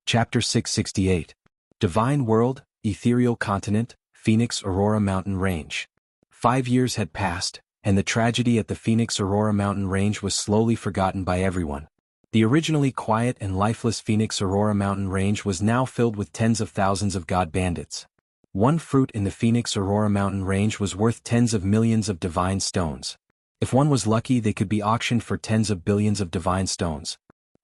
Chapter 668. Divine World, Ethereal Continent, Phoenix Aurora Mountain Range. 5 years had passed, and the tragedy at the Phoenix Aurora Mountain Range was slowly forgotten by everyone. The originally quiet and lifeless Phoenix Aurora Mountain Range was now filled with tens of thousands of god bandits. One fruit in the Phoenix Aurora Mountain Range was worth tens of millions of divine stones. If one was lucky, they could be auctioned for tens of billions of divine stones.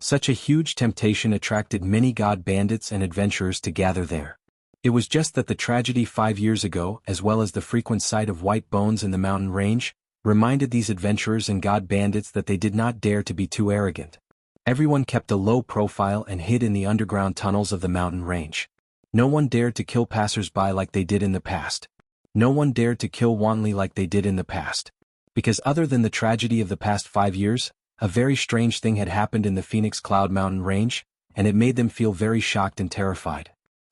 Such a huge temptation attracted many god bandits and adventurers to gather there. It was just that the tragedy 5 years ago, as well as the frequent sight of white bones in the mountain range, reminded these adventurers and god bandits that they did not dare to be too arrogant. Everyone kept a low profile and hid in the underground tunnels of the mountain range. No one dared to kill passers-by like they did in the past. No one dared to kill wantonly like they did in the past. Because other than the tragedy of the past 5 years, a very strange thing had happened in the Phoenix Cloud Mountain Range, and it made them feel very shocked and terrified.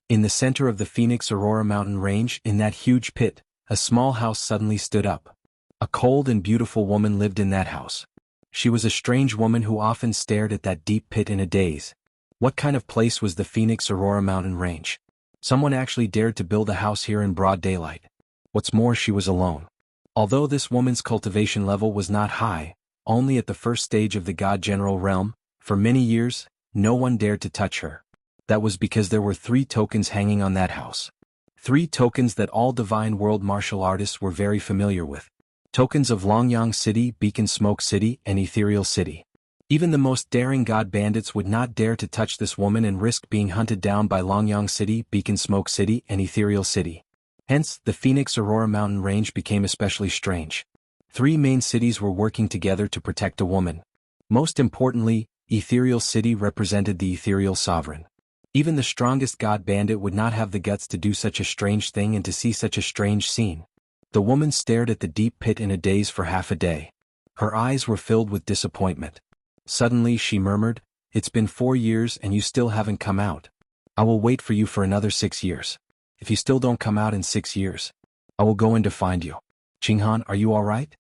In the center of the Phoenix Aurora Mountain Range, in that huge pit, a small house suddenly stood up. A cold and beautiful woman lived in that house. She was a strange woman who often stared at that deep pit in a daze. What kind of place was the Phoenix Aurora Mountain Range? Someone actually dared to build a house here in broad daylight. What's more, she was alone. Although this woman's cultivation level was not high, only at the first stage of the God General realm, for many years, no one dared to touch her. That was because there were 3 tokens hanging on that house. 3 tokens that all Divine World martial artists were very familiar with. Tokens of Longyang City, Beacon Smoke City, and Ethereal City. Even the most daring god bandits would not dare to touch this woman and risk being hunted down by Longyang City, Beacon Smoke City, and Ethereal City. Hence, the Phoenix Aurora Mountain Range became especially strange. 3 main cities were working together to protect a woman. Most importantly, Ethereal City represented the ethereal sovereign. Even the strongest god bandit would not have the guts to do such a strange thing and to see such a strange scene. The woman stared at the deep pit in a daze for half a day. Her eyes were filled with disappointment. Suddenly she murmured, "It's been 4 years and you still haven't come out. I will wait for you for another 6 years. If you still don't come out in 6 years, I will go in to find you. Qinghan, are you all right?"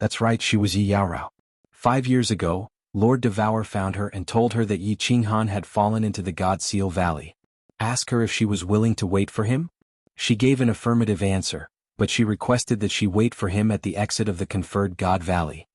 That's right, she was Yi Yaorao. 5 years ago, Lord Devour found her and told her that Yi Qinghan had fallen into the God Seal Valley. Ask her if she was willing to wait for him? She gave an affirmative answer, but she requested that she wait for him at the exit of the conferred God Valley.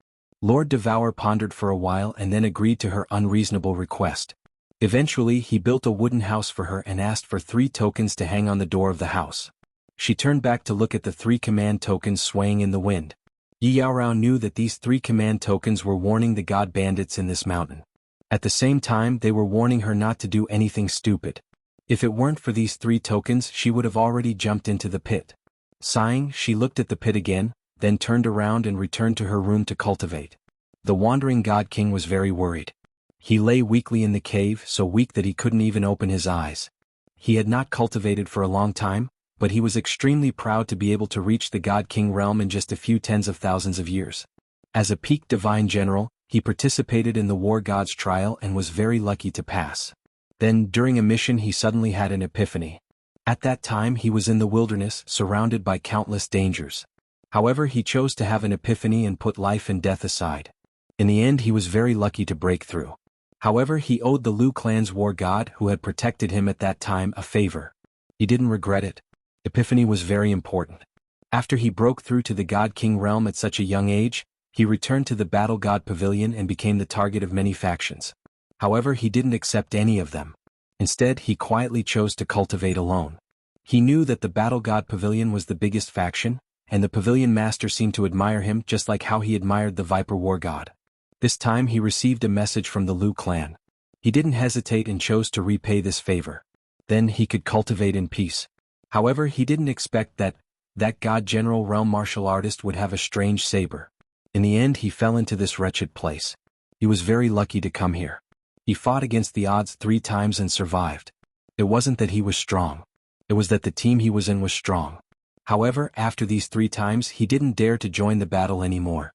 Lord Devour pondered for a while and then agreed to her unreasonable request. Eventually he built a wooden house for her and asked for 3 tokens to hang on the door of the house. She turned back to look at the 3 command tokens swaying in the wind. Yi Yaorao knew that these 3 command tokens were warning the god bandits in this mountain. At the same time, they were warning her not to do anything stupid. If it weren't for these 3 tokens, she would have already jumped into the pit. Sighing, she looked at the pit again, then turned around and returned to her room to cultivate. The wandering god king was very worried. He lay weakly in the cave, so weak that he couldn't even open his eyes. He had not cultivated for a long time, but he was extremely proud to be able to reach the God King realm in just a few tens of thousands of years. As a peak divine general, he participated in the war god's trial and was very lucky to pass. Then, during a mission, he suddenly had an epiphany. At that time he was in the wilderness, surrounded by countless dangers. However, he chose to have an epiphany and put life and death aside. In the end, he was very lucky to break through. However, he owed the Lu clan's war god, who had protected him at that time, a favor. He didn't regret it. Epiphany was very important. After he broke through to the God King realm at such a young age, he returned to the Battle God Pavilion and became the target of many factions. However, he didn't accept any of them. Instead, he quietly chose to cultivate alone. He knew that the Battle God Pavilion was the biggest faction, and the Pavilion Master seemed to admire him just like how he admired the Viper War God. This time he received a message from the Lu clan. He didn't hesitate and chose to repay this favor. Then he could cultivate in peace. However, he didn't expect that God General realm martial artist would have a strange saber. In the end, he fell into this wretched place. He was very lucky to come here. He fought against the odds 3 times and survived. It wasn't that he was strong. It was that the team he was in was strong. However, after these 3 times, he didn't dare to join the battle anymore.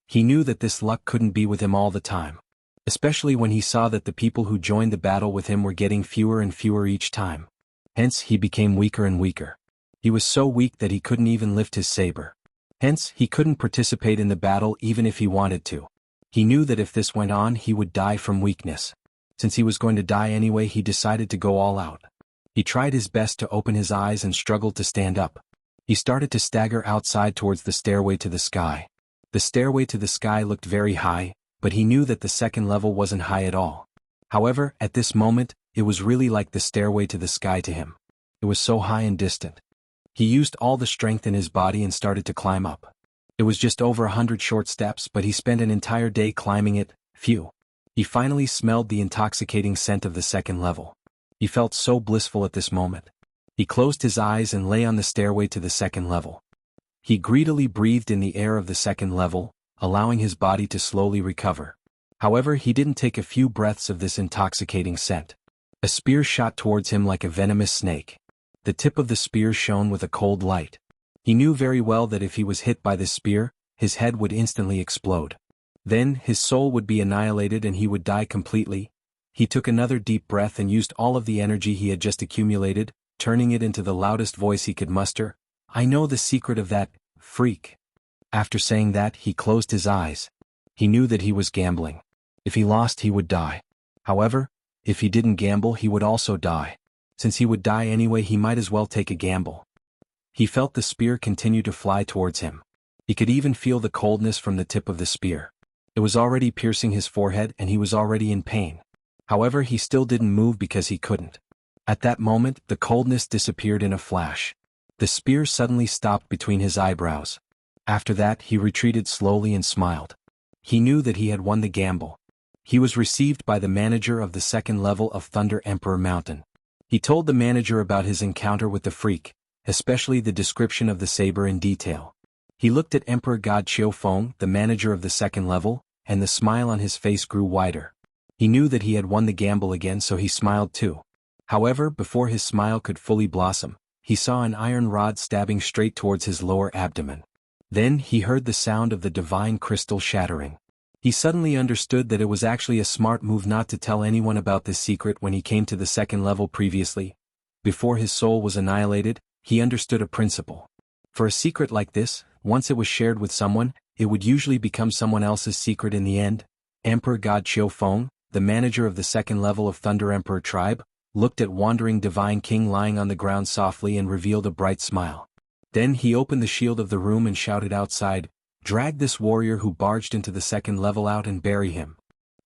He knew that this luck couldn't be with him all the time. Especially when he saw that the people who joined the battle with him were getting fewer and fewer each time. Hence, he became weaker and weaker. He was so weak that he couldn't even lift his saber. Hence, he couldn't participate in the battle even if he wanted to. He knew that if this went on, he would die from weakness. Since he was going to die anyway, he decided to go all out. He tried his best to open his eyes and struggled to stand up. He started to stagger outside towards the stairway to the sky. The stairway to the sky looked very high, but he knew that the second level wasn't high at all. However, at this moment, it was really like the stairway to the sky to him. It was so high and distant. He used all the strength in his body and started to climb up. It was just over 100 short steps, but he spent an entire day climbing it. Phew. He finally smelled the intoxicating scent of the second level. He felt so blissful at this moment. He closed his eyes and lay on the stairway to the second level. He greedily breathed in the air of the second level, allowing his body to slowly recover. However, he didn't take a few breaths of this intoxicating scent. A spear shot towards him like a venomous snake. The tip of the spear shone with a cold light. He knew very well that if he was hit by this spear, his head would instantly explode. Then, his soul would be annihilated and he would die completely. He took another deep breath and used all of the energy he had just accumulated, turning it into the loudest voice he could muster. "I know the secret of that freak." After saying that, he closed his eyes. He knew that he was gambling. If he lost, he would die. However, if he didn't gamble, he would also die. Since he would die anyway, he might as well take a gamble. He felt the spear continue to fly towards him. He could even feel the coldness from the tip of the spear. It was already piercing his forehead and he was already in pain. However, he still didn't move because he couldn't. At that moment, the coldness disappeared in a flash. The spear suddenly stopped between his eyebrows. After that, he retreated slowly and smiled. He knew that he had won the gamble. He was received by the manager of the second level of Thunder Emperor Mountain. He told the manager about his encounter with the freak, especially the description of the saber in detail. He looked at Emperor God Xiaofeng, the manager of the second level, and the smile on his face grew wider. He knew that he had won the gamble again, so he smiled too. However, before his smile could fully blossom, he saw an iron rod stabbing straight towards his lower abdomen. Then he heard the sound of the divine crystal shattering. He suddenly understood that it was actually a smart move not to tell anyone about this secret when he came to the second level previously. Before his soul was annihilated, he understood a principle. For a secret like this, once it was shared with someone, it would usually become someone else's secret in the end. Emperor God Xiaofeng, the manager of the second level of Thunder Emperor tribe, looked at Wandering Divine King lying on the ground softly and revealed a bright smile. Then he opened the shield of the room and shouted outside, "Drag this warrior who barged into the second level out and bury him."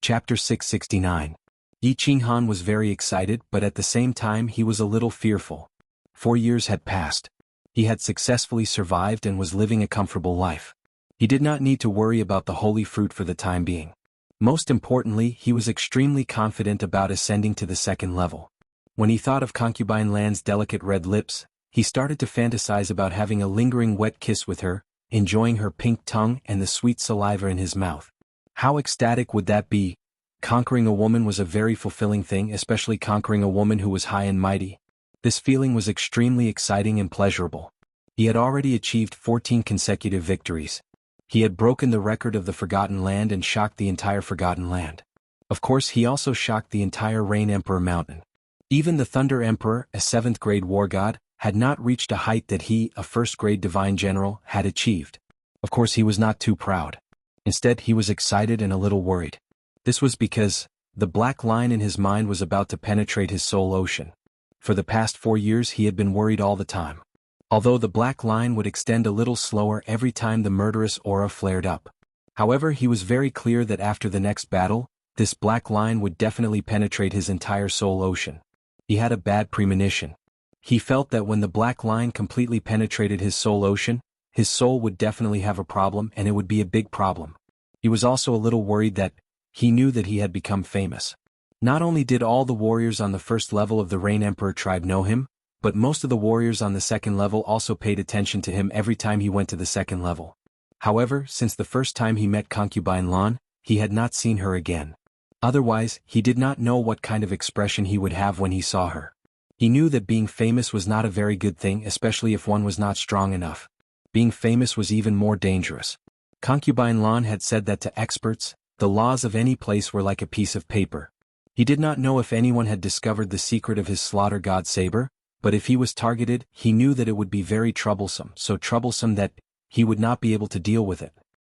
Chapter 669. Yi Qinghan was very excited, but at the same time he was a little fearful. 4 years had passed. He had successfully survived and was living a comfortable life. He did not need to worry about the holy fruit for the time being. Most importantly, he was extremely confident about ascending to the second level. When he thought of Concubine Lan's delicate red lips, he started to fantasize about having a lingering wet kiss with her, enjoying her pink tongue and the sweet saliva in his mouth. How ecstatic would that be? Conquering a woman was a very fulfilling thing, especially conquering a woman who was high and mighty. This feeling was extremely exciting and pleasurable. He had already achieved 14 consecutive victories. He had broken the record of the Forgotten Land and shocked the entire Forgotten Land. Of course, he also shocked the entire Rain Emperor Mountain. Even the Thunder Emperor, a 7th grade war god, had not reached a height that he, a 1st grade divine general, had achieved. Of course, he was not too proud. Instead, he was excited and a little worried. This was because the black line in his mind was about to penetrate his soul ocean. For the past 4 years he had been worried all the time. Although the black line would extend a little slower every time the murderous aura flared up. However, he was very clear that after the next battle, this black line would definitely penetrate his entire soul ocean. He had a bad premonition. He felt that when the black line completely penetrated his soul ocean, his soul would definitely have a problem and it would be a big problem. He was also a little worried that he knew that he had become famous. Not only did all the warriors on the first level of the Rain Emperor tribe know him, but most of the warriors on the second level also paid attention to him every time he went to the second level. However, since the first time he met Concubine Lan, he had not seen her again. Otherwise, he did not know what kind of expression he would have when he saw her. He knew that being famous was not a very good thing, especially if one was not strong enough. Being famous was even more dangerous. Concubine Lan had said that to experts, the laws of any place were like a piece of paper. He did not know if anyone had discovered the secret of his slaughter god saber, but if he was targeted, he knew that it would be very troublesome, so troublesome that he would not be able to deal with it.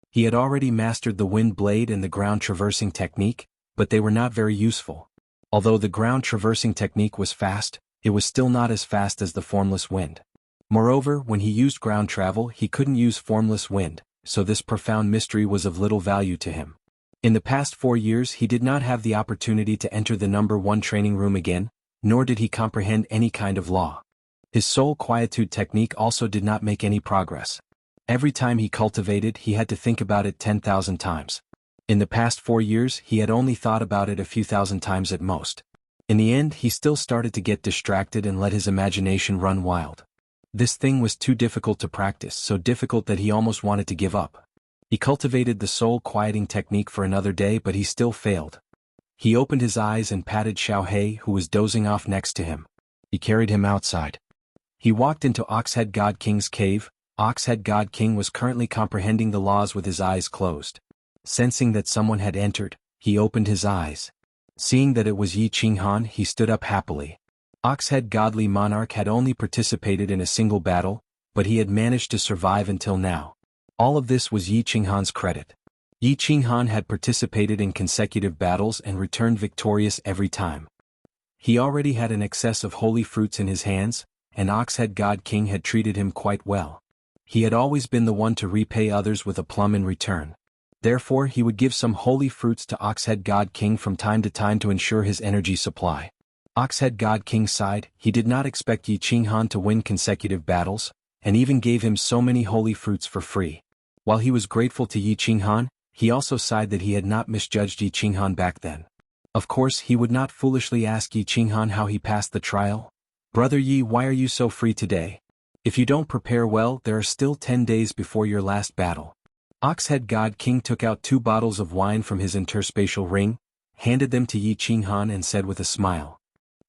He had already mastered the wind blade and the ground traversing technique, but they were not very useful. Although the ground traversing technique was fast, it was still not as fast as the formless wind. Moreover, when he used ground travel, he couldn't use formless wind, so this profound mystery was of little value to him. In the past 4 years he did not have the opportunity to enter the number 1 training room again, nor did he comprehend any kind of law. His soul quietude technique also did not make any progress. Every time he cultivated, he had to think about it 10,000 times. In the past 4 years he had only thought about it a few thousand times at most. In the end he still started to get distracted and let his imagination run wild. This thing was too difficult to practice, so difficult that he almost wanted to give up. He cultivated the soul quieting technique for another day, but he still failed. He opened his eyes and patted Xiaohei, who was dozing off next to him. He carried him outside. He walked into Oxhead God King's cave. Oxhead God King was currently comprehending the laws with his eyes closed. Sensing that someone had entered, he opened his eyes. Seeing that it was Yi Qinghan, he stood up happily. Oxhead Godly Monarch had only participated in a single battle, but he had managed to survive until now. All of this was Yi Qinghan's credit. Yi Qinghan had participated in consecutive battles and returned victorious every time. He already had an excess of holy fruits in his hands, and Oxhead God King had treated him quite well. He had always been the one to repay others with a plum in return. Therefore he would give some holy fruits to Oxhead God King from time to time to ensure his energy supply. Oxhead God King sighed. He did not expect Yi Qinghan to win consecutive battles, and even gave him so many holy fruits for free. While he was grateful to Yi Qinghan, he also sighed that he had not misjudged Yi Qinghan back then. Of course he would not foolishly ask Yi Qinghan how he passed the trial. "Brother Yi, why are you so free today? If you don't prepare well, there are still 10 days before your last battle." Oxhead God King took out 2 bottles of wine from his interspatial ring, handed them to Yi Qinghan and said with a smile,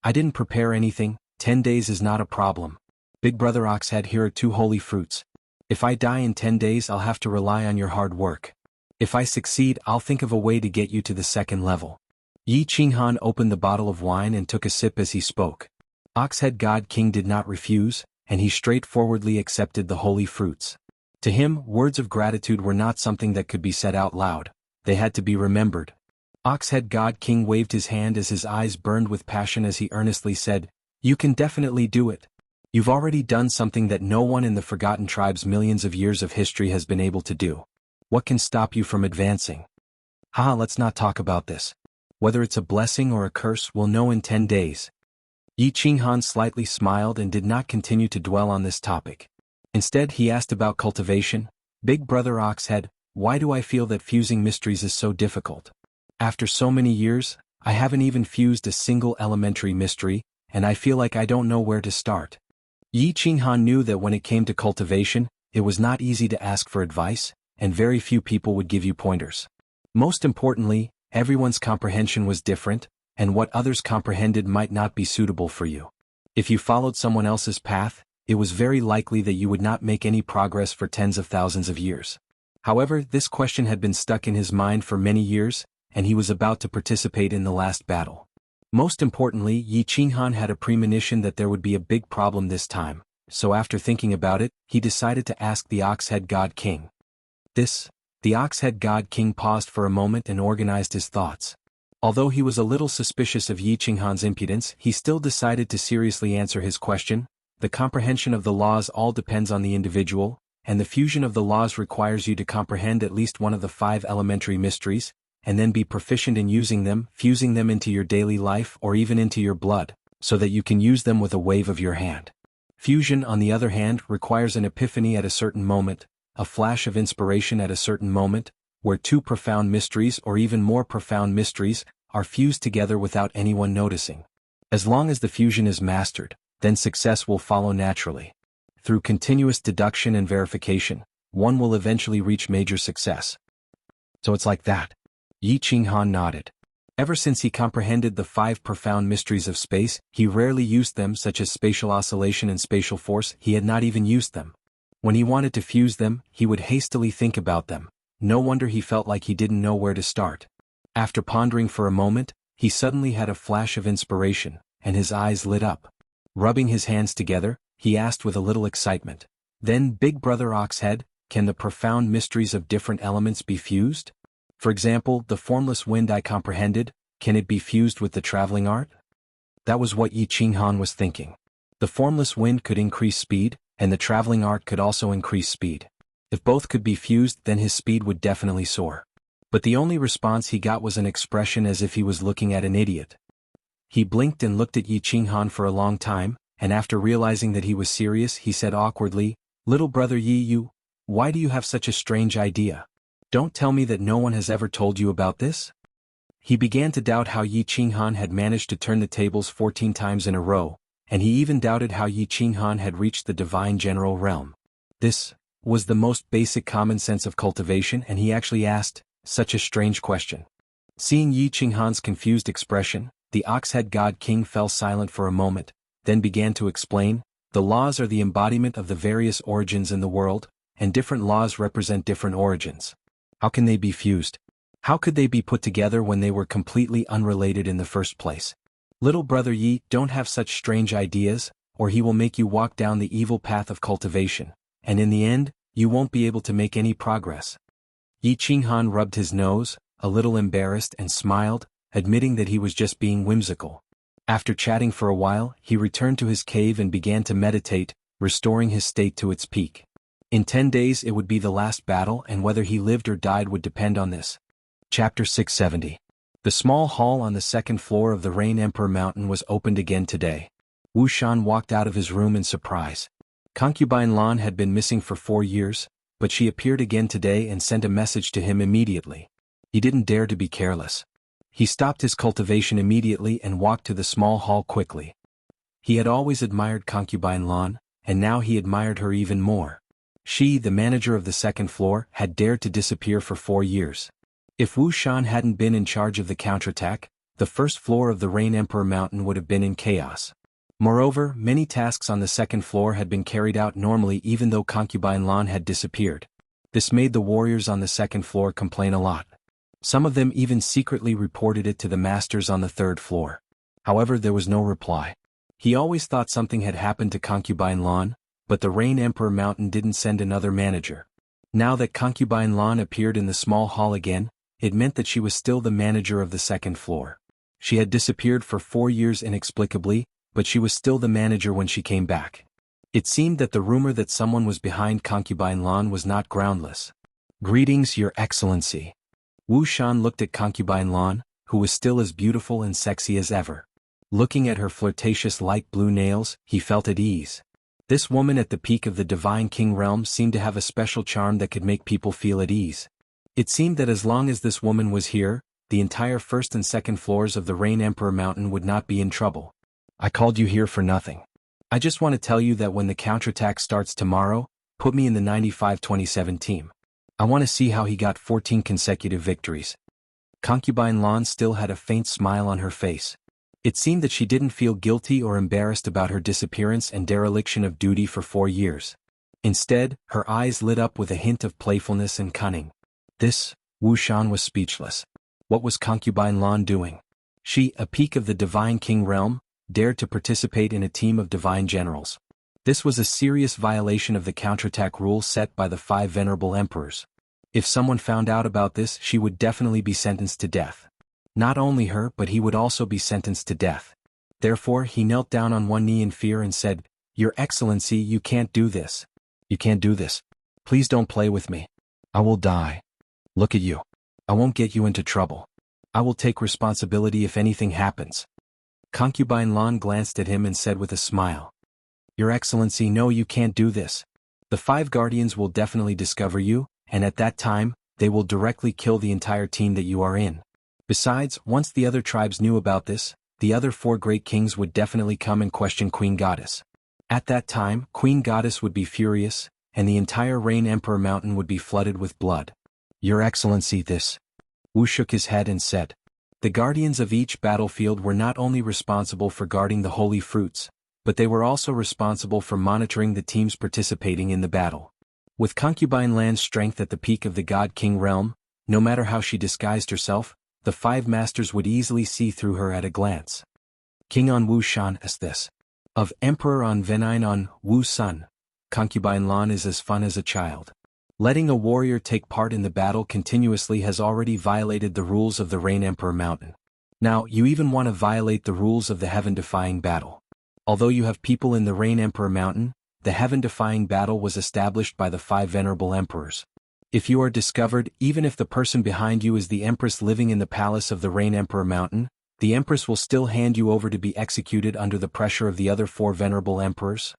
"I didn't prepare anything, 10 days is not a problem. Big brother Oxhead, here are 2 holy fruits. If I die in 10 days I'll have to rely on your hard work. If I succeed, I'll think of a way to get you to the 2nd level." Yi Qinghan opened the bottle of wine and took a sip as he spoke. Oxhead God King did not refuse, and he straightforwardly accepted the holy fruits. To him, words of gratitude were not something that could be said out loud, they had to be remembered. Oxhead God King waved his hand as his eyes burned with passion as he earnestly said, "You can definitely do it. You've already done something that no one in the Forgotten Tribe's millions of years of history has been able to do. What can stop you from advancing?" "Haha, let's not talk about this. Whether it's a blessing or a curse, we'll know in 10 days. Yi Qinghan slightly smiled and did not continue to dwell on this topic. Instead he asked about cultivation. "Big brother Oxhead, why do I feel that fusing mysteries is so difficult? After so many years, I haven't even fused a single elementary mystery, and I feel like I don't know where to start." Yi Qinghan knew that when it came to cultivation, it was not easy to ask for advice, and very few people would give you pointers. Most importantly, everyone's comprehension was different, and what others comprehended might not be suitable for you. If you followed someone else's path, it was very likely that you would not make any progress for tens of thousands of years. However, this question had been stuck in his mind for many years, and he was about to participate in the last battle. Most importantly, Yi Qinghan had a premonition that there would be a big problem this time, so after thinking about it, he decided to ask the Oxhead God King. The Oxhead God King paused for a moment and organized his thoughts. Although he was a little suspicious of Yi Qinghan's impudence, he still decided to seriously answer his question. The comprehension of the laws all depends on the individual, and the fusion of the laws requires you to comprehend at least one of the 5 elementary mysteries, and then be proficient in using them, fusing them into your daily life or even into your blood, so that you can use them with a wave of your hand. Fusion, on the other hand, requires an epiphany at a certain moment, a flash of inspiration at a certain moment, where 2 profound mysteries or even more profound mysteries are fused together without anyone noticing. As long as the fusion is mastered, then success will follow naturally. Through continuous deduction and verification, one will eventually reach major success. So it's like that. Yi Qinghan nodded. Ever since he comprehended the 5 profound mysteries of space, he rarely used them, such as spatial oscillation and spatial force. He had not even used them. When he wanted to fuse them, he would hastily think about them. No wonder he felt like he didn't know where to start. After pondering for a moment, he suddenly had a flash of inspiration, and his eyes lit up. Rubbing his hands together, he asked with a little excitement, "Then, Big Brother Oxhead, can the profound mysteries of different elements be fused? For example, the formless wind I comprehended, can it be fused with the traveling art? That was what Yi Qinghan was thinking. The formless wind could increase speed, and the traveling art could also increase speed. If both could be fused, then his speed would definitely soar. But the only response he got was an expression as if he was looking at an idiot. He blinked and looked at Yi Qinghan for a long time, and after realizing that he was serious, he said awkwardly, "Little brother Yi, why do you have such a strange idea? Don't tell me that no one has ever told you about this?" He began to doubt how Yi Qinghan had managed to turn the tables 14 times in a row, and he even doubted how Yi Qinghan had reached the divine general realm. This was the most basic common sense of cultivation, and he actually asked such a strange question. Seeing Yi Qinghan's confused expression, the Ox-head God King fell silent for a moment, then began to explain, "The laws are the embodiment of the various origins in the world, and different laws represent different origins. How can they be fused? How could they be put together when they were completely unrelated in the first place? Little brother Yi, don't have such strange ideas, or he will make you walk down the evil path of cultivation, and in the end, you won't be able to make any progress." Yi Qinghan rubbed his nose, a little embarrassed, and smiled, admitting that he was just being whimsical. After chatting for a while, he returned to his cave and began to meditate, restoring his state to its peak. In 10 days it would be the last battle, and whether he lived or died would depend on this. Chapter 670. The small hall on the second floor of the Rain Emperor Mountain was opened again today. Wu Shan walked out of his room in surprise. Concubine Lan had been missing for 4 years, but she appeared again today and sent a message to him immediately. He didn't dare to be careless. He stopped his cultivation immediately and walked to the small hall quickly. He had always admired Concubine Lan, and now he admired her even more. She, the manager of the second floor, had dared to disappear for 4 years. If Wu Shan hadn't been in charge of the counterattack, the first floor of the Rain Emperor Mountain would have been in chaos. Moreover, many tasks on the second floor had been carried out normally even though Concubine Lan had disappeared. This made the warriors on the second floor complain a lot. Some of them even secretly reported it to the masters on the third floor. However, there was no reply. He always thought something had happened to Concubine Lan, but the Rain Emperor Mountain didn't send another manager. Now that Concubine Lan appeared in the small hall again, it meant that she was still the manager of the second floor. She had disappeared for 4 years inexplicably, but she was still the manager when she came back. It seemed that the rumor that someone was behind Concubine Lan was not groundless. "Greetings, Your Excellency." Wu Shan looked at Concubine Lan, who was still as beautiful and sexy as ever. Looking at her flirtatious light blue nails, he felt at ease. This woman at the peak of the Divine King realm seemed to have a special charm that could make people feel at ease. It seemed that as long as this woman was here, the entire first and second floors of the Rain Emperor Mountain would not be in trouble. "I called you here for nothing. I just want to tell you that when the counterattack starts tomorrow, put me in the 95-27 team. I want to see how he got 14 consecutive victories." Concubine Lan still had a faint smile on her face. It seemed that she didn't feel guilty or embarrassed about her disappearance and dereliction of duty for 4 years. Instead, her eyes lit up with a hint of playfulness and cunning. Wu Shan was speechless. What was Concubine Lan doing? She, a peak of the Divine King realm, dared to participate in a team of divine generals. This was a serious violation of the counterattack rules set by the 5 venerable emperors. If someone found out about this, she would definitely be sentenced to death. Not only her, but he would also be sentenced to death. Therefore, he knelt down on one knee in fear and said, "Your Excellency, you can't do this. You can't do this. Please don't play with me. I will die. Look at you. I won't get you into trouble. I will take responsibility if anything happens." Concubine Lan glanced at him and said with a smile, "Your Excellency, no, you can't do this. The 5 guardians will definitely discover you, and at that time, they will directly kill the entire team that you are in. Besides, once the other tribes knew about this, the other 4 great kings would definitely come and question Queen Goddess. At that time, Queen Goddess would be furious, and the entire Rain Emperor Mountain would be flooded with blood. Your Excellency, this." Wu shook his head and said, "The guardians of each battlefield were not only responsible for guarding the holy fruits, but they were also responsible for monitoring the teams participating in the battle. With Concubine Lan's strength at the peak of the God King realm, no matter how she disguised herself, the 5 masters would easily see through her at a glance." King on Wu Shan as this. Of Emperor on Venin on Wu Sun, Concubine Lan is as fun as a child. Letting a warrior take part in the battle continuously has already violated the rules of the Rain Emperor Mountain. Now, you even want to violate the rules of the heaven-defying battle. Although you have people in the Rain Emperor Mountain, the heaven-defying battle was established by the 5 venerable emperors. If you are discovered, even if the person behind you is the empress living in the palace of the Rain Emperor Mountain, the empress will still hand you over to be executed under the pressure of the other 4 venerable emperors.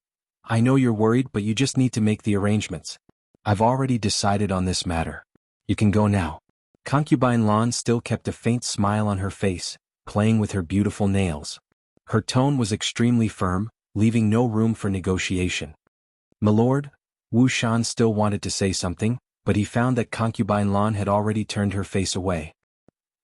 I know you're worried, but you just need to make the arrangements. I've already decided on this matter. You can go now. Concubine Lan still kept a faint smile on her face, playing with her beautiful nails. Her tone was extremely firm, leaving no room for negotiation. "Milord," Wu Shan still wanted to say something, but he found that Concubine Lan had already turned her face away.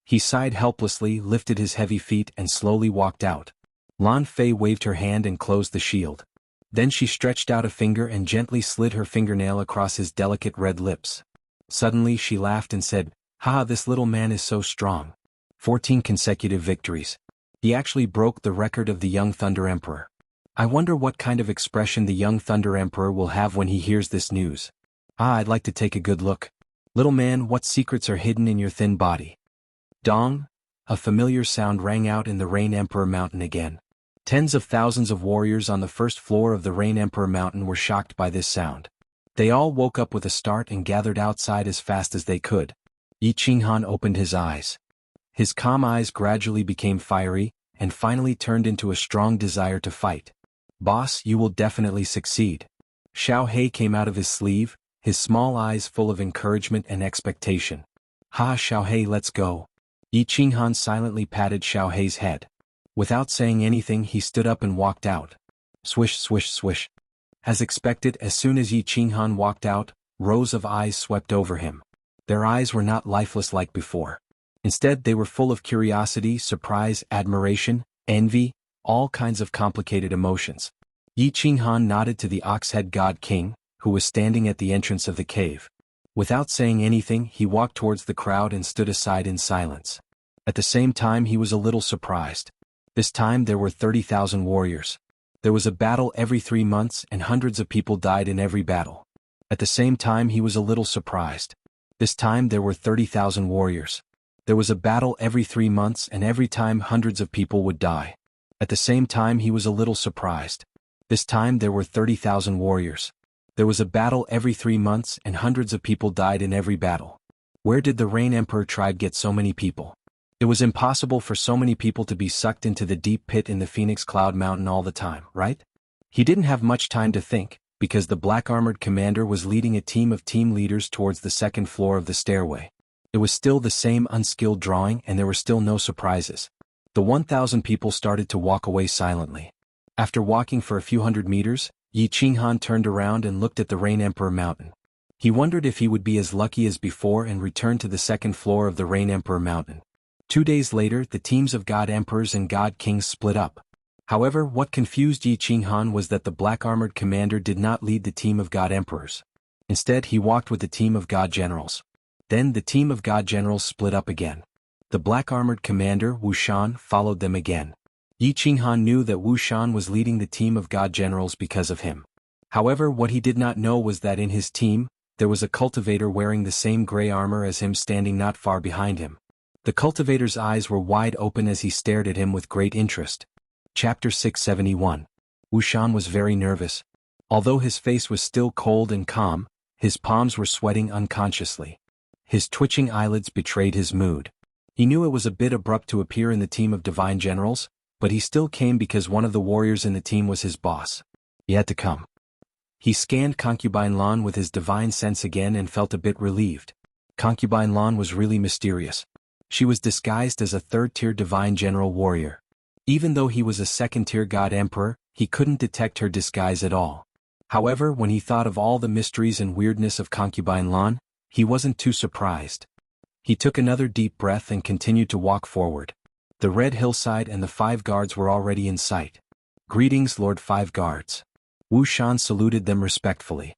He sighed helplessly, lifted his heavy feet and slowly walked out. Lan Fei waved her hand and closed the shield. Then she stretched out a finger and gently slid her fingernail across his delicate red lips. Suddenly she laughed and said, "Ha, this little man is so strong. 14 consecutive victories. He actually broke the record of the young Thunder Emperor. I wonder what kind of expression the young Thunder Emperor will have when he hears this news. I'd like to take a good look. Little man, what secrets are hidden in your thin body?" Dong! A familiar sound rang out in the Rain Emperor Mountain again. Tens of thousands of warriors on the first floor of the Rain Emperor Mountain were shocked by this sound. They all woke up with a start and gathered outside as fast as they could. Yi Qinghan opened his eyes. His calm eyes gradually became fiery, and finally turned into a strong desire to fight. "Boss, you will definitely succeed." Xiao He came out of his sleeve, his small eyes full of encouragement and expectation. "Ha, Xiao He, let's go." Yi Qinghan silently patted Xiao He's head. Without saying anything, he stood up and walked out. Swish, swish, swish. As expected, as soon as Yi Qinghan walked out, rows of eyes swept over him. Their eyes were not lifeless like before. Instead, they were full of curiosity, surprise, admiration, envy, all kinds of complicated emotions. Yi Qinghan nodded to the Ox-Head God King, who was standing at the entrance of the cave. Without saying anything, he walked towards the crowd and stood aside in silence. At the same time, he was a little surprised. This time there were 30,000 warriors. There was a battle every 3 months and hundreds of people died in every battle. At the same time, he was a little surprised. This time there were 30,000 warriors. There was a battle every 3 months and every time hundreds of people would die. At the same time, he was a little surprised. This time there were 30,000 warriors. There was a battle every 3 months and hundreds of people died in every battle. Where did the Rain Emperor tribe get so many people? It was impossible for so many people to be sucked into the deep pit in the Phoenix Cloud Mountain all the time, right? He didn't have much time to think, because the black-armored commander was leading a team of team leaders towards the second floor of the stairway. It was still the same unskilled drawing and there were still no surprises. The 1,000 people started to walk away silently. After walking for a few hundred meters, Yi Qinghan turned around and looked at the Rain Emperor Mountain. He wondered if he would be as lucky as before and return to the second floor of the Rain Emperor Mountain. 2 days later, the teams of God Emperors and God Kings split up. However, what confused Yi Qinghan was that the black-armored commander did not lead the team of God Emperors. Instead, he walked with the team of God Generals. Then the team of God Generals split up again. The black-armored commander, Wu Shan, followed them again. Yi Qinghan knew that Wu Shan was leading the team of God Generals because of him. However, what he did not know was that in his team, there was a cultivator wearing the same gray armor as him standing not far behind him. The cultivator's eyes were wide open as he stared at him with great interest. Chapter 671. Wu Shan was very nervous. Although his face was still cold and calm, his palms were sweating unconsciously. His twitching eyelids betrayed his mood. He knew it was a bit abrupt to appear in the team of divine generals, but he still came because one of the warriors in the team was his boss. He had to come. He scanned Concubine Lan with his divine sense again and felt a bit relieved. Concubine Lan was really mysterious. She was disguised as a third-tier divine general warrior. Even though he was a second-tier god emperor, he couldn't detect her disguise at all. However, when he thought of all the mysteries and weirdness of Concubine Lan, he wasn't too surprised. He took another deep breath and continued to walk forward. The red hillside and the 5 guards were already in sight. "Greetings, Lord 5 guards." Wu Shan saluted them respectfully.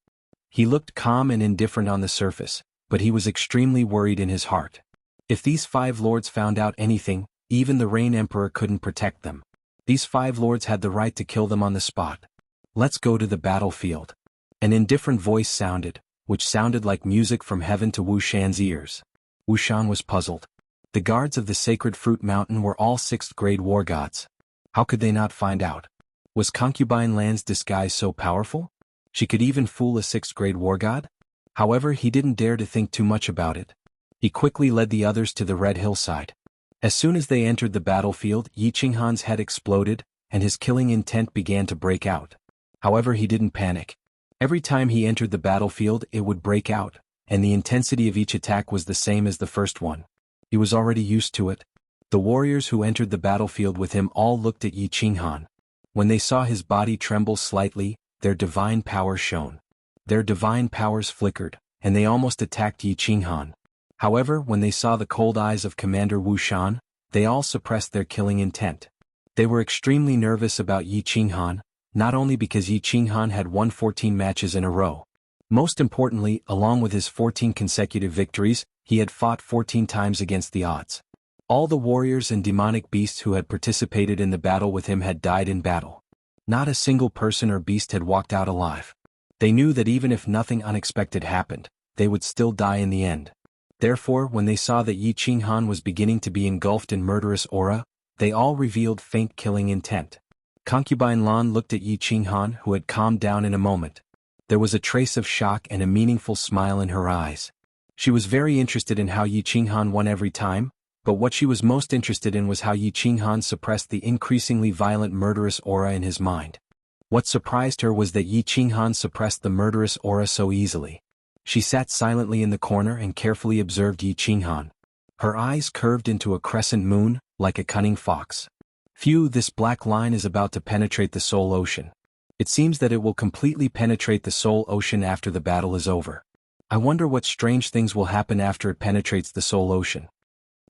He looked calm and indifferent on the surface, but he was extremely worried in his heart. If these 5 lords found out anything, even the Rain Emperor couldn't protect them. These 5 lords had the right to kill them on the spot. "Let's go to the battlefield." An indifferent voice sounded, which sounded like music from heaven to Wu Shan's ears. Wu Shan was puzzled. The guards of the sacred fruit mountain were all 6th grade war gods. How could they not find out? Was Concubine Lan's disguise so powerful? She could even fool a 6th grade war god? However, he didn't dare to think too much about it. He quickly led the others to the red hillside. As soon as they entered the battlefield, Yi Qinghan's head exploded, and his killing intent began to break out. However, he didn't panic. Every time he entered the battlefield, it would break out, and the intensity of each attack was the same as the first one. He was already used to it. The warriors who entered the battlefield with him all looked at Yi Qinghan. When they saw his body tremble slightly, their divine power shone. Their divine powers flickered, and they almost attacked Yi Qinghan. However, when they saw the cold eyes of Commander Wu Shan, they all suppressed their killing intent. They were extremely nervous about Yi Qinghan, not only because Yi Qinghan had won 14 matches in a row. Most importantly, along with his 14 consecutive victories, he had fought 14 times against the odds. All the warriors and demonic beasts who had participated in the battle with him had died in battle. Not a single person or beast had walked out alive. They knew that even if nothing unexpected happened, they would still die in the end. Therefore, when they saw that Yi Qinghan was beginning to be engulfed in murderous aura, they all revealed faint killing intent. Concubine Lan looked at Yi Qinghan, who had calmed down in a moment. There was a trace of shock and a meaningful smile in her eyes. She was very interested in how Yi Qinghan won every time, but what she was most interested in was how Yi Qinghan suppressed the increasingly violent murderous aura in his mind. What surprised her was that Yi Qinghan suppressed the murderous aura so easily. She sat silently in the corner and carefully observed Yi Qinghan. Her eyes curved into a crescent moon, like a cunning fox. Phew, this black line is about to penetrate the soul ocean. It seems that it will completely penetrate the soul ocean after the battle is over. I wonder what strange things will happen after it penetrates the soul ocean.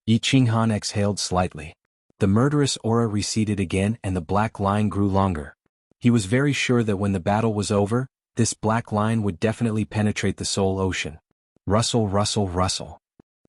Yi Qinghan exhaled slightly. The murderous aura receded again and the black line grew longer. He was very sure that when the battle was over, this black line would definitely penetrate the soul ocean. Rustle, rustle, rustle.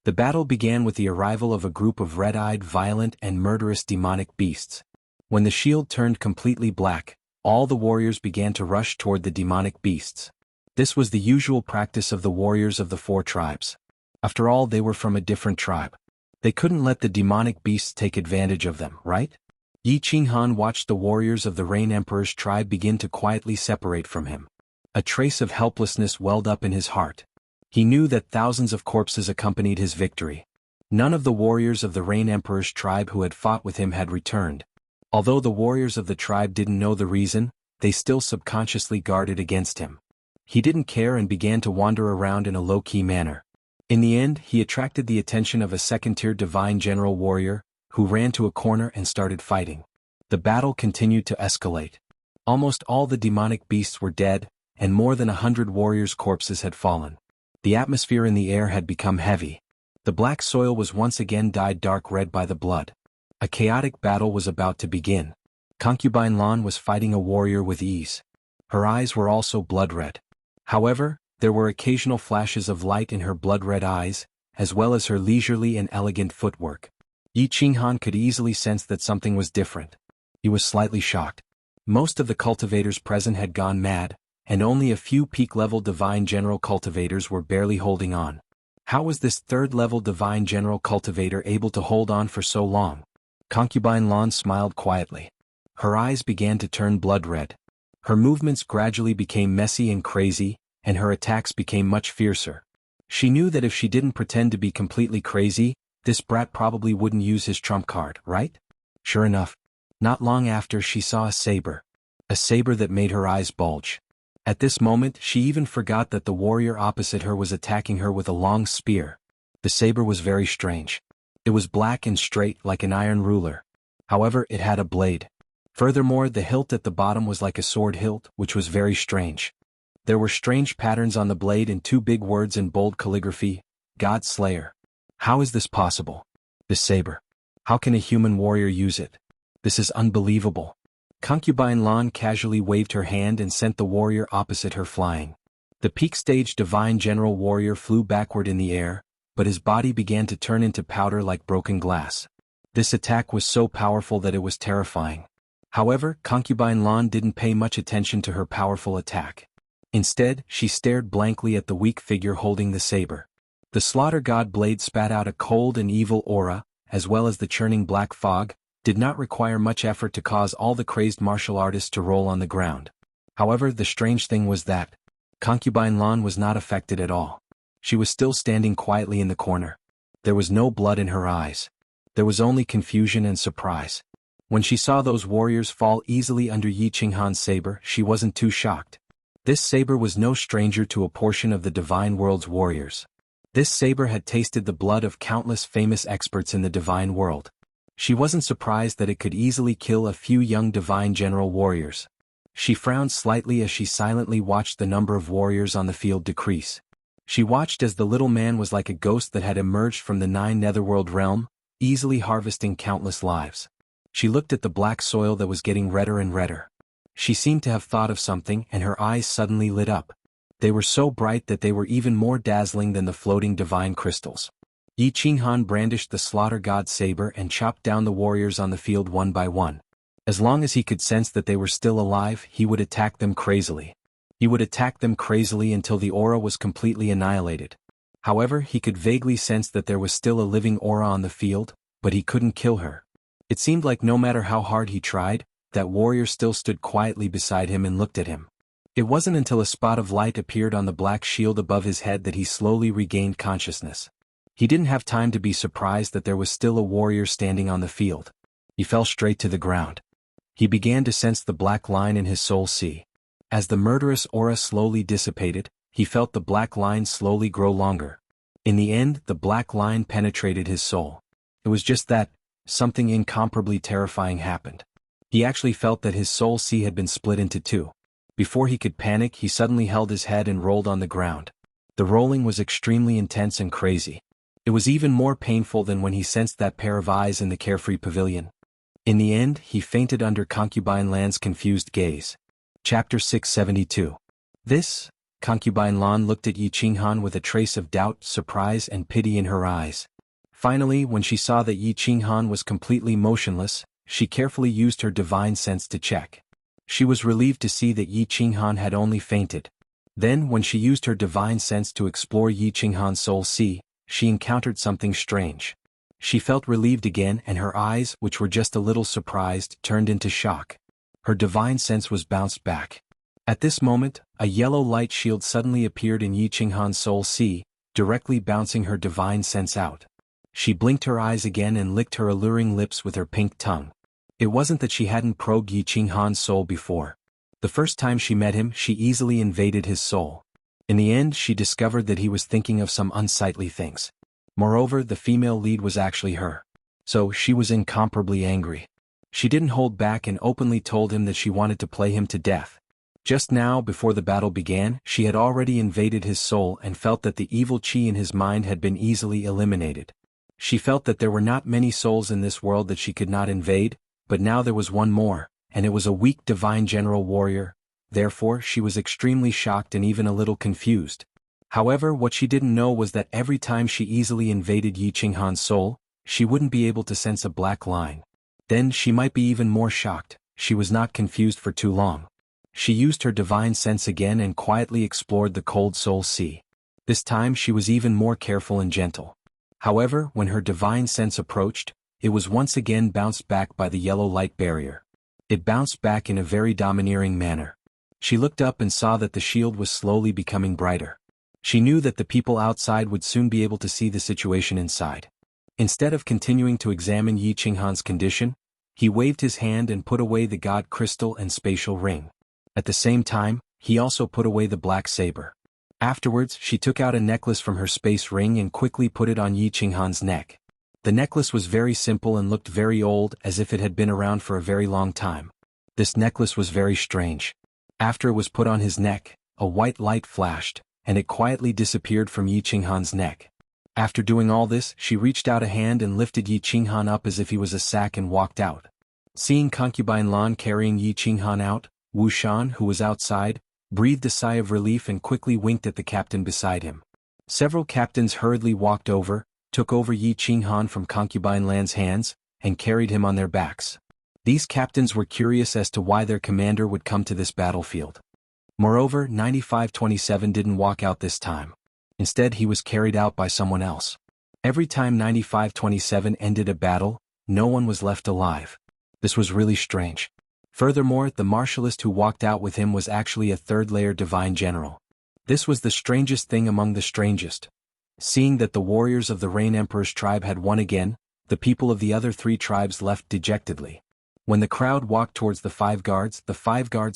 The battle began with the arrival of a group of red-eyed, violent, and murderous demonic beasts. When the shield turned completely black, all the warriors began to rush toward the demonic beasts. This was the usual practice of the warriors of the 4 tribes. After all, they were from a different tribe. They couldn't let the demonic beasts take advantage of them, right? Yi Qinghan watched the warriors of the Rain Emperor's tribe begin to quietly separate from him. A trace of helplessness welled up in his heart. He knew that thousands of corpses accompanied his victory. None of the warriors of the Rain Emperor's tribe who had fought with him had returned. Although the warriors of the tribe didn't know the reason, they still subconsciously guarded against him. He didn't care and began to wander around in a low-key manner. In the end, he attracted the attention of a second-tier divine general warrior, who ran to a corner and started fighting. The battle continued to escalate. Almost all the demonic beasts were dead, and more than 100 warriors' corpses had fallen. The atmosphere in the air had become heavy. The black soil was once again dyed dark red by the blood. A chaotic battle was about to begin. Concubine Lan was fighting a warrior with ease. Her eyes were also blood-red. However, there were occasional flashes of light in her blood-red eyes, as well as her leisurely and elegant footwork. Yi Qinghan could easily sense that something was different. He was slightly shocked. Most of the cultivators present had gone mad, and only a few peak-level Divine General cultivators were barely holding on. How was this third-level Divine General cultivator able to hold on for so long? Concubine Lan smiled quietly. Her eyes began to turn blood-red. Her movements gradually became messy and crazy, and her attacks became much fiercer. She knew that if she didn't pretend to be completely crazy, this brat probably wouldn't use his trump card, right? Sure enough, not long after she saw a saber. A saber that made her eyes bulge. At this moment, she even forgot that the warrior opposite her was attacking her with a long spear. The saber was very strange. It was black and straight like an iron ruler. However, it had a blade. Furthermore, the hilt at the bottom was like a sword hilt, which was very strange. There were strange patterns on the blade and 2 big words in bold calligraphy, God Slayer. How is this possible? This saber. How can a human warrior use it? This is unbelievable. Concubine Lan casually waved her hand and sent the warrior opposite her flying. The peak stage Divine General warrior flew backward in the air, but his body began to turn into powder like broken glass. This attack was so powerful that it was terrifying. However, Concubine Lan didn't pay much attention to her powerful attack. Instead, she stared blankly at the weak figure holding the saber. The slaughter god blade spat out a cold and evil aura, as well as the churning black fog, did not require much effort to cause all the crazed martial artists to roll on the ground. However, the strange thing was that Concubine Lan was not affected at all. She was still standing quietly in the corner. There was no blood in her eyes. There was only confusion and surprise. When she saw those warriors fall easily under Yi Qinghan's saber, she wasn't too shocked. This saber was no stranger to a portion of the Divine World's warriors. This saber had tasted the blood of countless famous experts in the Divine World. She wasn't surprised that it could easily kill a few young Divine General warriors. She frowned slightly as she silently watched the number of warriors on the field decrease. She watched as the little man was like a ghost that had emerged from the 9 Netherworld realm, easily harvesting countless lives. She looked at the black soil that was getting redder and redder. She seemed to have thought of something, and her eyes suddenly lit up. They were so bright that they were even more dazzling than the floating divine crystals. Yi Qinghan brandished the slaughter god's saber and chopped down the warriors on the field one by one. As long as he could sense that they were still alive, he would attack them crazily. He would attack them crazily until the aura was completely annihilated. However, he could vaguely sense that there was still a living aura on the field, but he couldn't kill her. It seemed like no matter how hard he tried, that warrior still stood quietly beside him and looked at him. It wasn't until a spot of light appeared on the black shield above his head that he slowly regained consciousness. He didn't have time to be surprised that there was still a warrior standing on the field. He fell straight to the ground. He began to sense the black line in his soul see. As the murderous aura slowly dissipated, he felt the black line slowly grow longer. In the end, the black line penetrated his soul. It was just that, something incomparably terrifying happened. He actually felt that his soul sea had been split into 2. Before he could panic, he suddenly held his head and rolled on the ground. The rolling was extremely intense and crazy. It was even more painful than when he sensed that pair of eyes in the carefree pavilion. In the end, he fainted under Concubine Lan's confused gaze. Chapter 672. This, Concubine Lan looked at Yi Qinghan with a trace of doubt, surprise, and pity in her eyes. Finally, when she saw that Yi Qinghan was completely motionless, she carefully used her divine sense to check. She was relieved to see that Yi Qinghan had only fainted. Then, when she used her divine sense to explore Yi Qinghan's soul sea, she encountered something strange. She felt relieved again, and her eyes, which were just a little surprised, turned into shock. Her divine sense was bounced back. At this moment, a yellow light shield suddenly appeared in Yi Qinghan's soul sea, directly bouncing her divine sense out. She blinked her eyes again and licked her alluring lips with her pink tongue. It wasn't that she hadn't probed Yi Qinghan's soul before. The first time she met him, she easily invaded his soul. In the end, she discovered that he was thinking of some unsightly things. Moreover, the female lead was actually her. So, she was incomparably angry. She didn't hold back and openly told him that she wanted to play him to death. Just now, before the battle began, she had already invaded his soul and felt that the evil chi in his mind had been easily eliminated. She felt that there were not many souls in this world that she could not invade, but now there was one more, and it was a weak divine general warrior. Therefore, she was extremely shocked and even a little confused. However, what she didn't know was that every time she easily invaded Yi Qinghan's soul, she wouldn't be able to sense a black line. Then she might be even more shocked. She was not confused for too long. She used her divine sense again and quietly explored the cold soul sea. This time she was even more careful and gentle. However, when her divine sense approached, it was once again bounced back by the yellow light barrier. It bounced back in a very domineering manner. She looked up and saw that the shield was slowly becoming brighter. She knew that the people outside would soon be able to see the situation inside. Instead of continuing to examine Yi Qinghan's condition, he waved his hand and put away the god crystal and spatial ring. At the same time, he also put away the black saber. Afterwards, she took out a necklace from her space ring and quickly put it on Yi Qinghan's neck. The necklace was very simple and looked very old, as if it had been around for a very long time. This necklace was very strange. After it was put on his neck, a white light flashed, and it quietly disappeared from Yi Qinghan's neck. After doing all this, she reached out a hand and lifted Yi Qinghan up as if he was a sack and walked out. Seeing Concubine Lan carrying Yi Qinghan out, Wuxian, who was outside, breathed a sigh of relief and quickly winked at the captain beside him. Several captains hurriedly walked over, took over Yi Qinghan from Concubine Lan's hands, and carried him on their backs. These captains were curious as to why their commander would come to this battlefield. Moreover, 9527 didn't walk out this time. Instead he was carried out by someone else. Every time 9527 ended a battle, no one was left alive. This was really strange. Furthermore, the martialist who walked out with him was actually a third-layer divine general. This was the strangest thing among the strangest. Seeing that the warriors of the Rain Emperor's tribe had won again, the people of the other 3 tribes left dejectedly. When the crowd walked towards the 5 guards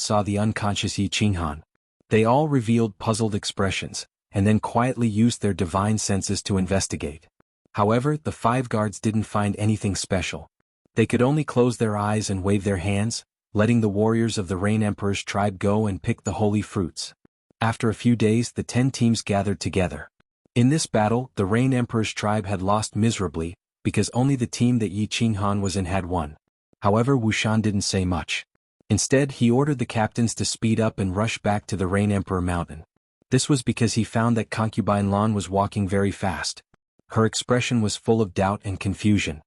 saw the unconscious Yi Qinghan. They all revealed puzzled expressions, and then quietly used their divine senses to investigate. However, the 5 guards didn't find anything special. They could only close their eyes and wave their hands, letting the warriors of the Rain Emperor's tribe go and pick the holy fruits. After a few days, the 10 teams gathered together. In this battle, the Rain Emperor's tribe had lost miserably, because only the team that Yi Qinghan was in had won. However, Wuxian didn't say much. Instead, he ordered the captains to speed up and rush back to the Rain Emperor Mountain. This was because he found that concubine Lan was walking very fast. Her expression was full of doubt and confusion.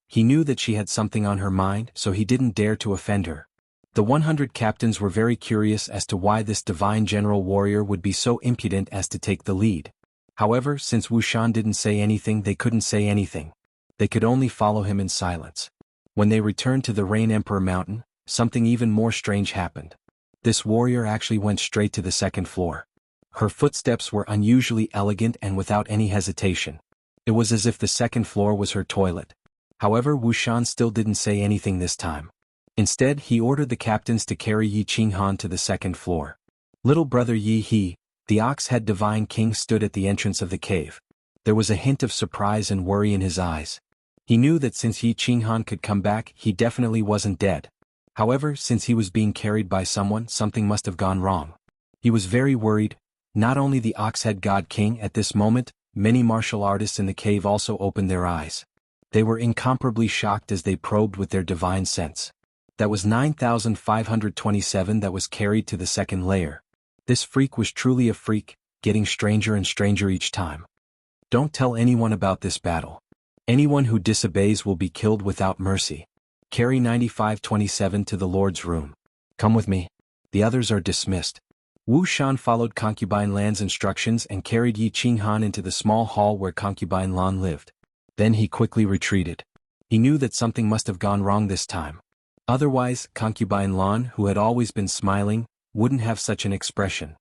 He knew that she had something on her mind, so he didn't dare to offend her. The 100 captains were very curious as to why this divine general warrior would be so impudent as to take the lead. However, since Wuxian didn't say anything, they couldn't say anything. They could only follow him in silence. When they returned to the Rain Emperor Mountain, something even more strange happened. This warrior actually went straight to the 2nd floor. Her footsteps were unusually elegant and without any hesitation. It was as if the 2nd floor was her toilet. However, Wuxian still didn't say anything this time. Instead, he ordered the captains to carry Yi Qinghan to the 2nd floor. Little brother Yi He, the ox-head divine king, stood at the entrance of the cave. There was a hint of surprise and worry in his eyes. He knew that since Yi Qinghan could come back, he definitely wasn't dead. However, since he was being carried by someone, something must have gone wrong. He was very worried. Not only the ox-head god king at this moment, many martial artists in the cave also opened their eyes. They were incomparably shocked as they probed with their divine sense. That was 9527 that was carried to the 2nd layer. This freak was truly a freak, getting stranger and stranger each time. Don't tell anyone about this battle. Anyone who disobeys will be killed without mercy. Carry 9527 to the Lord's room. Come with me. The others are dismissed. Wuxian followed concubine Lan's instructions and carried Yi Qinghan into the small hall where concubine Lan lived. Then he quickly retreated. He knew that something must have gone wrong this time. Otherwise, concubine Lan, who had always been smiling, wouldn't have such an expression.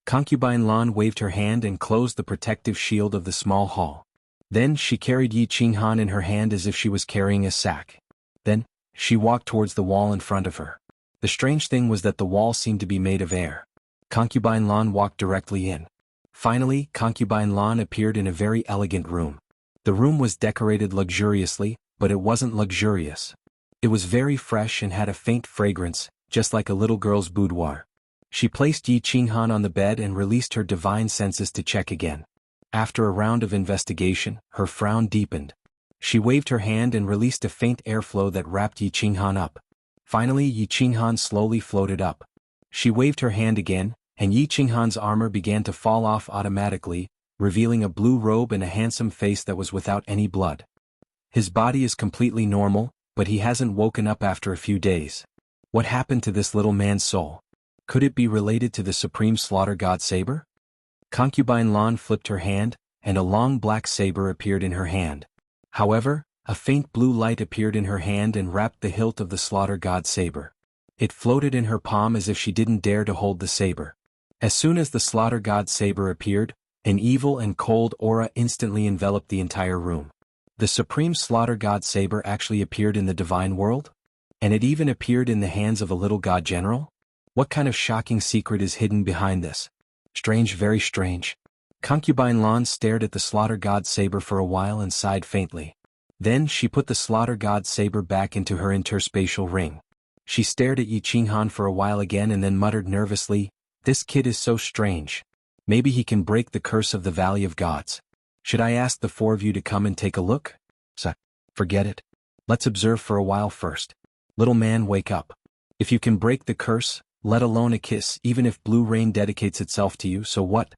Concubine Lan waved her hand and closed the protective shield of the small hall. Then she carried Yi Qinghan in her hand as if she was carrying a sack. Then, she walked towards the wall in front of her. The strange thing was that the wall seemed to be made of air. Concubine Lan walked directly in. Finally, concubine Lan appeared in a very elegant room. The room was decorated luxuriously, but it wasn't luxurious. It was very fresh and had a faint fragrance, just like a little girl's boudoir. She placed Yi Qinghan on the bed and released her divine senses to check again. After a round of investigation, her frown deepened. She waved her hand and released a faint airflow that wrapped Yi Qinghan up. Finally, Yi Qinghan slowly floated up. She waved her hand again, and Yi Qinghan's armor began to fall off automatically, revealing a blue robe and a handsome face that was without any blood. His body is completely normal, but he hasn't woken up after a few days. What happened to this little man's soul? Could it be related to the supreme slaughter god saber? Concubine Lan flipped her hand, and a long black saber appeared in her hand. However, a faint blue light appeared in her hand and wrapped the hilt of the slaughter god saber. It floated in her palm as if she didn't dare to hold the saber. As soon as the slaughter god saber appeared, an evil and cold aura instantly enveloped the entire room. The supreme slaughter god saber actually appeared in the divine world? And it even appeared in the hands of a little god general? What kind of shocking secret is hidden behind this? Strange, very strange. Concubine Lan stared at the slaughter god saber for a while and sighed faintly. Then she put the slaughter god saber back into her interspatial ring. She stared at Yi Qinghan for a while again and then muttered nervously, "This kid is so strange. Maybe he can break the curse of the Valley of Gods. Should I ask the 4 of you to come and take a look? Forget it. Let's observe for a while first. Little man, wake up. If you can break the curse, let alone a kiss, even if blue rain dedicates itself to you, so what?"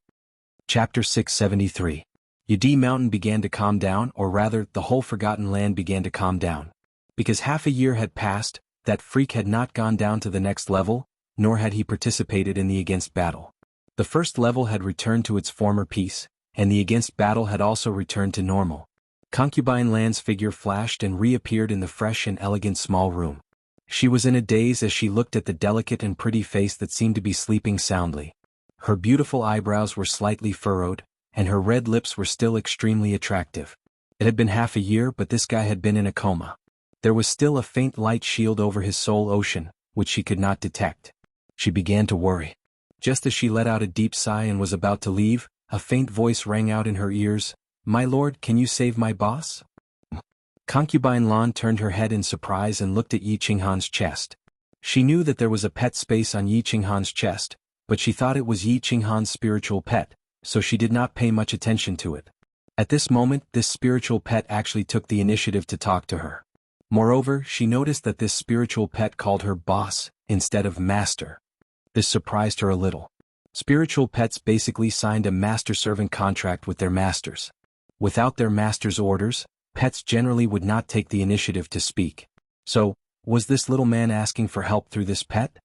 Chapter 673. Yidi Mountain began to calm down, or rather, the whole forgotten land began to calm down. Because half a year had passed, that freak had not gone down to the next level, nor had he participated in the against battle. The first level had returned to its former peace, and the against battle had also returned to normal. Concubine Lan's figure flashed and reappeared in the fresh and elegant small room. She was in a daze as she looked at the delicate and pretty face that seemed to be sleeping soundly. Her beautiful eyebrows were slightly furrowed, and her red lips were still extremely attractive. It had been half a year, but this guy had been in a coma. There was still a faint light shield over his soul ocean, which she could not detect. She began to worry. Just as she let out a deep sigh and was about to leave, a faint voice rang out in her ears, "My lord, can you save my boss?" Concubine Lan turned her head in surprise and looked at Yi Qinghan's chest. She knew that there was a pet space on Yi Qinghan's chest, but she thought it was Yi Qinghan's spiritual pet, so she did not pay much attention to it. At this moment, this spiritual pet actually took the initiative to talk to her. Moreover, she noticed that this spiritual pet called her boss, instead of master. This surprised her a little. Spiritual pets basically signed a master-servant contract with their masters. Without their master's orders, pets generally would not take the initiative to speak. So, was this little man asking for help through this pet?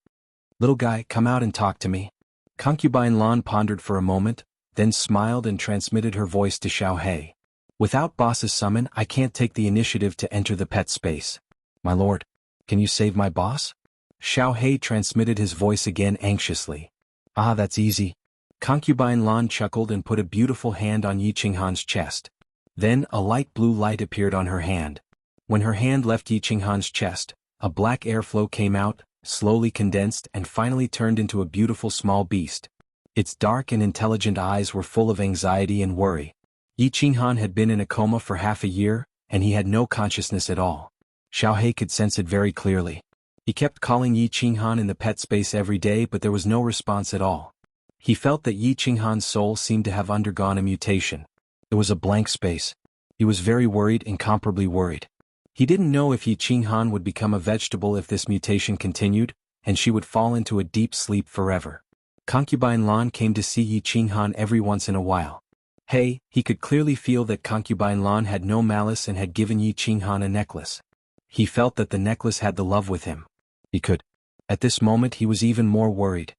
"Little guy, come out and talk to me." Concubine Lan pondered for a moment, then smiled and transmitted her voice to Xiaohe. "Without boss's summon, I can't take the initiative to enter the pet space. My lord, can you save my boss?" Xiaohe transmitted his voice again anxiously. "Ah, that's easy." Concubine Lan chuckled and put a beautiful hand on Yi Qinghan's chest. Then a light blue light appeared on her hand. When her hand left Yi Qinghan's chest, a black airflow came out, slowly condensed and finally turned into a beautiful small beast. Its dark and intelligent eyes were full of anxiety and worry. Yi Qinghan had been in a coma for half a year, and he had no consciousness at all. Xiaohe could sense it very clearly. He kept calling Yi Qinghan in the pet space every day, but there was no response at all. He felt that Yi Qinghan's soul seemed to have undergone a mutation. It was a blank space. He was very worried, incomparably worried. He didn't know if Yi Qinghan would become a vegetable if this mutation continued, and she would fall into a deep sleep forever. Concubine Lan came to see Yi Qinghan every once in a while. Hey, he could clearly feel that Concubine Lan had no malice and had given Yi Qinghan a necklace. He felt that the necklace had the love with him. He could. At this moment he was even more worried.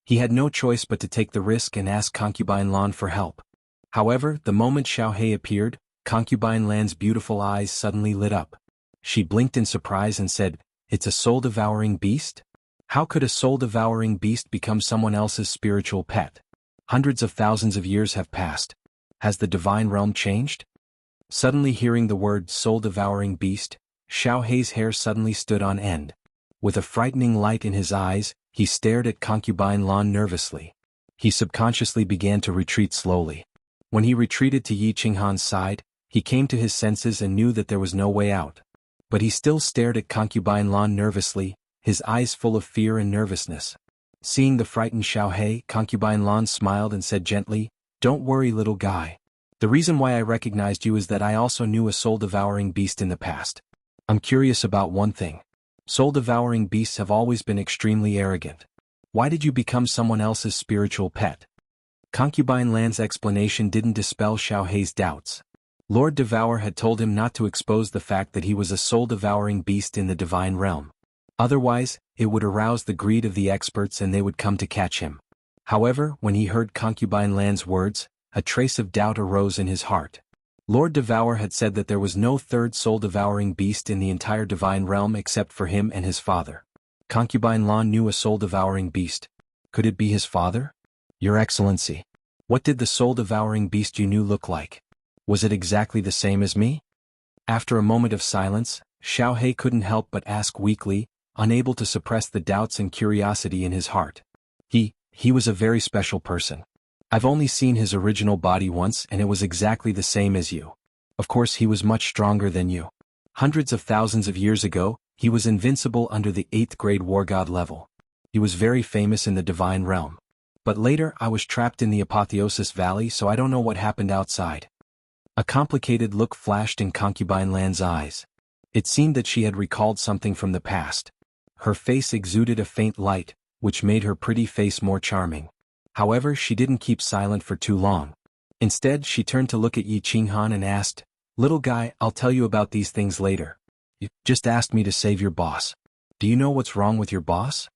He had no choice but to take the risk and ask Concubine Lan for help. However, the moment Xiaohe appeared, Concubine Lan's beautiful eyes suddenly lit up. She blinked in surprise and said, "It's a soul-devouring beast? How could a soul-devouring beast become someone else's spiritual pet? Hundreds of thousands of years have passed. Has the divine realm changed?" Suddenly hearing the word soul-devouring beast, Xiaohe's hair suddenly stood on end. With a frightening light in his eyes, he stared at Concubine Lan nervously. He subconsciously began to retreat slowly. When he retreated to Yi Qinghan's side, he came to his senses and knew that there was no way out. But he still stared at Concubine Lan nervously, his eyes full of fear and nervousness. Seeing the frightened Xiaohe, Concubine Lan smiled and said gently, "Don't worry, little guy. The reason why I recognized you is that I also knew a soul-devouring beast in the past. I'm curious about one thing. Soul-devouring beasts have always been extremely arrogant. Why did you become someone else's spiritual pet?" Concubine Lan's explanation didn't dispel Xiaohe's doubts. Lord Devour had told him not to expose the fact that he was a soul-devouring beast in the divine realm. Otherwise, it would arouse the greed of the experts and they would come to catch him. However, when he heard Concubine Lan's words, a trace of doubt arose in his heart. Lord Devour had said that there was no third soul-devouring beast in the entire divine realm except for him and his father. Concubine Lan knew a soul-devouring beast. Could it be his father? "Your Excellency, what did the soul-devouring beast you knew look like? Was it exactly the same as me?" After a moment of silence, Xiaohe couldn't help but ask weakly, unable to suppress the doubts and curiosity in his heart. He was a very special person. I've only seen his original body once and it was exactly the same as you. Of course he was much stronger than you. Hundreds of thousands of years ago, he was invincible under the 8th grade war god level. He was very famous in the divine realm. But later I was trapped in the Apotheosis Valley, so I don't know what happened outside. A complicated look flashed in Concubine Lan's eyes. It seemed that she had recalled something from the past. Her face exuded a faint light, which made her pretty face more charming. However, she didn't keep silent for too long. Instead, she turned to look at Yi Qinghan and asked, "Little guy, I'll tell you about these things later. You just asked me to save your boss. Do you know what's wrong with your boss?"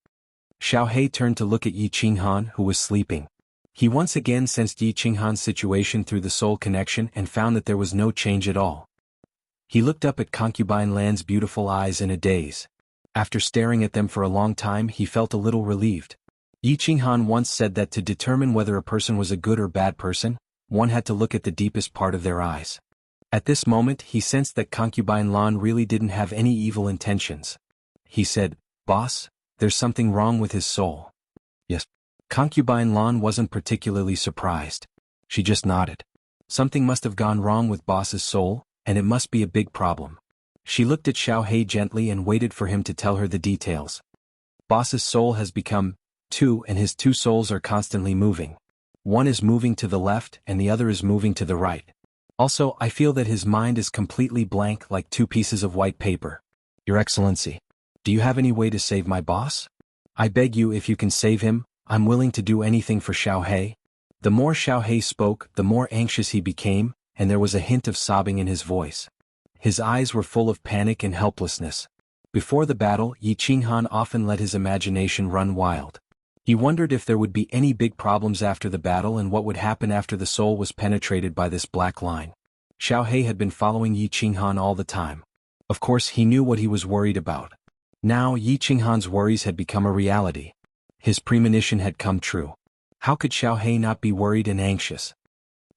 Xiaohe turned to look at Yi Qinghan, who was sleeping. He once again sensed Yi Qinghan's situation through the soul connection and found that there was no change at all. He looked up at Concubine Lan's beautiful eyes in a daze. After staring at them for a long time, he felt a little relieved. Yi Qinghan once said that to determine whether a person was a good or bad person, one had to look at the deepest part of their eyes. At this moment he sensed that Concubine Lan really didn't have any evil intentions. He said, "Boss, there's something wrong with his soul." "Yes." Concubine Lan wasn't particularly surprised. She just nodded. Something must have gone wrong with Boss's soul, and it must be a big problem. She looked at Xiaohei gently and waited for him to tell her the details. Boss's soul has become two, and his two souls are constantly moving. One is moving to the left and the other is moving to the right. Also, I feel that his mind is completely blank, like two pieces of white paper. Your Excellency, do you have any way to save my boss? I beg you, if you can save him, I'm willing to do anything for Xiaohei. The more Xiaohei spoke, the more anxious he became, and there was a hint of sobbing in his voice. His eyes were full of panic and helplessness. Before the battle, Yi Qinghan often let his imagination run wild. He wondered if there would be any big problems after the battle and what would happen after the soul was penetrated by this black line. Xiaohei had been following Yi Qinghan all the time. Of course he knew what he was worried about. Now Yi Qinghan's worries had become a reality. His premonition had come true. How could Xiaohei not be worried and anxious?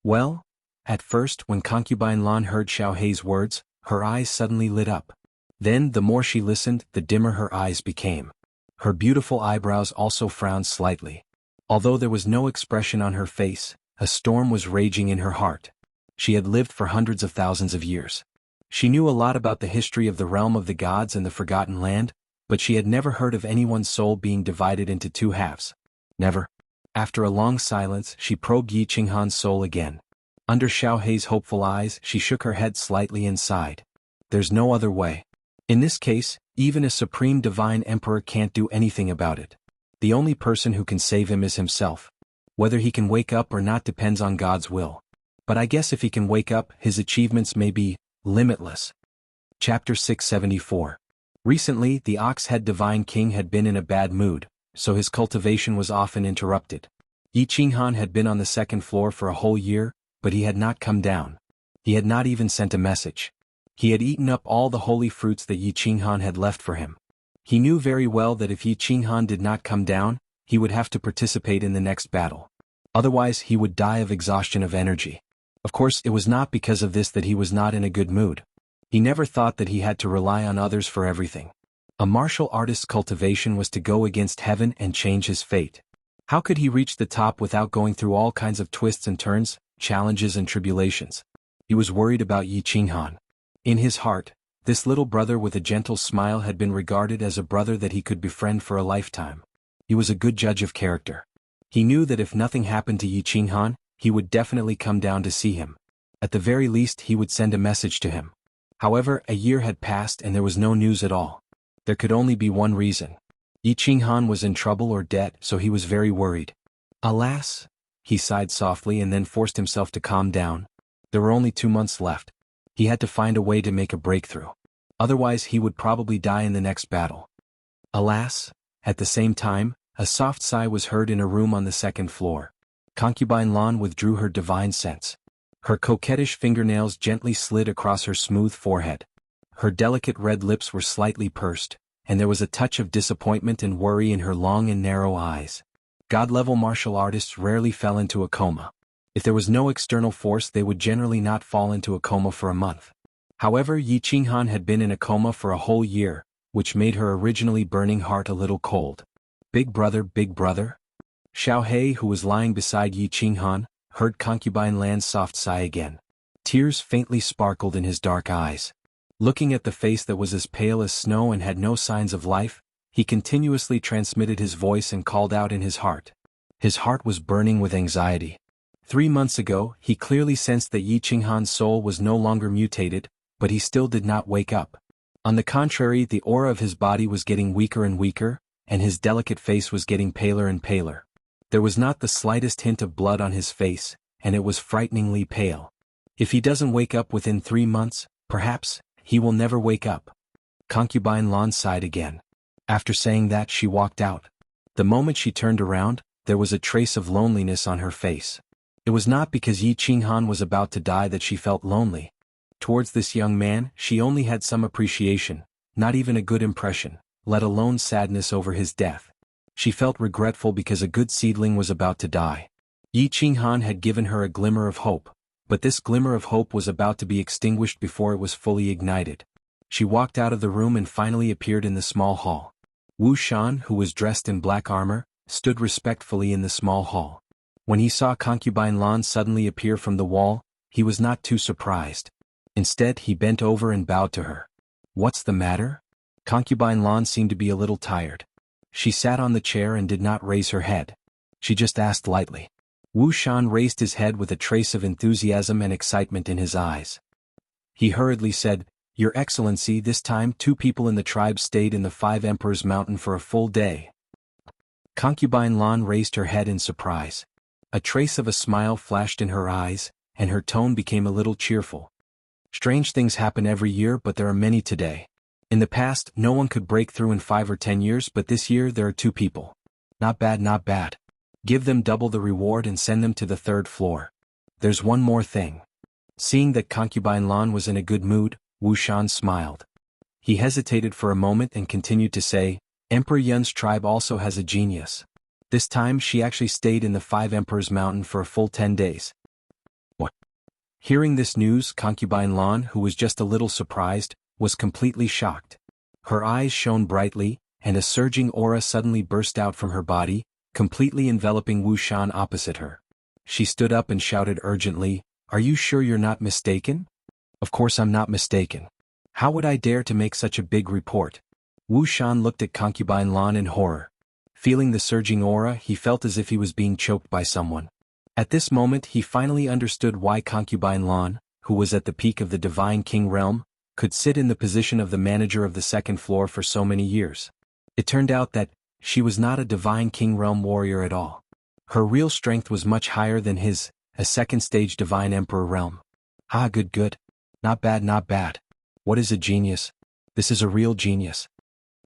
Well, at first when Concubine Lan heard Xiaohei's words, her eyes suddenly lit up. Then the more she listened, the dimmer her eyes became. Her beautiful eyebrows also frowned slightly. Although there was no expression on her face, a storm was raging in her heart. She had lived for hundreds of thousands of years. She knew a lot about the history of the realm of the gods and the Forgotten Land, but she had never heard of anyone's soul being divided into two halves. Never. After a long silence, she probed Yi Qinghan's soul again. Under Xiaohei's hopeful eyes, she shook her head slightly and sighed. There's no other way. In this case, even a supreme divine emperor can't do anything about it. The only person who can save him is himself. Whether he can wake up or not depends on God's will. But I guess if he can wake up, his achievements may be limitless. Chapter 674. Recently, the Ox-Head Divine King had been in a bad mood, so his cultivation was often interrupted. Yi Qinghan had been on the second floor for a whole year, but he had not come down. He had not even sent a message. He had eaten up all the holy fruits that Yi Qinghan had left for him. He knew very well that if Yi Qinghan did not come down, he would have to participate in the next battle. Otherwise he would die of exhaustion of energy. Of course, it was not because of this that he was not in a good mood. He never thought that he had to rely on others for everything. A martial artist's cultivation was to go against heaven and change his fate. How could he reach the top without going through all kinds of twists and turns, challenges and tribulations? He was worried about Yi Qinghan. In his heart, this little brother with a gentle smile had been regarded as a brother that he could befriend for a lifetime. He was a good judge of character. He knew that if nothing happened to Yi Qinghan, he would definitely come down to see him. At the very least he would send a message to him. However, a year had passed and there was no news at all. There could only be one reason. Yi Qinghan was in trouble or debt, so he was very worried. Alas! He sighed softly and then forced himself to calm down. There were only 2 months left. He had to find a way to make a breakthrough. Otherwise he would probably die in the next battle. Alas! At the same time, a soft sigh was heard in a room on the second floor. Concubine Lan withdrew her divine sense. Her coquettish fingernails gently slid across her smooth forehead. Her delicate red lips were slightly pursed, and there was a touch of disappointment and worry in her long and narrow eyes. God-level martial artists rarely fell into a coma. If there was no external force, they would generally not fall into a coma for a month. However, Yi Qinghan had been in a coma for a whole year, which made her originally burning heart a little cold. Big brother, big brother? Xiaohei, who was lying beside Yi Qinghan, heard Concubine Lan's soft sigh again. Tears faintly sparkled in his dark eyes. Looking at the face that was as pale as snow and had no signs of life, he continuously transmitted his voice and called out in his heart. His heart was burning with anxiety. 3 months ago, he clearly sensed that Yi Qinghan's soul was no longer mutated, but he still did not wake up. On the contrary, the aura of his body was getting weaker and weaker, and his delicate face was getting paler and paler. There was not the slightest hint of blood on his face, and it was frighteningly pale. If he doesn't wake up within 3 months, perhaps, he will never wake up. Concubine Lan sighed again. After saying that, she walked out. The moment she turned around, there was a trace of loneliness on her face. It was not because Yi Qinghan was about to die that she felt lonely. Towards this young man, she only had some appreciation, not even a good impression, let alone sadness over his death. She felt regretful because a good seedling was about to die. Yi Qinghan had given her a glimmer of hope, but this glimmer of hope was about to be extinguished before it was fully ignited. She walked out of the room and finally appeared in the small hall. Wu Shan, who was dressed in black armor, stood respectfully in the small hall. When he saw Concubine Lan suddenly appear from the wall, he was not too surprised. Instead, he bent over and bowed to her. "What's the matter?" Concubine Lan seemed to be a little tired. She sat on the chair and did not raise her head. She just asked lightly. Wu Shan raised his head with a trace of enthusiasm and excitement in his eyes. He hurriedly said, "Your Excellency, this time 2 people in the tribe stayed in the 5 Emperors Mountain for a full day." Concubine Lan raised her head in surprise. A trace of a smile flashed in her eyes, and her tone became a little cheerful. "Strange things happen every year, but there are many today. In the past, no one could break through in 5 or 10 years, but this year there are 2 people. Not bad, not bad. Give them double the reward and send them to the 3rd floor. There's one more thing." Seeing that Concubine Lan was in a good mood, Wu Shan smiled. He hesitated for a moment and continued to say, "Emperor Yun's tribe also has a genius. This time she actually stayed in the 5 Emperors Mountain for a full 10 days. What? Hearing this news, Concubine Lan, who was just a little surprised, was completely shocked. Her eyes shone brightly, and a surging aura suddenly burst out from her body, completely enveloping Wu Shan opposite her. She stood up and shouted urgently, "Are you sure you're not mistaken?" "Of course I'm not mistaken. How would I dare to make such a big report?" Wu Shan looked at Concubine Lan in horror. Feeling the surging aura, he felt as if he was being choked by someone. At this moment he finally understood why Concubine Lan, who was at the peak of the Divine King realm, could sit in the position of the manager of the 2nd floor for so many years. It turned out that she was not a Divine King realm warrior at all. Her real strength was much higher than his, a 2nd stage Divine Emperor realm. "Ah, good good. Not bad, not bad. What is a genius? This is a real genius."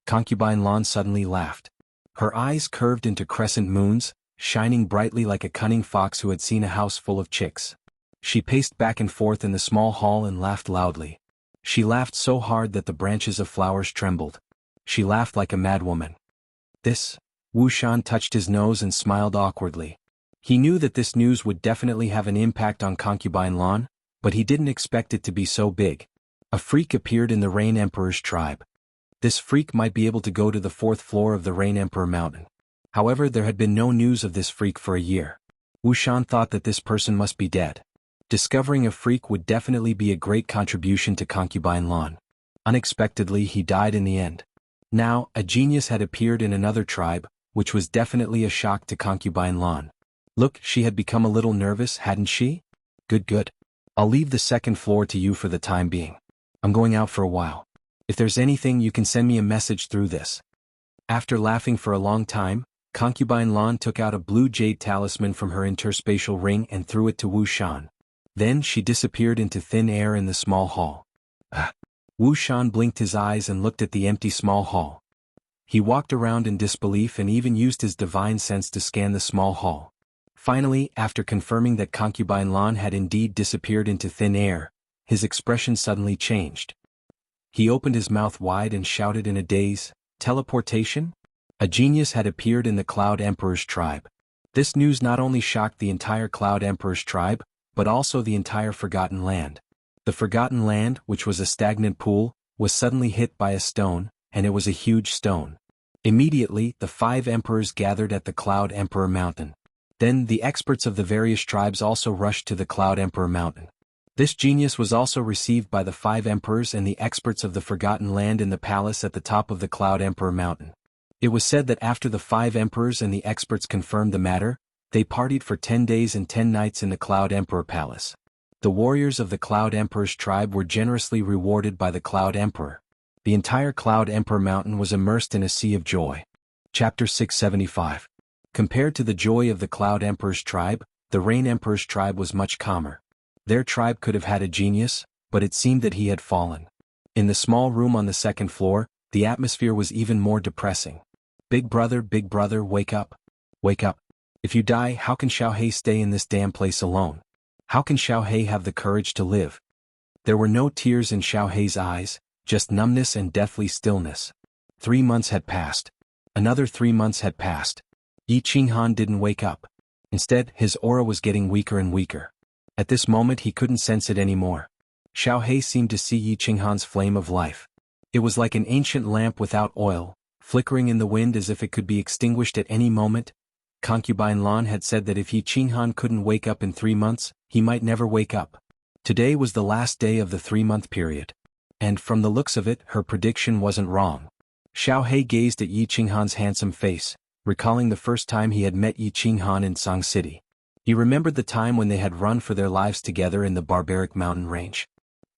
Concubine Lan suddenly laughed. Her eyes curved into crescent moons, shining brightly like a cunning fox who had seen a house full of chicks. She paced back and forth in the small hall and laughed loudly. She laughed so hard that the branches of flowers trembled. She laughed like a madwoman. "This?" Wu Shan touched his nose and smiled awkwardly. He knew that this news would definitely have an impact on Concubine Lan, but he didn't expect it to be so big. A freak appeared in the Rain Emperor's tribe. This freak might be able to go to the 4th floor of the Rain Emperor Mountain. However, there had been no news of this freak for a year. Wu Shan thought that this person must be dead. Discovering a freak would definitely be a great contribution to Concubine Lan. Unexpectedly, he died in the end. Now, a genius had appeared in another tribe, which was definitely a shock to Concubine Lan. Look, she had become a little nervous, hadn't she? Good good. I'll leave the 2nd floor to you for the time being. I'm going out for a while. If there's anything, you can send me a message through this." After laughing for a long time, Concubine Lan took out a blue jade talisman from her interspatial ring and threw it to Wu Shan. Then she disappeared into thin air in the small hall. Wu Shan blinked his eyes and looked at the empty small hall. He walked around in disbelief and even used his divine sense to scan the small hall. Finally, after confirming that Concubine Lan had indeed disappeared into thin air, his expression suddenly changed. He opened his mouth wide and shouted in a daze, "Teleportation?" A genius had appeared in the Cloud Emperor's tribe. This news not only shocked the entire Cloud Emperor's tribe, but also the entire Forgotten Land. The Forgotten Land, which was a stagnant pool, was suddenly hit by a stone, and it was a huge stone. Immediately, the 5 emperors gathered at the Cloud Emperor Mountain. Then the experts of the various tribes also rushed to the Cloud Emperor Mountain. This genius was also received by the 5 emperors and the experts of the Forgotten Land in the palace at the top of the Cloud Emperor Mountain. It was said that after the 5 emperors and the experts confirmed the matter, they partied for 10 days and 10 nights in the Cloud Emperor Palace. The warriors of the Cloud Emperor's tribe were generously rewarded by the Cloud Emperor. The entire Cloud Emperor Mountain was immersed in a sea of joy. Chapter 675. Compared to the joy of the Cloud Emperor's tribe, the Rain Emperor's tribe was much calmer. Their tribe could have had a genius, but it seemed that he had fallen. In the small room on the 2nd floor, the atmosphere was even more depressing. Big brother, wake up. Wake up. If you die, how can Xiaohei stay in this damn place alone? How can Xiaohei have the courage to live? There were no tears in Xiaohei's eyes, just numbness and deathly stillness. 3 months had passed. Another 3 months had passed. Yi Qinghan didn't wake up. Instead, his aura was getting weaker and weaker. At this moment he couldn't sense it anymore. Xiaohei seemed to see Yi Qinghan's flame of life. It was like an ancient lamp without oil, flickering in the wind as if it could be extinguished at any moment. Concubine Lan had said that if Yi Qinghan couldn't wake up in 3 months, he might never wake up. Today was the last day of the 3-month period. And from the looks of it, her prediction wasn't wrong. Xiaohei gazed at Yi Qinghan's handsome face, recalling the first time he had met Yi Qinghan in Song City. He remembered the time when they had run for their lives together in the barbaric mountain range.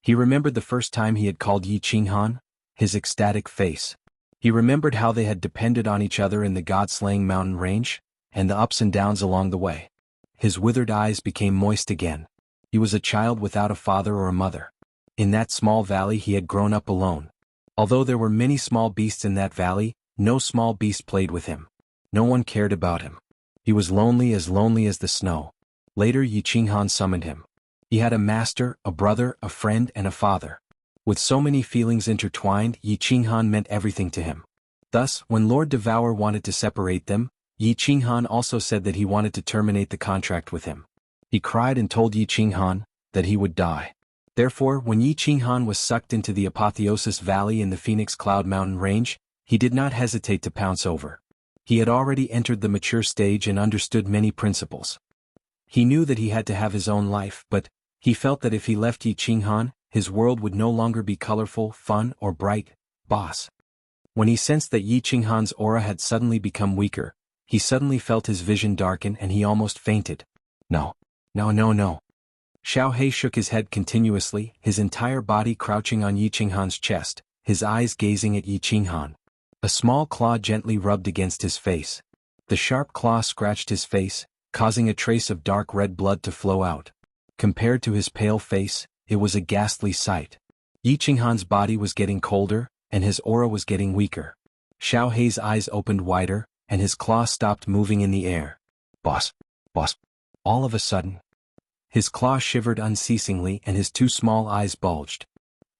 He remembered the first time he had called Yi Qinghan, his ecstatic face. He remembered how they had depended on each other in the god-slaying mountain range, and the ups and downs along the way. His withered eyes became moist again. He was a child without a father or a mother. In that small valley he had grown up alone. Although there were many small beasts in that valley, no small beast played with him. No one cared about him. He was lonely as the snow. Later Yi Qinghan summoned him. He had a master, a brother, a friend, and a father. With so many feelings intertwined, Yi Qinghan meant everything to him. Thus, when Lord Devour wanted to separate them, Yi Qinghan also said that he wanted to terminate the contract with him. He cried and told Yi Qinghan that he would die. Therefore, when Yi Qinghan was sucked into the Apotheosis Valley in the Phoenix Cloud Mountain Range, he did not hesitate to pounce over. He had already entered the mature stage and understood many principles. He knew that he had to have his own life, but he felt that if he left Yi Qinghan, his world would no longer be colorful, fun, or bright. Boss. When he sensed that Yi Qinghan's aura had suddenly become weaker, he suddenly felt his vision darken and he almost fainted. No. Xiaohei shook his head continuously, his entire body crouching on Yi Qinghan's chest, his eyes gazing at Yi Qinghan. A small claw gently rubbed against his face. The sharp claw scratched his face, causing a trace of dark red blood to flow out. Compared to his pale face, it was a ghastly sight. Yi Qinghan's body was getting colder, and his aura was getting weaker. Xiaohei's eyes opened wider, and his claw stopped moving in the air. Boss. All of a sudden, his claw shivered unceasingly and his 2 small eyes bulged.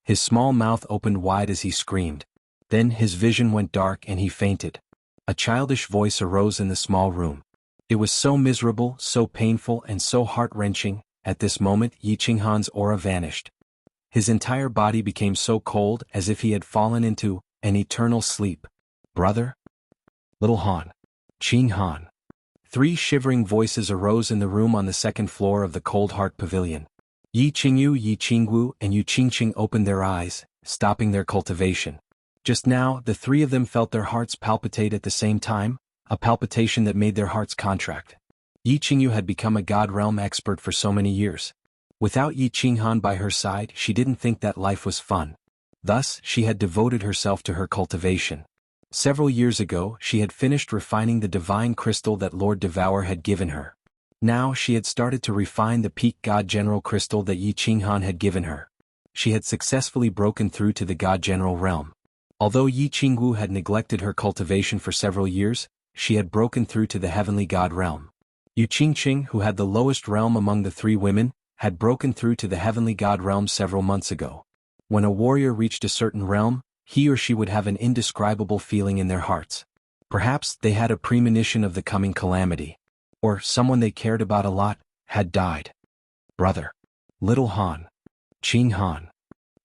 His small mouth opened wide as he screamed. Then his vision went dark and he fainted. A childish voice arose in the small room. It was so miserable, so painful, and so heart-wrenching. At this moment Yi Qinghan's aura vanished. His entire body became so cold as if he had fallen into an eternal sleep. Brother? Little Han. Qinghan. 3 shivering voices arose in the room on the 2nd floor of the Cold Heart Pavilion. Yi Qingyu, Yi Qingwu, and Yu Qingqing opened their eyes, stopping their cultivation. Just now, the 3 of them felt their hearts palpitate at the same time, a palpitation that made their hearts contract. Yi Qingyu had become a God Realm expert for so many years. Without Yi Qinghan by her side, she didn't think that life was fun. Thus, she had devoted herself to her cultivation. Several years ago, she had finished refining the divine crystal that Lord Devour had given her. Now she had started to refine the peak God General crystal that Yi Qinghan had given her. She had successfully broken through to the God General realm. Although Yi Qingwu had neglected her cultivation for several years, she had broken through to the heavenly God realm. Yu Qingqing, who had the lowest realm among the 3 women, had broken through to the heavenly God realm several months ago. When a warrior reached a certain realm, he or she would have an indescribable feeling in their hearts. Perhaps they had a premonition of the coming calamity. Or someone they cared about a lot had died. Brother. Little Han. Qinghan.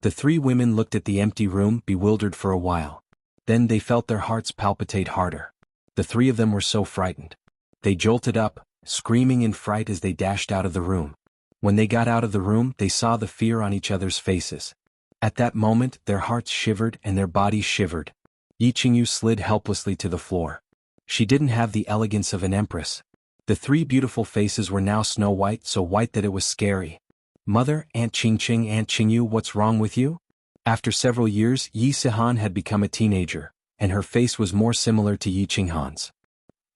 The 3 women looked at the empty room, bewildered for a while. Then they felt their hearts palpitate harder. The 3 of them were so frightened. They jolted up, screaming in fright as they dashed out of the room. When they got out of the room, they saw the fear on each other's faces. At that moment, their hearts shivered and their bodies shivered. Yi Qingyu slid helplessly to the floor. She didn't have the elegance of an empress. The 3 beautiful faces were now snow white, so white that it was scary. Mother, Aunt Qingqing, Aunt Qingyu, what's wrong with you? After several years, Yi Sihan had become a teenager, and her face was more similar to Yi Qinghan's.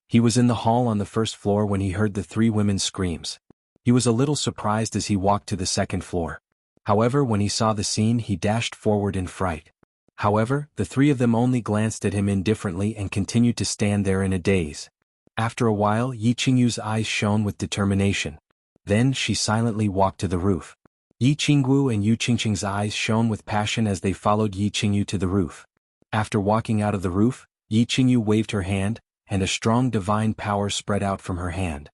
He was in the hall on the 1st floor when he heard the 3 women's screams. He was a little surprised as he walked to the 2nd floor. However, when he saw the scene, he dashed forward in fright. However, the 3 of them only glanced at him indifferently and continued to stand there in a daze. After a while, Yi Qingyu's eyes shone with determination. Then she silently walked to the roof. Yi Qinggu and Yu Qingqing's eyes shone with passion as they followed Yi Qingyu to the roof. After walking out of the roof, Yi Qingyu waved her hand, and a strong divine power spread out from her hand.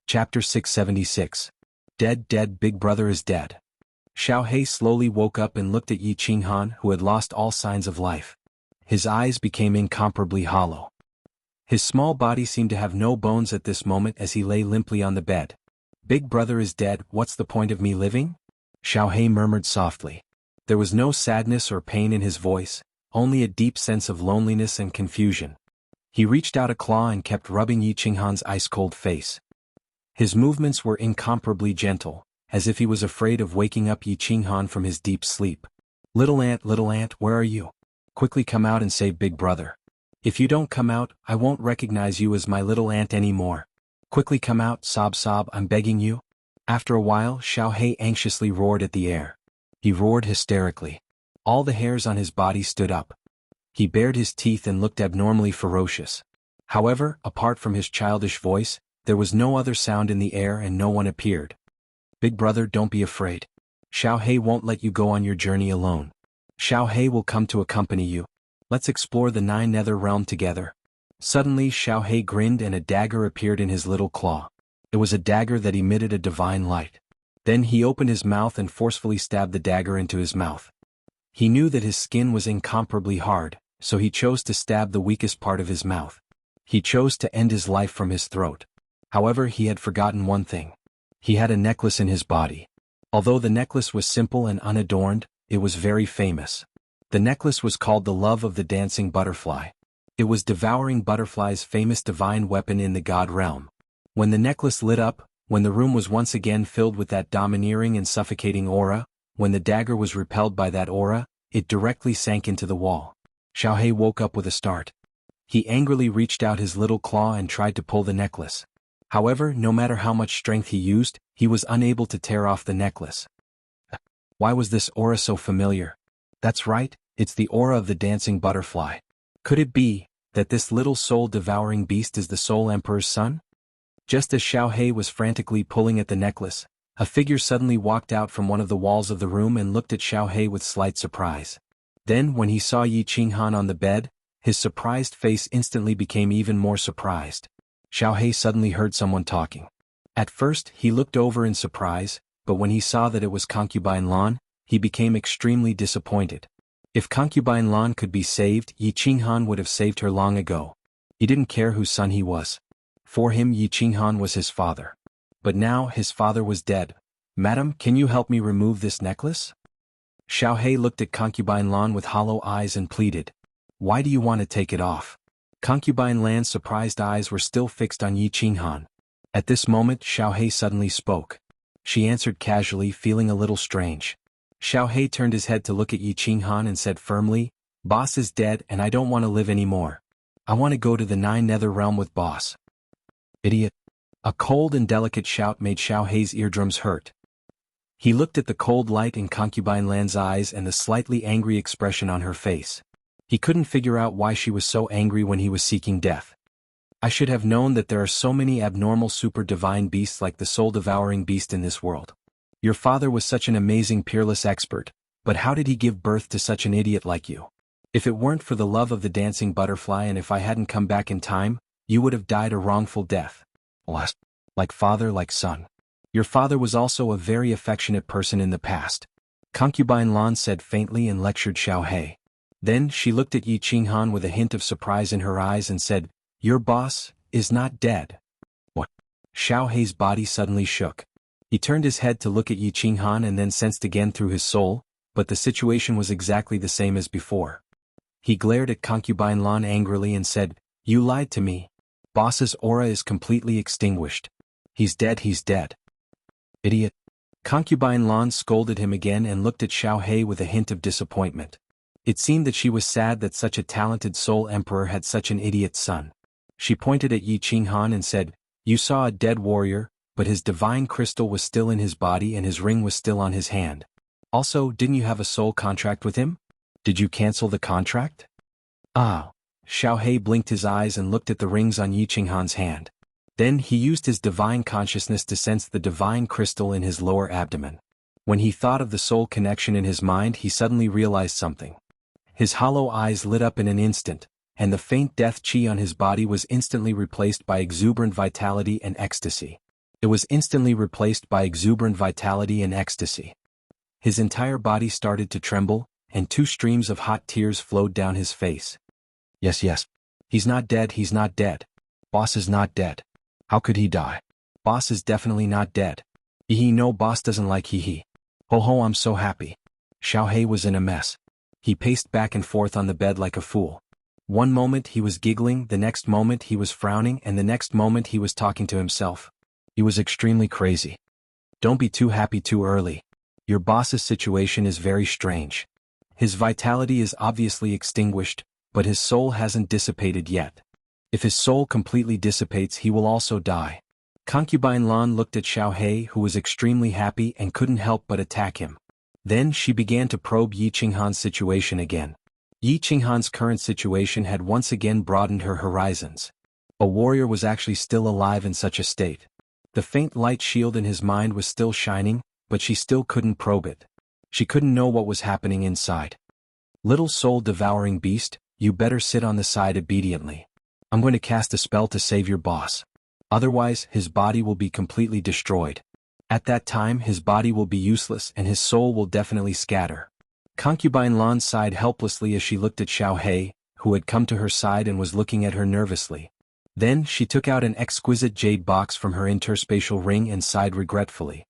Chapter 676. Dead, Big Brother is dead. Xiaohei slowly woke up and looked at Yi Qinghan, who had lost all signs of life. His eyes became incomparably hollow. His small body seemed to have no bones at this moment as he lay limply on the bed. Big Brother is dead, what's the point of me living? Xiaohei murmured softly. There was no sadness or pain in his voice, only a deep sense of loneliness and confusion. He reached out a claw and kept rubbing Yi Qinghan's ice-cold face. His movements were incomparably gentle, as if he was afraid of waking up Yi Qinghan from his deep sleep. Little ant, where are you? Quickly come out and save Big Brother. If you don't come out, I won't recognize you as my little ant anymore. Quickly come out, sob, I'm begging you. After a while, Xiaohei anxiously roared at the air. He roared hysterically. All the hairs on his body stood up. He bared his teeth and looked abnormally ferocious. However, apart from his childish voice, there was no other sound in the air and no one appeared. Big Brother, don't be afraid. Xiaohei won't let you go on your journey alone. Xiaohei will come to accompany you. Let's explore the 9 Nether Realm together. Suddenly Xiaohei grinned and a dagger appeared in his little claw. It was a dagger that emitted a divine light. Then he opened his mouth and forcefully stabbed the dagger into his mouth. He knew that his skin was incomparably hard, so he chose to stab the weakest part of his mouth. He chose to end his life from his throat. However, he had forgotten one thing. He had a necklace in his body. Although the necklace was simple and unadorned, it was very famous. The necklace was called the Love of the Dancing Butterfly. It was Devouring Butterfly's famous divine weapon in the God realm. When the necklace lit up, when the room was once again filled with that domineering and suffocating aura, when the dagger was repelled by that aura, it directly sank into the wall. Xiaohei woke up with a start. He angrily reached out his little claw and tried to pull the necklace. However, no matter how much strength he used, he was unable to tear off the necklace. Why was this aura so familiar? That's right, it's the aura of the dancing butterfly. Could it be that this little soul-devouring beast is the Soul Emperor's son? Just as Xiaohei was frantically pulling at the necklace, a figure suddenly walked out from one of the walls of the room and looked at Xiaohei with slight surprise. Then, when he saw Yi Qinghan on the bed, his surprised face instantly became even more surprised. Xiaohei suddenly heard someone talking. At first, he looked over in surprise, but when he saw that it was Concubine Lan, he became extremely disappointed. If Concubine Lan could be saved, Yi Qinghan would have saved her long ago. He didn't care whose son he was. For him, Yi Qinghan was his father. But now, his father was dead. Madam, can you help me remove this necklace? Xiaohei looked at Concubine Lan with hollow eyes and pleaded. Why do you want to take it off? Concubine Lan's surprised eyes were still fixed on Yi Qinghan. At this moment, Xiaohei suddenly spoke. She answered casually, feeling a little strange. Xiaohei turned his head to look at Yi Qinghan and said firmly, Boss is dead and I don't want to live anymore. I want to go to the 9 Nether Realm with Boss. Idiot. A cold and delicate shout made Xiaohei's eardrums hurt. He looked at the cold light in Concubine Lan's eyes and the slightly angry expression on her face. He couldn't figure out why she was so angry when he was seeking death. I should have known that there are so many abnormal super-divine beasts like the soul-devouring beast in this world. Your father was such an amazing peerless expert, but how did he give birth to such an idiot like you? If it weren't for the love of the dancing butterfly and if I hadn't come back in time, you would have died a wrongful death. Like father, like son. Your father was also a very affectionate person in the past. Concubine Lan said faintly and lectured Xiaohei. Then she looked at Yi Qinghan with a hint of surprise in her eyes and said, Your boss is not dead. What? Xiaohei's body suddenly shook. He turned his head to look at Yi Qinghan and then sensed again through his soul, but the situation was exactly the same as before. He glared at Concubine Lan angrily and said, You lied to me. Boss's aura is completely extinguished. He's dead, he's dead. Idiot. Concubine Lan scolded him again and looked at Xiaohei with a hint of disappointment. It seemed that she was sad that such a talented soul emperor had such an idiot son. She pointed at Yi Qinghan and said, You saw a dead warrior, but his divine crystal was still in his body and his ring was still on his hand. Also, didn't you have a soul contract with him? Did you cancel the contract? Ah. Xiaohei blinked his eyes and looked at the rings on Yi Qinghan's hand. Then he used his divine consciousness to sense the divine crystal in his lower abdomen. When he thought of the soul connection in his mind, he suddenly realized something. His hollow eyes lit up in an instant, and the faint death qi on his body was instantly replaced by exuberant vitality and ecstasy. It was instantly replaced by exuberant vitality and ecstasy. His entire body started to tremble, and 2 streams of hot tears flowed down his face. Yes. He's not dead, he's not dead. Boss is not dead. How could he die? Boss is definitely not dead. No, boss doesn't like he. Ho, I'm so happy. Xiaohei was in a mess. He paced back and forth on the bed like a fool. One moment he was giggling, the next moment he was frowning, and the next moment he was talking to himself. He was extremely crazy. Don't be too happy too early. Your boss's situation is very strange. His vitality is obviously extinguished, but his soul hasn't dissipated yet. If his soul completely dissipates, he will also die. Concubine Lan looked at Xiaohei, who was extremely happy and couldn't help but attack him. Then she began to probe Yi Qinghan's situation again. Yi Qinghan's current situation had once again broadened her horizons. A warrior was actually still alive in such a state. The faint light shield in his mind was still shining, but she still couldn't probe it. She couldn't know what was happening inside. Little soul-devouring beast, you better sit on the side obediently. I'm going to cast a spell to save your boss. Otherwise, his body will be completely destroyed. At that time, his body will be useless and his soul will definitely scatter. Concubine Lan sighed helplessly as she looked at Xiaohei, who had come to her side and was looking at her nervously. Then she took out an exquisite jade box from her interspatial ring and sighed regretfully.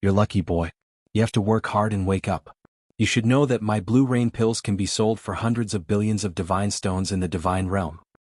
You're lucky, boy. You have to work hard and wake up. You should know that my blue rain pills can be sold for hundreds of billions of divine stones in the divine realm.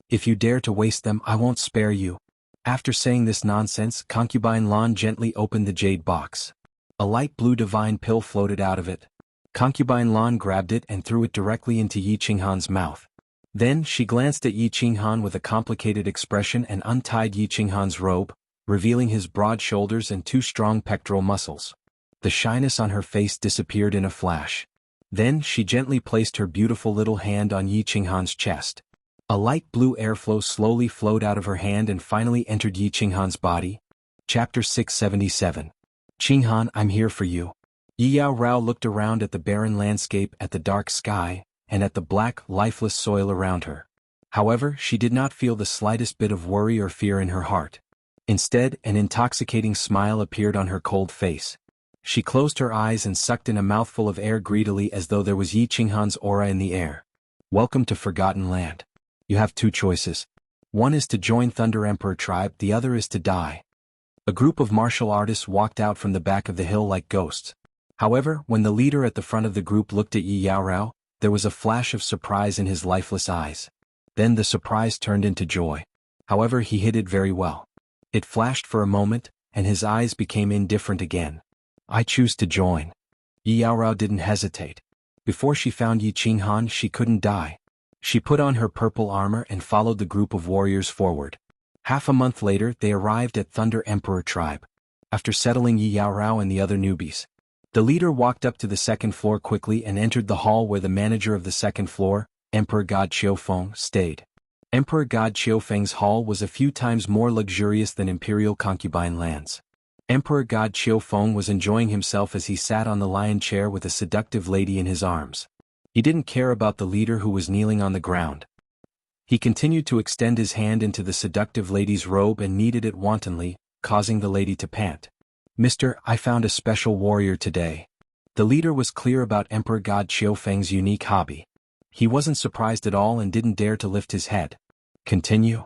If you dare to waste them, I won't spare you. After saying this nonsense, Concubine Lan gently opened the jade box. A light blue divine pill floated out of it. Concubine Lan grabbed it and threw it directly into Yi Qinghan's mouth. Then she glanced at Yi Qinghan with a complicated expression and untied Yi Qinghan's robe, revealing his broad shoulders and 2 strong pectoral muscles. The shyness on her face disappeared in a flash. Then she gently placed her beautiful little hand on Yi Qinghan's chest. A light blue airflow slowly flowed out of her hand and finally entered Yi Qinghan's body. Chapter 677. Qinghan, I'm here for you. Yi Rao looked around at the barren landscape, at the dark sky, and at the black, lifeless soil around her. However, she did not feel the slightest bit of worry or fear in her heart. Instead, an intoxicating smile appeared on her cold face. She closed her eyes and sucked in a mouthful of air greedily as though there was Yi Qinghan's aura in the air. Welcome to Forgotten Land. You have 2 choices. One is to join Thunder Emperor tribe, the other is to die. A group of martial artists walked out from the back of the hill like ghosts. However, when the leader at the front of the group looked at Yi Rao, there was a flash of surprise in his lifeless eyes. Then the surprise turned into joy. However, he hid it very well. It flashed for a moment, and his eyes became indifferent again. I choose to join. Yi Rao didn't hesitate. Before she found Yi Qinghan, she couldn't die. She put on her purple armor and followed the group of warriors forward. Half a month later, they arrived at Thunder Emperor tribe. After settling Yi Rao and the other newbies, the leader walked up to the 2nd floor quickly and entered the hall where the manager of the 2nd floor, Emperor God Qiufeng, stayed. Emperor God Qiufeng's hall was a few times more luxurious than Imperial Concubine Lands. Emperor God Qiufeng was enjoying himself as he sat on the lion chair with a seductive lady in his arms. He didn't care about the leader who was kneeling on the ground. He continued to extend his hand into the seductive lady's robe and kneaded it wantonly, causing the lady to pant. Mister, I found a special warrior today. The leader was clear about Emperor God Qiufeng's unique hobby. He wasn't surprised at all and didn't dare to lift his head. Continue.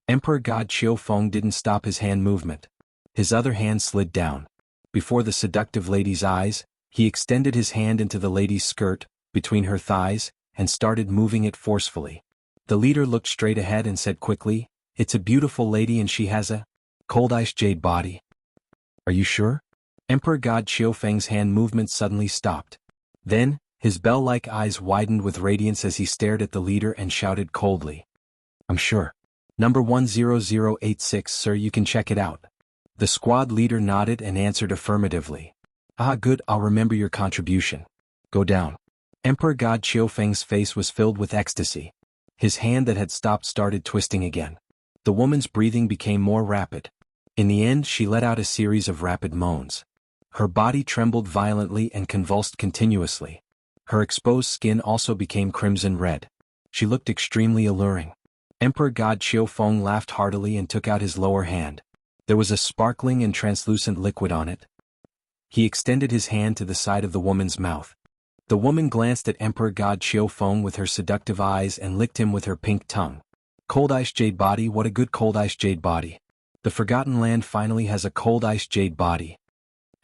Emperor God Qiufeng didn't stop his hand movement. His other hand slid down. Before the seductive lady's eyes, he extended his hand into the lady's skirt, between her thighs, and started moving it forcefully. The leader looked straight ahead and said quickly, It's a beautiful lady and she has a cold ice jade body. Are you sure? Emperor God Qiufeng's hand movement suddenly stopped. Then, his bell-like eyes widened with radiance as he stared at the leader and shouted coldly. I'm sure. Number 10086, sir, you can check it out. The squad leader nodded and answered affirmatively. Ah, good, I'll remember your contribution. Go down. Emperor God Qiufeng's face was filled with ecstasy. His hand that had stopped started twisting again. The woman's breathing became more rapid. In the end she let out a series of rapid moans. Her body trembled violently and convulsed continuously. Her exposed skin also became crimson red. She looked extremely alluring. Emperor God Qiufeng laughed heartily and took out his lower hand. There was a sparkling and translucent liquid on it. He extended his hand to the side of the woman's mouth. The woman glanced at Emperor God Qiufeng with her seductive eyes and licked him with her pink tongue. Cold ice jade body, what a good cold ice jade body. The Forgotten Land finally has a cold ice jade body.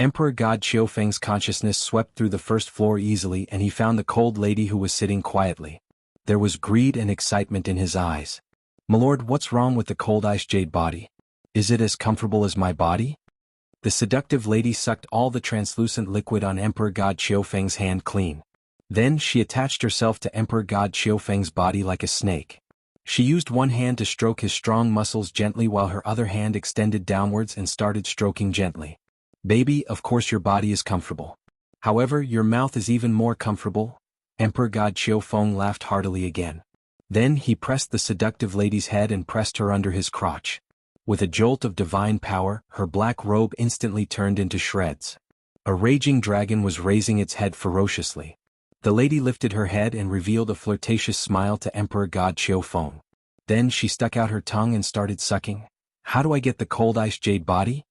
Emperor God Qiufeng's consciousness swept through the first floor easily and he found the cold lady who was sitting quietly. There was greed and excitement in his eyes. "Milord, what's wrong with the cold ice jade body? Is it as comfortable as my body?" The seductive lady sucked all the translucent liquid on Emperor God Qiufeng's hand clean. Then she attached herself to Emperor God Qiufeng's body like a snake. She used one hand to stroke his strong muscles gently while her other hand extended downwards and started stroking gently. "Baby, of course your body is comfortable. However, your mouth is even more comfortable." Emperor God Qiufeng laughed heartily again. Then he pressed the seductive lady's head and pressed her under his crotch. With a jolt of divine power, her black robe instantly turned into shreds. A raging dragon was raising its head ferociously. The lady lifted her head and revealed a flirtatious smile to Emperor God Qiufeng. Then she stuck out her tongue and started sucking. "How do I get the cold ice jade body?"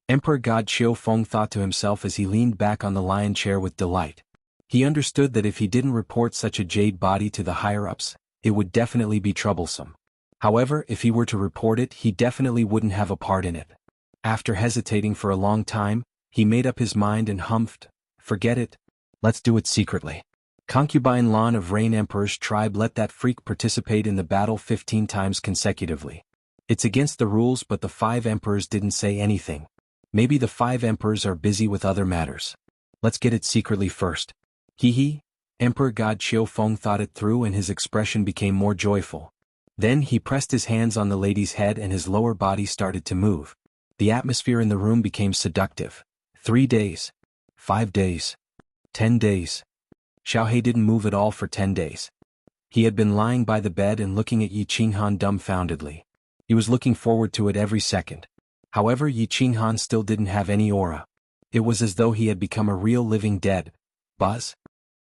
Emperor God Qiufeng thought to himself as he leaned back on the lion chair with delight. He understood that if he didn't report such a jade body to the higher-ups, it would definitely be troublesome. However, if he were to report it, he definitely wouldn't have a part in it. After hesitating for a long time, he made up his mind and humphed, "Forget it. Let's do it secretly." Concubine Lan of Rain Emperor's tribe let that freak participate in the battle 15 times consecutively. It's against the rules, but the 5 emperors didn't say anything. Maybe the 5 emperors are busy with other matters. Let's get it secretly first. Hee. Emperor God Qiufeng thought it through and his expression became more joyful. Then he pressed his hands on the lady's head and his lower body started to move. The atmosphere in the room became seductive. 3 days. 5 days. 10 days. Xiaohe didn't move at all for 10 days. He had been lying by the bed and looking at Yi Qinghan dumbfoundedly. He was looking forward to it every second. However, Yi Qinghan still didn't have any aura. It was as though he had become a real living dead. Buzz?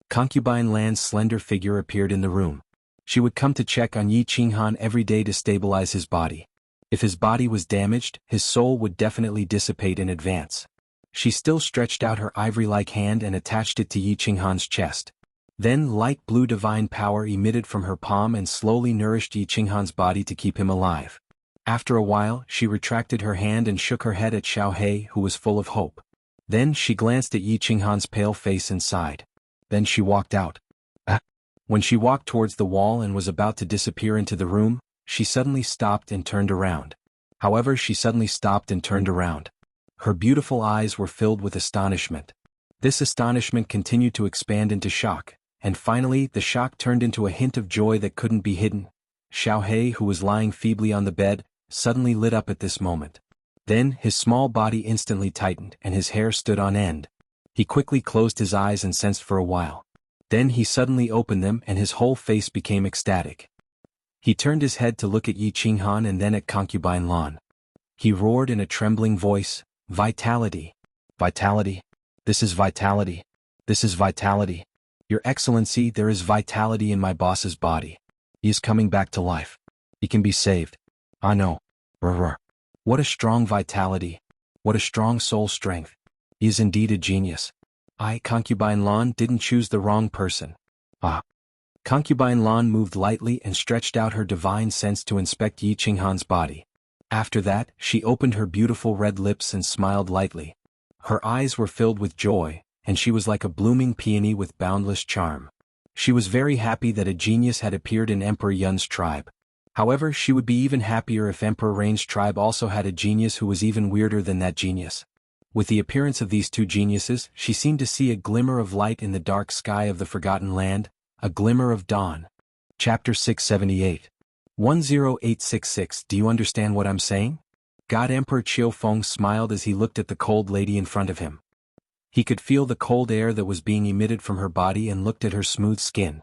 Concubine Lan's slender figure appeared in the room. She would come to check on Yi Qinghan every day to stabilize his body. If his body was damaged, his soul would definitely dissipate in advance. She still stretched out her ivory-like hand and attached it to Yi Qinghan's chest. Then light blue divine power emitted from her palm and slowly nourished Yi Qinghan's body to keep him alive. After a while, she retracted her hand and shook her head at Xiaohe, who was full of hope. Then she glanced at Yi Qinghan's pale face and sighed. Then she walked out. When she walked towards the wall and was about to disappear into the room, she suddenly stopped and turned around. However, she suddenly stopped and turned around. Her beautiful eyes were filled with astonishment. This astonishment continued to expand into shock, and finally the shock turned into a hint of joy that couldn't be hidden. Xiaohe, who was lying feebly on the bed, suddenly lit up at this moment. Then his small body instantly tightened and his hair stood on end. He quickly closed his eyes and sensed for a while. Then he suddenly opened them and his whole face became ecstatic. He turned his head to look at Yi Qinghan and then at Concubine Lan. He roared in a trembling voice, "Vitality! Vitality! This is vitality! This is vitality! Your Excellency, there is vitality in my boss's body. He is coming back to life. He can be saved. I know. Rrr. What a strong vitality. What a strong soul strength. He is indeed a genius. I, Concubine Lan, didn't choose the wrong person." Concubine Lan moved lightly and stretched out her divine sense to inspect Yi Qinghan's body. After that, she opened her beautiful red lips and smiled lightly. Her eyes were filled with joy, and she was like a blooming peony with boundless charm. She was very happy that a genius had appeared in Emperor Yun's tribe. However, she would be even happier if Emperor Rain's tribe also had a genius who was even weirder than that genius. With the appearance of these 2 geniuses, she seemed to see a glimmer of light in the dark sky of the Forgotten Land, a glimmer of dawn. Chapter 678. 10866. Do you understand what I'm saying? God Emperor Qiufeng smiled as he looked at the cold lady in front of him. He could feel the cold air that was being emitted from her body and looked at her smooth skin.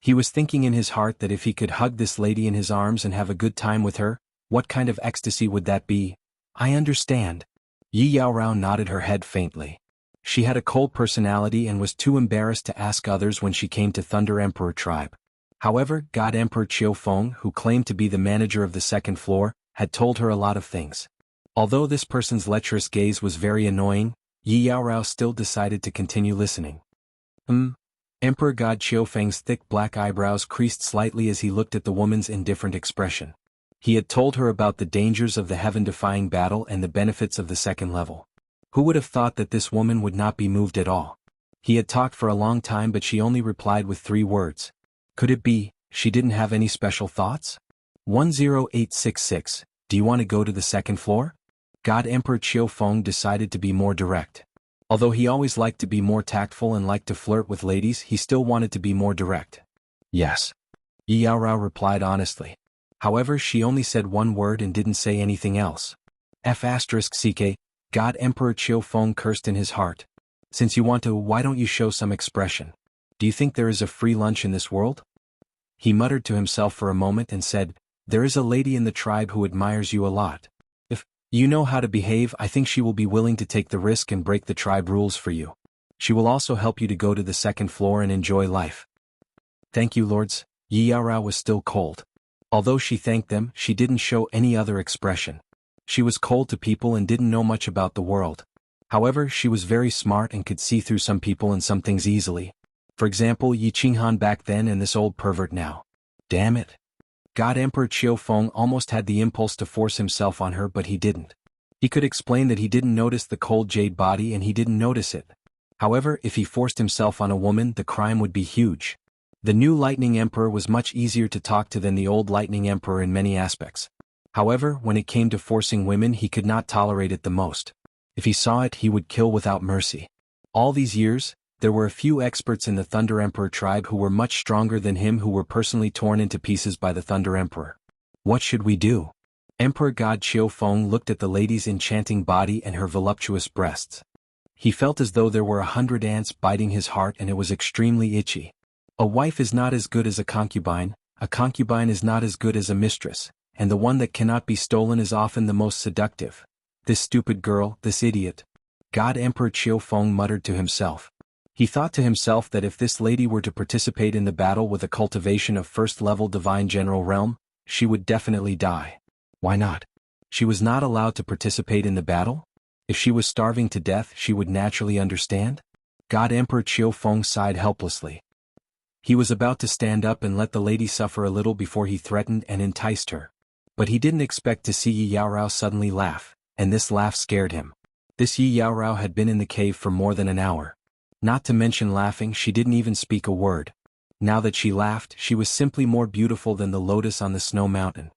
He was thinking in his heart that if he could hug this lady in his arms and have a good time with her, what kind of ecstasy would that be? I understand. Yi Yaorao nodded her head faintly. She had a cold personality and was too embarrassed to ask others when she came to Thunder Emperor tribe. However, God Emperor Qiufeng, who claimed to be the manager of the second floor, had told her a lot of things. Although this person's lecherous gaze was very annoying, Yi Yaorao still decided to continue listening. Emperor God Qiufeng's thick black eyebrows creased slightly as he looked at the woman's indifferent expression. He had told her about the dangers of the heaven-defying battle and the benefits of the second level. Who would have thought that this woman would not be moved at all? He had talked for a long time, but she only replied with 3 words. Could it be, she didn't have any special thoughts? 10866, do you want to go to the second floor? God Emperor Qiufeng decided to be more direct. Although he always liked to be more tactful and liked to flirt with ladies, he still wanted to be more direct. Yes. Yi Yaorao replied honestly. However, she only said 1 word and didn't say anything else. F***ck, God Emperor Qiufeng cursed in his heart. Since you want to, why don't you show some expression? Do you think there is a free lunch in this world? He muttered to himself for a moment and said, there is a lady in the tribe who admires you a lot. If you know how to behave, I think she will be willing to take the risk and break the tribe rules for you. She will also help you to go to the second floor and enjoy life. Thank you, lords. Yi Yaorao was still cold. Although she thanked them, she didn't show any other expression. She was cold to people and didn't know much about the world. However, she was very smart and could see through some people and some things easily. For example, Yi Qinghan back then and this old pervert now. Damn it. God Emperor Qiufeng almost had the impulse to force himself on her, but he didn't. He could explain that he didn't notice the cold jade body and he didn't notice it. However, if he forced himself on a woman, the crime would be huge. The new Lightning Emperor was much easier to talk to than the old Lightning Emperor in many aspects. However, when it came to forcing women, he could not tolerate it the most. If he saw it, he would kill without mercy. All these years, there were a few experts in the Thunder Emperor tribe who were much stronger than him, who were personally torn into pieces by the Thunder Emperor. What should we do? Emperor God Qiufeng looked at the lady's enchanting body and her voluptuous breasts. He felt as though there were 100 ants biting his heart and it was extremely itchy. A wife is not as good as a concubine is not as good as a mistress, and the one that cannot be stolen is often the most seductive. This stupid girl, this idiot. God Emperor Qiufeng muttered to himself. He thought to himself that if this lady were to participate in the battle with a cultivation of first-level divine general realm, she would definitely die. Why not? She was not allowed to participate in the battle? If she was starving to death, she would naturally understand? God Emperor Qiufeng sighed helplessly. He was about to stand up and let the lady suffer a little before he threatened and enticed her. But he didn't expect to see Yi Yaorao suddenly laugh, and this laugh scared him. This Yi Yaorao had been in the cave for more than an hour. Not to mention laughing, she didn't even speak a word. Now that she laughed, she was simply more beautiful than the lotus on the snow mountain.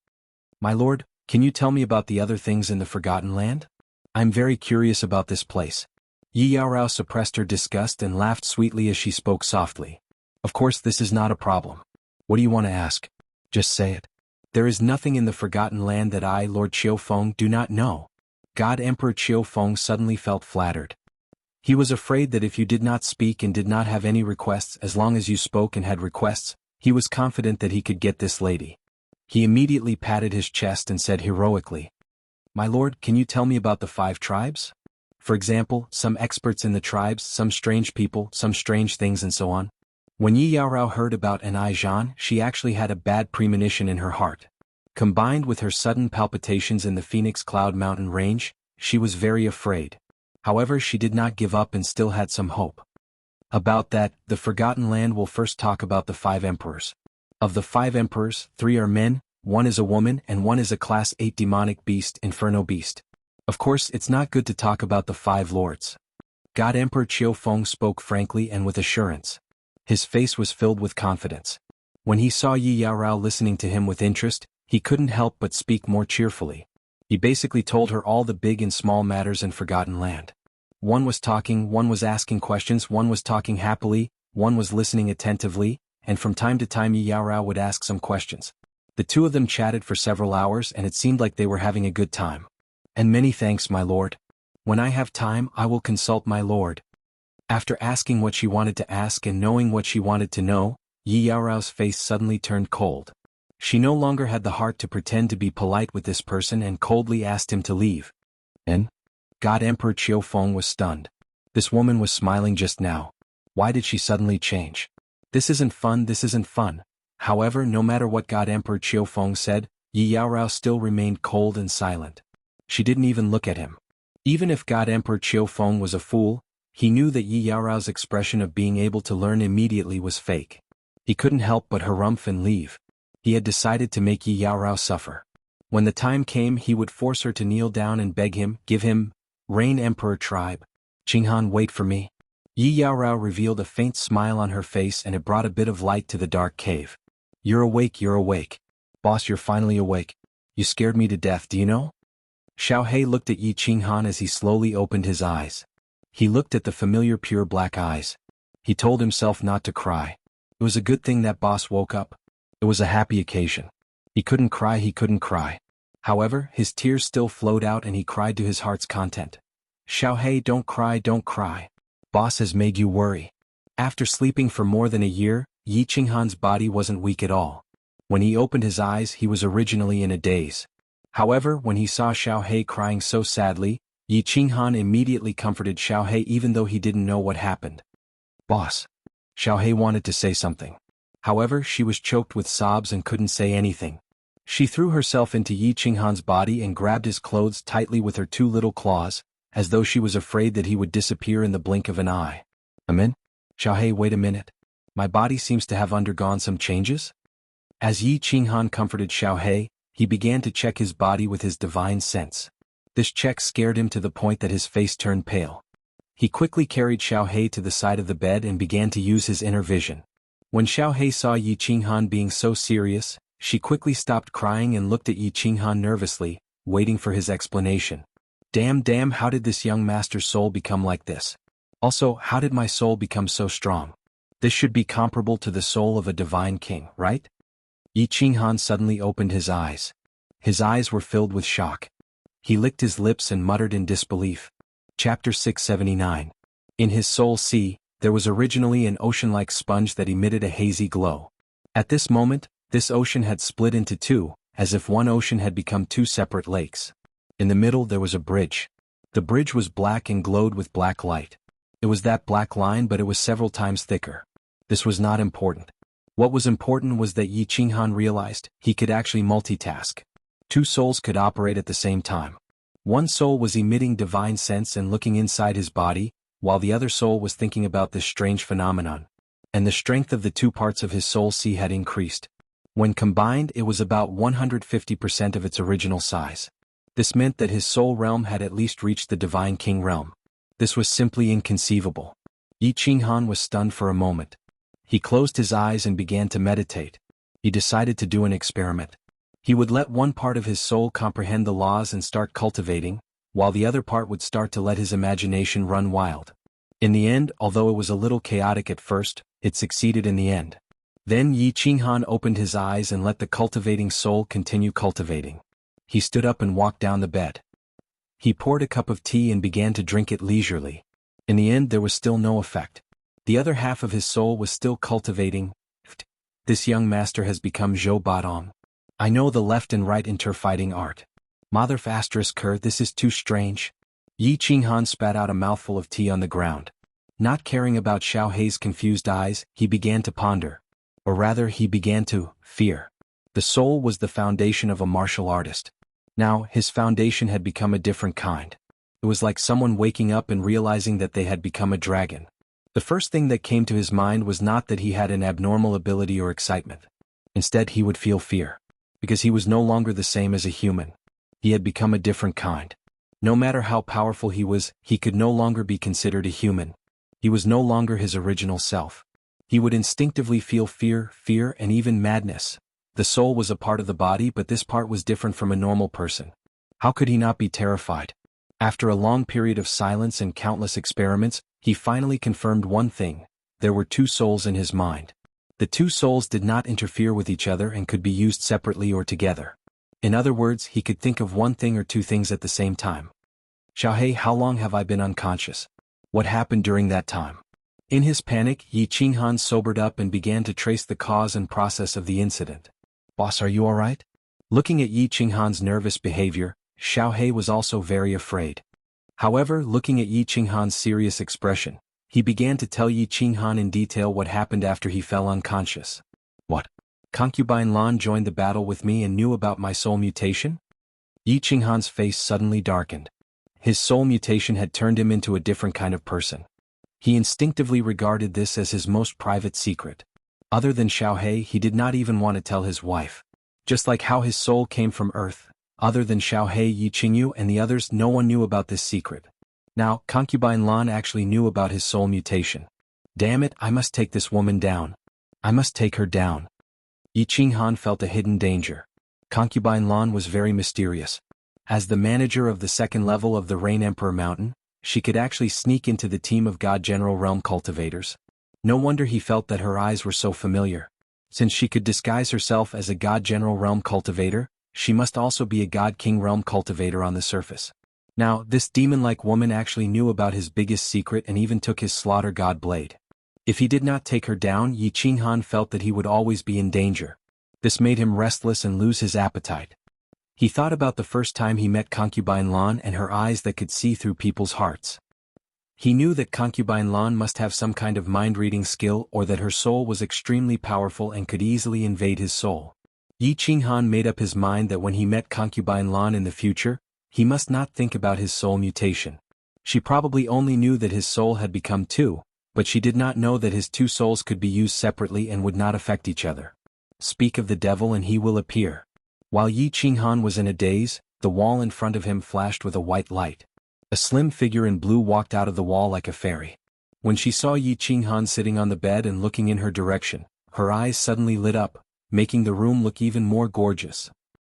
My lord, can you tell me about the other things in the Forgotten Land? I'm very curious about this place. Yi Yaorao suppressed her disgust and laughed sweetly as she spoke softly. Of course, this is not a problem. What do you want to ask? Just say it. There is nothing in the Forgotten Land that I, Lord Qiufeng, do not know. God Emperor Qiufeng suddenly felt flattered. He was afraid that if you did not speak and did not have any requests, as long as you spoke and had requests, he was confident that he could get this lady. He immediately patted his chest and said heroically, My lord, can you tell me about the 5 tribes? For example, some experts in the tribes, some strange people, some strange things and so on. When Yi Yaorao heard about Anai Zhan, she actually had a bad premonition in her heart. Combined with her sudden palpitations in the Phoenix Cloud Mountain range, she was very afraid. However, she did not give up and still had some hope. About that, the Forgotten Land will first talk about the 5 emperors. Of the 5 emperors, 3 are men, 1 is a woman, and 1 is a Class 8 demonic beast, Inferno Beast. Of course, it's not good to talk about the 5 lords. God Emperor Qiufeng spoke frankly and with assurance. His face was filled with confidence. When he saw Yi Yaorao listening to him with interest, he couldn't help but speak more cheerfully. He basically told her all the big and small matters in Forgotten Land. 1 was talking, 1 was asking questions, 1 was talking happily, 1 was listening attentively, and from time to time Yi Yaorao would ask some questions. The 2 of them chatted for several hours and it seemed like they were having a good time. And many thanks, my lord. When I have time, I will consult my lord. After asking what she wanted to ask and knowing what she wanted to know, Yi Yaorao's face suddenly turned cold. She no longer had the heart to pretend to be polite with this person and coldly asked him to leave. And? God Emperor Qiufeng was stunned. This woman was smiling just now. Why did she suddenly change? This isn't fun, this isn't fun. However, no matter what God Emperor Qiufeng said, Yi Yaorao still remained cold and silent. She didn't even look at him. Even if God Emperor Qiufeng was a fool, he knew that Yi Yaorao's expression of being able to learn immediately was fake. He couldn't help but harumph and leave. He had decided to make Yi Yaorao suffer. When the time came, he would force her to kneel down and beg him, give him, reign Emperor tribe. Qinghan, wait for me. Yi Yaorao revealed a faint smile on her face and it brought a bit of light to the dark cave. You're awake, you're awake. Boss, you're finally awake. You scared me to death, do you know? Xiaohei looked at Yi Qinghan as he slowly opened his eyes. He looked at the familiar pure black eyes. He told himself not to cry. It was a good thing that boss woke up. It was a happy occasion. He couldn't cry, he couldn't cry. However, his tears still flowed out and he cried to his heart's content. Xiaohei, don't cry, don't cry. Boss has made you worry. After sleeping for more than a year, Yi Qinghan's body wasn't weak at all. When he opened his eyes, he was originally in a daze. However, when he saw Xiaohei crying so sadly, Yi Qinghan immediately comforted Xiaohei even though he didn't know what happened. Boss. Xiaohei wanted to say something. However, she was choked with sobs and couldn't say anything. She threw herself into Yi Qinghan's body and grabbed his clothes tightly with her two little claws, as though she was afraid that he would disappear in the blink of an eye. Amen? Xiaohei, wait a minute. My body seems to have undergone some changes? As Yi Qinghan comforted Xiaohei, he began to check his body with his divine sense. This check scared him to the point that his face turned pale. He quickly carried Xiaohei to the side of the bed and began to use his inner vision. When Xiaohei saw Yi Qinghan being so serious, she quickly stopped crying and looked at Yi Qinghan nervously, waiting for his explanation. Damn, how did this young master's soul become like this? Also, how did my soul become so strong? This should be comparable to the soul of a divine king, right? Yi Qinghan suddenly opened his eyes. His eyes were filled with shock. He licked his lips and muttered in disbelief. Chapter 679. In his soul sea, there was originally an ocean-like sponge that emitted a hazy glow. At this moment, this ocean had split into two, as if one ocean had become two separate lakes. In the middle there was a bridge. The bridge was black and glowed with black light. It was that black line, but it was several times thicker. This was not important. What was important was that Yi Qinghan realized he could actually multitask. Two souls could operate at the same time. One soul was emitting divine sense and looking inside his body, while the other soul was thinking about this strange phenomenon. And the strength of the two parts of his soul sea had increased. When combined, it was about 150% of its original size. This meant that his soul realm had at least reached the divine king realm. This was simply inconceivable. Yi Qinghan was stunned for a moment. He closed his eyes and began to meditate. He decided to do an experiment. He would let one part of his soul comprehend the laws and start cultivating, while the other part would start to let his imagination run wild. In the end, although it was a little chaotic at first, it succeeded in the end. Then Yi Qinghan opened his eyes and let the cultivating soul continue cultivating. He stood up and walked down the bed. He poured a cup of tea and began to drink it leisurely. In the end, there was still no effect. The other half of his soul was still cultivating. This young master has become Zhou Badong. I know the left and right interfighting art. Mother ***, this is too strange. Yi Qinghan spat out a mouthful of tea on the ground. Not caring about Xiaohei's confused eyes, he began to ponder. Or rather, he began to fear. The soul was the foundation of a martial artist. Now, his foundation had become a different kind. It was like someone waking up and realizing that they had become a dragon. The first thing that came to his mind was not that he had an abnormal ability or excitement. Instead, he would feel fear. Because he was no longer the same as a human. He had become a different kind. No matter how powerful he was, he could no longer be considered a human. He was no longer his original self. He would instinctively feel fear, and even madness. The soul was a part of the body, but this part was different from a normal person. How could he not be terrified? After a long period of silence and countless experiments, he finally confirmed one thing: there were two souls in his mind. The two souls did not interfere with each other and could be used separately or together. In other words, he could think of one thing or two things at the same time. Xiaohei, how long have I been unconscious? What happened during that time? In his panic, Yi Qinghan sobered up and began to trace the cause and process of the incident. "Boss, are you alright?" Looking at Yi Qinghan's nervous behavior, Xiaohei was also very afraid. However, looking at Yi Qinghan's serious expression, he began to tell Yi Qinghan in detail what happened after he fell unconscious. "What? Concubine Lan joined the battle with me and knew about my soul mutation?" Yi Qinghan's face suddenly darkened. His soul mutation had turned him into a different kind of person. He instinctively regarded this as his most private secret. Other than Xiaohei, he did not even want to tell his wife. Just like how his soul came from Earth, other than Xiaohei, Yi Qingyu and the others, no one knew about this secret. Now, Concubine Lan actually knew about his soul mutation. "Damn it, I must take this woman down. I must take her down." Yi Qinghan felt a hidden danger. Concubine Lan was very mysterious. As the manager of the second level of the Rain Emperor Mountain, she could actually sneak into the team of God General Realm cultivators. No wonder he felt that her eyes were so familiar. Since she could disguise herself as a God General Realm cultivator, she must also be a God King Realm cultivator on the surface. Now, this demon-like woman actually knew about his biggest secret and even took his slaughter god blade. If he did not take her down, Yi Qinghan felt that he would always be in danger. This made him restless and lose his appetite. He thought about the first time he met Concubine Lan and her eyes that could see through people's hearts. He knew that Concubine Lan must have some kind of mind-reading skill or that her soul was extremely powerful and could easily invade his soul. Yi Qinghan made up his mind that when he met Concubine Lan in the future, he must not think about his soul mutation. She probably only knew that his soul had become two, but she did not know that his two souls could be used separately and would not affect each other. Speak of the devil and he will appear. While Yi Qinghan was in a daze, the wall in front of him flashed with a white light. A slim figure in blue walked out of the wall like a fairy. When she saw Yi Qinghan sitting on the bed and looking in her direction, her eyes suddenly lit up, making the room look even more gorgeous.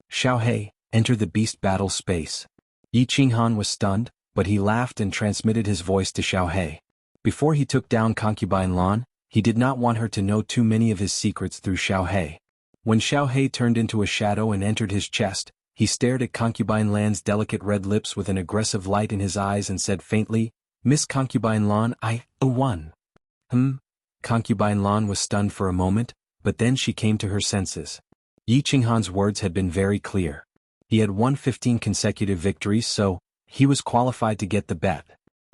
"Xiaohei, enter the beast battle space." Yi Qinghan was stunned, but he laughed and transmitted his voice to Xiaohei. Before he took down Concubine Lan, he did not want her to know too many of his secrets through Xiaohei. When Xiaohei turned into a shadow and entered his chest, he stared at Concubine Lan's delicate red lips with an aggressive light in his eyes and said faintly, "Miss Concubine Lan, I won." Concubine Lan was stunned for a moment, but then she came to her senses. Yi Qinghan's words had been very clear. He had won 15 consecutive victories, so he was qualified to get the bet.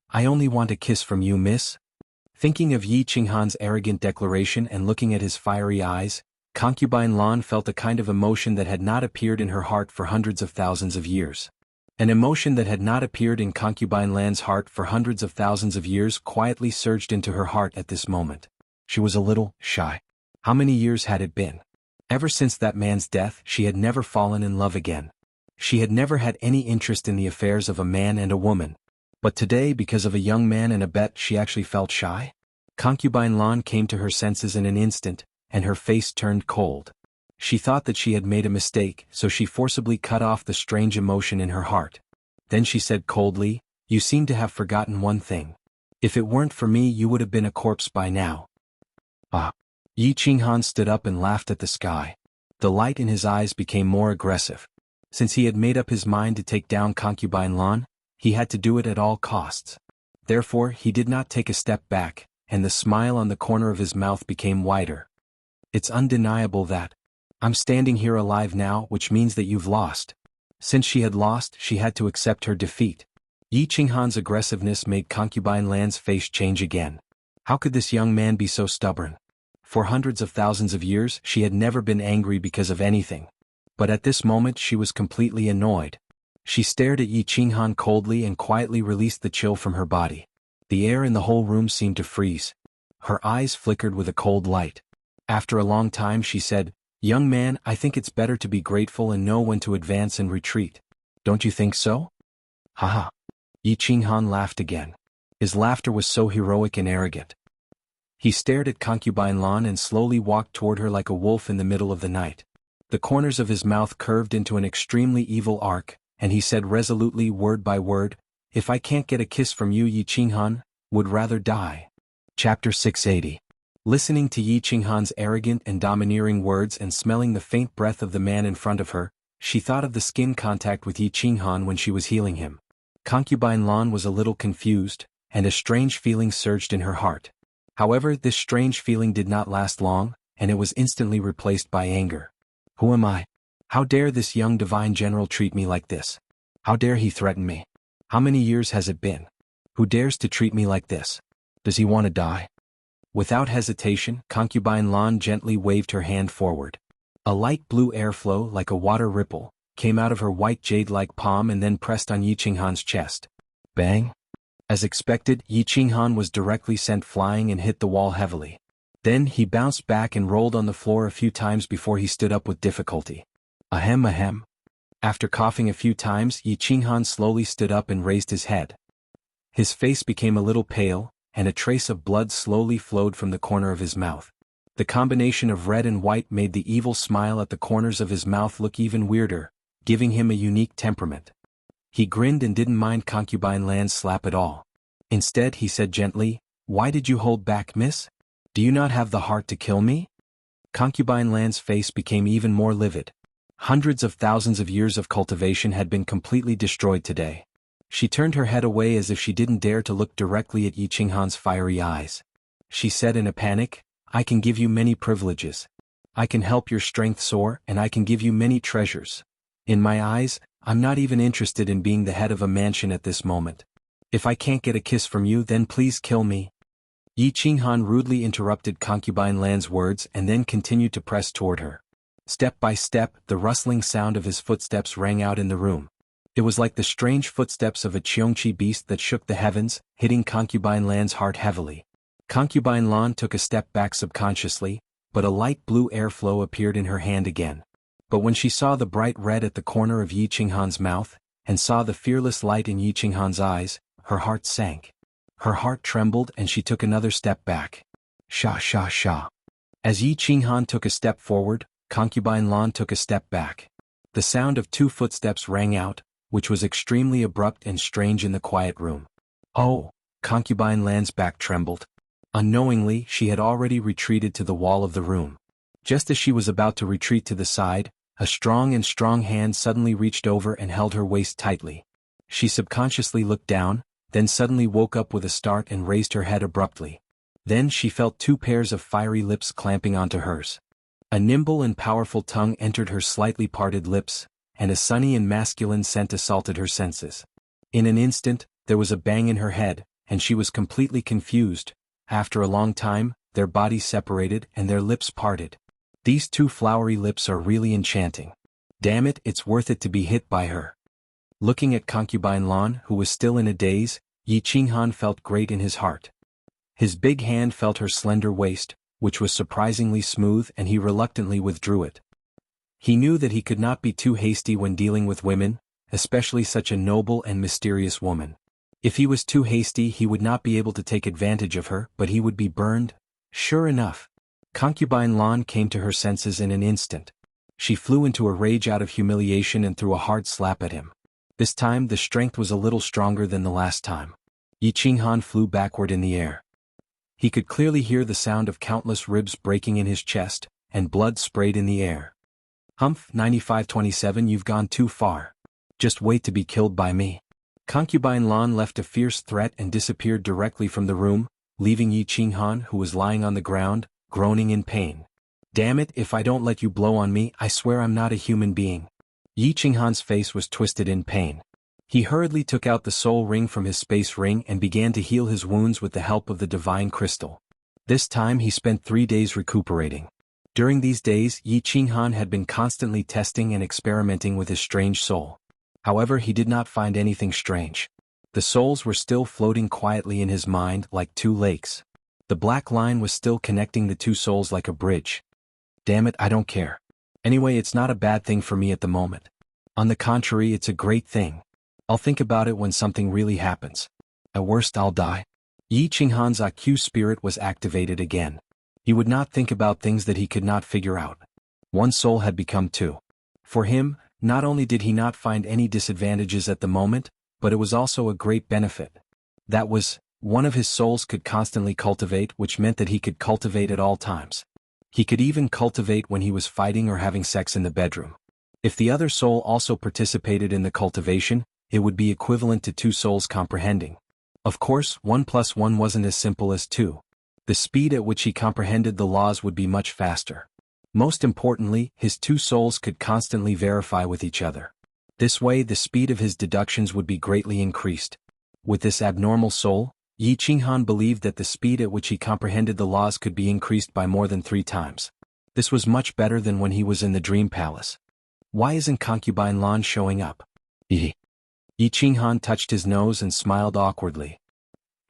"I only want a kiss from you, miss." Thinking of Yi Qinghan's arrogant declaration and looking at his fiery eyes, Concubine Lan felt a kind of emotion that had not appeared in her heart for hundreds of thousands of years. An emotion that had not appeared in Concubine Lan's heart for hundreds of thousands of years quietly surged into her heart at this moment. She was a little shy. How many years had it been? Ever since that man's death, she had never fallen in love again. She had never had any interest in the affairs of a man and a woman. But today, because of a young man and a bet, she actually felt shy? Concubine Lan came to her senses in an instant, and her face turned cold. She thought that she had made a mistake, so she forcibly cut off the strange emotion in her heart. Then she said coldly, "You seem to have forgotten one thing. If it weren't for me, you would have been a corpse by now." Yi Qinghan stood up and laughed at the sky. The light in his eyes became more aggressive. Since he had made up his mind to take down Concubine Lan, he had to do it at all costs. Therefore, he did not take a step back, and the smile on the corner of his mouth became wider. "It's undeniable that I'm standing here alive now, which means that you've lost." Since she had lost, she had to accept her defeat. Yi Qinghan's aggressiveness made Concubine Lan's face change again. How could this young man be so stubborn? For hundreds of thousands of years, she had never been angry because of anything. But at this moment she was completely annoyed. She stared at Yi Qinghan coldly and quietly released the chill from her body. The air in the whole room seemed to freeze. Her eyes flickered with a cold light. After a long time she said, "Young man, I think it's better to be grateful and know when to advance and retreat. Don't you think so?" Haha. Yi Qinghan laughed again. His laughter was so heroic and arrogant. He stared at Concubine Lan and slowly walked toward her like a wolf in the middle of the night. The corners of his mouth curved into an extremely evil arc, and he said resolutely, word by word, "If I can't get a kiss from you, Yi Qinghan, would rather die." Chapter 680. Listening to Yi Qinghan's arrogant and domineering words and smelling the faint breath of the man in front of her, she thought of the skin contact with Yi Qinghan when she was healing him. Concubine Lan was a little confused, and a strange feeling surged in her heart. However, this strange feeling did not last long, and it was instantly replaced by anger. Who am I? How dare this young divine general treat me like this? How dare he threaten me? How many years has it been? Who dares to treat me like this? Does he want to die? Without hesitation, Concubine Lan gently waved her hand forward. A light blue airflow, like a water ripple, came out of her white jade-like palm and then pressed on Yi Qinghan's chest. Bang! As expected, Yi Qinghan was directly sent flying and hit the wall heavily. Then he bounced back and rolled on the floor a few times before he stood up with difficulty. Ahem ahem. After coughing a few times, Yi Qinghan slowly stood up and raised his head. His face became a little pale, and a trace of blood slowly flowed from the corner of his mouth. The combination of red and white made the evil smile at the corners of his mouth look even weirder, giving him a unique temperament. He grinned and didn't mind Concubine Lan's slap at all. Instead, he said gently, "Why did you hold back, miss? Do you not have the heart to kill me?" Concubine Lan's face became even more livid. Hundreds of thousands of years of cultivation had been completely destroyed today. She turned her head away as if she didn't dare to look directly at Yi Qinghan's fiery eyes. She said in a panic, "I can give you many privileges. I can help your strength soar, and I can give you many treasures. In my eyes, I'm not even interested in being the head of a mansion at this moment. If I can't get a kiss from you, then please kill me." Yi Qinghan rudely interrupted Concubine Lan's words and then continued to press toward her. Step by step, the rustling sound of his footsteps rang out in the room. It was like the strange footsteps of a Xianxia beast that shook the heavens, hitting Concubine Lan's heart heavily. Concubine Lan took a step back subconsciously, but a light blue airflow appeared in her hand again. But when she saw the bright red at the corner of Yi Qinghan's mouth, and saw the fearless light in Yi Qinghan's eyes, her heart sank. Her heart trembled and she took another step back. Sha sha sha. As Yi Qinghan took a step forward, Concubine Lan took a step back. The sound of 2 footsteps rang out, which was extremely abrupt and strange in the quiet room. Oh! Concubine Lan's back trembled. Unknowingly, she had already retreated to the wall of the room. Just as she was about to retreat to the side, a strong hand suddenly reached over and held her waist tightly. She subconsciously looked down, then suddenly woke up with a start and raised her head abruptly. Then she felt 2 pairs of fiery lips clamping onto hers. A nimble and powerful tongue entered her slightly parted lips, and a sunny and masculine scent assaulted her senses. In an instant, there was a bang in her head, and she was completely confused. After a long time, their bodies separated and their lips parted. These 2 flowery lips are really enchanting. Damn it, it's worth it to be hit by her. Looking at Concubine Lan, who was still in a daze, Yi Qinghan felt great in his heart. His big hand felt her slender waist, which was surprisingly smooth, and he reluctantly withdrew it. He knew that he could not be too hasty when dealing with women, especially such a noble and mysterious woman. If he was too hasty, he would not be able to take advantage of her, but he would be burned. Sure enough. Concubine Lan came to her senses in an instant. She flew into a rage out of humiliation and threw a hard slap at him. This time the strength was a little stronger than the last time. Yi Qinghan flew backward in the air. He could clearly hear the sound of countless ribs breaking in his chest, and blood sprayed in the air. Humph, 9527, you've gone too far. Just wait to be killed by me. Concubine Lan left a fierce threat and disappeared directly from the room, leaving Yi Qinghan, who was lying on the ground, groaning in pain. Damn it, if I don't let you blow on me, I swear I'm not a human being. Yi Qinghan's face was twisted in pain. He hurriedly took out the soul ring from his space ring and began to heal his wounds with the help of the divine crystal. This time he spent 3 days recuperating. During these days, Yi Qinghan had been constantly testing and experimenting with his strange soul. However, he did not find anything strange. The souls were still floating quietly in his mind like 2 lakes. The black line was still connecting the 2 souls like a bridge. Damn it, I don't care. Anyway, it's not a bad thing for me at the moment. On the contrary, it's a great thing. I'll think about it when something really happens. At worst, I'll die. Yi Qinghan's IQ spirit was activated again. He would not think about things that he could not figure out. 1 soul had become 2. For him, not only did he not find any disadvantages at the moment, but it was also a great benefit. That was, one of his souls could constantly cultivate, which meant that he could cultivate at all times. He could even cultivate when he was fighting or having sex in the bedroom. If the other soul also participated in the cultivation, it would be equivalent to 2 souls comprehending. Of course, 1 plus 1 wasn't as simple as 2. The speed at which he comprehended the laws would be much faster. Most importantly, his two souls could constantly verify with each other. This way the speed of his deductions would be greatly increased. With this abnormal soul, Yi Qinghan believed that the speed at which he comprehended the laws could be increased by more than 3 times. This was much better than when he was in the dream palace. Why isn't concubine Lan showing up? Yi Qinghan touched his nose and smiled awkwardly.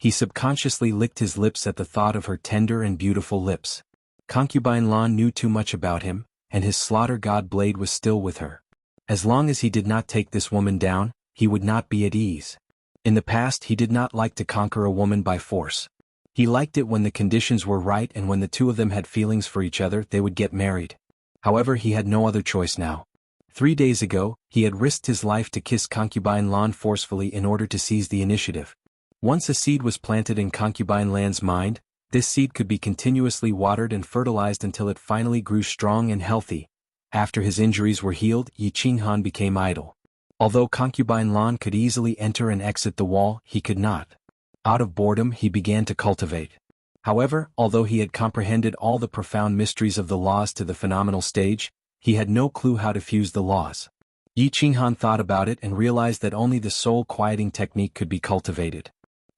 He subconsciously licked his lips at the thought of her tender and beautiful lips. Concubine Lan knew too much about him, and his slaughter god blade was still with her. As long as he did not take this woman down, he would not be at ease. In the past he did not like to conquer a woman by force. He liked it when the conditions were right and when the two of them had feelings for each other they would get married. However, he had no other choice now. 3 days ago, he had risked his life to kiss concubine Lan forcefully in order to seize the initiative. Once a seed was planted in concubine Lan's mind, this seed could be continuously watered and fertilized until it finally grew strong and healthy. After his injuries were healed, Yi Qinghan became idle. Although concubine Lan could easily enter and exit the wall, he could not. Out of boredom he began to cultivate. However, although he had comprehended all the profound mysteries of the laws to the phenomenal stage, he had no clue how to fuse the laws. Yi Qinghan thought about it and realized that only the soul-quieting technique could be cultivated.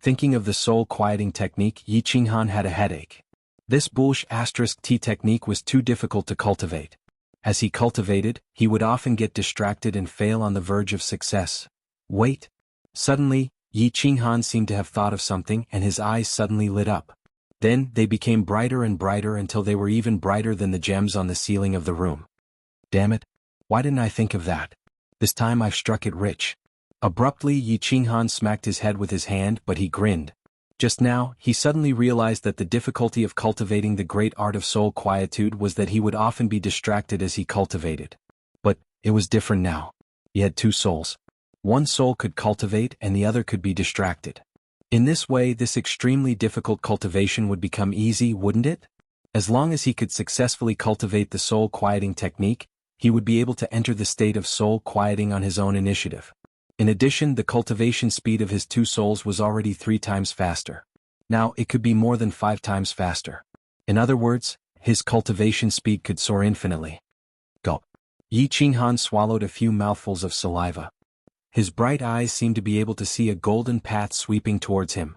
Thinking of the soul-quieting technique, Yi Qinghan had a headache. This *T technique was too difficult to cultivate. As he cultivated, he would often get distracted and fail on the verge of success. Wait! Suddenly, Yi Qinghan seemed to have thought of something and his eyes suddenly lit up. Then, they became brighter and brighter until they were even brighter than the gems on the ceiling of the room. Damn it! Why didn't I think of that? This time I've struck it rich. Abruptly Yi Qinghan smacked his head with his hand, but he grinned. Just now, he suddenly realized that the difficulty of cultivating the great art of soul quietude was that he would often be distracted as he cultivated. But, it was different now. He had 2 souls. One soul could cultivate and the other could be distracted. In this way, this extremely difficult cultivation would become easy, wouldn't it? As long as he could successfully cultivate the soul quieting technique, he would be able to enter the state of soul quieting on his own initiative. In addition, the cultivation speed of his 2 souls was already 3 times faster. Now, it could be more than 5 times faster. In other words, his cultivation speed could soar infinitely. Gulp. Yi Qinghan swallowed a few mouthfuls of saliva. His bright eyes seemed to be able to see a golden path sweeping towards him.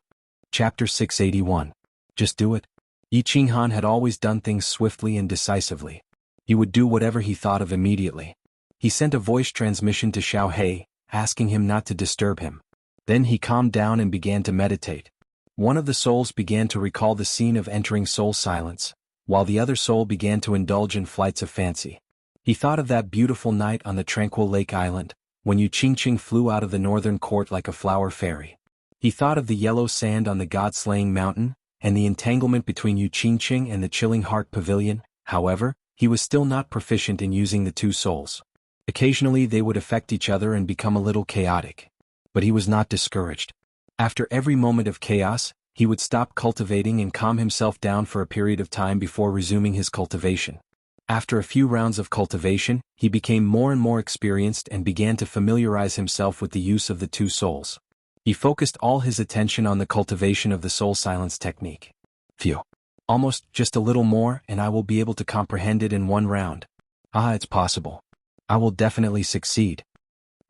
Chapter 681. Just do it. Yi Qinghan had always done things swiftly and decisively. He would do whatever he thought of immediately. He sent a voice transmission to Xiao He, asking him not to disturb him. Then he calmed down and began to meditate. One of the souls began to recall the scene of entering soul silence, while the other soul began to indulge in flights of fancy. He thought of that beautiful night on the tranquil lake island, when Yu Qingqing flew out of the northern court like a flower fairy. He thought of the yellow sand on the god-slaying mountain, and the entanglement between Yu Qingqing and the chilling heart pavilion. However, he was still not proficient in using the 2 souls. Occasionally they would affect each other and become a little chaotic. But he was not discouraged. After every moment of chaos, he would stop cultivating and calm himself down for a period of time before resuming his cultivation. After a few rounds of cultivation, he became more and more experienced and began to familiarize himself with the use of the 2 souls. He focused all his attention on the cultivation of the soul silence technique. Phew. Almost just a little more and I will be able to comprehend it in 1 round. It's possible. I will definitely succeed.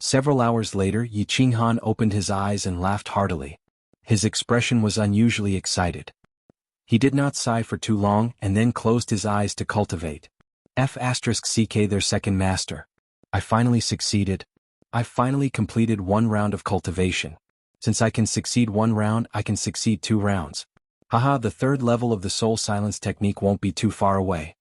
Several hours later, Yi Qinghan opened his eyes and laughed heartily. His expression was unusually excited. He did not sigh for too long and then closed his eyes to cultivate. *CK their second master. I finally succeeded. I finally completed 1 round of cultivation. Since I can succeed 1 round, I can succeed 2 rounds. Haha, the 3rd level of the soul silence technique won't be too far away.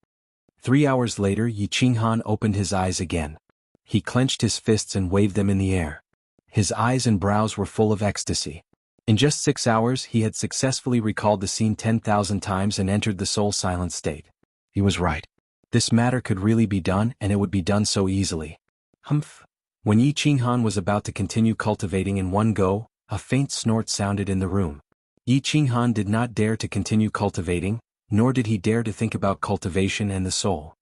3 hours later, Yi Qinghan opened his eyes again. He clenched his fists and waved them in the air. His eyes and brows were full of ecstasy. In just 6 hours, he had successfully recalled the scene 10,000 times and entered the soul silent state. He was right. This matter could really be done, and it would be done so easily. Humph. When Yi Qinghan was about to continue cultivating in 1 go, a faint snort sounded in the room. Yi Qinghan did not dare to continue cultivating, nor did he dare to think about cultivation and the soul.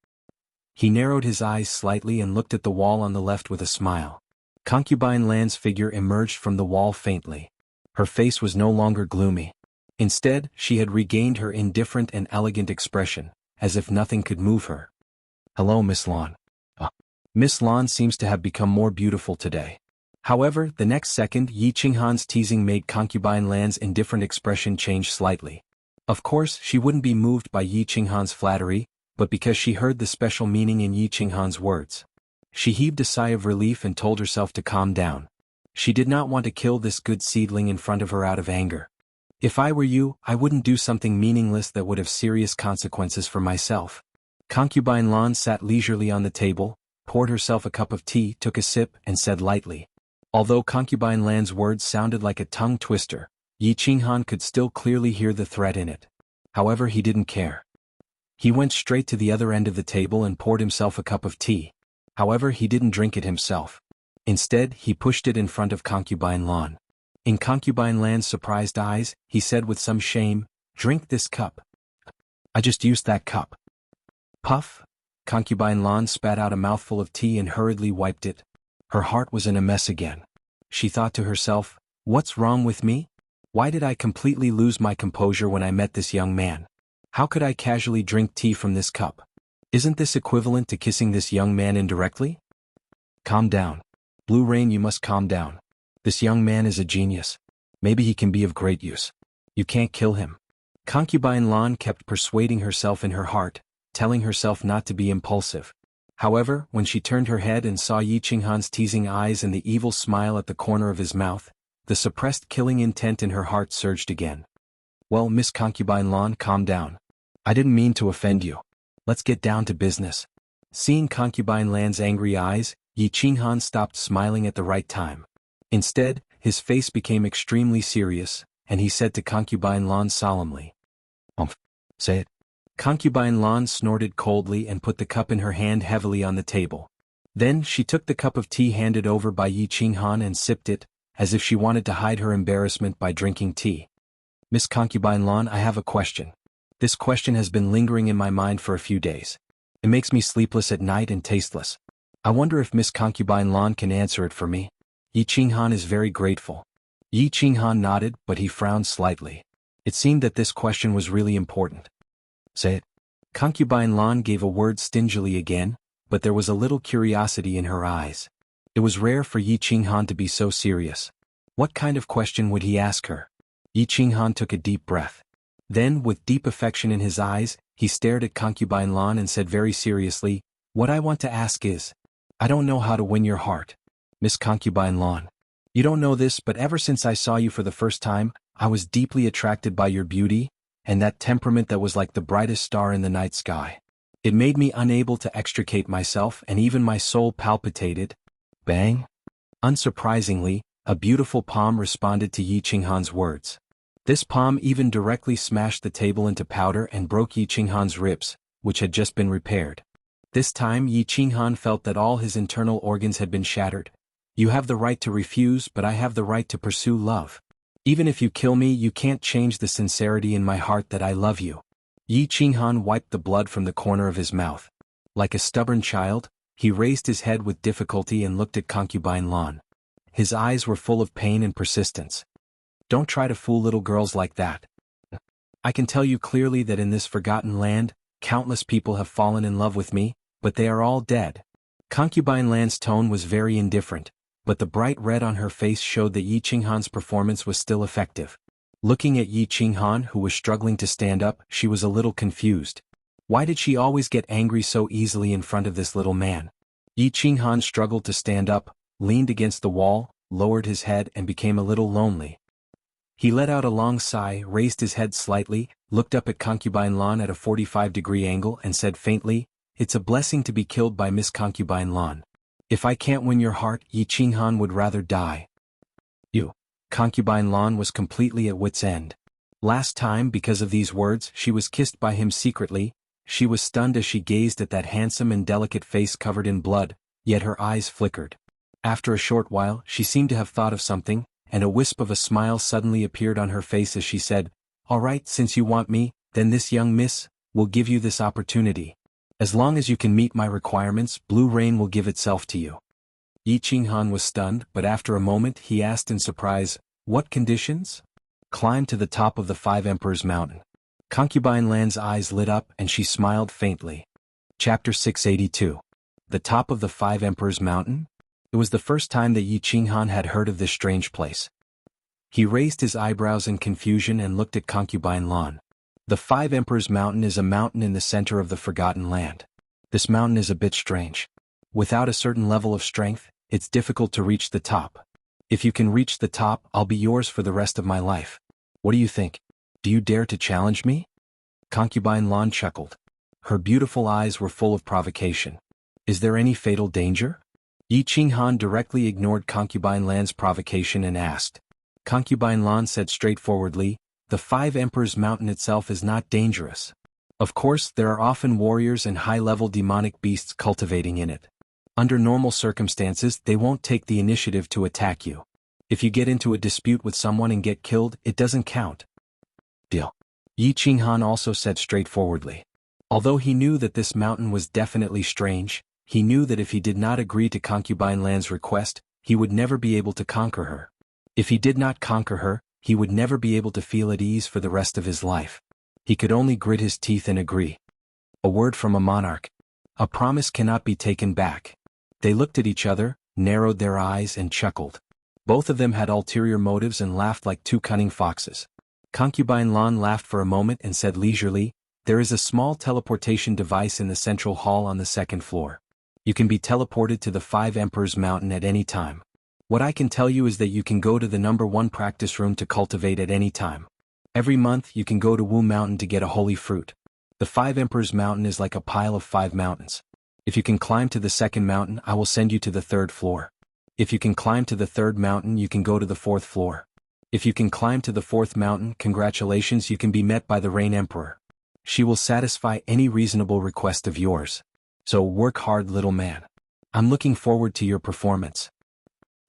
He narrowed his eyes slightly and looked at the wall on the left with a smile. Concubine Lan's figure emerged from the wall faintly. Her face was no longer gloomy. Instead, she had regained her indifferent and elegant expression, as if nothing could move her. "Hello, Miss Lan." Miss Lan seems to have become more beautiful today." However, the next second Yi Qinghan's teasing made Concubine Lan's indifferent expression change slightly. Of course, she wouldn't be moved by Yi Qinghan's flattery, but because she heard the special meaning in Yi Qinghan's words. She heaved a sigh of relief and told herself to calm down. She did not want to kill this good seedling in front of her out of anger. "If I were you, I wouldn't do something meaningless that would have serious consequences for myself." Concubine Lan sat leisurely on the table, poured herself a cup of tea, took a sip, and said lightly. Although Concubine Lan's words sounded like a tongue twister, Yi Qinghan could still clearly hear the threat in it. However, he didn't care. He went straight to the other end of the table and poured himself a cup of tea. However, he didn't drink it himself. Instead, he pushed it in front of Concubine Lan. In Concubine Lan's surprised eyes, he said with some shame, "Drink this cup." "I just used that cup." Puff. Concubine Lan spat out a mouthful of tea and hurriedly wiped it. Her heart was in a mess again. She thought to herself, "What's wrong with me? Why did I completely lose my composure when I met this young man? How could I casually drink tea from this cup? Isn't this equivalent to kissing this young man indirectly?" "Calm down. Blue Rain, you must calm down. This young man is a genius. Maybe he can be of great use. You can't kill him." Concubine Lan kept persuading herself in her heart, telling herself not to be impulsive. However, when she turned her head and saw Yi Qinghan's teasing eyes and the evil smile at the corner of his mouth, the suppressed killing intent in her heart surged again. "Well, Miss Concubine Lan, calm down. I didn't mean to offend you. Let's get down to business." Seeing Concubine Lan's angry eyes, Yi Qinghan stopped smiling at the right time. Instead, his face became extremely serious, and he said to Concubine Lan solemnly, "Say it." Concubine Lan snorted coldly and put the cup in her hand heavily on the table. Then she took the cup of tea handed over by Yi Qinghan and sipped it, as if she wanted to hide her embarrassment by drinking tea. "Miss Concubine Lan, I have a question. This question has been lingering in my mind for a few days. It makes me sleepless at night and tasteless. I wonder if Miss Concubine Lan can answer it for me." Yi Qinghan is very grateful. Yi Qinghan nodded, but he frowned slightly. It seemed that this question was really important. "Say it." Concubine Lan gave a word stingily again, but there was a little curiosity in her eyes. It was rare for Yi Qinghan to be so serious. What kind of question would he ask her? Yi Qinghan took a deep breath. Then, with deep affection in his eyes, he stared at Concubine Lan and said very seriously, "What I want to ask is, I don't know how to win your heart. Miss Concubine Lan. You don't know this, but ever since I saw you for the first time, I was deeply attracted by your beauty, and that temperament that was like the brightest star in the night sky. It made me unable to extricate myself and even my soul palpitated." Bang! Unsurprisingly, a beautiful palm responded to Yi Qinghan's words. This palm even directly smashed the table into powder and broke Yi Qinghan's ribs, which had just been repaired. This time Yi Qinghan felt that all his internal organs had been shattered. "You have the right to refuse, but I have the right to pursue love. Even if you kill me, you can't change the sincerity in my heart that I love you." Yi Qinghan wiped the blood from the corner of his mouth. Like a stubborn child, he raised his head with difficulty and looked at Concubine Lan. His eyes were full of pain and persistence. "Don't try to fool little girls like that. I can tell you clearly that in this forgotten land, countless people have fallen in love with me, but they are all dead." Concubine Lan's tone was very indifferent, but the bright red on her face showed that Yi Qinghan's performance was still effective. Looking at Yi Qinghan, who was struggling to stand up, she was a little confused. Why did she always get angry so easily in front of this little man? Yi Qinghan struggled to stand up, leaned against the wall, lowered his head and became a little lonely. He let out a long sigh, raised his head slightly, looked up at Concubine Lan at a 45-degree angle and said faintly, "It's a blessing to be killed by Miss Concubine Lan. If I can't win your heart, Yi Qinghan would rather die." "You." Concubine Lan was completely at wit's end. Last time, because of these words, she was kissed by him secretly. She was stunned as she gazed at that handsome and delicate face covered in blood, yet her eyes flickered. After a short while, she seemed to have thought of something, and a wisp of a smile suddenly appeared on her face as she said, "All right, since you want me, then this young miss will give you this opportunity. As long as you can meet my requirements, Blue Rain will give itself to you." Yi Qinghan was stunned, but after a moment he asked in surprise, "What conditions?" Climb to the top of the Five Emperors Mountain. Concubine Lan's eyes lit up and she smiled faintly. Chapter 682. The top of the Five Emperors Mountain? It was the first time that Yi Qinghan had heard of this strange place. He raised his eyebrows in confusion and looked at Concubine Lan. The Five Emperors Mountain is a mountain in the center of the Forgotten Land. This mountain is a bit strange. Without a certain level of strength, it's difficult to reach the top. If you can reach the top, I'll be yours for the rest of my life. What do you think? Do you dare to challenge me? Concubine Lan chuckled. Her beautiful eyes were full of provocation. Is there any fatal danger? Yi Qinghan directly ignored Concubine Lan's provocation and asked. Concubine Lan said straightforwardly, the Five Emperors Mountain itself is not dangerous. Of course, there are often warriors and high-level demonic beasts cultivating in it. Under normal circumstances, they won't take the initiative to attack you. If you get into a dispute with someone and get killed, it doesn't count. Deal. Yi Qinghan also said straightforwardly. Although he knew that this mountain was definitely strange, he knew that if he did not agree to Concubine Lan's request, he would never be able to conquer her. If he did not conquer her, he would never be able to feel at ease for the rest of his life. He could only grit his teeth and agree. A word from a monarch. A promise cannot be taken back. They looked at each other, narrowed their eyes and chuckled. Both of them had ulterior motives and laughed like two cunning foxes. Concubine Lan laughed for a moment and said leisurely, there is a small teleportation device in the central hall on the second floor. You can be teleported to the Five Emperors Mountain at any time. What I can tell you is that you can go to the #1 practice room to cultivate at any time. Every month you can go to Wu Mountain to get a holy fruit. The Five Emperors Mountain is like a pile of 5 mountains. If you can climb to the second mountain, I will send you to the 3rd floor. If you can climb to the 3rd mountain, you can go to the 4th floor. If you can climb to the 4th mountain, congratulations, you can be met by the Rain Emperor. She will satisfy any reasonable request of yours. So work hard, little man. I'm looking forward to your performance.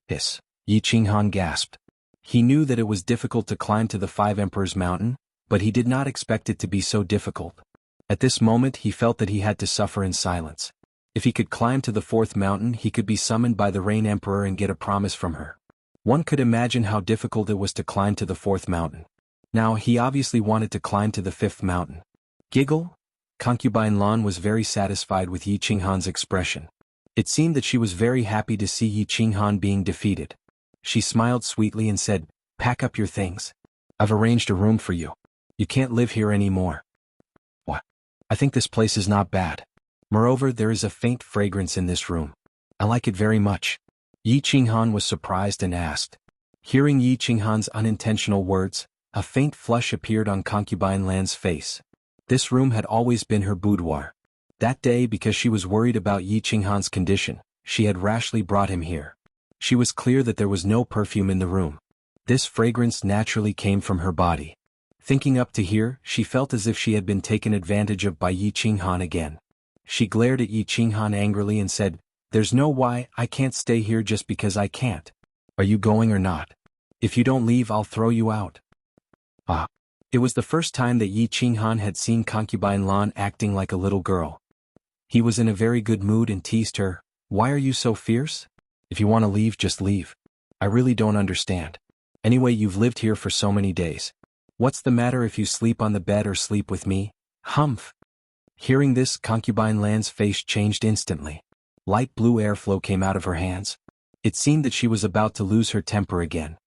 Hiss. Yi Qinghan gasped. He knew that it was difficult to climb to the Five Emperors Mountain, but he did not expect it to be so difficult. At this moment he felt that he had to suffer in silence. If he could climb to the 4th mountain, he could be summoned by the Rain Emperor and get a promise from her. One could imagine how difficult it was to climb to the 4th mountain. Now he obviously wanted to climb to the 5th mountain. Giggle? Concubine Lan was very satisfied with Yi Qinghan's expression. It seemed that she was very happy to see Yi Qinghan being defeated. She smiled sweetly and said, pack up your things. I've arranged a room for you. You can't live here anymore. What? I think this place is not bad. Moreover, there is a faint fragrance in this room. I like it very much. Yi Qinghan was surprised and asked. Hearing Yi Qinghan's unintentional words, a faint flush appeared on Concubine Lan's face. This room had always been her boudoir. That day, because she was worried about Yi Qinghan's condition, she had rashly brought him here. She was clear that there was no perfume in the room. This fragrance naturally came from her body. Thinking up to here, she felt as if she had been taken advantage of by Yi Qinghan again. She glared at Yi Qinghan angrily and said, there's no why, I can't stay here just because I can't. Are you going or not? If you don't leave, I'll throw you out. Ah. It was the first time that Yi Qinghan had seen Concubine Lan acting like a little girl. He was in a very good mood and teased her, why are you so fierce? If you want to leave, just leave. I really don't understand. Anyway, you've lived here for so many days. What's the matter if you sleep on the bed or sleep with me? Humph. Hearing this, Concubine Lan's face changed instantly. Light blue airflow came out of her hands. It seemed that she was about to lose her temper again.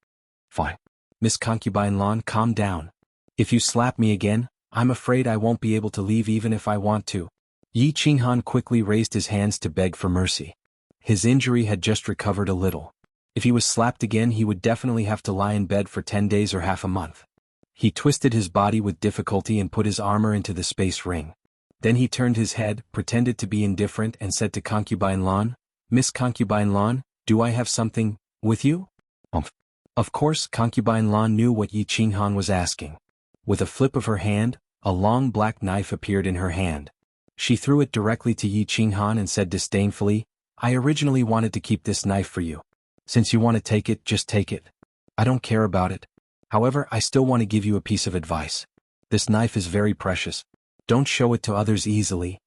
Fine. Miss Concubine Lan, calm down. If you slap me again, I'm afraid I won't be able to leave even if I want to. Yi Qinghan quickly raised his hands to beg for mercy. His injury had just recovered a little. If he was slapped again, he would definitely have to lie in bed for 10 days or half a month. He twisted his body with difficulty and put his armor into the space ring. Then he turned his head, pretended to be indifferent and said to Concubine Lan, Miss Concubine Lan, do I have something with you? Of course, Concubine Lan knew what Yi Qinghan was asking. With a flip of her hand, a long black knife appeared in her hand. She threw it directly to Yi Qinghan and said disdainfully, I originally wanted to keep this knife for you. Since you want to take it, just take it. I don't care about it. However, I still want to give you a piece of advice. This knife is very precious. Don't show it to others easily.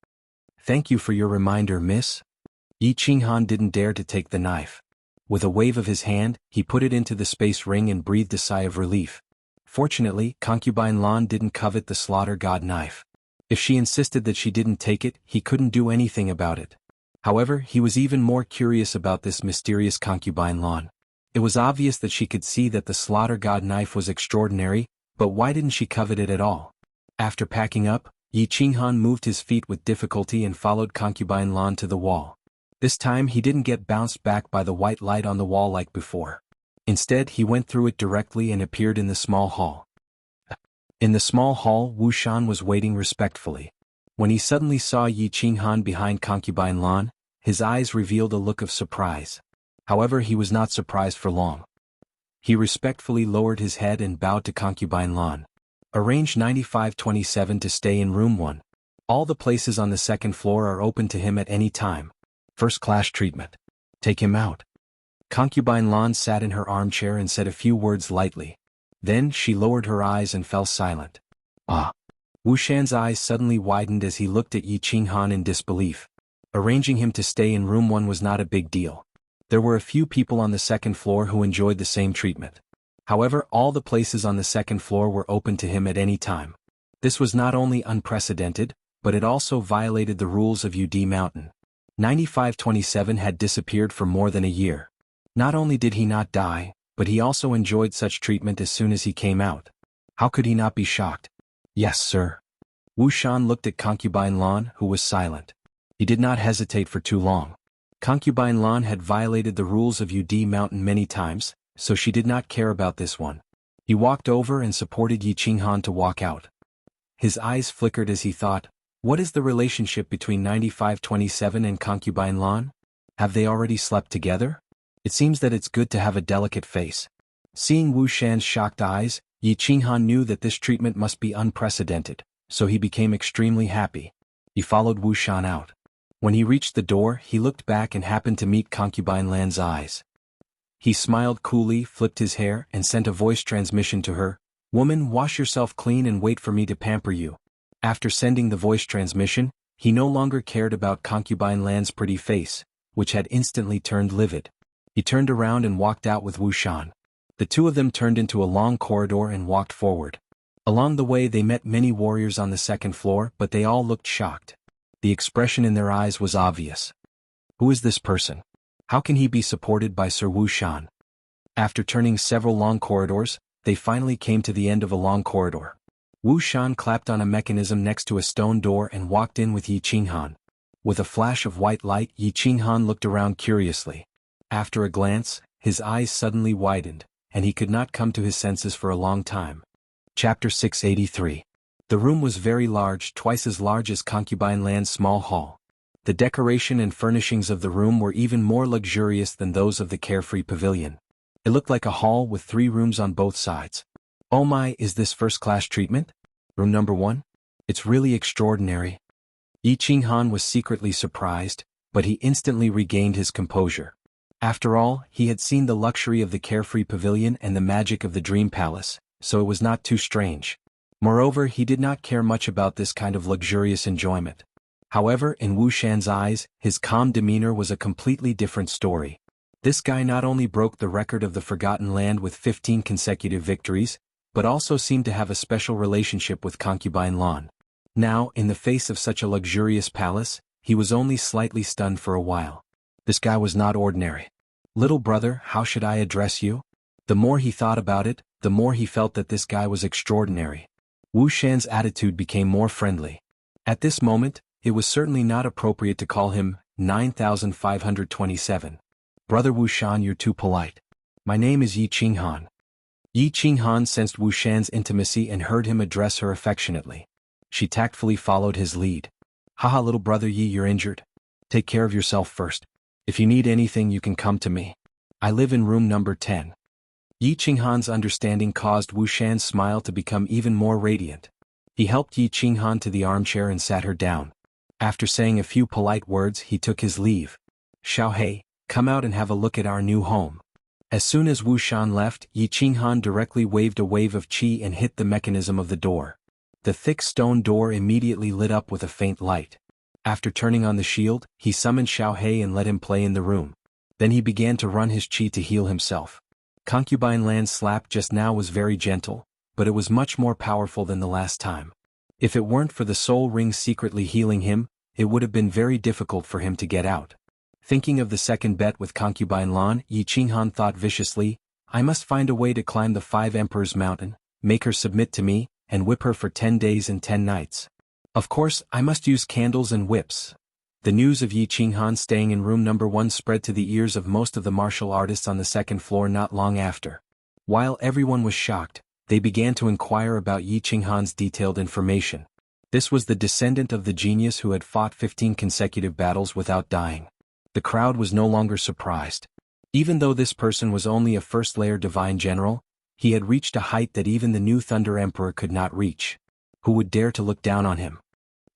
Thank you for your reminder, miss. Yi Qinghan didn't dare to take the knife. With a wave of his hand, he put it into the space ring and breathed a sigh of relief. Fortunately, concubine Lan didn't covet the slaughter god knife. If she insisted that she didn't take it, he couldn't do anything about it. However, he was even more curious about this mysterious concubine Lan. It was obvious that she could see that the slaughter god knife was extraordinary, but why didn't she covet it at all? After packing up, Yi Qinghan moved his feet with difficulty and followed concubine Lan to the wall. This time he didn't get bounced back by the white light on the wall like before. Instead, he went through it directly and appeared in the small hall. In the small hall, Wu Shan was waiting respectfully. When he suddenly saw Yi Qinghan behind concubine Lan, his eyes revealed a look of surprise. However, he was not surprised for long. He respectfully lowered his head and bowed to concubine Lan. Arrange 9527 to stay in room 1. All the places on the second floor are open to him at any time. First-class treatment. Take him out. Concubine Lan sat in her armchair and said a few words lightly. Then she lowered her eyes and fell silent. Ah! Wu Shan's eyes suddenly widened as he looked at Yi Qinghan in disbelief. Arranging him to stay in room 1 was not a big deal. There were a few people on the second floor who enjoyed the same treatment. However, all the places on the second floor were open to him at any time. This was not only unprecedented, but it also violated the rules of UD Mountain. 9527 had disappeared for more than a year. Not only did he not die, but he also enjoyed such treatment as soon as he came out. How could he not be shocked? Yes, sir. Wu Shan looked at concubine Lan, who was silent. He did not hesitate for too long. Concubine Lan had violated the rules of UD Mountain many times, so she did not care about this one. He walked over and supported Yi Qinghan to walk out. His eyes flickered as he thought, what is the relationship between 9527 and concubine Lan? Have they already slept together? It seems that it's good to have a delicate face. Seeing Wu Shan's shocked eyes, Yi Qinghan knew that this treatment must be unprecedented, so he became extremely happy. He followed Wu Shan out. When he reached the door, he looked back and happened to meet concubine Lan's eyes. He smiled coolly, flipped his hair, and sent a voice transmission to her. Woman, wash yourself clean and wait for me to pamper you. After sending the voice transmission, he no longer cared about concubine Lan's pretty face, which had instantly turned livid. He turned around and walked out with Wu Shan. The two of them turned into a long corridor and walked forward. Along the way they met many warriors on the second floor, but they all looked shocked. The expression in their eyes was obvious. Who is this person? How can he be supported by Sir Wu Shan? After turning several long corridors, they finally came to the end of a long corridor. Wu Shan clapped on a mechanism next to a stone door and walked in with Yi Qinghan. With a flash of white light, Yi Qinghan looked around curiously. After a glance, his eyes suddenly widened, and he could not come to his senses for a long time. Chapter 683. The room was very large, twice as large as concubine Lan's small hall. The decoration and furnishings of the room were even more luxurious than those of the carefree pavilion. It looked like a hall with 3 rooms on both sides. Oh my, is this first-class treatment? Room number 1? It's really extraordinary. Yi Qinghan was secretly surprised, but he instantly regained his composure. After all, he had seen the luxury of the carefree pavilion and the magic of the dream palace, so it was not too strange. Moreover, he did not care much about this kind of luxurious enjoyment. However, in Wu Shan's eyes, his calm demeanor was a completely different story. This guy not only broke the record of the Forgotten Land with 15 consecutive victories, but also seemed to have a special relationship with concubine Lan. Now, in the face of such a luxurious palace, he was only slightly stunned for a while. This guy was not ordinary. Little brother, how should I address you? The more he thought about it, the more he felt that this guy was extraordinary. Wu Shan's attitude became more friendly. At this moment, it was certainly not appropriate to call him 9527. Brother Wu Shan, you're too polite. My name is Yi Qinghan. Yi Qinghan sensed Wu Shan's intimacy and heard him address her affectionately. She tactfully followed his lead. Haha, little brother Yi, you're injured. Take care of yourself first. If you need anything, you can come to me. I live in room number 10. Yi Qinghan's understanding caused Wu Shan's smile to become even more radiant. He helped Yi Qinghan to the armchair and sat her down. After saying a few polite words, he took his leave. Xiaohei, come out and have a look at our new home. As soon as Wu Shan left, Yi Qinghan directly waved a wave of qi and hit the mechanism of the door. The thick stone door immediately lit up with a faint light. After turning on the shield, he summoned Xiaohei and let him play in the room. Then he began to run his qi to heal himself. Concubine Lan's slap just now was very gentle, but it was much more powerful than the last time. If it weren't for the soul ring secretly healing him, it would have been very difficult for him to get out. Thinking of the second bet with concubine Lan, Yi Qinghan thought viciously, I must find a way to climb the 5 Emperors Mountain, make her submit to me, and whip her for 10 days and 10 nights. Of course, I must use candles and whips. The news of Yi Qinghan staying in room number 1 spread to the ears of most of the martial artists on the second floor not long after. While everyone was shocked, they began to inquire about Yi Qinghan's detailed information. This was the descendant of the genius who had fought 15 consecutive battles without dying. The crowd was no longer surprised. Even though this person was only a first-layer divine general, he had reached a height that even the new Thunder Emperor could not reach. Who would dare to look down on him?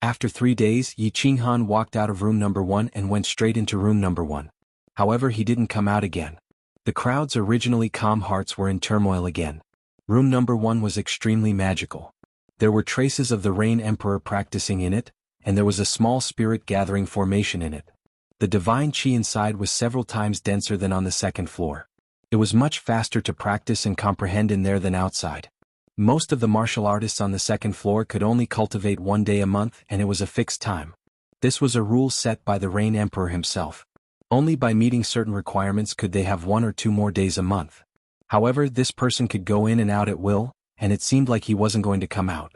After 3 days, Yi Qinghan walked out of room number 1 and went straight into room number 1. However, he didn't come out again. The crowd's originally calm hearts were in turmoil again. Room number 1 was extremely magical. There were traces of the Rain Emperor practicing in it, and there was a small spirit-gathering formation in it. The divine qi inside was several times denser than on the second floor. It was much faster to practice and comprehend in there than outside. Most of the martial artists on the second floor could only cultivate 1 day a month, and it was a fixed time. This was a rule set by the Rain Emperor himself. Only by meeting certain requirements could they have 1 or 2 more days a month. However, this person could go in and out at will, and it seemed like he wasn't going to come out.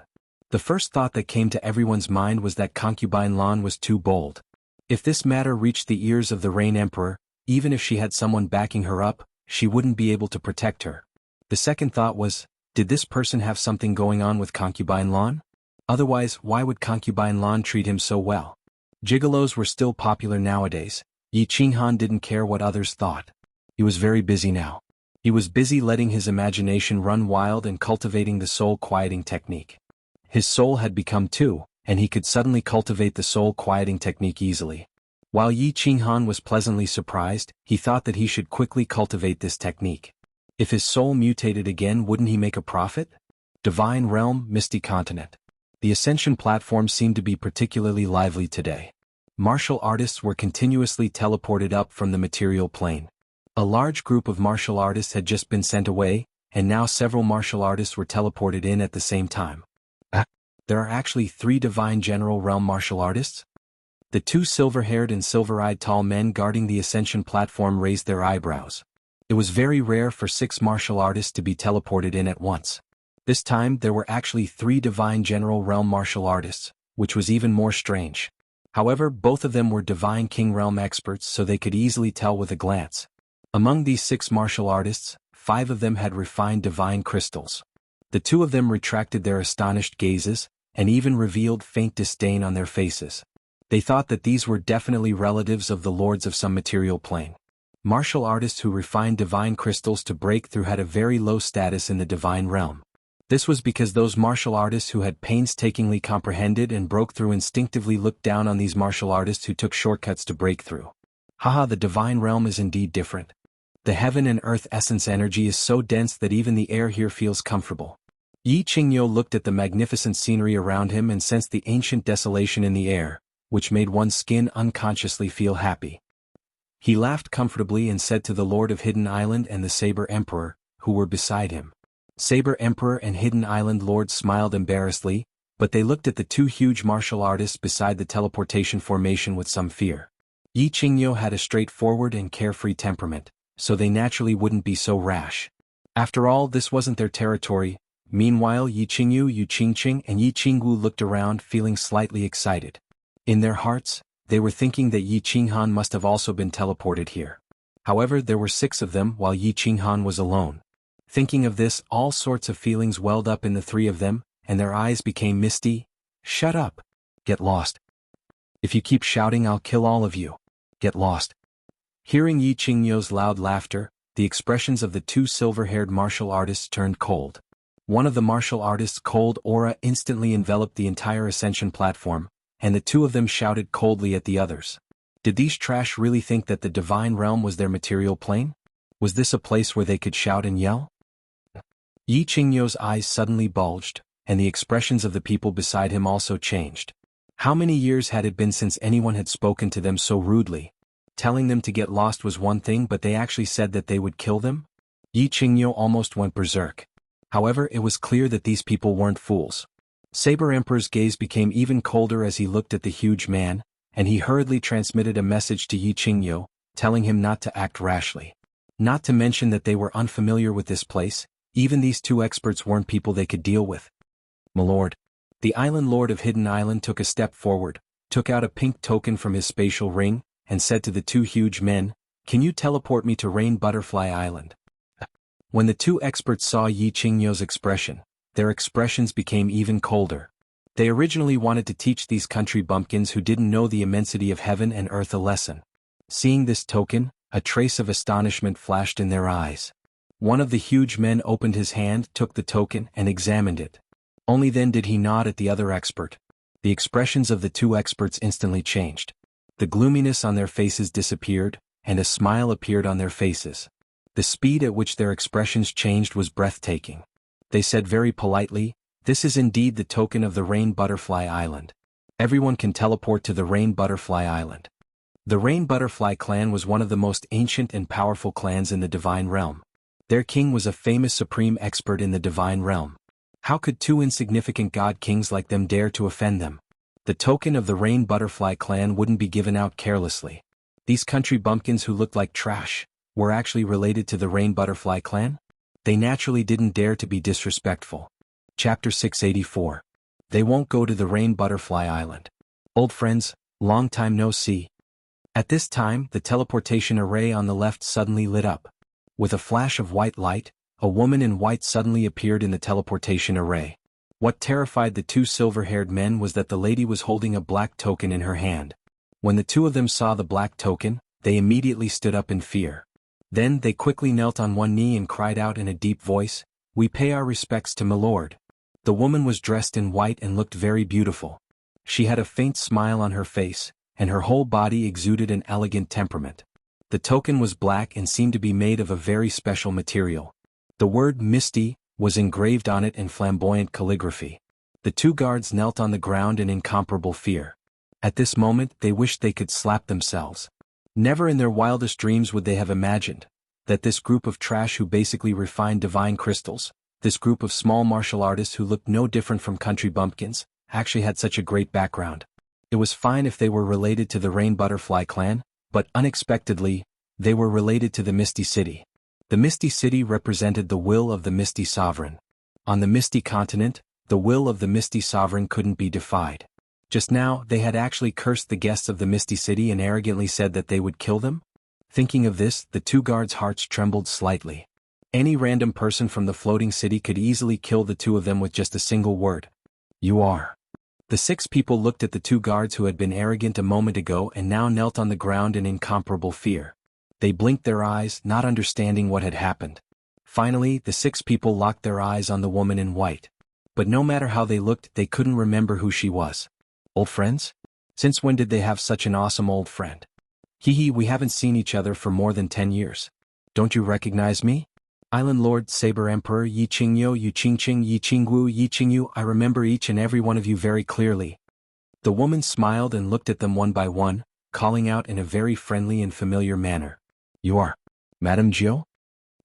The first thought that came to everyone's mind was that concubine Lan was too bold. If this matter reached the ears of the Rain Emperor, even if she had someone backing her up, she wouldn't be able to protect her. The second thought was, did this person have something going on with concubine Lan? Otherwise, why would concubine Lan treat him so well? Gigolos were still popular nowadays. Yi Qinghan didn't care what others thought. He was very busy now. He was busy letting his imagination run wild and cultivating the soul quieting technique. His soul had become 2, and he could suddenly cultivate the soul quieting technique easily. While Yi Qinghan was pleasantly surprised, he thought that he should quickly cultivate this technique. If his soul mutated again, wouldn't he make a profit? Divine Realm, Misty Continent. The Ascension platform seemed to be particularly lively today. Martial artists were continuously teleported up from the material plane. A large group of martial artists had just been sent away, and now several martial artists were teleported in at the same time. There are actually 3 Divine General Realm martial artists? The 2 silver-haired and silver-eyed tall men guarding the Ascension platform raised their eyebrows. It was very rare for 6 martial artists to be teleported in at once. This time there were actually 3 Divine General Realm martial artists, which was even more strange. However, both of them were Divine King Realm experts, so they could easily tell with a glance. Among these 6 martial artists, 5 of them had refined divine crystals. The 2 of them retracted their astonished gazes, and even revealed faint disdain on their faces. They thought that these were definitely relatives of the lords of some material plane. Martial artists who refined divine crystals to break through had a very low status in the divine realm. This was because those martial artists who had painstakingly comprehended and broke through instinctively looked down on these martial artists who took shortcuts to break through. Haha, the divine realm is indeed different. The heaven and earth essence energy is so dense that even the air here feels comfortable. Yi Qingyo looked at the magnificent scenery around him and sensed the ancient desolation in the air, which made one's skin unconsciously feel happy. He laughed comfortably and said to the Lord of Hidden Island and the Saber Emperor, who were beside him. Saber Emperor and Hidden Island Lord smiled embarrassedly, but they looked at the 2 huge martial artists beside the teleportation formation with some fear. Yi Qingyo had a straightforward and carefree temperament, so they naturally wouldn't be so rash. After all, this wasn't their territory. Meanwhile, Yi Qingyu, Yu Qingqing and Yi Qingwu looked around feeling slightly excited. In their hearts, they were thinking that Yi Qinghan must have also been teleported here. However, there were 6 of them while Yi Qinghan was alone. Thinking of this, all sorts of feelings welled up in the 3 of them, and their eyes became misty. Shut up. Get lost. If you keep shouting, I'll kill all of you. Get lost. Hearing Yi Qingyo's loud laughter, the expressions of the 2 silver-haired martial artists turned cold. One of the martial artists' cold aura instantly enveloped the entire Ascension platform, and the 2 of them shouted coldly at the others. Did these trash really think that the divine realm was their material plane? Was this a place where they could shout and yell? Yi Qingyo's eyes suddenly bulged, and the expressions of the people beside him also changed. How many years had it been since anyone had spoken to them so rudely? Telling them to get lost was one thing, but they actually said that they would kill them? Yi Qingyo almost went berserk. However, it was clear that these people weren't fools. Saber Emperor's gaze became even colder as he looked at the huge man, and he hurriedly transmitted a message to Yi Qingyu, telling him not to act rashly. Not to mention that they were unfamiliar with this place, even these two experts weren't people they could deal with. "My lord." The island lord of Hidden Island took a step forward, took out a pink token from his spatial ring, and said to the two huge men, "Can you teleport me to Rain Butterfly Island?" When the two experts saw Yi Qingyu's expression, their expressions became even colder. They originally wanted to teach these country bumpkins who didn't know the immensity of heaven and earth a lesson. Seeing this token, a trace of astonishment flashed in their eyes. One of the huge men opened his hand, took the token, and examined it. Only then did he nod at the other expert. The expressions of the two experts instantly changed. The gloominess on their faces disappeared, and a smile appeared on their faces. The speed at which their expressions changed was breathtaking. They said very politely, "This is indeed the token of the Rain Butterfly Island. Everyone can teleport to the Rain Butterfly Island." The Rain Butterfly clan was one of the most ancient and powerful clans in the Divine Realm. Their king was a famous supreme expert in the Divine Realm. How could two insignificant god kings like them dare to offend them? The token of the Rain Butterfly clan wouldn't be given out carelessly. These country bumpkins who looked like trash were actually related to the Rain Butterfly clan? They naturally didn't dare to be disrespectful. Chapter 684. They won't go to the Rain Butterfly Island. Old friends, long time no see. At this time, the teleportation array on the left suddenly lit up. With a flash of white light, a woman in white suddenly appeared in the teleportation array. What terrified the two silver-haired men was that the lady was holding a black token in her hand. When the two of them saw the black token, they immediately stood up in fear. Then they quickly knelt on one knee and cried out in a deep voice, "We pay our respects to my lord." The woman was dressed in white and looked very beautiful. She had a faint smile on her face, and her whole body exuded an elegant temperament. The token was black and seemed to be made of a very special material. The word "Misty" was engraved on it in flamboyant calligraphy. The two guards knelt on the ground in incomparable fear. At this moment they wished they could slap themselves. Never in their wildest dreams would they have imagined that this group of trash who basically refined divine crystals, this group of small martial artists who looked no different from country bumpkins, actually had such a great background. It was fine if they were related to the Rain Butterfly clan, but unexpectedly, they were related to the Misty City. The Misty City represented the will of the Misty Sovereign. On the Misty Continent, the will of the Misty Sovereign couldn't be defied. Just now, they had actually cursed the guests of the Misty City and arrogantly said that they would kill them? Thinking of this, the two guards' hearts trembled slightly. Any random person from the floating city could easily kill the two of them with just a single word. "You are." The six people looked at the two guards who had been arrogant a moment ago and now knelt on the ground in incomparable fear. They blinked their eyes, not understanding what had happened. Finally, the six people locked their eyes on the woman in white. But no matter how they looked, they couldn't remember who she was. Old friends? Since when did they have such an awesome old friend? Hee, we haven't seen each other for more than 10 years. Don't you recognize me? Island Lord, Saber Emperor, Yi Qingyu, Yi Qingqing, Yi Qingwu, Yi Qingyu, I remember each and every one of you very clearly. The woman smiled and looked at them one by one, calling out in a very friendly and familiar manner. "You are Madame Jiu?"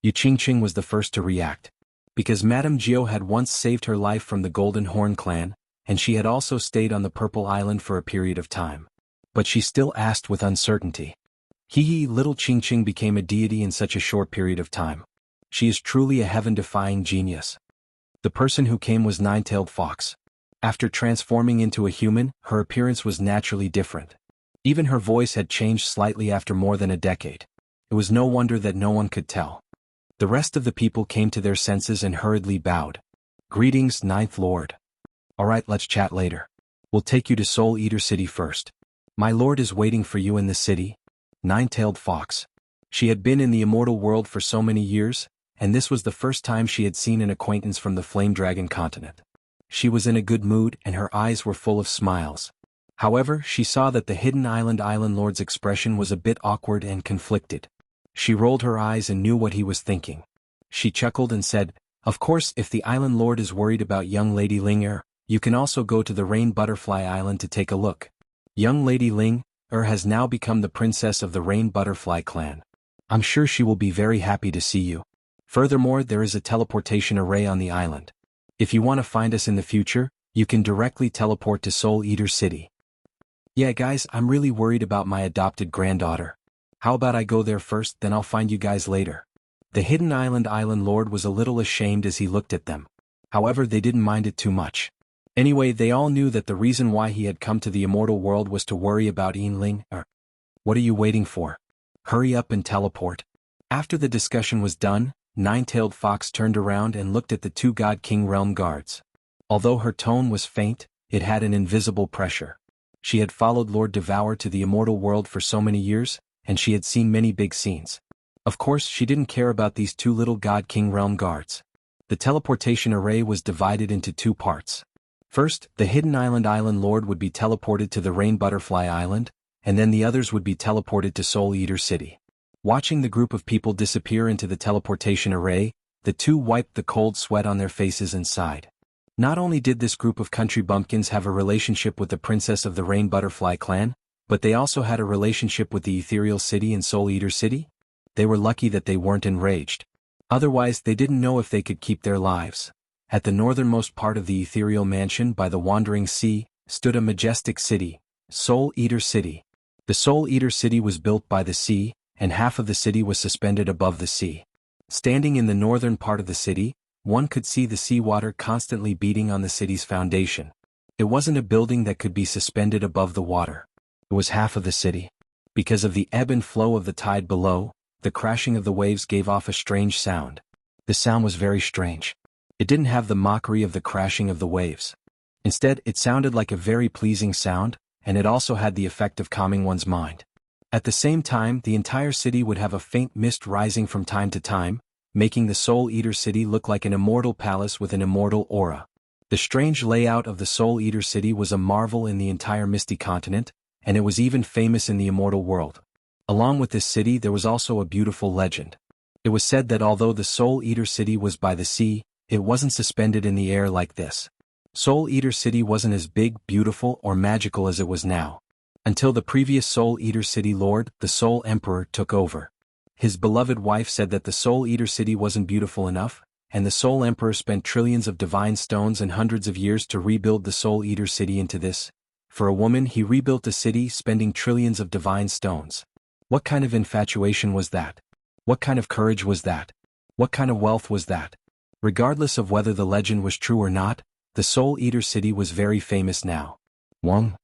Yi Qingqing was the first to react. Because Madame Jiu had once saved her life from the Golden Horn clan, and she had also stayed on the Purple Island for a period of time. But she still asked with uncertainty. Little Qingqing became a deity in such a short period of time. She is truly a heaven-defying genius. The person who came was Nine-Tailed Fox. After transforming into a human, her appearance was naturally different. Even her voice had changed slightly after more than a decade. It was no wonder that no one could tell. The rest of the people came to their senses and hurriedly bowed. "Greetings, Ninth Lord. Alright, let's chat later. We'll take you to Soul Eater City first. My lord is waiting for you in the city." Nine-Tailed Fox. She had been in the immortal world for so many years, and this was the first time she had seen an acquaintance from the Flame Dragon continent. She was in a good mood and her eyes were full of smiles. However, she saw that the Hidden Island Lord's expression was a bit awkward and conflicted. She rolled her eyes and knew what he was thinking. She chuckled and said, "Of course, if the Island Lord is worried about young Lady Ling you can also go to the Rain Butterfly Island to take a look. Young Lady Ling has now become the princess of the Rain Butterfly clan. I'm sure she will be very happy to see you." Furthermore, there is a teleportation array on the island. If you want to find us in the future, you can directly teleport to Soul Eater City. Yeah guys, I'm really worried about my adopted granddaughter. How about I go there first, then I'll find you guys later. The Hidden Island Lord was a little ashamed as he looked at them. However, they didn't mind it too much. Anyway, they all knew that the reason why he had come to the immortal world was to worry about Yinling. What are you waiting for? Hurry up and teleport. After the discussion was done, Nine-Tailed Fox turned around and looked at the two God King Realm guards. Although her tone was faint, it had an invisible pressure. She had followed Lord Devour to the immortal world for so many years, and she had seen many big scenes. Of course, she didn't care about these two little God King Realm guards. The teleportation array was divided into two parts. First, the Hidden Island Lord would be teleported to the Rain Butterfly Island, and then the others would be teleported to Soul Eater City. Watching the group of people disappear into the teleportation array, the two wiped the cold sweat on their faces and sighed. Not only did this group of country bumpkins have a relationship with the princess of the Rain Butterfly clan, but they also had a relationship with the Ethereal City and Soul Eater City. They were lucky that they weren't enraged. Otherwise, they didn't know if they could keep their lives. At the northernmost part of the ethereal mansion by the wandering sea, stood a majestic city, Soul Eater City. The Soul Eater City was built by the sea, and half of the city was suspended above the sea. Standing in the northern part of the city, one could see the seawater constantly beating on the city's foundation. It wasn't a building that could be suspended above the water. It was half of the city. Because of the ebb and flow of the tide below, the crashing of the waves gave off a strange sound. The sound was very strange. It didn't have the mockery of the crashing of the waves. Instead, it sounded like a very pleasing sound, and it also had the effect of calming one's mind. At the same time, the entire city would have a faint mist rising from time to time, making the Soul Eater City look like an immortal palace with an immortal aura. The strange layout of the Soul Eater City was a marvel in the entire Misty Continent, and it was even famous in the immortal world. Along with this city there was also a beautiful legend. It was said that although the Soul Eater City was by the sea, it wasn't suspended in the air like this. Soul Eater City wasn't as big, beautiful, or magical as it was now. Until the previous Soul Eater City Lord, the Soul Emperor, took over. His beloved wife said that the Soul Eater City wasn't beautiful enough, and the Soul Emperor spent trillions of divine stones and hundreds of years to rebuild the Soul Eater City into this. For a woman, he rebuilt a city spending trillions of divine stones. What kind of infatuation was that? What kind of courage was that? What kind of wealth was that? Regardless of whether the legend was true or not, the Soul Eater City was very famous now. Wong.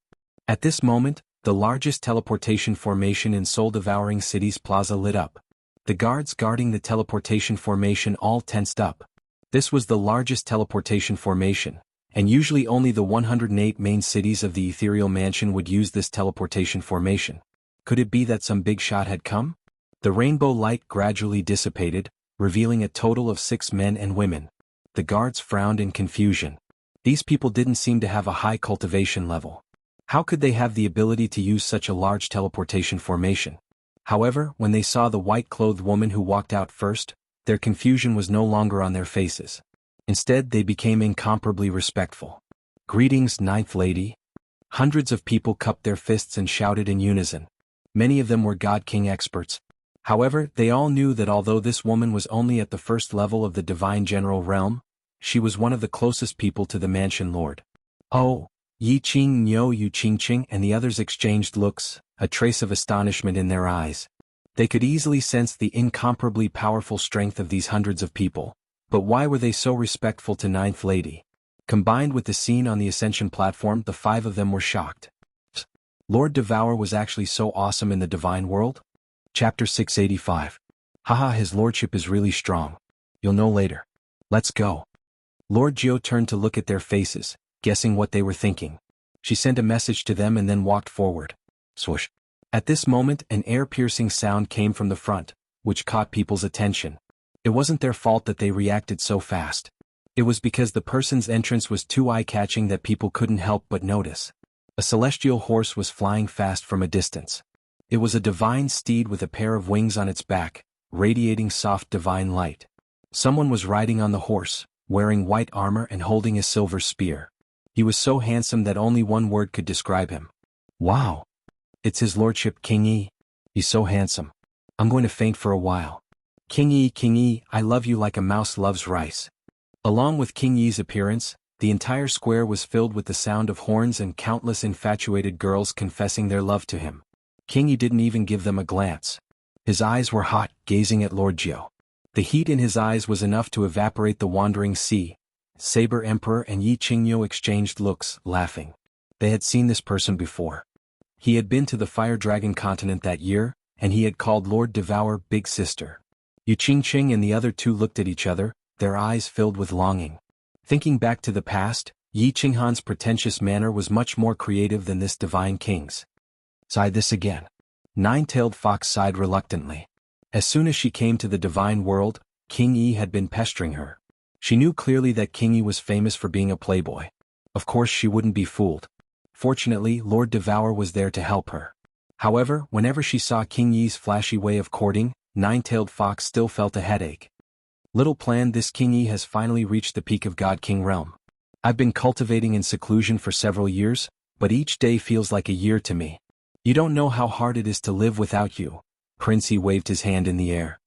At this moment, the largest teleportation formation in Soul Devouring City's plaza lit up. The guards guarding the teleportation formation all tensed up. This was the largest teleportation formation, and usually only the 108 main cities of the Ethereal Mansion would use this teleportation formation. Could it be that some big shot had come? The rainbow light gradually dissipated, revealing a total of 6 men and women. The guards frowned in confusion. These people didn't seem to have a high cultivation level. How could they have the ability to use such a large teleportation formation? However, when they saw the white-clothed woman who walked out first, their confusion was no longer on their faces. Instead, they became incomparably respectful. "Greetings, Ninth Lady." Hundreds of people cupped their fists and shouted in unison. Many of them were God King experts. However, they all knew that although this woman was only at the first level of the Divine General Realm, she was one of the closest people to the Mansion Lord. "Oh, Yi Qing Nyo Yu Qing Qing," and the others exchanged looks, a trace of astonishment in their eyes. They could easily sense the incomparably powerful strength of these hundreds of people, but why were they so respectful to Ninth Lady? Combined with the scene on the Ascension platform, the 5 of them were shocked. Lord Devour was actually so awesome in the Divine World? Chapter 685. Haha, his lordship is really strong. You'll know later. Let's go. Lord Jiao turned to look at their faces, guessing what they were thinking. She sent a message to them and then walked forward. Swoosh. At this moment, an air-piercing sound came from the front, which caught people's attention. It wasn't their fault that they reacted so fast. It was because the person's entrance was too eye-catching that people couldn't help but notice. A celestial horse was flying fast from a distance. It was a divine steed with a pair of wings on its back, radiating soft divine light. Someone was riding on the horse, wearing white armor and holding a silver spear. He was so handsome that only one word could describe him. Wow! It's his lordship King Yi. He's so handsome. I'm going to faint for a while. King Yi, I love you like a mouse loves rice." Along with King Yi's appearance, the entire square was filled with the sound of horns and countless infatuated girls confessing their love to him. King Yi didn't even give them a glance. His eyes were hot, gazing at Lord Jiao. The heat in his eyes was enough to evaporate the wandering sea. Saber Emperor and Yi Qingyu exchanged looks, laughing. They had seen this person before. He had been to the Fire Dragon continent that year, and he had called Lord Devour Big Sister. Yu Qingqing and the other two looked at each other, their eyes filled with longing. Thinking back to the past, Yi Qinghan's pretentious manner was much more creative than this divine king's. Sigh this again. Nine-tailed fox sighed reluctantly. As soon as she came to the divine world, King Yi had been pestering her. She knew clearly that King Yi was famous for being a playboy. Of course she wouldn't be fooled. Fortunately, Lord Devour was there to help her. However, whenever she saw King Yi's flashy way of courting, Nine-tailed fox still felt a headache. Little planned, this King Yi has finally reached the peak of God King realm. I've been cultivating in seclusion for several years, but each day feels like a year to me. You don't know how hard it is to live without you. Prince Yi waved his hand in the air.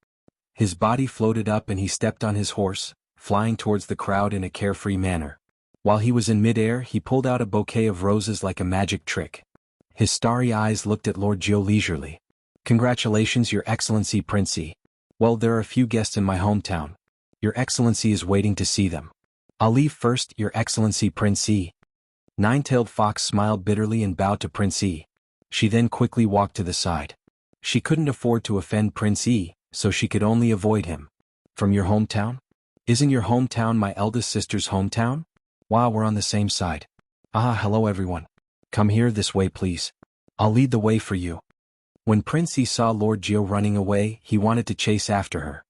His body floated up and he stepped on his horse, flying towards the crowd in a carefree manner. While he was in midair, he pulled out a bouquet of roses like a magic trick. His starry eyes looked at Lord Jiao leisurely. "Congratulations, Your Excellency Prince Yi. Well, there are a few guests in my hometown. Your Excellency is waiting to see them. I'll leave first, Your Excellency Prince Yi." Nine-tailed fox smiled bitterly and bowed to Prince Yi. She then quickly walked to the side. She couldn't afford to offend Prince Yi, so she could only avoid him. "From your hometown? Isn't your hometown my eldest sister's hometown? Wow, we're on the same side. Ah, hello everyone. Come here this way please. I'll lead the way for you." When Prince Yi saw Lord Jiao running away, he wanted to chase after her.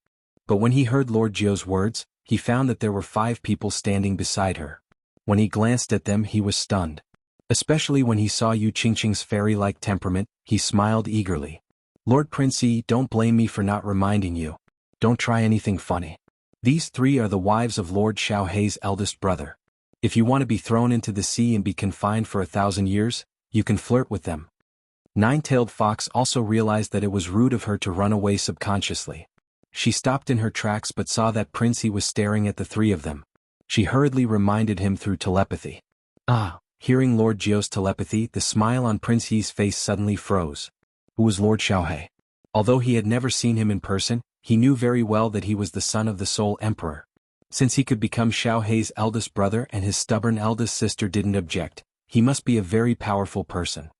But when he heard Lord Jiao's words, he found that there were 5 people standing beside her. When he glanced at them, he was stunned. Especially when he saw Yu Qingqing's fairy-like temperament, he smiled eagerly. "Lord Prince Yi, don't blame me for not reminding you. Don't try anything funny. These 3 are the wives of Lord Xiaohei's eldest brother. If you want to be thrown into the sea and be confined for 1,000 years, you can flirt with them." Nine-tailed fox also realized that it was rude of her to run away subconsciously. She stopped in her tracks but saw that Prince Yi was staring at the 3 of them. She hurriedly reminded him through telepathy. Ah! Hearing Lord Jiao's telepathy, the smile on Prince Yi's face suddenly froze. Who was Lord Xiaohei? Although he had never seen him in person, he knew very well that he was the son of the Soul Emperor. Since he could become Xiaohei's eldest brother and his stubborn eldest sister didn't object, he must be a very powerful person.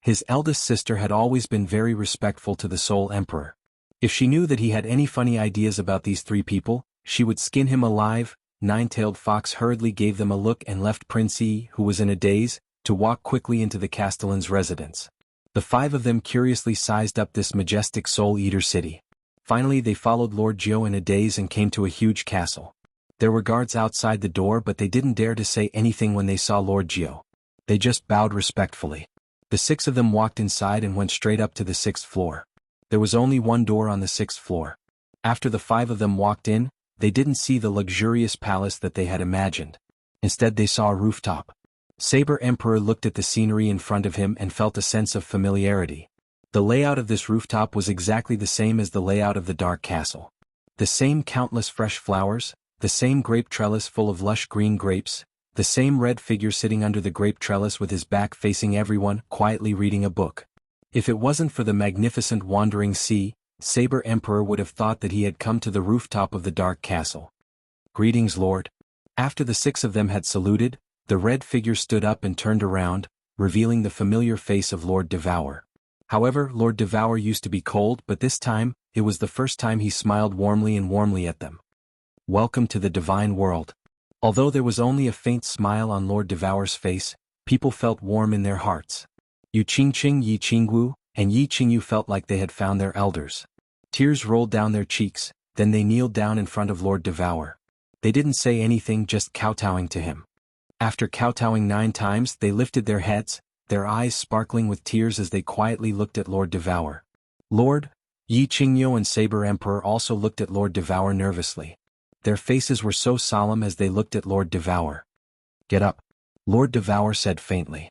His eldest sister had always been very respectful to the Soul Emperor. If she knew that he had any funny ideas about these 3 people, she would skin him alive. Nine-tailed fox hurriedly gave them a look and left Prince Yi, who was in a daze, to walk quickly into the Castellan's residence. The 5 of them curiously sized up this majestic soul-eater city. Finally they followed Lord Jiao in a daze and came to a huge castle. There were guards outside the door but they didn't dare to say anything when they saw Lord Jiao. They just bowed respectfully. The 6 of them walked inside and went straight up to the 6th floor. There was only one door on the 6th floor. After the 5 of them walked in, they didn't see the luxurious palace that they had imagined. Instead they saw a rooftop. Saber Emperor looked at the scenery in front of him and felt a sense of familiarity. The layout of this rooftop was exactly the same as the layout of the Dark Castle. The same countless fresh flowers, the same grape trellis full of lush green grapes, the same red figure sitting under the grape trellis with his back facing everyone, quietly reading a book. If it wasn't for the magnificent wandering sea, Saber Emperor would have thought that he had come to the rooftop of the Dark Castle. "Greetings, Lord." After the 6 of them had saluted, the red figure stood up and turned around, revealing the familiar face of Lord Devour. However, Lord Devour used to be cold, but this time, it was the first time he smiled warmly at them. "Welcome to the divine world." Although there was only a faint smile on Lord Devour's face, people felt warm in their hearts. Yu Qingqing, Yi Qingwu, and Yi Qingyu felt like they had found their elders. Tears rolled down their cheeks, then they kneeled down in front of Lord Devour. They didn't say anything, just kowtowing to him. After kowtowing 9 times, they lifted their heads, their eyes sparkling with tears as they quietly looked at Lord Devour. Lord, Yi Qingyu and Saber Emperor also looked at Lord Devour nervously. Their faces were so solemn as they looked at Lord Devour. "Get up," Lord Devour said faintly.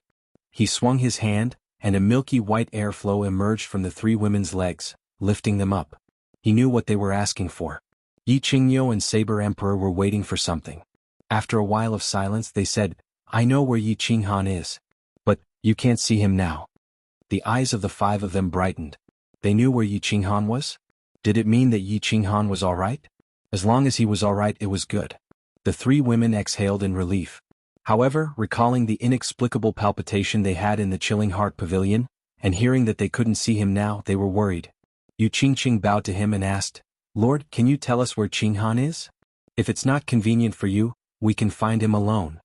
He swung his hand, and a milky white airflow emerged from the 3 women's legs, lifting them up. He knew what they were asking for. Yi Qingyo and Saber Emperor were waiting for something. After a while of silence they said, "I know where Yi Qinghan is. But, you can't see him now." The eyes of the five of them brightened. They knew where Yi Qinghan was? Did it mean that Yi Qinghan was alright? As long as he was alright, it was good. The three women exhaled in relief. However, recalling the inexplicable palpitation they had in the Chilling Heart Pavilion, and hearing that they couldn't see him now, they were worried. Yu Qingqing bowed to him and asked, "Lord, can you tell us where Qinghan is? If it's not convenient for you, we can find him alone."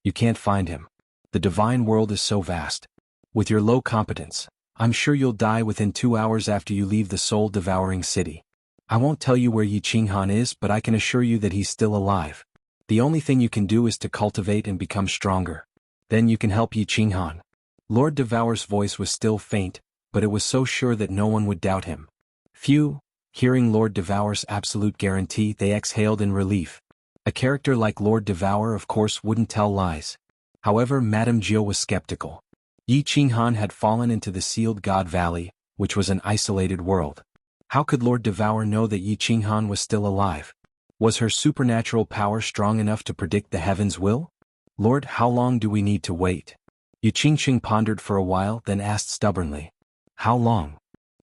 "You can't find him. The divine world is so vast. With your low competence, I'm sure you'll die within 2 hours after you leave the soul-devouring city. I won't tell you where Yi Qinghan is, but I can assure you that he's still alive. The only thing you can do is to cultivate and become stronger. Then you can help Yi Qinghan." Lord Devour's voice was still faint, but it was so sure that no one would doubt him. Phew! Hearing Lord Devour's absolute guarantee, they exhaled in relief. A character like Lord Devour of course wouldn't tell lies. However, Madame Jiao was skeptical. Yi Qinghan had fallen into the sealed God Valley, which was an isolated world. How could Lord Devour know that Yi Qinghan was still alive? Was her supernatural power strong enough to predict the heaven's will? "Lord, how long do we need to wait?" Yu Qingqing pondered for a while, then asked stubbornly. "How long?"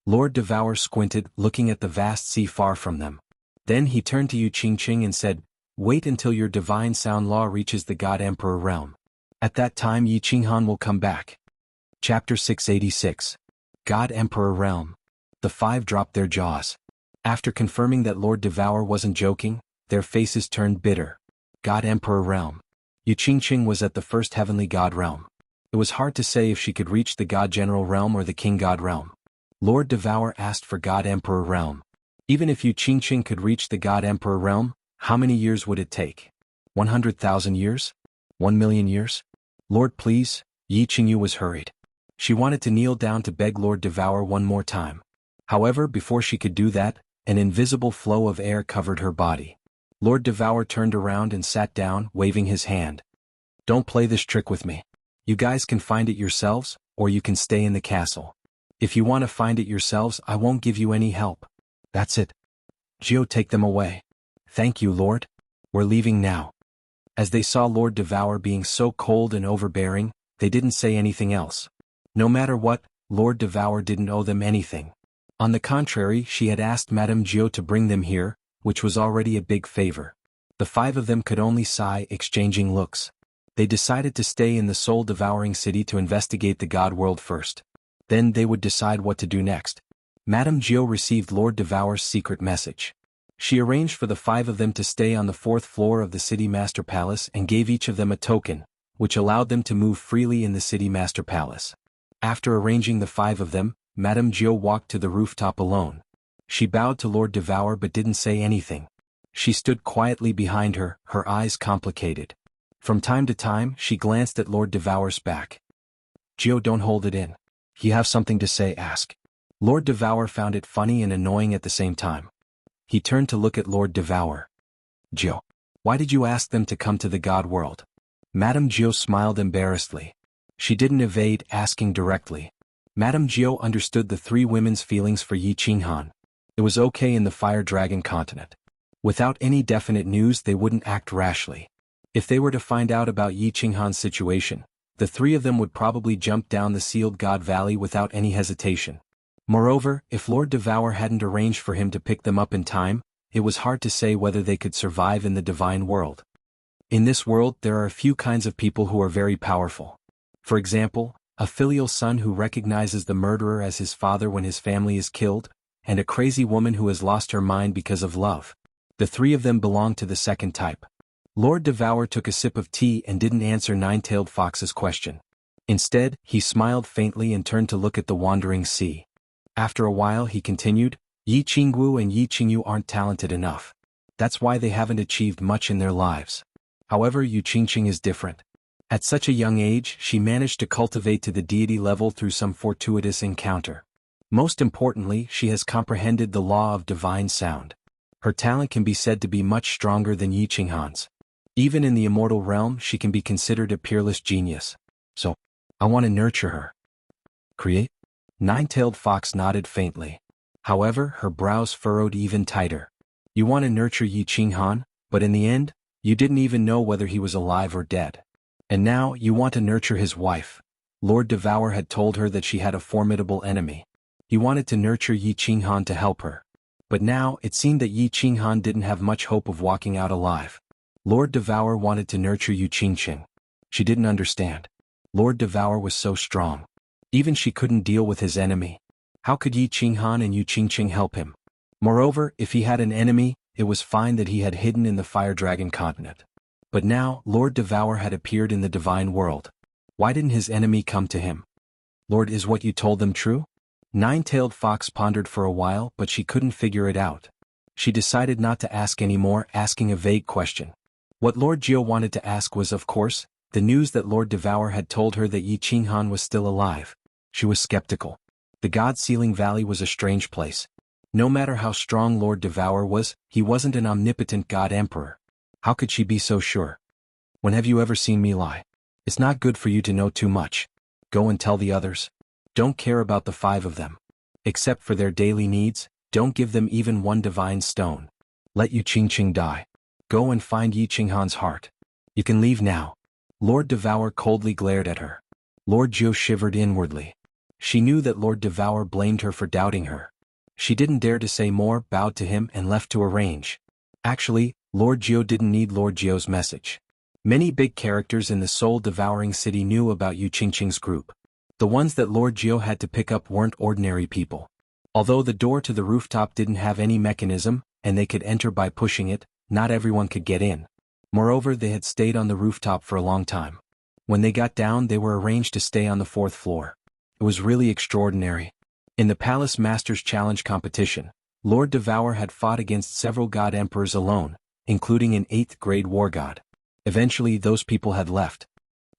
Lord Devour squinted, looking at the vast sea far from them. Then he turned to Yu Qingqing and said, "Wait until your divine sound law reaches the God Emperor realm. At that time Yi Qinghan will come back." Chapter 686. God Emperor Realm. The five dropped their jaws. After confirming that Lord Devour wasn't joking, their faces turned bitter. God Emperor Realm. Yu Qingqing was at the first heavenly God realm. It was hard to say if she could reach the God General realm or the King God realm. Lord Devour asked for God Emperor realm. Even if Yu Qingqing could reach the God Emperor realm, how many years would it take? 100,000 years? 1,000,000 years? "Lord, please." Yi Qingyu was hurried. She wanted to kneel down to beg Lord Devour one more time. However, before she could do that, an invisible flow of air covered her body. Lord Devour turned around and sat down, waving his hand. "Don't play this trick with me. You guys can find it yourselves, or you can stay in the castle. If you want to find it yourselves, I won't give you any help. That's it. Jiao, take them away." "Thank you, Lord. We're leaving now." As they saw Lord Devour being so cold and overbearing, they didn't say anything else. No matter what, Lord Devour didn't owe them anything. On the contrary, she had asked Madame Jiao to bring them here, which was already a big favor. The five of them could only sigh, exchanging looks. They decided to stay in the soul-devouring city to investigate the God world first. Then they would decide what to do next. Madame Jiao received Lord Devour's secret message. She arranged for the five of them to stay on the 4th floor of the City Master Palace and gave each of them a token, which allowed them to move freely in the City Master Palace. After arranging the five of them, Madame Jiao walked to the rooftop alone. She bowed to Lord Devour but didn't say anything. She stood quietly behind her, her eyes complicated. From time to time, she glanced at Lord Devour's back. "Jiao, don't hold it in. You have something to say, ask." Lord Devour found it funny and annoying at the same time. He turned to look at Lord Devour. "Jiao, why did you ask them to come to the God world?" Madame Jiao smiled embarrassedly. She didn't evade asking directly. Madame Jiao understood the three women's feelings for Yi Qinghan. It was okay in the Fire Dragon continent. Without any definite news, they wouldn't act rashly. If they were to find out about Yi Qinghan's situation, the three of them would probably jump down the sealed God Valley without any hesitation. Moreover, if Lord Devour hadn't arranged for him to pick them up in time, it was hard to say whether they could survive in the divine world. In this world, there are a few kinds of people who are very powerful. For example, a filial son who recognizes the murderer as his father when his family is killed, and a crazy woman who has lost her mind because of love. The three of them belong to the second type. Lord Devour took a sip of tea and didn't answer Nine-Tailed Fox's question. Instead, he smiled faintly and turned to look at the wandering sea. After a while he continued, "Yi Qingwu and Yi Qingyu aren't talented enough. That's why they haven't achieved much in their lives. However, Yu Qingqing is different. At such a young age, she managed to cultivate to the deity level through some fortuitous encounter. Most importantly, she has comprehended the law of divine sound. Her talent can be said to be much stronger than Yi Qinghan's. Even in the immortal realm, she can be considered a peerless genius. So, I want to nurture her." "Create?" Nine-Tailed Fox nodded faintly. However, her brows furrowed even tighter. You want to nurture Yi Qinghan, but in the end, you didn't even know whether he was alive or dead. And now, you want to nurture his wife. Lord Devour had told her that she had a formidable enemy. He wanted to nurture Yi Qinghan to help her. But now, it seemed that Yi Qinghan didn't have much hope of walking out alive. Lord Devour wanted to nurture Yu Qingqing. She didn't understand. Lord Devour was so strong. Even she couldn't deal with his enemy. How could Yi Qinghan and Yu Qingqing help him? Moreover, if he had an enemy, it was fine that he had hidden in the Fire Dragon continent. But now, Lord Devour had appeared in the divine world. Why didn't his enemy come to him? Lord, is what you told them true? Nine-tailed Fox pondered for a while, but she couldn't figure it out. She decided not to ask anymore, asking a vague question. What Lord Jiao wanted to ask was, of course, the news that Lord Devour had told her that Yi Qinghan was still alive. She was skeptical. The God-Sealing Valley was a strange place. No matter how strong Lord Devour was, he wasn't an omnipotent God-Emperor. How could she be so sure? When have you ever seen me lie? It's not good for you to know too much. Go and tell the others. Don't care about the 5 of them. Except for their daily needs, don't give them even one divine stone. Let Yu Qingqing die. Go and find Yi Qinghan's heart. You can leave now. Lord Devour coldly glared at her. Lord Jiao shivered inwardly. She knew that Lord Devour blamed her for doubting her. She didn't dare to say more, bowed to him and left to arrange. Actually, Lord Jiao didn't need Lord Jiao's message. Many big characters in the soul-devouring city knew about Yu Qingqing's group. The ones that Lord Jiao had to pick up weren't ordinary people. Although the door to the rooftop didn't have any mechanism, and they could enter by pushing it, not everyone could get in. Moreover, they had stayed on the rooftop for a long time. When they got down, they were arranged to stay on the 4th floor. It was really extraordinary. In the Palace Masters Challenge competition, Lord Devour had fought against several god emperors alone, including an 8th grade war god. Eventually, those people had left.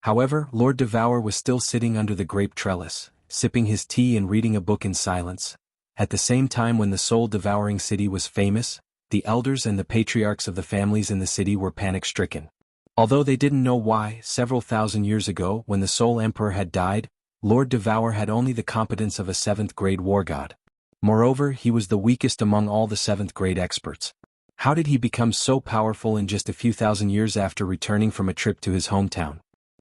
However, Lord Devour was still sitting under the grape trellis, sipping his tea and reading a book in silence. At the same time, when the soul-devouring city was famous, the elders and the patriarchs of the families in the city were panic-stricken. Although they didn't know why, several thousand years ago, when the Soul Emperor had died, Lord Devour had only the competence of a 7th grade war god. Moreover, he was the weakest among all the 7th grade experts. How did he become so powerful in just a few thousand years after returning from a trip to his hometown?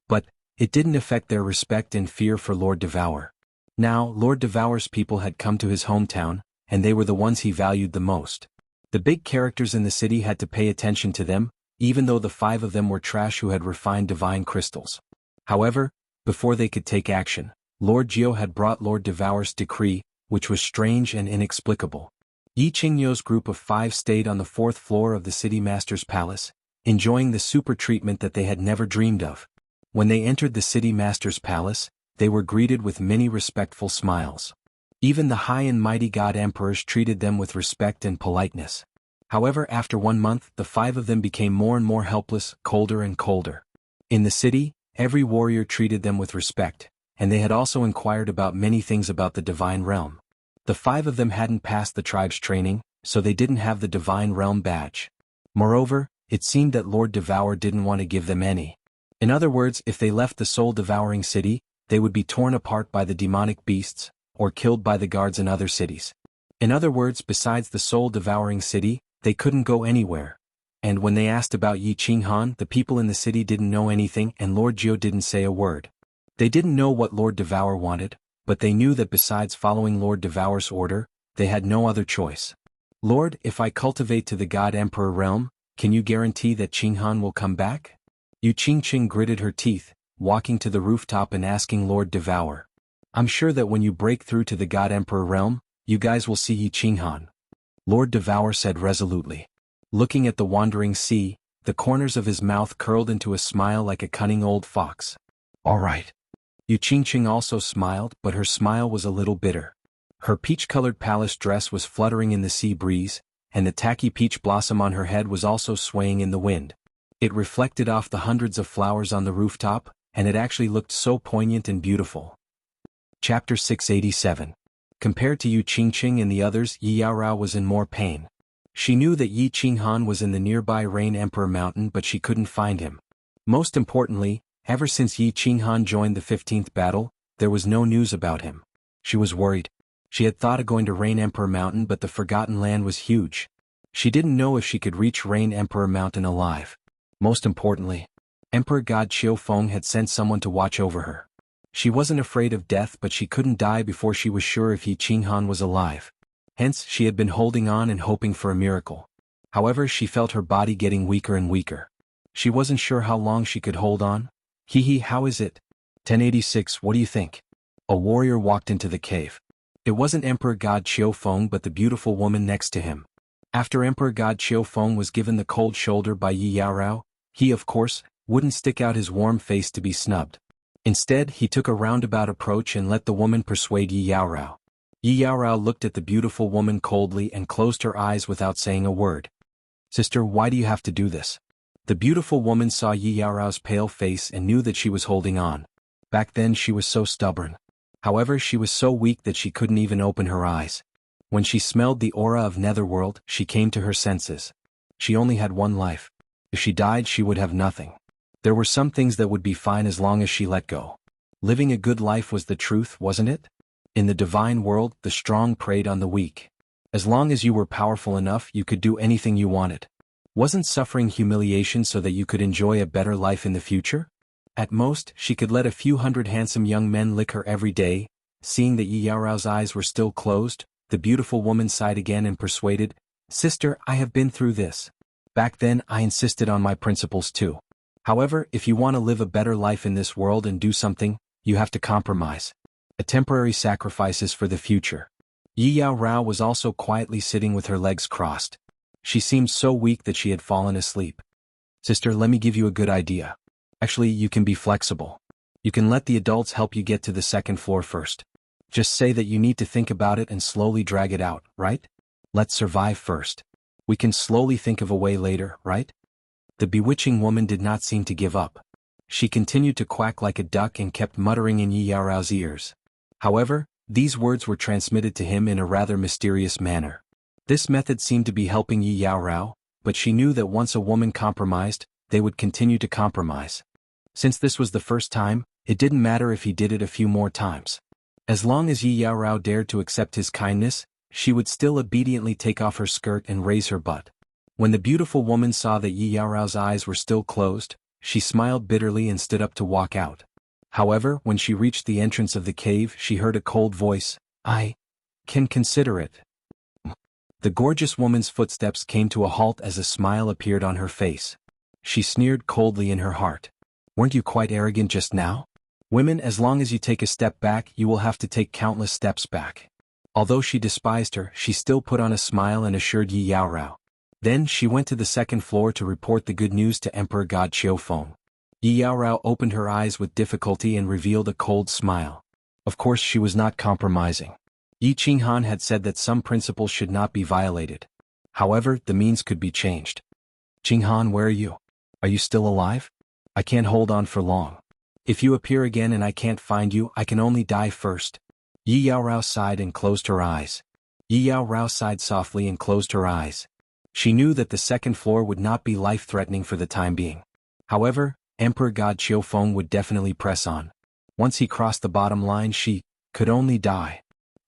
But it didn't affect their respect and fear for Lord Devour. Now, Lord Devour's people had come to his hometown, and they were the ones he valued the most. The big characters in the city had to pay attention to them, even though the 5 of them were trash who had refined divine crystals. However, before they could take action, Lord Jiao had brought Lord Devour's decree, which was strange and inexplicable. Yi Qingyo's group of 5 stayed on the 4th floor of the City Master's Palace, enjoying the super treatment that they had never dreamed of. When they entered the City Master's Palace, they were greeted with many respectful smiles. Even the high and mighty god emperors treated them with respect and politeness. However, after 1 month, the 5 of them became more and more helpless, colder and colder. In the city, every warrior treated them with respect, and they had also inquired about many things about the divine realm. The 5 of them hadn't passed the tribe's training, so they didn't have the divine realm badge. Moreover, it seemed that Lord Devour didn't want to give them any. In other words, if they left the soul-devouring city, they would be torn apart by the demonic beasts, or killed by the guards in other cities. In other words, besides the soul-devouring city, they couldn't go anywhere. And when they asked about Yi Qinghan, the people in the city didn't know anything and Lord Jiao didn't say a word. They didn't know what Lord Devour wanted, but they knew that besides following Lord Devour's order, they had no other choice. Lord, if I cultivate to the God Emperor realm, can you guarantee that Qinghan will come back? Yu Qingqing gritted her teeth, walking to the rooftop and asking Lord Devour. I'm sure that when you break through to the God Emperor realm, you guys will see Yi Qinghan. Lord Devour said resolutely. Looking at the wandering sea, the corners of his mouth curled into a smile like a cunning old fox. All right. Yu Qingqing also smiled, but her smile was a little bitter. Her peach-colored palace dress was fluttering in the sea breeze, and the tacky peach blossom on her head was also swaying in the wind. It reflected off the hundreds of flowers on the rooftop, and it actually looked so poignant and beautiful. Chapter 687. Compared to Yu Qingqing and the others, Yi Yaorao was in more pain. She knew that Yi Qinghan was in the nearby Rain Emperor Mountain, but she couldn't find him. Most importantly, ever since Yi Qinghan joined the 15th battle, there was no news about him. She was worried. She had thought of going to Rain Emperor Mountain, but the Forgotten Land was huge. She didn't know if she could reach Rain Emperor Mountain alive. Most importantly, Emperor God Xiaofeng had sent someone to watch over her. She wasn't afraid of death, but she couldn't die before she was sure if Yi Qinghan was alive. Hence, she had been holding on and hoping for a miracle. However, she felt her body getting weaker and weaker. She wasn't sure how long she could hold on. Hee, how is it? 1086, what do you think? A warrior walked into the cave. It wasn't Emperor God Xiaofeng but the beautiful woman next to him. After Emperor God Xiaofeng was given the cold shoulder by Yi Yaorao, he, of course, wouldn't stick out his warm face to be snubbed. Instead, he took a roundabout approach and let the woman persuade Yi Yaorao. Yi Yaorao looked at the beautiful woman coldly and closed her eyes without saying a word. Sister, why do you have to do this? The beautiful woman saw Yi Yaorao's pale face and knew that she was holding on. Back then she was so stubborn. However, she was so weak that she couldn't even open her eyes. When she smelled the aura of Netherworld, she came to her senses. She only had one life. If she died, she would have nothing. There were some things that would be fine as long as she let go. Living a good life was the truth, wasn't it? In the divine world, the strong preyed on the weak. As long as you were powerful enough, you could do anything you wanted. Wasn't suffering humiliation so that you could enjoy a better life in the future? At most, she could let a few hundred handsome young men lick her every day. Seeing that Yi Yaorao's eyes were still closed, the beautiful woman sighed again and persuaded, Sister, I have been through this. Back then, I insisted on my principles too. However, if you want to live a better life in this world and do something, you have to compromise. A temporary sacrifice is for the future. Yi Yaorao was also quietly sitting with her legs crossed. She seemed so weak that she had fallen asleep. Sister, let me give you a good idea. Actually, you can be flexible. You can let the adults help you get to the second floor first. Just say that you need to think about it and slowly drag it out, right? Let's survive first. We can slowly think of a way later, right? The bewitching woman did not seem to give up. She continued to quack like a duck and kept muttering in Yi Yaorao's ears. However, these words were transmitted to him in a rather mysterious manner. This method seemed to be helping Yi Yaorao, but she knew that once a woman compromised, they would continue to compromise. Since this was the first time, it didn't matter if he did it a few more times. As long as Yi Yaorao dared to accept his kindness, she would still obediently take off her skirt and raise her butt. When the beautiful woman saw that Yi Yaorao's eyes were still closed, she smiled bitterly and stood up to walk out. However, when she reached the entrance of the cave, she heard a cold voice, I can consider it. The gorgeous woman's footsteps came to a halt as a smile appeared on her face. She sneered coldly in her heart. Weren't you quite arrogant just now? Women, as long as you take a step back, you will have to take countless steps back. Although she despised her, she still put on a smile and assured Yi Yaorao. Then she went to the second floor to report the good news to Emperor God Xiaofeng. Yi Yaorao opened her eyes with difficulty and revealed a cold smile. Of course she was not compromising. Yi Qinghan had said that some principles should not be violated. However, the means could be changed. Qinghan, where are you? Are you still alive? I can't hold on for long. If you appear again and I can't find you, I can only die first. Yi Yaorao sighed and closed her eyes. Yi Yaorao sighed softly and closed her eyes. She knew that the second floor would not be life-threatening for the time being. However, Emperor God Xiaofeng would definitely press on. Once he crossed the bottom line, she could only die.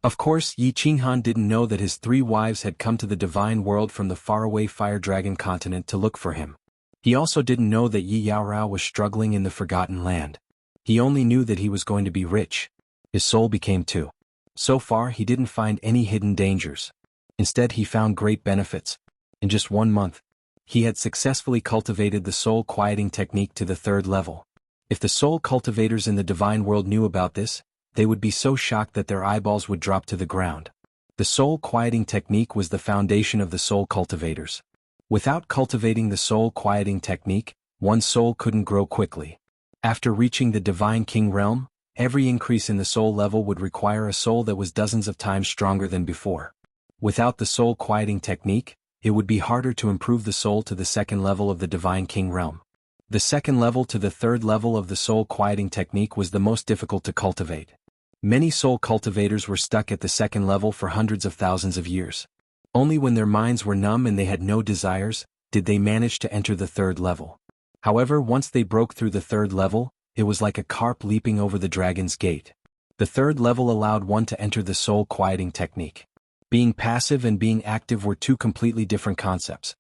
Of course, Yi Qinghan didn't know that his 3 wives had come to the divine world from the faraway Fire Dragon continent to look for him. He also didn't know that Yi Yaorao was struggling in the Forgotten Land. He only knew that he was going to be rich. His soul became 2. So far, he didn't find any hidden dangers. Instead, he found great benefits. In just 1 month, he had successfully cultivated the soul quieting technique to the 3rd level. If the soul cultivators in the divine world knew about this, they would be so shocked that their eyeballs would drop to the ground. The soul quieting technique was the foundation of the soul cultivators. Without cultivating the soul quieting technique, one's soul couldn't grow quickly. After reaching the Divine King realm, every increase in the soul level would require a soul that was dozens of times stronger than before. Without the soul quieting technique, it would be harder to improve the soul to the 2nd level of the Divine King realm. The 2nd level to the 3rd level of the soul quieting technique was the most difficult to cultivate. Many soul cultivators were stuck at the 2nd level for hundreds of thousands of years. Only when their minds were numb and they had no desires, did they manage to enter the 3rd level. However, once they broke through the 3rd level, it was like a carp leaping over the dragon's gate. The third level allowed one to enter the soul quieting technique. Being passive and being active were two completely different concepts.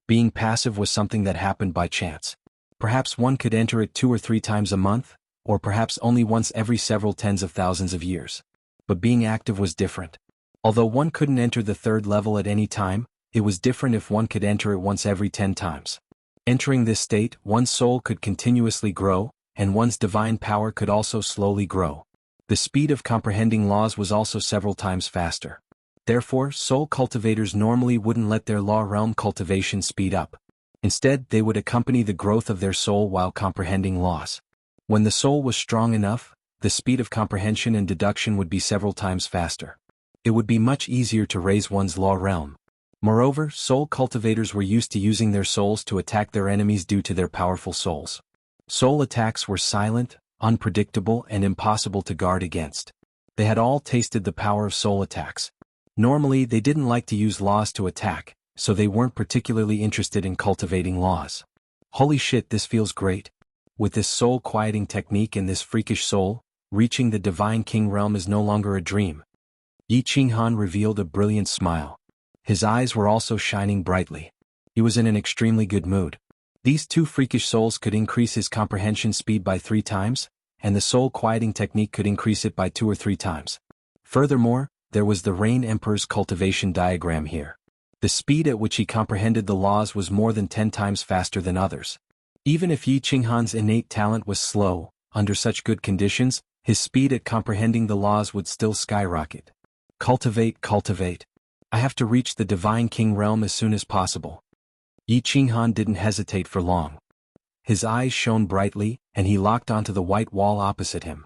Being passive was something that happened by chance. Perhaps one could enter it 2 or 3 times a month, or perhaps only once every several tens of thousands of years. But being active was different. Although one couldn't enter the third level at any time, it was different if one could enter it once every 10 times. Entering this state, one's soul could continuously grow, and one's divine power could also slowly grow. The speed of comprehending laws was also several times faster. Therefore, soul cultivators normally wouldn't let their law realm cultivation speed up. Instead, they would accompany the growth of their soul while comprehending laws. When the soul was strong enough, the speed of comprehension and deduction would be several times faster. It would be much easier to raise one's law realm. Moreover, soul cultivators were used to using their souls to attack their enemies due to their powerful souls. Soul attacks were silent, unpredictable, and impossible to guard against. They had all tasted the power of soul attacks. Normally, they didn't like to use laws to attack, so they weren't particularly interested in cultivating laws. Holy shit, this feels great. With this soul quieting technique and this freakish soul, reaching the divine king realm is no longer a dream. Yi Qinghan revealed a brilliant smile. His eyes were also shining brightly. He was in an extremely good mood. These two freakish souls could increase his comprehension speed by 3 times, and the soul quieting technique could increase it by 2 or 3 times. Furthermore, there was the Rain Emperor's cultivation diagram here. The speed at which he comprehended the laws was more than 10 times faster than others. Even if Yi Qinghan's innate talent was slow, under such good conditions, his speed at comprehending the laws would still skyrocket. Cultivate, cultivate. I have to reach the divine king realm as soon as possible. Yi Qinghan didn't hesitate for long. His eyes shone brightly, and he locked onto the white wall opposite him.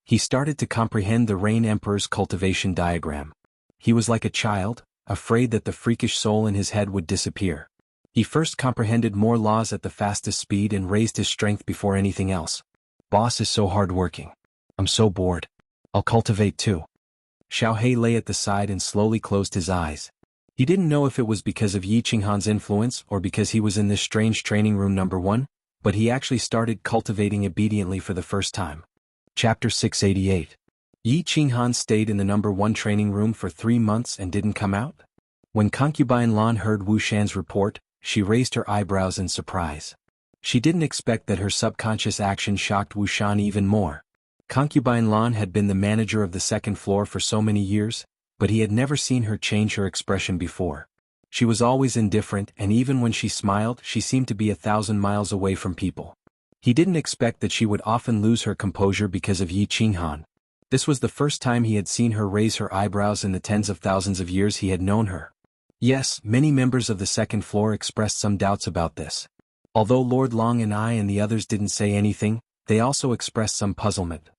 He started to comprehend the Rain Emperor's cultivation diagram. He was like a child, afraid that the freakish soul in his head would disappear. He first comprehended more laws at the fastest speed and raised his strength before anything else. Boss is so hardworking. I'm so bored. I'll cultivate too. Xiaohei lay at the side and slowly closed his eyes. He didn't know if it was because of Yi Qinghan's influence or because he was in this strange training room number 1, but he actually started cultivating obediently for the first time. Chapter 688. Yi Qinghan stayed in the number 1 training room for 3 months and didn't come out? When concubine Lan heard Wu Shan's report, she raised her eyebrows in surprise. She didn't expect that her subconscious action shocked Wu Shan even more. Concubine Lan had been the manager of the 2nd floor for so many years, but he had never seen her change her expression before. She was always indifferent, and even when she smiled, she seemed to be 1,000 miles away from people. He didn't expect that she would often lose her composure because of Yi Qinghan. This was the first time he had seen her raise her eyebrows in the tens of thousands of years he had known her. Yes, many members of the 2nd floor expressed some doubts about this. Although Lord Long and I and the others didn't say anything, they also expressed some puzzlement.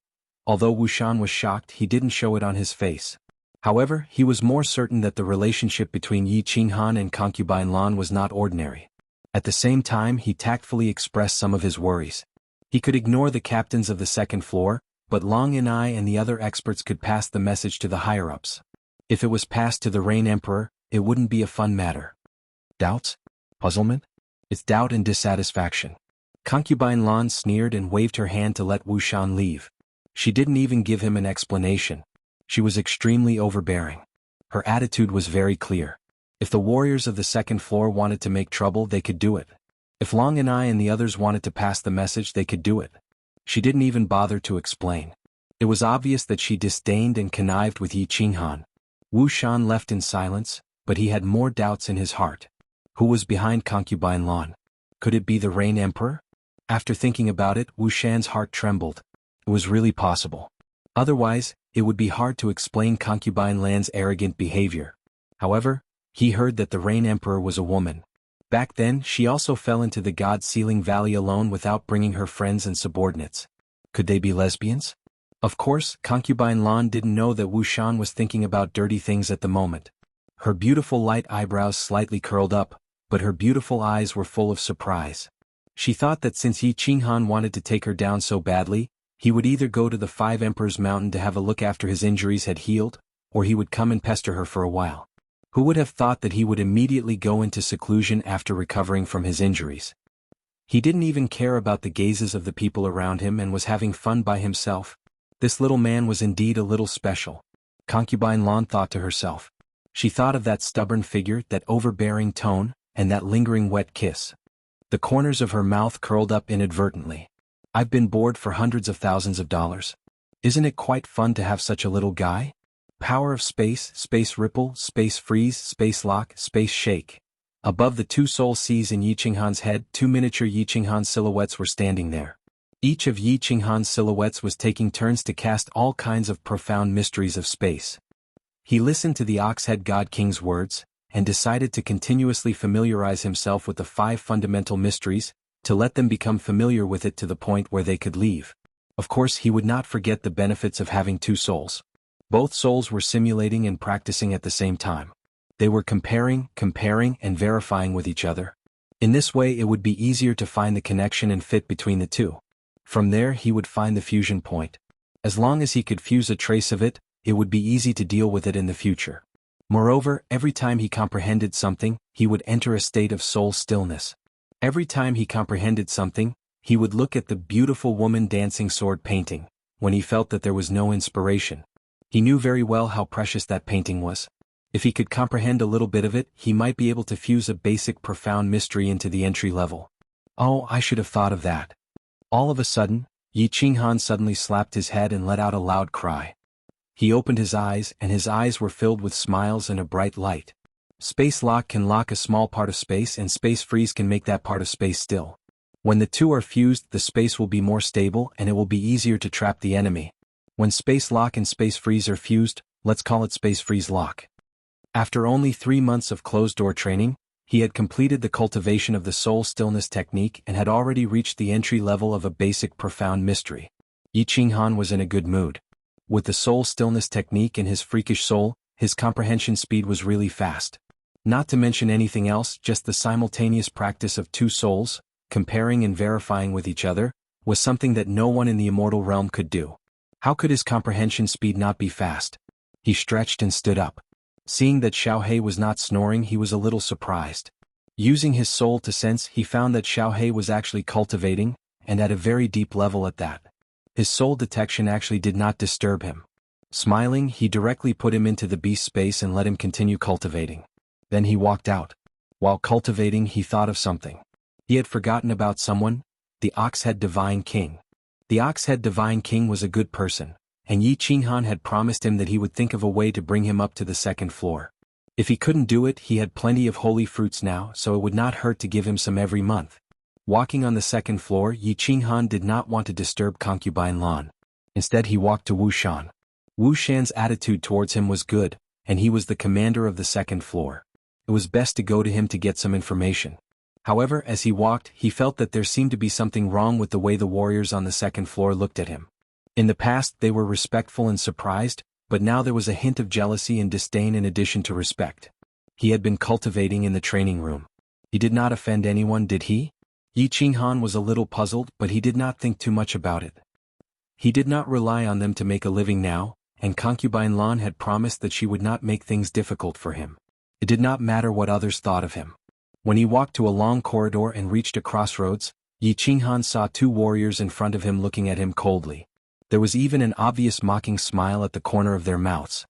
Although Wu Shan was shocked, he didn't show it on his face. However, he was more certain that the relationship between Yi Qinghan and concubine Lan was not ordinary. At the same time, he tactfully expressed some of his worries. He could ignore the captains of the 2nd floor, but Long and I and the other experts could pass the message to the higher-ups. If it was passed to the Rain Emperor, it wouldn't be a fun matter. Doubts? Puzzlement? It's doubt and dissatisfaction. Concubine Lan sneered and waved her hand to let Wu Shan leave. She didn't even give him an explanation. She was extremely overbearing. Her attitude was very clear. If the warriors of the 2nd floor wanted to make trouble, they could do it. If Long and I and the others wanted to pass the message, they could do it. She didn't even bother to explain. It was obvious that she disdained and connived with Yi Qinghan. Wu Shan left in silence, but he had more doubts in his heart. Who was behind concubine Lan? Could it be the Rain Emperor? After thinking about it, Wu Shan's heart trembled. It was really possible. Otherwise, it would be hard to explain concubine Lan's arrogant behavior. However, he heard that the Rain Emperor was a woman. Back then, she also fell into the God-Sealing Valley alone without bringing her friends and subordinates. Could they be lesbians? Of course, concubine Lan didn't know that Wu Shan was thinking about dirty things at the moment. Her beautiful light eyebrows slightly curled up, but her beautiful eyes were full of surprise. She thought that since Yi Qinghan wanted to take her down so badly, he would either go to the 5 Emperors Mountain to have a look after his injuries had healed, or he would come and pester her for a while. Who would have thought that he would immediately go into seclusion after recovering from his injuries? He didn't even care about the gazes of the people around him and was having fun by himself. This little man was indeed a little special. Concubine Lan thought to herself. She thought of that stubborn figure, that overbearing tone, and that lingering wet kiss. The corners of her mouth curled up inadvertently. I've been bored for hundreds of thousands of dollars. Isn't it quite fun to have such a little guy? Power of space, space ripple, space freeze, space lock, space shake. Above the two soul seas in Yi Qinghan's head, two miniature Yi Qinghan silhouettes were standing there. Each of Yi Qinghan's silhouettes was taking turns to cast all kinds of profound mysteries of space. He listened to the Ox-Head God King's words, and decided to continuously familiarize himself with the 5 fundamental mysteries, to let them become familiar with it to the point where they could leave. Of course, he would not forget the benefits of having 2 souls. Both souls were simulating and practicing at the same time. They were comparing, and verifying with each other. In this way it would be easier to find the connection and fit between the two. From there he would find the fusion point. As long as he could fuse a trace of it, it would be easy to deal with it in the future. Moreover, every time he comprehended something, he would enter a state of soul stillness. Every time he comprehended something, he would look at the beautiful woman dancing sword painting, when he felt that there was no inspiration. He knew very well how precious that painting was. If he could comprehend a little bit of it, he might be able to fuse a basic profound mystery into the entry level. Oh, I should have thought of that. All of a sudden, Yi Qinghan suddenly slapped his head and let out a loud cry. He opened his eyes, and his eyes were filled with smiles and a bright light. Space lock can lock a small part of space, and space freeze can make that part of space still. When the two are fused, the space will be more stable and it will be easier to trap the enemy. When space lock and space freeze are fused, let's call it space freeze lock. After only 3 months of closed-door training, he had completed the cultivation of the soul stillness technique and had already reached the entry level of a basic profound mystery. Yi Qinghan was in a good mood. With the soul stillness technique and his freakish soul, his comprehension speed was really fast. Not to mention anything else, just the simultaneous practice of 2 souls, comparing and verifying with each other, was something that no one in the immortal realm could do. How could his comprehension speed not be fast? He stretched and stood up. Seeing that Xiaohe was not snoring, he was a little surprised. Using his soul to sense, he found that Xiaohe was actually cultivating, and at a very deep level at that. His soul detection actually did not disturb him. Smiling, he directly put him into the beast space and let him continue cultivating. Then he walked out. While cultivating, he thought of something. He had forgotten about someone, the Ox-Head Divine King. The Ox-Head Divine King was a good person, and Yi Qinghan had promised him that he would think of a way to bring him up to the 2nd floor. If he couldn't do it, he had plenty of holy fruits now, so it would not hurt to give him some every month. Walking on the 2nd floor, Yi Qinghan did not want to disturb Concubine Lan. Instead he walked to Wu Shan. Wu Shan's attitude towards him was good, and he was the commander of the 2nd floor. It was best to go to him to get some information. However, as he walked, he felt that there seemed to be something wrong with the way the warriors on the 2nd floor looked at him. In the past they were respectful and surprised, but now there was a hint of jealousy and disdain in addition to respect. He had been cultivating in the training room. He did not offend anyone, did he? Yi Qinghan was a little puzzled, but he did not think too much about it. He did not rely on them to make a living now, and Concubine Lan had promised that she would not make things difficult for him. It did not matter what others thought of him. When he walked to a long corridor and reached a crossroads, Yi Qinghan saw 2 warriors in front of him looking at him coldly. There was even an obvious mocking smile at the corner of their mouths.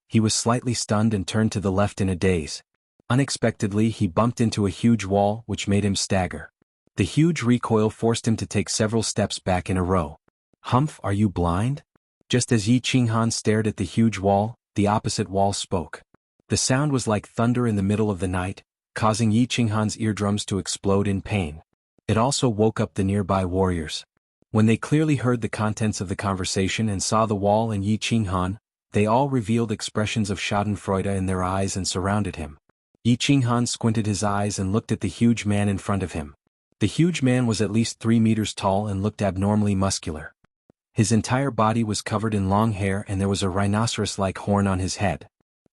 He was slightly stunned and turned to the left in a daze. Unexpectedly he bumped into a huge wall which made him stagger. The huge recoil forced him to take several steps back in a row. Humph, are you blind? Just as Yi Qinghan stared at the huge wall, the opposite wall spoke. The sound was like thunder in the middle of the night, causing Yi Qinghan's eardrums to explode in pain. It also woke up the nearby warriors. When they clearly heard the contents of the conversation and saw the wall and Yi Qinghan, they all revealed expressions of schadenfreude in their eyes and surrounded him. Yi Qinghan squinted his eyes and looked at the huge man in front of him. The huge man was at least 3 meters tall and looked abnormally muscular. His entire body was covered in long hair and there was a rhinoceros-like horn on his head.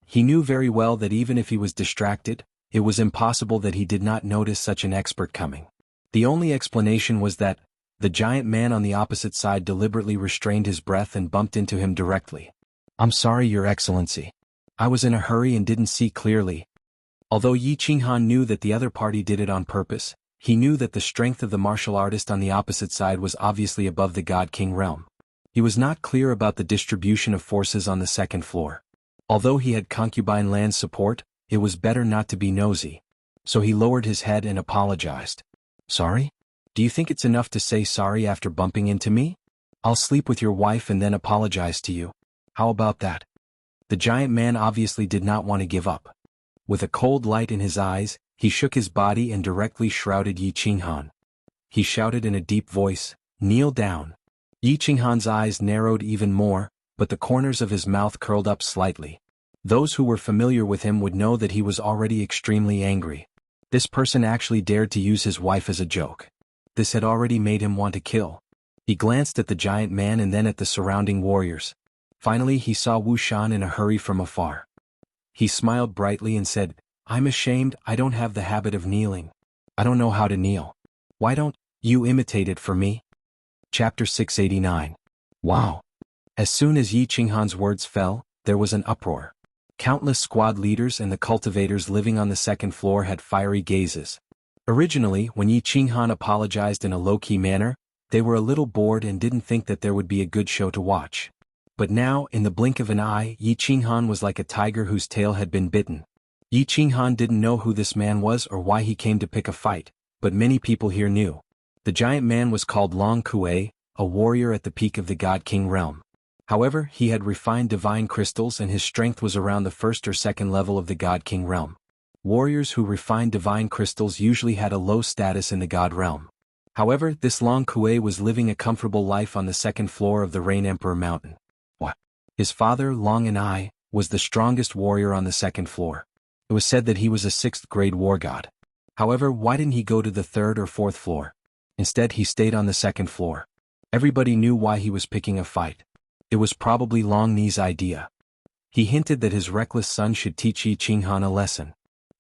He knew very well that even if he was distracted, it was impossible that he did not notice such an expert coming. The only explanation was that the giant man on the opposite side deliberately restrained his breath and bumped into him directly. "I'm sorry, Your Excellency. I was in a hurry and didn't see clearly." Although Yi Qinghan knew that the other party did it on purpose, he knew that the strength of the martial artist on the opposite side was obviously above the God King realm. He was not clear about the distribution of forces on the second floor. Although he had concubine land support, it was better not to be nosy. So he lowered his head and apologized. Sorry? Do you think it's enough to say sorry after bumping into me? I'll sleep with your wife and then apologize to you. How about that? The giant man obviously did not want to give up. With a cold light in his eyes, he shook his body and directly shrouded Yi Qinghan. He shouted in a deep voice, "Kneel down." Yi Qinghan's eyes narrowed even more, but the corners of his mouth curled up slightly. Those who were familiar with him would know that he was already extremely angry. This person actually dared to use his wife as a joke. This had already made him want to kill. He glanced at the giant man and then at the surrounding warriors. Finally he saw Wu Shan in a hurry from afar. He smiled brightly and said, "I'm ashamed, I don't have the habit of kneeling. I don't know how to kneel. Why don't you imitate it for me?" Chapter 689. Wow. As soon as Yi Qinghan's words fell, there was an uproar. Countless squad leaders and the cultivators living on the second floor had fiery gazes. Originally, when Yi Qinghan apologized in a low-key manner, they were a little bored and didn't think that there would be a good show to watch. But now, in the blink of an eye, Yi Qinghan was like a tiger whose tail had been bitten. Yi Qinghan didn't know who this man was or why he came to pick a fight, but many people here knew. The giant man was called Long Kuei, a warrior at the peak of the God King realm. However, he had refined divine crystals and his strength was around the first or second level of the God King realm. Warriors who refined divine crystals usually had a low status in the God realm. However, this Long Kuei was living a comfortable life on the second floor of the Rain Emperor Mountain. What? His father, Long and I, was the strongest warrior on the second floor. It was said that he was a 6th grade war god. However, why didn't he go to the 3rd or 4th floor? Instead he stayed on the second floor. Everybody knew why he was picking a fight. It was probably Long Ni's idea. He hinted that his reckless son should teach Yi Qinghan a lesson.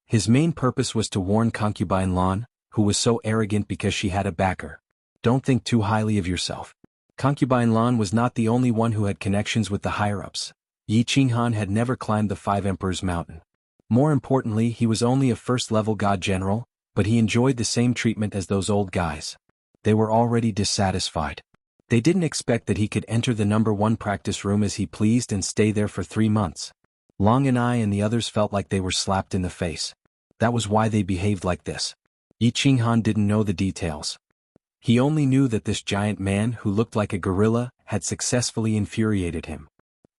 His main purpose was to warn concubine Lan, who was so arrogant because she had a backer. Don't think too highly of yourself. Concubine Lan was not the only one who had connections with the higher-ups. Yi Qinghan had never climbed the 5 Emperors Mountain. More importantly, he was only a first-level god general, but he enjoyed the same treatment as those old guys. They were already dissatisfied. They didn't expect that he could enter the number 1 practice room as he pleased and stay there for 3 months. Long and I and the others felt like they were slapped in the face. That was why they behaved like this. Yi Qinghan didn't know the details. He only knew that this giant man who looked like a gorilla had successfully infuriated him.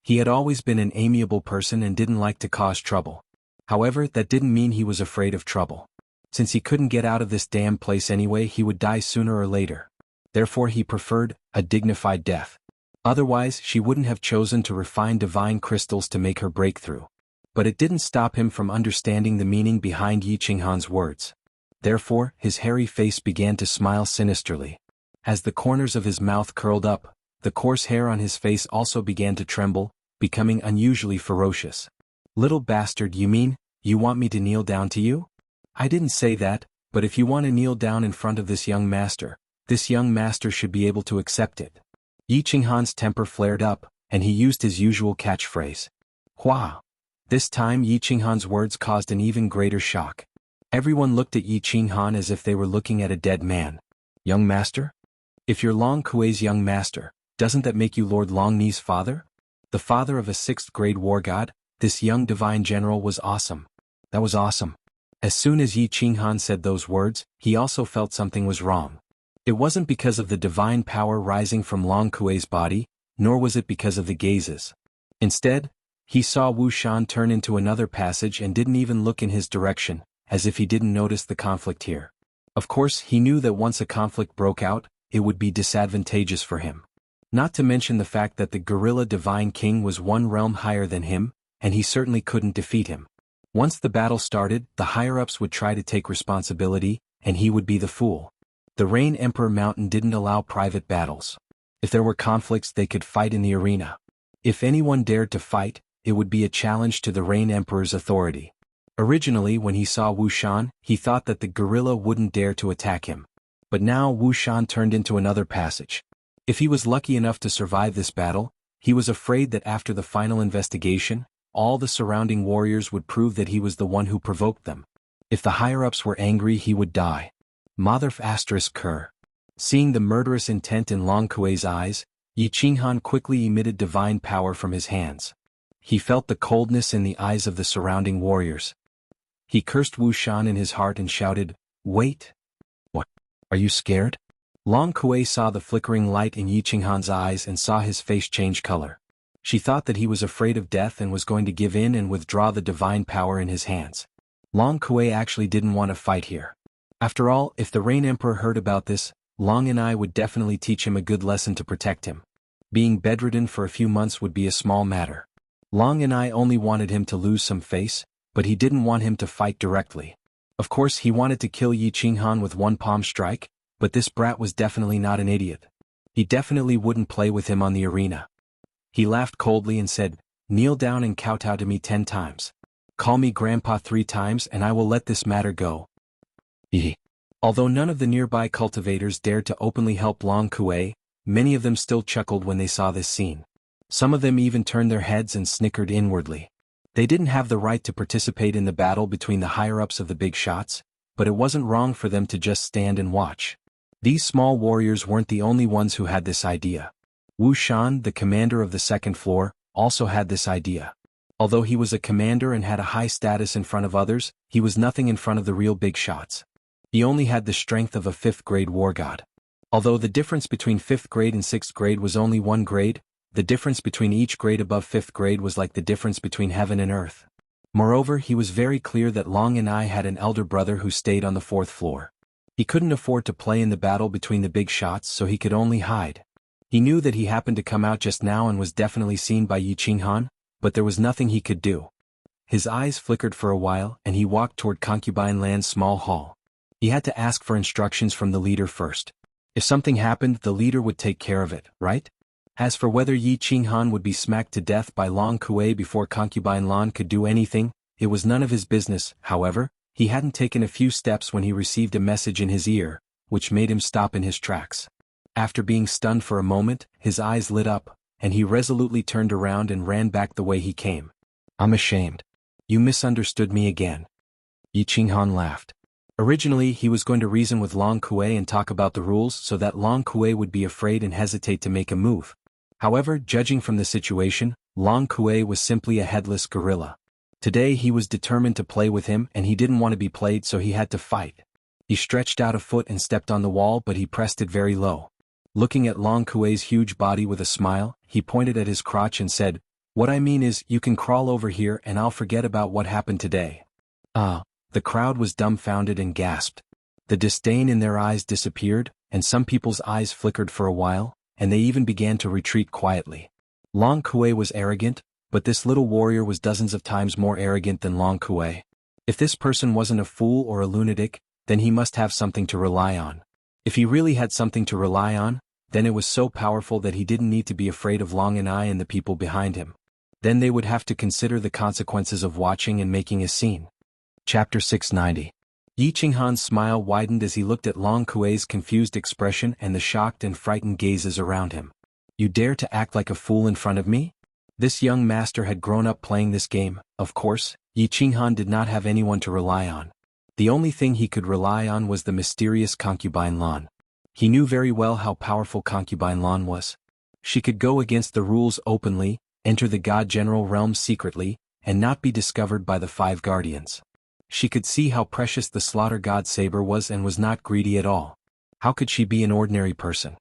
He had always been an amiable person and didn't like to cause trouble. However, that didn't mean he was afraid of trouble. Since he couldn't get out of this damn place anyway, he would die sooner or later. Therefore he preferred a dignified death. Otherwise, she wouldn't have chosen to refine divine crystals to make her breakthrough. But it didn't stop him from understanding the meaning behind Yi Qinghan's words. Therefore, his hairy face began to smile sinisterly. As the corners of his mouth curled up, the coarse hair on his face also began to tremble, becoming unusually ferocious. "Little bastard, you mean, you want me to kneel down to you? I didn't say that, but if you want to kneel down in front of this young master should be able to accept it." Yi Qinghan's temper flared up, and he used his usual catchphrase. Hua! This time Yi Qinghan's words caused an even greater shock. Everyone looked at Yi Qinghan as if they were looking at a dead man. "Young master? If you're Long Kuei's young master, doesn't that make you Lord Long Ni's father? The father of a 6th grade war god? This young divine general was awesome. That was awesome." As soon as Yi Qinghan said those words, he also felt something was wrong. It wasn't because of the divine power rising from Long Kuei's body, nor was it because of the gazes. Instead, he saw Wu Shan turn into another passage and didn't even look in his direction, as if he didn't notice the conflict here. Of course, he knew that once a conflict broke out, it would be disadvantageous for him. Not to mention the fact that the gorilla divine king was 1 realm higher than him, and he certainly couldn't defeat him. Once the battle started, the higher-ups would try to take responsibility, and he would be the fool. The Rain Emperor Mountain didn't allow private battles. If there were conflicts, they could fight in the arena. If anyone dared to fight, it would be a challenge to the Rain Emperor's authority. Originally, when he saw Wu Shan, he thought that the gorilla wouldn't dare to attack him. But now Wu Shan turned into another passage. If he was lucky enough to survive this battle, he was afraid that after the final investigation, all the surrounding warriors would prove that he was the one who provoked them. If the higher-ups were angry, he would die. Motherf***. Seeing the murderous intent in Long Kuei's eyes, Yi Qinghan quickly emitted divine power from his hands. He felt the coldness in the eyes of the surrounding warriors. He cursed Wu Shan in his heart and shouted, "Wait! What? Are you scared?" Long Kuei saw the flickering light in Yi Qinghan's eyes and saw his face change color. She thought that he was afraid of death and was going to give in and withdraw the divine power in his hands. Long Kuei actually didn't want to fight here. After all, if the Rain Emperor heard about this, Long and I would definitely teach him a good lesson to protect him. Being bedridden for a few months would be a small matter. Long and I only wanted him to lose some face, but he didn't want him to fight directly. Of course he wanted to kill Yi Qinghan with one palm strike, but this brat was definitely not an idiot. He definitely wouldn't play with him on the arena. He laughed coldly and said, "Kneel down and kowtow to me 10 times. Call me Grandpa 3 times and I will let this matter go." Although none of the nearby cultivators dared to openly help Long Kuei, many of them still chuckled when they saw this scene. Some of them even turned their heads and snickered inwardly. They didn't have the right to participate in the battle between the higher-ups of the big shots, but it wasn't wrong for them to just stand and watch. These small warriors weren't the only ones who had this idea. Wu Shan, the commander of the second floor, also had this idea. Although he was a commander and had a high status in front of others, he was nothing in front of the real big shots. He only had the strength of a 5th grade war god. Although the difference between 5th grade and 6th grade was only 1 grade, the difference between each grade above 5th grade was like the difference between heaven and earth. Moreover, he was very clear that Long and I had an elder brother who stayed on the 4th floor. He couldn't afford to play in the battle between the big shots, so he could only hide. He knew that he happened to come out just now and was definitely seen by Yi Qinghan, but there was nothing he could do. His eyes flickered for a while and he walked toward Concubine Land's small hall. He had to ask for instructions from the leader first. If something happened, the leader would take care of it, right? As for whether Yi Qinghan would be smacked to death by Long Kuei before Concubine Lan could do anything, it was none of his business. However, he hadn't taken a few steps when he received a message in his ear, which made him stop in his tracks. After being stunned for a moment, his eyes lit up, and he resolutely turned around and ran back the way he came. "I'm ashamed. You misunderstood me again." Yi Qinghan laughed. Originally, he was going to reason with Long Kuei and talk about the rules so that Long Kuei would be afraid and hesitate to make a move. However, judging from the situation, Long Kuei was simply a headless gorilla. Today he was determined to play with him and he didn't want to be played, so he had to fight. He stretched out a foot and stepped on the wall, but he pressed it very low. Looking at Long Kuei's huge body with a smile, he pointed at his crotch and said, "What I mean is, you can crawl over here and I'll forget about what happened today." The crowd was dumbfounded and gasped. The disdain in their eyes disappeared, and some people's eyes flickered for a while, and they even began to retreat quietly. Long Kuei was arrogant, but this little warrior was dozens of times more arrogant than Long Kuei. If this person wasn't a fool or a lunatic, then he must have something to rely on. If he really had something to rely on, then it was so powerful that he didn't need to be afraid of Long and I and the people behind him. Then they would have to consider the consequences of watching and making a scene. Chapter 690. Yi Qinghan's smile widened as he looked at Long Kuei's confused expression and the shocked and frightened gazes around him. "You dare to act like a fool in front of me?" This young master had grown up playing this game. Of course, Yi Qinghan did not have anyone to rely on. The only thing he could rely on was the mysterious Concubine Lan. He knew very well how powerful Concubine Lan was. She could go against the rules openly, enter the God General realm secretly, and not be discovered by the 5 guardians. She could see how precious the Slaughter God saber was and was not greedy at all. How could she be an ordinary person?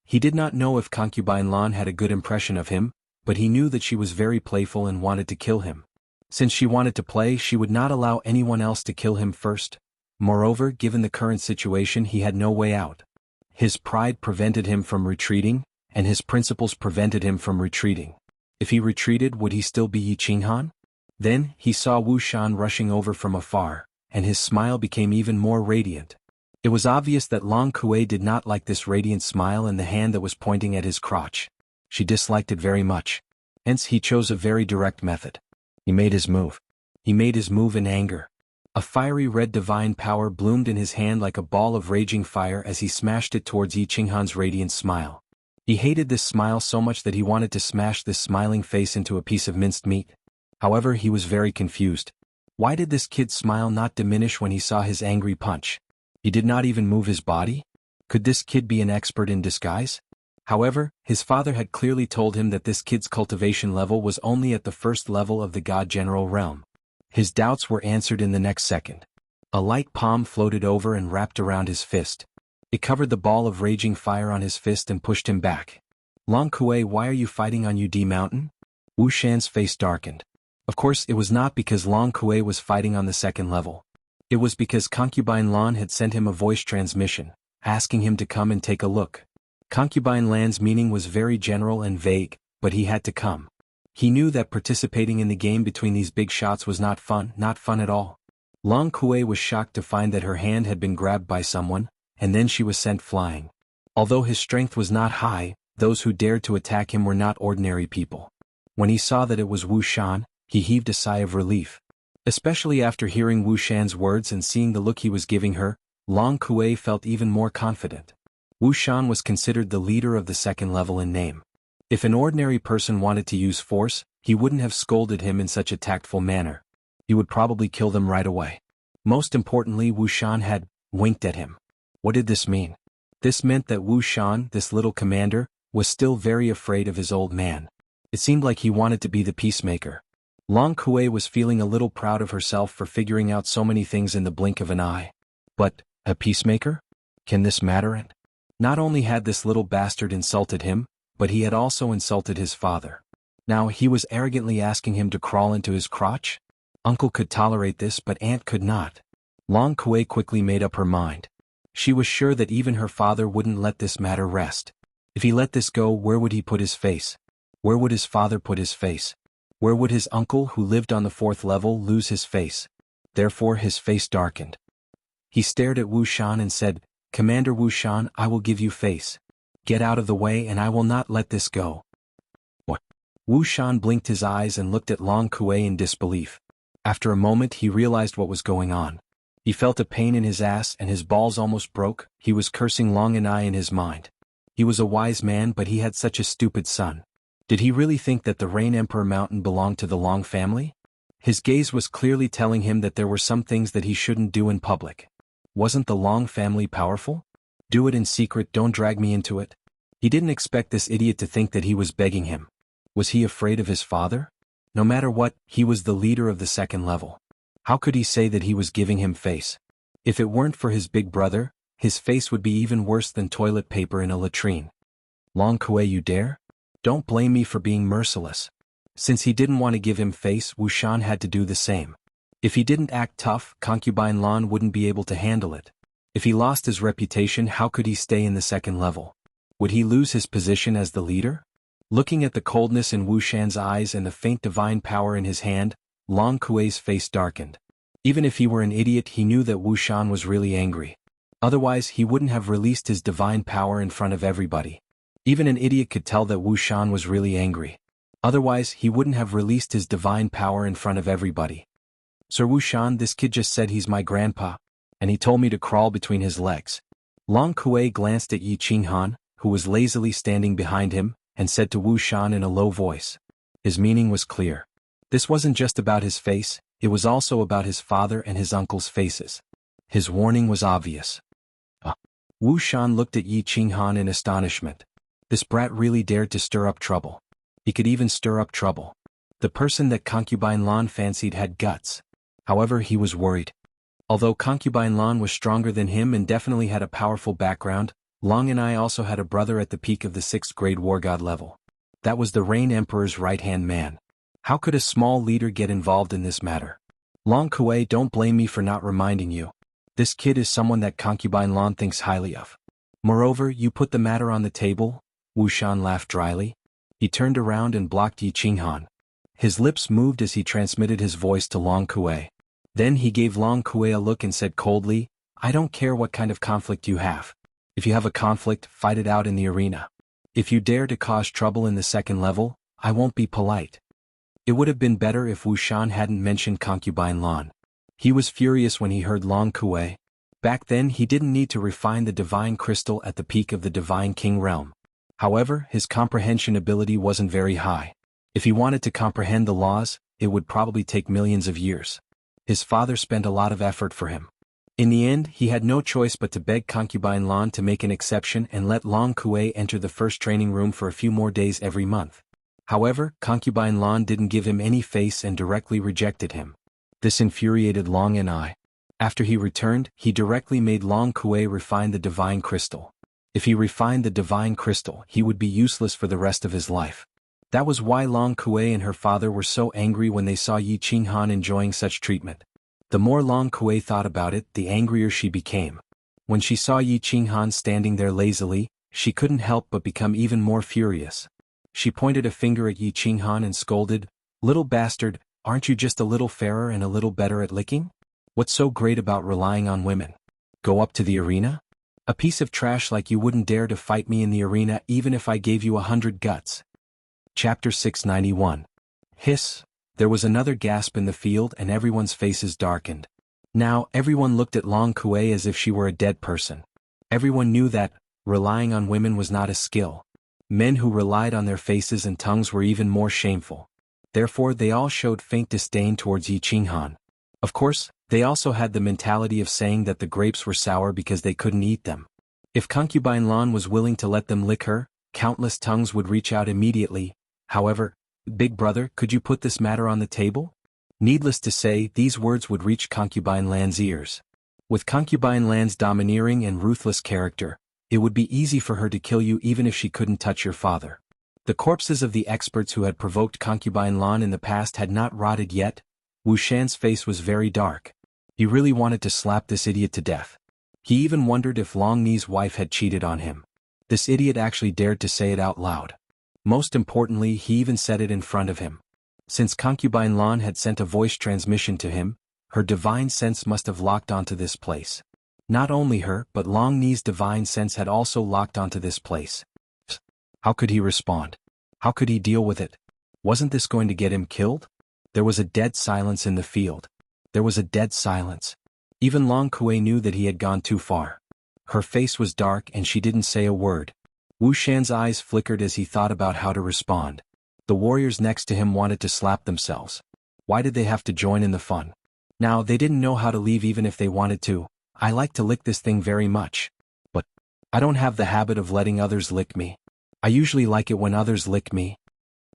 He did not know if Concubine Lan had a good impression of him, but he knew that she was very playful and wanted to kill him. Since she wanted to play, she would not allow anyone else to kill him first. Moreover, given the current situation, he had no way out. His pride prevented him from retreating, and his principles prevented him from retreating. If he retreated, would he still be Yi Qinghan? Then, he saw Wu Shan rushing over from afar, and his smile became even more radiant. It was obvious that Long Kuei did not like this radiant smile and the hand that was pointing at his crotch. She disliked it very much. Hence he chose a very direct method. He made his move. He made his move in anger. A fiery red divine power bloomed in his hand like a ball of raging fire as he smashed it towards Yi Qinghan's radiant smile. He hated this smile so much that he wanted to smash this smiling face into a piece of minced meat. However, he was very confused. Why did this kid's smile not diminish when he saw his angry punch? He did not even move his body? Could this kid be an expert in disguise? However, his father had clearly told him that this kid's cultivation level was only at the first level of the God General realm. His doubts were answered in the next second. A light palm floated over and wrapped around his fist. It covered the ball of raging fire on his fist and pushed him back. Long Kuei, why are you fighting on Yu Mountain? Wu Shan's face darkened. Of course, it was not because Long Kuei was fighting on the second level. It was because Concubine Lan had sent him a voice transmission, asking him to come and take a look. Concubine Lan's meaning was very general and vague, but he had to come. He knew that participating in the game between these big shots was not fun at all. Long Kuei was shocked to find that her hand had been grabbed by someone, and then she was sent flying. Although his strength was not high, those who dared to attack him were not ordinary people. When he saw that it was Wu Shan, he heaved a sigh of relief. Especially after hearing Wu Shan's words and seeing the look he was giving her, Long Kuei felt even more confident. Wu Shan was considered the leader of the second level in name. If an ordinary person wanted to use force, he wouldn't have scolded him in such a tactful manner. He would probably kill them right away. Most importantly, Wu Shan had winked at him. What did this mean? This meant that Wu Shan, this little commander, was still very afraid of his old man. It seemed like he wanted to be the peacemaker. Long Kuei was feeling a little proud of herself for figuring out so many things in the blink of an eye. But, a peacemaker? Can this matter? And not only had this little bastard insulted him, but he had also insulted his father. Now he was arrogantly asking him to crawl into his crotch? Uncle could tolerate this, but Aunt could not. Long Kuei quickly made up her mind. She was sure that even her father wouldn't let this matter rest. If he let this go, where would he put his face? Where would his father put his face? Where would his uncle, who lived on the fourth level, lose his face? Therefore his face darkened. He stared at Wu Shan and said, Commander Wu Shan, I will give you face. Get out of the way and I will not let this go. What? Wu Shan blinked his eyes and looked at Long Kuei in disbelief. After a moment he realized what was going on. He felt a pain in his ass and his balls almost broke. He was cursing Long and I in his mind. He was a wise man, but he had such a stupid son. Did he really think that the Rain Emperor Mountain belonged to the Long family? His gaze was clearly telling him that there were some things that he shouldn't do in public. Wasn't the Long family powerful? Do it in secret, don't drag me into it. He didn't expect this idiot to think that he was begging him. Was he afraid of his father? No matter what, he was the leader of the second level. How could he say that he was giving him face? If it weren't for his big brother, his face would be even worse than toilet paper in a latrine. Long Kuei, you dare? Don't blame me for being merciless. Since he didn't want to give him face, Wu Shan had to do the same. If he didn't act tough, Concubine Lan wouldn't be able to handle it. If he lost his reputation, how could he stay in the second level? Would he lose his position as the leader? Looking at the coldness in Wu Shan's eyes and the faint divine power in his hand, Long Kuei's face darkened. Even if he were an idiot, he knew that Wu Shan was really angry. Otherwise, he wouldn't have released his divine power in front of everybody. Even an idiot could tell that Wu Shan was really angry. Otherwise, he wouldn't have released his divine power in front of everybody. Sir Wu Shan, this kid just said he's my grandpa, and he told me to crawl between his legs. Long Kuei glanced at Yi Qinghan, who was lazily standing behind him, and said to Wu Shan in a low voice. His meaning was clear. This wasn't just about his face, it was also about his father and his uncle's faces. His warning was obvious. Wu Shan looked at Yi Qinghan in astonishment. This brat really dared to stir up trouble. He could even stir up trouble. The person that Concubine Lan fancied had guts. However, he was worried. Although Concubine Lan was stronger than him and definitely had a powerful background, Long and I also had a brother at the peak of the 6th grade war god level. That was the Rain Emperor's right-hand man. How could a small leader get involved in this matter? Long Kuei, don't blame me for not reminding you. This kid is someone that Concubine Lan thinks highly of. Moreover, you put the matter on the table? Wu Shan laughed dryly. He turned around and blocked Yi Qinghan. His lips moved as he transmitted his voice to Long Kuei. Then he gave Long Kuei a look and said coldly, I don't care what kind of conflict you have. If you have a conflict, fight it out in the arena. If you dare to cause trouble in the second level, I won't be polite. It would have been better if Wu Shan hadn't mentioned Concubine Lan. He was furious when he heard Long Kuei. Back then he didn't need to refine the divine crystal at the peak of the divine king realm. However, his comprehension ability wasn't very high. If he wanted to comprehend the laws, it would probably take millions of years. His father spent a lot of effort for him. In the end, he had no choice but to beg concubine Lan to make an exception and let Long Kuei enter the first training room for a few more days every month. However, concubine Lan didn't give him any face and directly rejected him. This infuriated Long and I. After he returned, he directly made Long Kuei refine the divine crystal. If he refined the divine crystal, he would be useless for the rest of his life. That was why Long Kuei and her father were so angry when they saw Yi Qinghan enjoying such treatment. The more Long Kuei thought about it, the angrier she became. When she saw Yi Qinghan standing there lazily, she couldn't help but become even more furious. She pointed a finger at Yi Qinghan and scolded, "Little bastard, aren't you just a little fairer and a little better at licking? What's so great about relying on women? Go up to the arena? A piece of trash like you wouldn't dare to fight me in the arena even if I gave you 100 guts." Chapter 691. Hiss. There was another gasp in the field and everyone's faces darkened. Now, everyone looked at Long Kuei as if she were a dead person. Everyone knew that relying on women was not a skill. Men who relied on their faces and tongues were even more shameful. Therefore they all showed faint disdain towards Yi Qinghan. Of course, they also had the mentality of saying that the grapes were sour because they couldn't eat them. If concubine Lan was willing to let them lick her, countless tongues would reach out immediately. However, "Big brother, could you put this matter on the table?" Needless to say, these words would reach concubine Lan's ears. With concubine Lan's domineering and ruthless character, it would be easy for her to kill you even if she couldn't touch your father. The corpses of the experts who had provoked concubine Lan in the past had not rotted yet. Wu Shan's face was very dark. He really wanted to slap this idiot to death. He even wondered if Long Ni's wife had cheated on him. This idiot actually dared to say it out loud. Most importantly, he even said it in front of him. Since concubine Lan had sent a voice transmission to him, her divine sense must have locked onto this place. Not only her, but Long Ni's divine sense had also locked onto this place. How could he respond? How could he deal with it? Wasn't this going to get him killed? There was a dead silence in the field. There was a dead silence. Even Long Kuei knew that he had gone too far. Her face was dark and she didn't say a word. Wu Shan's eyes flickered as he thought about how to respond. The warriors next to him wanted to slap themselves. Why did they have to join in the fun? Now, they didn't know how to leave even if they wanted to. "I like to lick this thing very much. But I don't have the habit of letting others lick me. I usually like it when others lick me."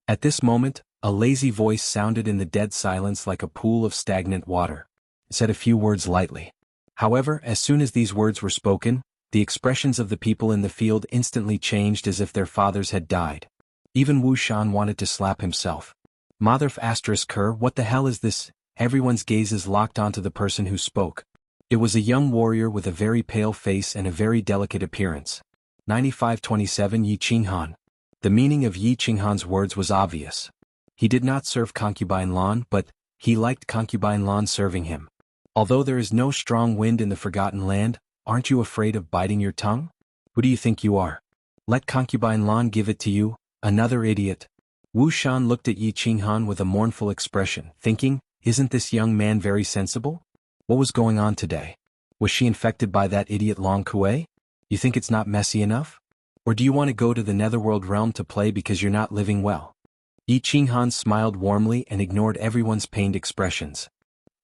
At this moment, a lazy voice sounded in the dead silence like a pool of stagnant water. It said a few words lightly. However, as soon as these words were spoken, the expressions of the people in the field instantly changed as if their fathers had died. Even Wu Shan wanted to slap himself. Motherf asterisk her, what the hell is this? Everyone's gazes locked onto the person who spoke. It was a young warrior with a very pale face and a very delicate appearance. 9527 Yi Qinghan. The meaning of Yi Qinghan's words was obvious. He did not serve concubine Lan, but he liked concubine Lan serving him. Although there is no strong wind in the Forgotten Land, aren't you afraid of biting your tongue? Who do you think you are? Let concubine Lan give it to you, another idiot. Wu Shan looked at Yi Qinghan with a mournful expression, thinking, isn't this young man very sensible? What was going on today? Was she infected by that idiot Long Kuei? You think it's not messy enough? Or do you want to go to the Netherworld realm to play because you're not living well? Yi Qinghan smiled warmly and ignored everyone's pained expressions.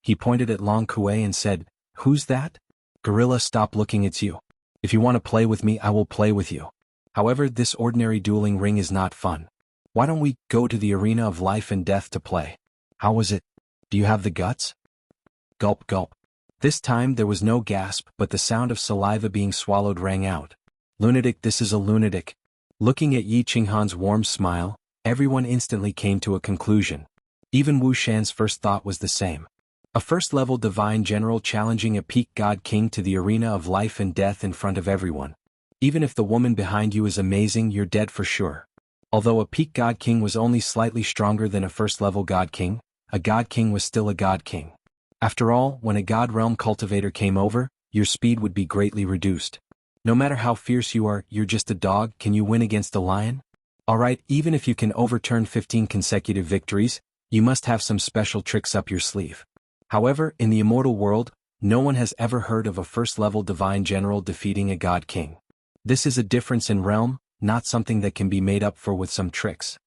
He pointed at Long Kuei and said, "Who's that? Gorilla, stop looking, it's you. If you want to play with me, I will play with you. However, this ordinary dueling ring is not fun. Why don't we go to the arena of life and death to play? How was it? Do you have the guts?" Gulp gulp. This time there was no gasp, but the sound of saliva being swallowed rang out. Lunatic, this is a lunatic. Looking at Yi Qinghan's warm smile, everyone instantly came to a conclusion. Even Wu Shan's first thought was the same. A first-level divine general challenging a peak god king to the arena of life and death in front of everyone. Even if the woman behind you is amazing, you're dead for sure. Although a peak god king was only slightly stronger than a first-level god king, a god king was still a god king. After all, when a god realm cultivator came over, your speed would be greatly reduced. No matter how fierce you are, you're just a dog. Can you win against a lion? Alright, even if you can overturn 15 consecutive victories, you must have some special tricks up your sleeve. However, in the immortal world, no one has ever heard of a first-level divine general defeating a god king. This is a difference in realm, not something that can be made up for with some tricks.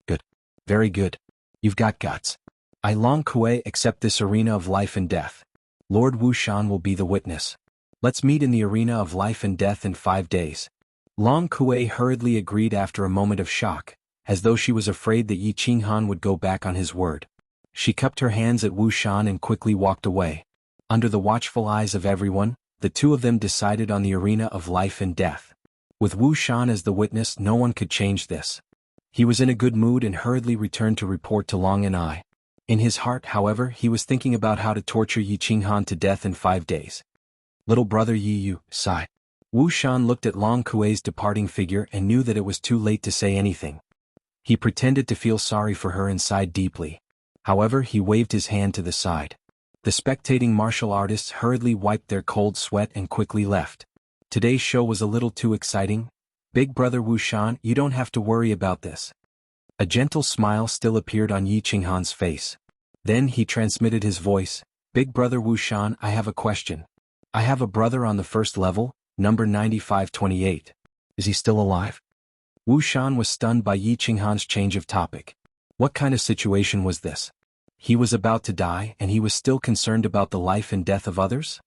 Good. Very good. You've got guts. I Long Kuei accept this arena of life and death. Lord Wushan will be the witness. Let's meet in the arena of life and death in 5 days. Long Kuei hurriedly agreed after a moment of shock, as though she was afraid that Yi Qinghan would go back on his word. She cupped her hands at Wushan and quickly walked away. Under the watchful eyes of everyone, the two of them decided on the arena of life and death. With Wushan as the witness, no one could change this. He was in a good mood and hurriedly returned to report to Long and I. In his heart, however, he was thinking about how to torture Yi Qinghan to death in 5 days. Little brother Yi Yu, sigh. Wushan looked at Long Kuei's departing figure and knew that it was too late to say anything. He pretended to feel sorry for her and sighed deeply. However, he waved his hand to the side. The spectating martial artists hurriedly wiped their cold sweat and quickly left. Today's show was a little too exciting. Big brother Wushan, you don't have to worry about this. A gentle smile still appeared on Yi Qinghan's face. Then he transmitted his voice. Big brother Wushan, I have a question. I have a brother on the first level, number 9528. Is he still alive? Wushan was stunned by Yi Qinghan's change of topic. What kind of situation was this? He was about to die and he was still concerned about the life and death of others?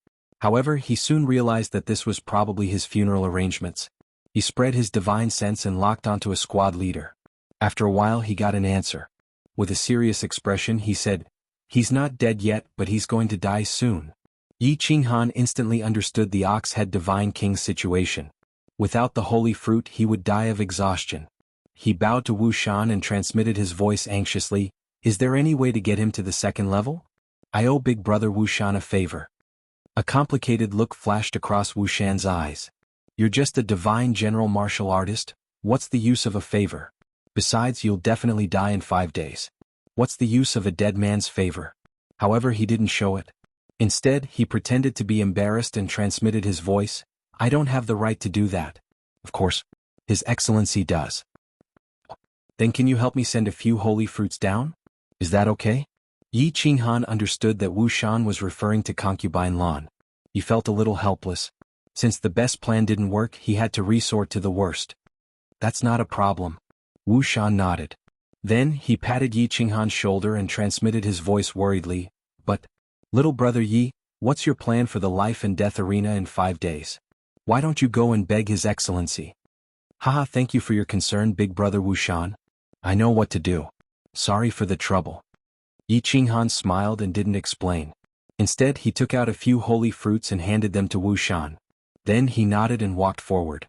However, he soon realized that this was probably his funeral arrangements. He spread his divine sense and locked onto a squad leader. After a while he got an answer. With a serious expression he said, he's not dead yet, but he's going to die soon. Yi Qinghan instantly understood the Ox-Head Divine King's situation. Without the holy fruit he would die of exhaustion. He bowed to Wushan and transmitted his voice anxiously, is there any way to get him to the second level? I owe big brother Wushan a favor. A complicated look flashed across Wushan's eyes. You're just a divine general martial artist, what's the use of a favor? Besides, you'll definitely die in 5 days. What's the use of a dead man's favor? However, he didn't show it. Instead, he pretended to be embarrassed and transmitted his voice, I don't have the right to do that. Of course, His Excellency does. Then can you help me send a few holy fruits down? Is that okay? Yi Qinghan understood that Wushan was referring to concubine Lan. He felt a little helpless. Since the best plan didn't work, he had to resort to the worst. That's not a problem. Wushan nodded. Then he patted Yi Qinghan's shoulder and transmitted his voice worriedly, but, little brother Yi, what's your plan for the life and death arena in 5 days? Why don't you go and beg His Excellency? Haha, thank you for your concern, big brother Wushan. I know what to do. Sorry for the trouble. Yi Qinghan smiled and didn't explain. Instead, he took out a few holy fruits and handed them to Wushan. Then he nodded and walked forward.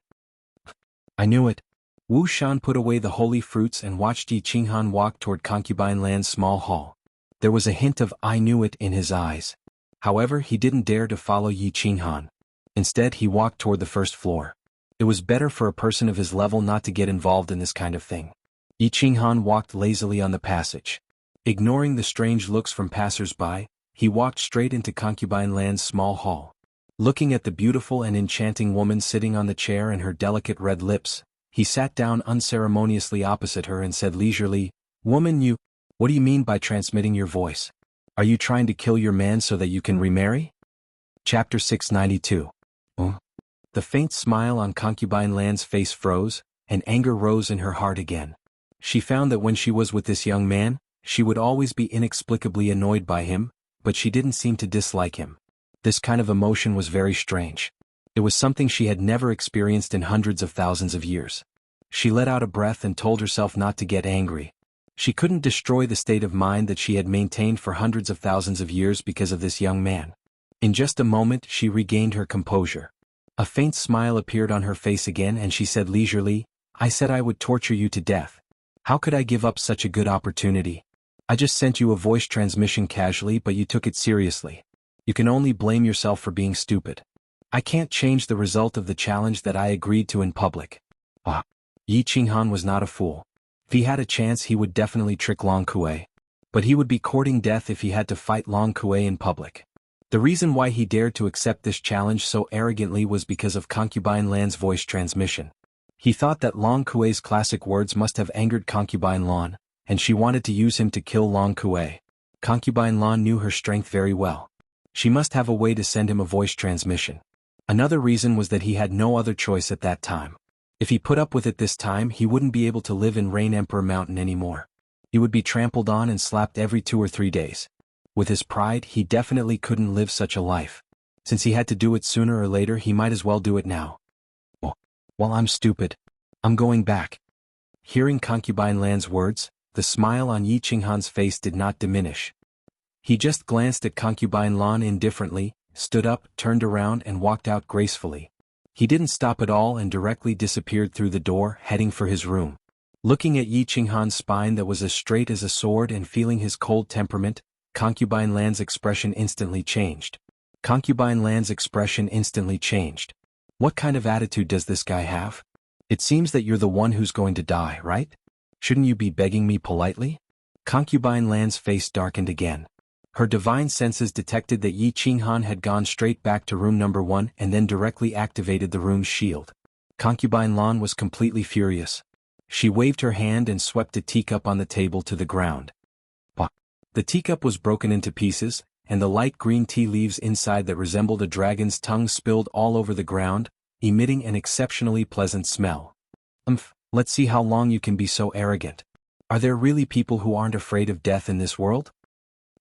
I knew it. Wushan put away the holy fruits and watched Yi Qinghan walk toward Concubine Land's small hall. There was a hint of I knew it in his eyes. However, he didn't dare to follow Yi Qinghan. Instead, he walked toward the first floor. It was better for a person of his level not to get involved in this kind of thing. Yi Qinghan walked lazily on the passage. Ignoring the strange looks from passers-by, he walked straight into Concubine Land's small hall. Looking at the beautiful and enchanting woman sitting on the chair and her delicate red lips, he sat down unceremoniously opposite her and said leisurely, Woman, what do you mean by transmitting your voice? Are you trying to kill your man so that you can remarry? Chapter 692. The faint smile on Concubine Land's face froze, and anger rose in her heart again. She found that when she was with this young man, she would always be inexplicably annoyed by him, but she didn't seem to dislike him. This kind of emotion was very strange. It was something she had never experienced in hundreds of thousands of years. She let out a breath and told herself not to get angry. She couldn't destroy the state of mind that she had maintained for hundreds of thousands of years because of this young man. In just a moment she regained her composure. A faint smile appeared on her face again and she said leisurely, I said I would torture you to death. How could I give up such a good opportunity? I just sent you a voice transmission casually, but you took it seriously. You can only blame yourself for being stupid. I can't change the result of the challenge that I agreed to in public. Yi Qinghan was not a fool. If he had a chance he would definitely trick Long Kuei. But he would be courting death if he had to fight Long Kuei in public. The reason why he dared to accept this challenge so arrogantly was because of Concubine Lan's voice transmission. He thought that Long Kuei's classic words must have angered Concubine Lan, and she wanted to use him to kill Long Kuei. Concubine Lan knew her strength very well. She must have a way to send him a voice transmission. Another reason was that he had no other choice at that time. If he put up with it this time, he wouldn't be able to live in Rain Emperor Mountain anymore. He would be trampled on and slapped every 2 or 3 days. With his pride, he definitely couldn't live such a life. Since he had to do it sooner or later, he might as well do it now. Well, I'm stupid. I'm going back. Hearing Concubine Lan's words, the smile on Yi Qinghan's face did not diminish. He just glanced at Concubine Lan indifferently, stood up, turned around and walked out gracefully. He didn't stop at all and directly disappeared through the door, heading for his room. Looking at Yi Qinghan's spine that was as straight as a sword and feeling his cold temperament, Concubine Lan's expression instantly changed. Concubine Lan's expression instantly changed. What kind of attitude does this guy have? It seems that you're the one who's going to die, right? Shouldn't you be begging me politely? Concubine Lan's face darkened again. Her divine senses detected that Yi Qinghan had gone straight back to room number 1 and then directly activated the room's shield. Concubine Lan was completely furious. She waved her hand and swept a teacup on the table to the ground. The teacup was broken into pieces, and the light green tea leaves inside that resembled a dragon's tongue spilled all over the ground, emitting an exceptionally pleasant smell. Let's see how long you can be so arrogant. Are there really people who aren't afraid of death in this world?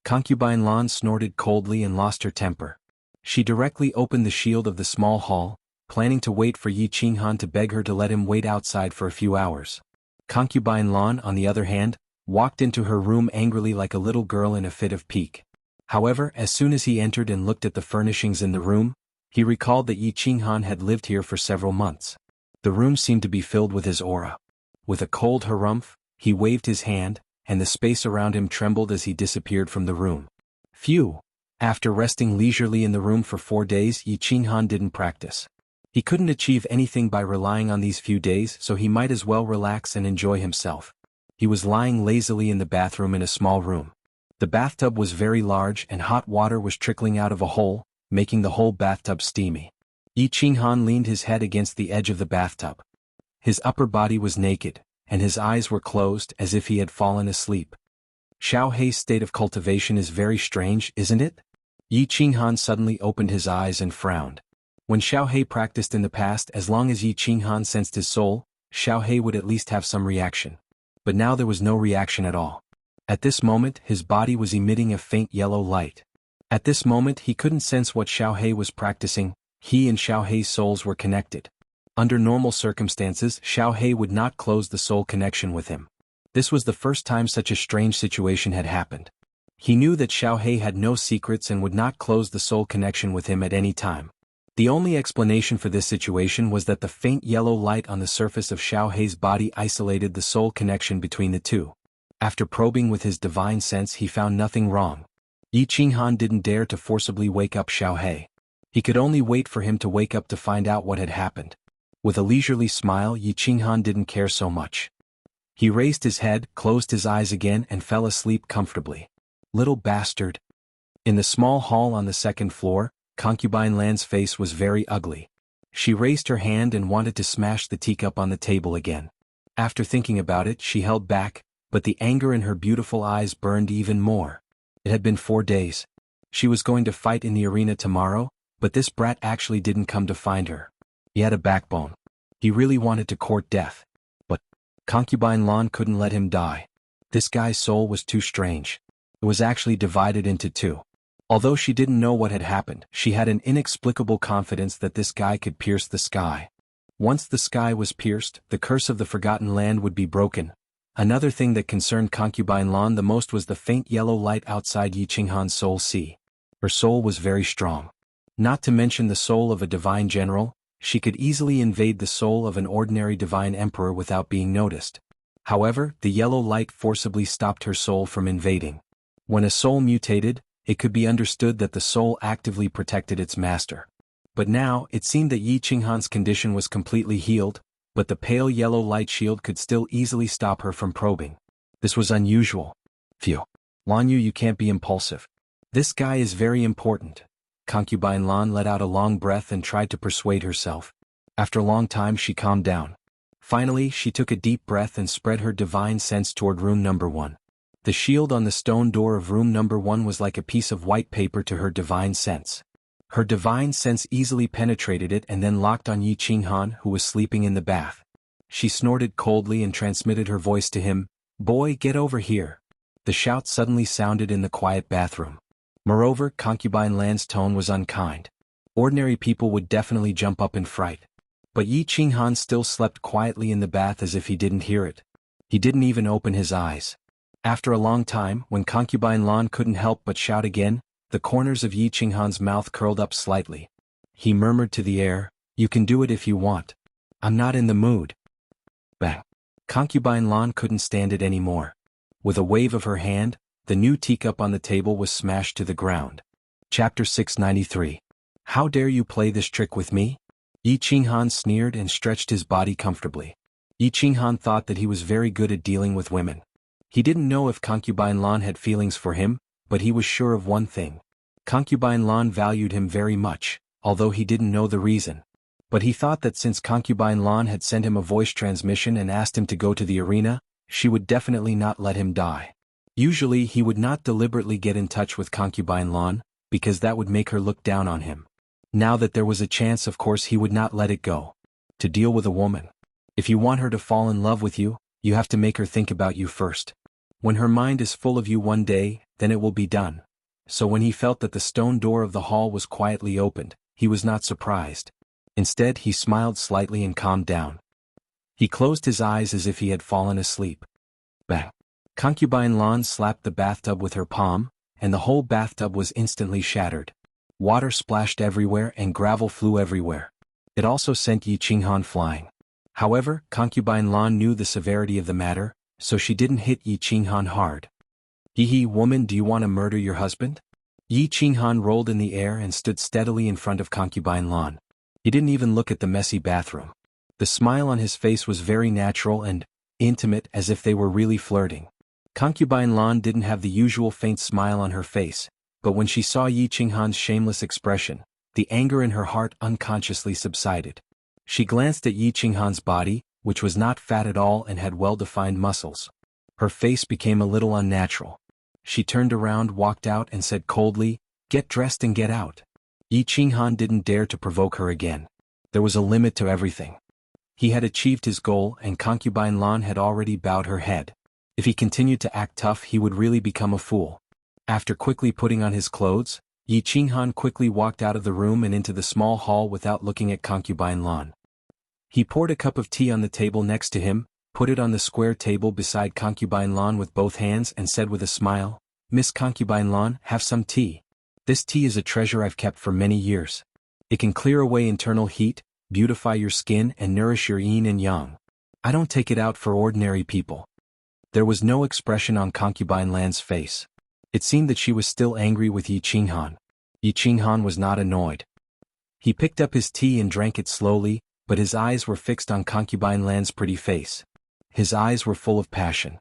Concubine Lan snorted coldly and lost her temper. She directly opened the shield of the small hall, planning to wait for Yi Qinghan to beg her to let him wait outside for a few hours. Concubine Lan, on the other hand, walked into her room angrily like a little girl in a fit of pique. However, as soon as he entered and looked at the furnishings in the room, he recalled that Yi Qinghan had lived here for several months. The room seemed to be filled with his aura. With a cold harumph, he waved his hand, and the space around him trembled as he disappeared from the room. Phew! After resting leisurely in the room for 4 days, Yi Qinghan didn't practice. He couldn't achieve anything by relying on these few days, so he might as well relax and enjoy himself. He was lying lazily in the bathroom in a small room. The bathtub was very large and hot water was trickling out of a hole, making the whole bathtub steamy. Yi Qinghan leaned his head against the edge of the bathtub. His upper body was naked, and his eyes were closed as if he had fallen asleep. Xiaohei's state of cultivation is very strange, isn't it? Yi Qinghan suddenly opened his eyes and frowned. When Xiaohei practiced in the past, as long as Yi Qinghan sensed his soul, Xiaohei would at least have some reaction. But now there was no reaction at all. At this moment, his body was emitting a faint yellow light. At this moment, he couldn't sense what Xiaohei was practicing. He and Xiaohei's souls were connected. Under normal circumstances, Xiaohei would not close the soul connection with him. This was the first time such a strange situation had happened. He knew that Xiaohei had no secrets and would not close the soul connection with him at any time. The only explanation for this situation was that the faint yellow light on the surface of Xiaohei's body isolated the soul connection between the two. After probing with his divine sense, he found nothing wrong. Yi Qinghan didn't dare to forcibly wake up Xiaohei. He could only wait for him to wake up to find out what had happened. With a leisurely smile, Yi Qinghan didn't care so much. He raised his head, closed his eyes again and fell asleep comfortably. Little bastard. In the small hall on the second floor, Concubine Lan's face was very ugly. She raised her hand and wanted to smash the teacup on the table again. After thinking about it, she held back, but the anger in her beautiful eyes burned even more. It had been 4 days. She was going to fight in the arena tomorrow, but this brat actually didn't come to find her. He had a backbone. He really wanted to court death. But Concubine Lan couldn't let him die. This guy's soul was too strange. It was actually divided into 2. Although she didn't know what had happened, she had an inexplicable confidence that this guy could pierce the sky. Once the sky was pierced, the curse of the Forgotten Land would be broken. Another thing that concerned Concubine Lan the most was the faint yellow light outside Yi Qinghan's soul sea. Her soul was very strong. Not to mention the soul of a divine general, she could easily invade the soul of an ordinary divine emperor without being noticed. However, the yellow light forcibly stopped her soul from invading. When a soul mutated, it could be understood that the soul actively protected its master. But now, it seemed that Yi Qinghan's condition was completely healed, but the pale yellow light shield could still easily stop her from probing. This was unusual. Phew. Lan Yu, you can't be impulsive. This guy is very important. Concubine Lan let out a long breath and tried to persuade herself. After a long time she calmed down. Finally, she took a deep breath and spread her divine sense toward room number 1. The shield on the stone door of room number 1 was like a piece of white paper to her divine sense. Her divine sense easily penetrated it and then locked on Yi Qinghan, who was sleeping in the bath. She snorted coldly and transmitted her voice to him, "Boy, get over here." The shout suddenly sounded in the quiet bathroom. Moreover, Concubine Lan's tone was unkind. Ordinary people would definitely jump up in fright. But Yi Qinghan still slept quietly in the bath as if he didn't hear it. He didn't even open his eyes. After a long time, when Concubine Lan couldn't help but shout again, the corners of Yi Qinghan's mouth curled up slightly. He murmured to the air, "You can do it if you want. I'm not in the mood." Bang. Concubine Lan couldn't stand it anymore. With a wave of her hand, the new teacup on the table was smashed to the ground. Chapter 693. How dare you play this trick with me? Yi Qinghan sneered and stretched his body comfortably. Yi Qinghan thought that he was very good at dealing with women. He didn't know if Concubine Lan had feelings for him, but he was sure of one thing. Concubine Lan valued him very much, although he didn't know the reason. But he thought that since Concubine Lan had sent him a voice transmission and asked him to go to the arena, she would definitely not let him die. Usually he would not deliberately get in touch with Concubine Lan, because that would make her look down on him. Now that there was a chance, of course he would not let it go. To deal with a woman. If you want her to fall in love with you, you have to make her think about you first. When her mind is full of you one day, then it will be done. So when he felt that the stone door of the hall was quietly opened, he was not surprised. Instead he smiled slightly and calmed down. He closed his eyes as if he had fallen asleep. Bang. Concubine Lan slapped the bathtub with her palm, and the whole bathtub was instantly shattered. Water splashed everywhere and gravel flew everywhere. It also sent Yi Qinghan flying. However, Concubine Lan knew the severity of the matter, so she didn't hit Yi Qinghan hard. "Hee, woman, do you want to murder your husband?" Yi Qinghan rolled in the air and stood steadily in front of Concubine Lan. He didn't even look at the messy bathroom. The smile on his face was very natural and intimate, as if they were really flirting. Concubine Lan didn't have the usual faint smile on her face, but when she saw Yi Qinghan's shameless expression, the anger in her heart unconsciously subsided. She glanced at Yi Qinghan's body, which was not fat at all and had well-defined muscles. Her face became a little unnatural. She turned around, walked out and said coldly, "Get dressed and get out." Yi Qinghan didn't dare to provoke her again. There was a limit to everything. He had achieved his goal and Concubine Lan had already bowed her head. If he continued to act tough, he would really become a fool. After quickly putting on his clothes, Yi Qinghan quickly walked out of the room and into the small hall without looking at Concubine Lan. He poured a cup of tea on the table next to him, put it on the square table beside Concubine Lan with both hands and said with a smile, "Miss Concubine Lan, have some tea. This tea is a treasure I've kept for many years. It can clear away internal heat, beautify your skin and nourish your yin and yang. I don't take it out for ordinary people." There was no expression on Concubine Lan's face. It seemed that she was still angry with Yi Qinghan. Yi Qinghan was not annoyed. He picked up his tea and drank it slowly, but his eyes were fixed on Concubine Lan's pretty face. His eyes were full of passion.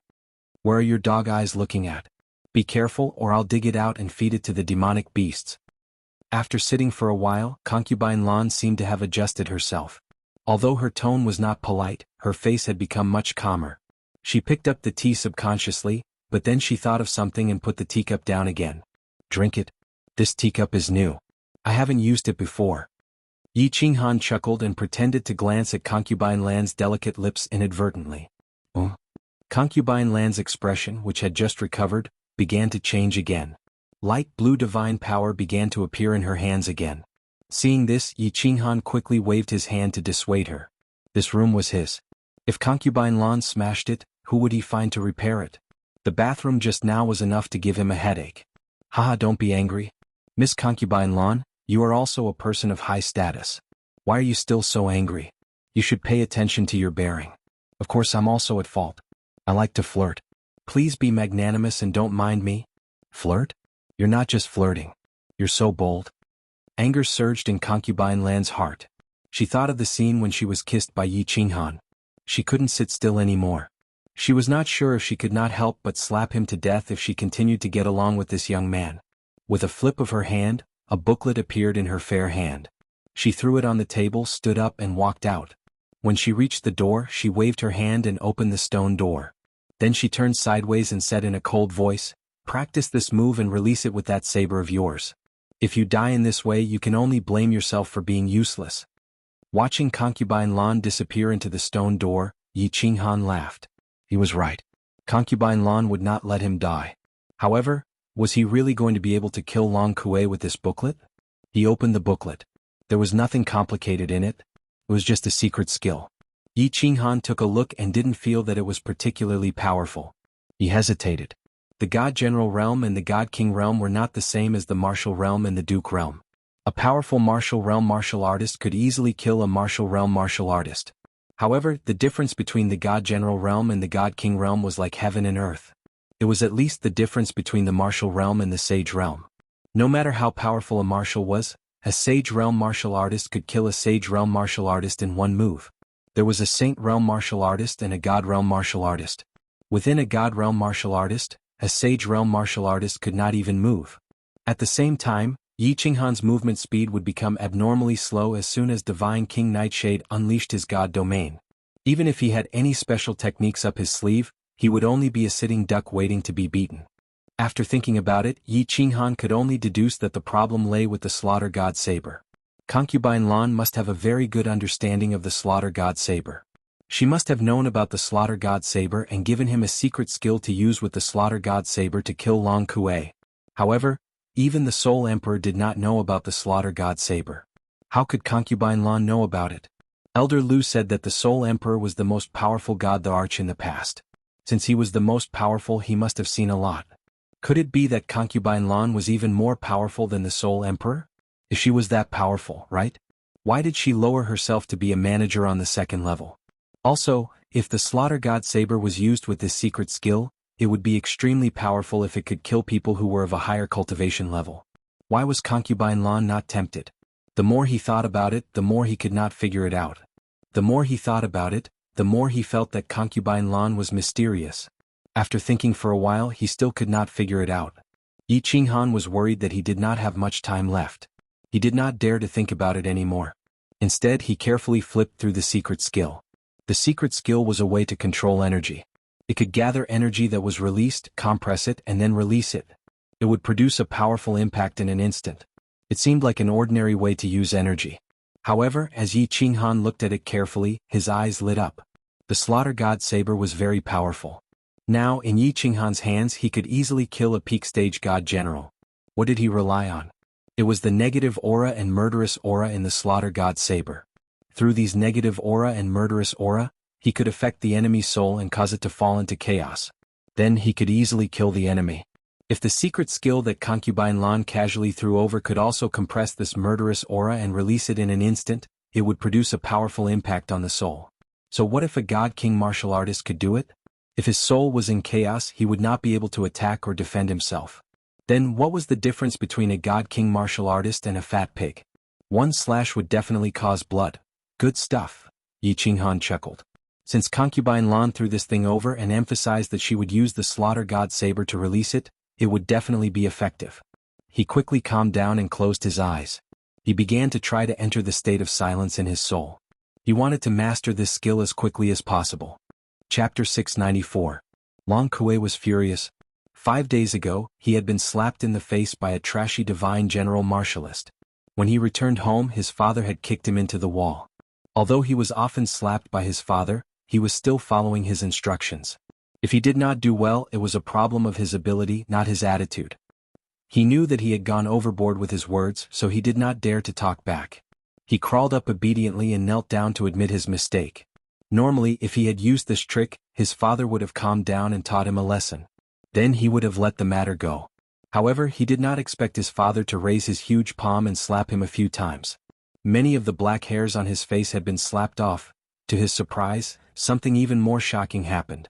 "Where are your dog eyes looking at? Be careful or I'll dig it out and feed it to the demonic beasts." After sitting for a while, Concubine Lan seemed to have adjusted herself. Although her tone was not polite, her face had become much calmer. She picked up the tea subconsciously, but then she thought of something and put the teacup down again. "Drink it. This teacup is new. I haven't used it before." Yi Qinghan chuckled and pretended to glance at Concubine Lan's delicate lips inadvertently. Concubine Lan's expression, which had just recovered, began to change again. Light blue divine power began to appear in her hands again. Seeing this, Yi Qinghan quickly waved his hand to dissuade her. This room was his. If Concubine Lan smashed it, who would he find to repair it? The bathroom just now was enough to give him a headache. "Haha, don't be angry. Miss Concubine Lan, you are also a person of high status. Why are you still so angry? You should pay attention to your bearing. Of course I'm also at fault. I like to flirt. Please be magnanimous and don't mind me." "Flirt? You're not just flirting. You're so bold." Anger surged in Concubine Lan's heart. She thought of the scene when she was kissed by Yi Qinghan. She couldn't sit still anymore. She was not sure if she could not help but slap him to death if she continued to get along with this young man. With a flip of her hand, a booklet appeared in her fair hand. She threw it on the table, stood up and walked out. When she reached the door, she waved her hand and opened the stone door. Then she turned sideways and said in a cold voice, "Practice this move and release it with that saber of yours. If you die in this way, you can only blame yourself for being useless." Watching Concubine Lan disappear into the stone door, Yi Qinghan laughed. He was right. Concubine Lan would not let him die. However, Was he really going to be able to kill Long Kuei with this booklet? He opened the booklet. There was nothing complicated in it. It was just a secret skill. Yi Qinghan took a look and didn't feel that it was particularly powerful. He hesitated. The God General realm and the God King realm were not the same as the martial realm and the Duke realm. A powerful martial realm martial artist could easily kill a martial realm martial artist. However, the difference between the God General realm and the God King realm was like heaven and earth. It was at least the difference between the martial realm and the sage realm. No matter how powerful a martial was, a sage realm martial artist could kill a sage realm martial artist in one move. There was a saint realm martial artist and a god realm martial artist. Within a god realm martial artist, a sage realm martial artist could not even move. At the same time, Yi Qinghan's movement speed would become abnormally slow as soon as Divine King Nightshade unleashed his god domain. Even if he had any special techniques up his sleeve, he would only be a sitting duck waiting to be beaten. After thinking about it, Yi Qinghan could only deduce that the problem lay with the Slaughter God Saber. Concubine Lan must have a very good understanding of the Slaughter God Saber. She must have known about the Slaughter God Saber and given him a secret skill to use with the Slaughter God Saber to kill Long Kuei. However, even the Soul Emperor did not know about the Slaughter God Saber. How could Concubine Lan know about it? Elder Lu said that the Soul Emperor was the most powerful god the Arch in the past. Since he was the most powerful, he must have seen a lot. Could it be that Concubine Lan was even more powerful than the Soul Emperor? If she was that powerful, right? Why did she lower herself to be a manager on the second level? Also, if the Slaughter God Saber was used with this secret skill, it would be extremely powerful if it could kill people who were of a higher cultivation level. Why was Concubine Lan not tempted? The more he thought about it, the more he could not figure it out. The more he thought about it, the more he felt that Concubine Lan was mysterious. After thinking for a while, he still could not figure it out. Yi Qinghan was worried that he did not have much time left. He did not dare to think about it anymore. Instead, he carefully flipped through the secret skill. The secret skill was a way to control energy. It could gather energy that was released, compress it, and then release it. It would produce a powerful impact in an instant. It seemed like an ordinary way to use energy. However, as Yi Qinghan looked at it carefully, his eyes lit up. The Slaughter God Saber was very powerful. Now, in Yi Qinghan's hands, he could easily kill a peak stage god general. What did he rely on? It was the negative aura and murderous aura in the Slaughter God Saber. Through these negative aura and murderous aura, he could affect the enemy's soul and cause it to fall into chaos. Then he could easily kill the enemy. If the secret skill that Concubine Lan casually threw over could also compress this murderous aura and release it in an instant, it would produce a powerful impact on the soul. So what if a God King martial artist could do it? If his soul was in chaos, he would not be able to attack or defend himself. Then what was the difference between a God King martial artist and a fat pig? One slash would definitely cause blood. Good stuff, Yi Qinghan chuckled. Since Concubine Lan threw this thing over and emphasized that she would use the Slaughter God Saber to release it, it would definitely be effective. He quickly calmed down and closed his eyes. He began to try to enter the state of silence in his soul. He wanted to master this skill as quickly as possible. Chapter 694. Long Kuei was furious. 5 days ago, he had been slapped in the face by a trashy divine general martialist. When he returned home, his father had kicked him into the wall. Although he was often slapped by his father, he was still following his instructions. If he did not do well, it was a problem of his ability, not his attitude. He knew that he had gone overboard with his words, so he did not dare to talk back. He crawled up obediently and knelt down to admit his mistake. Normally, if he had used this trick, his father would have calmed down and taught him a lesson. Then he would have let the matter go. However, he did not expect his father to raise his huge palm and slap him a few times. Many of the black hairs on his face had been slapped off. To his surprise, something even more shocking happened.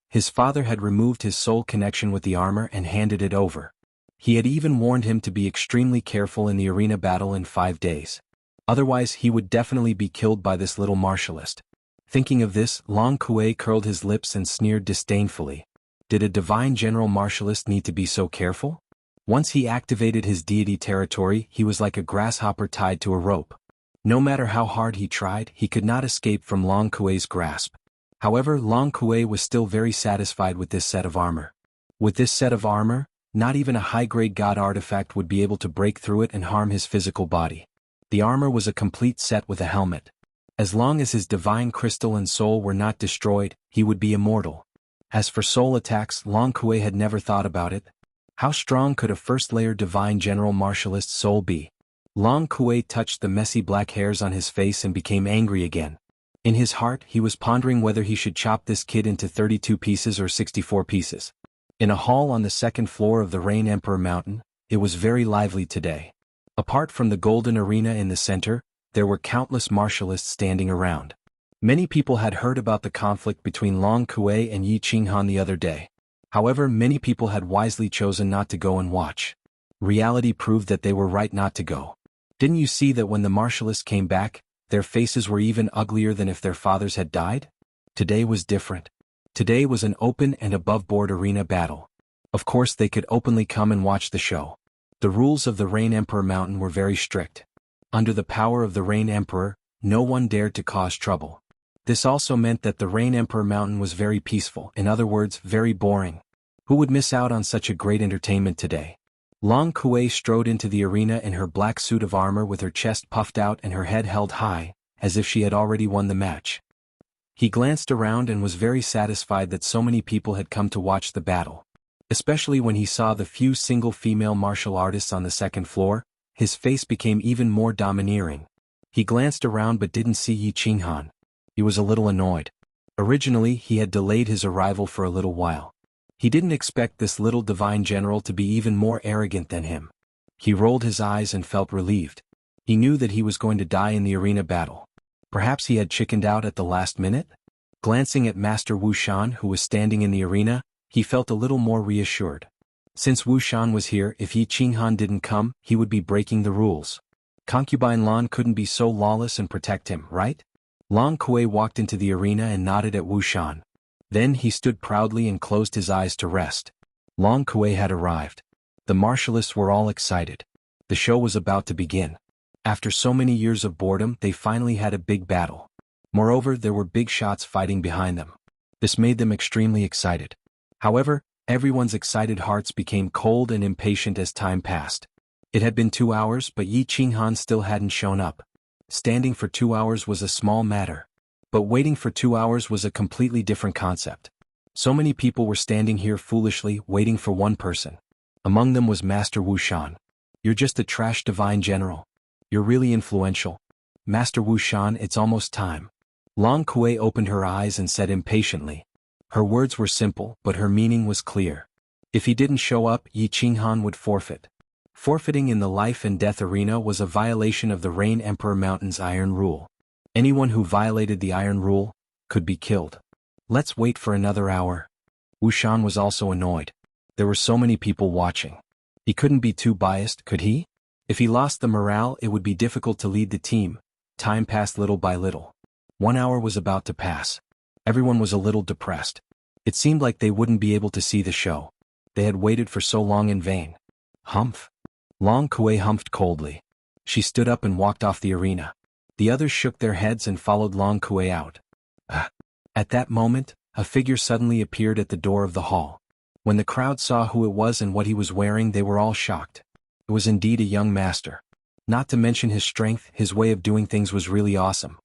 His father had removed his soul connection with the armor and handed it over. He had even warned him to be extremely careful in the arena battle in 5 days. Otherwise, he would definitely be killed by this little martialist. Thinking of this, Long Kuei curled his lips and sneered disdainfully. Did a divine general martialist need to be so careful? Once he activated his deity territory, he was like a grasshopper tied to a rope. No matter how hard he tried, he could not escape from Long Kuei's grasp. However, Long Kuei was still very satisfied with this set of armor. With this set of armor, not even a high-grade god artifact would be able to break through it and harm his physical body. The armor was a complete set with a helmet. As long as his divine crystal and soul were not destroyed, he would be immortal. As for soul attacks, Long Kuei had never thought about it. How strong could a first-layer divine general martialist's soul be? Long Kuei touched the messy black hairs on his face and became angry again. In his heart, he was pondering whether he should chop this kid into 32 pieces or 64 pieces. In a hall on the second floor of the Rain Emperor Mountain, it was very lively today. Apart from the golden arena in the center, there were countless martialists standing around. Many people had heard about the conflict between Long Kuei and Yi Qinghan the other day. However, many people had wisely chosen not to go and watch. Reality proved that they were right not to go. Didn't you see that when the martialists came back, their faces were even uglier than if their fathers had died? Today was different. Today was an open and above-board arena battle. Of course they could openly come and watch the show. The rules of the Rain Emperor Mountain were very strict. Under the power of the Rain Emperor, no one dared to cause trouble. This also meant that the Rain Emperor Mountain was very peaceful, in other words, very boring. Who would miss out on such a great entertainment today? Long Kuei strode into the arena in her black suit of armor with her chest puffed out and her head held high, as if she had already won the match. He glanced around and was very satisfied that so many people had come to watch the battle. Especially when he saw the few single female martial artists on the second floor, his face became even more domineering. He glanced around but didn't see Yi Qinghan. He was a little annoyed. Originally, he had delayed his arrival for a little while. He didn't expect this little divine general to be even more arrogant than him. He rolled his eyes and felt relieved. He knew that he was going to die in the arena battle. Perhaps he had chickened out at the last minute? Glancing at Master Wu Shan, who was standing in the arena, he felt a little more reassured. Since Wu Shan was here, if Yi Qinghan didn't come, he would be breaking the rules. Concubine Lan couldn't be so lawless and protect him, right? Long Kuei walked into the arena and nodded at Wu Shan. Then he stood proudly and closed his eyes to rest. Long Kuei had arrived. The martialists were all excited. The show was about to begin. After so many years of boredom, they finally had a big battle. Moreover, there were big shots fighting behind them. This made them extremely excited. However, everyone's excited hearts became cold and impatient as time passed. It had been 2 hours, but Yi Qinghan still hadn't shown up. Standing for 2 hours was a small matter. But waiting for 2 hours was a completely different concept. So many people were standing here foolishly, waiting for one person. Among them was Master Wu Shan. You're just a trash divine general. You're really influential. Master Wu Shan, it's almost time. Long Kuei opened her eyes and said impatiently. Her words were simple, but her meaning was clear. If he didn't show up, Yi Qinghan would forfeit. Forfeiting in the life and death arena was a violation of the Rain Emperor Mountain's Iron Rule. Anyone who violated the Iron Rule could be killed. Let's wait for another hour. Wu Shan was also annoyed. There were so many people watching. He couldn't be too biased, could he? If he lost the morale, it would be difficult to lead the team. Time passed little by little. 1 hour was about to pass. Everyone was a little depressed. It seemed like they wouldn't be able to see the show. They had waited for so long in vain. Humph. Long Kuei humphed coldly. She stood up and walked off the arena. The others shook their heads and followed Long Kuei out. At that moment, a figure suddenly appeared at the door of the hall. When the crowd saw who it was and what he was wearing, they were all shocked. It was indeed a young master. Not to mention his strength, his way of doing things was really awesome.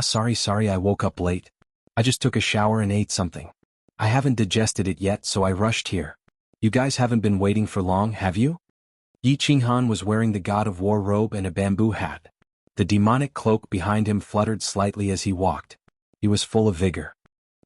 Sorry, I woke up late. I just took a shower and ate something. I haven't digested it yet, so I rushed here. You guys haven't been waiting for long, have you? Yi Qinghan was wearing the God of War robe and a bamboo hat. The demonic cloak behind him fluttered slightly as he walked. He was full of vigor.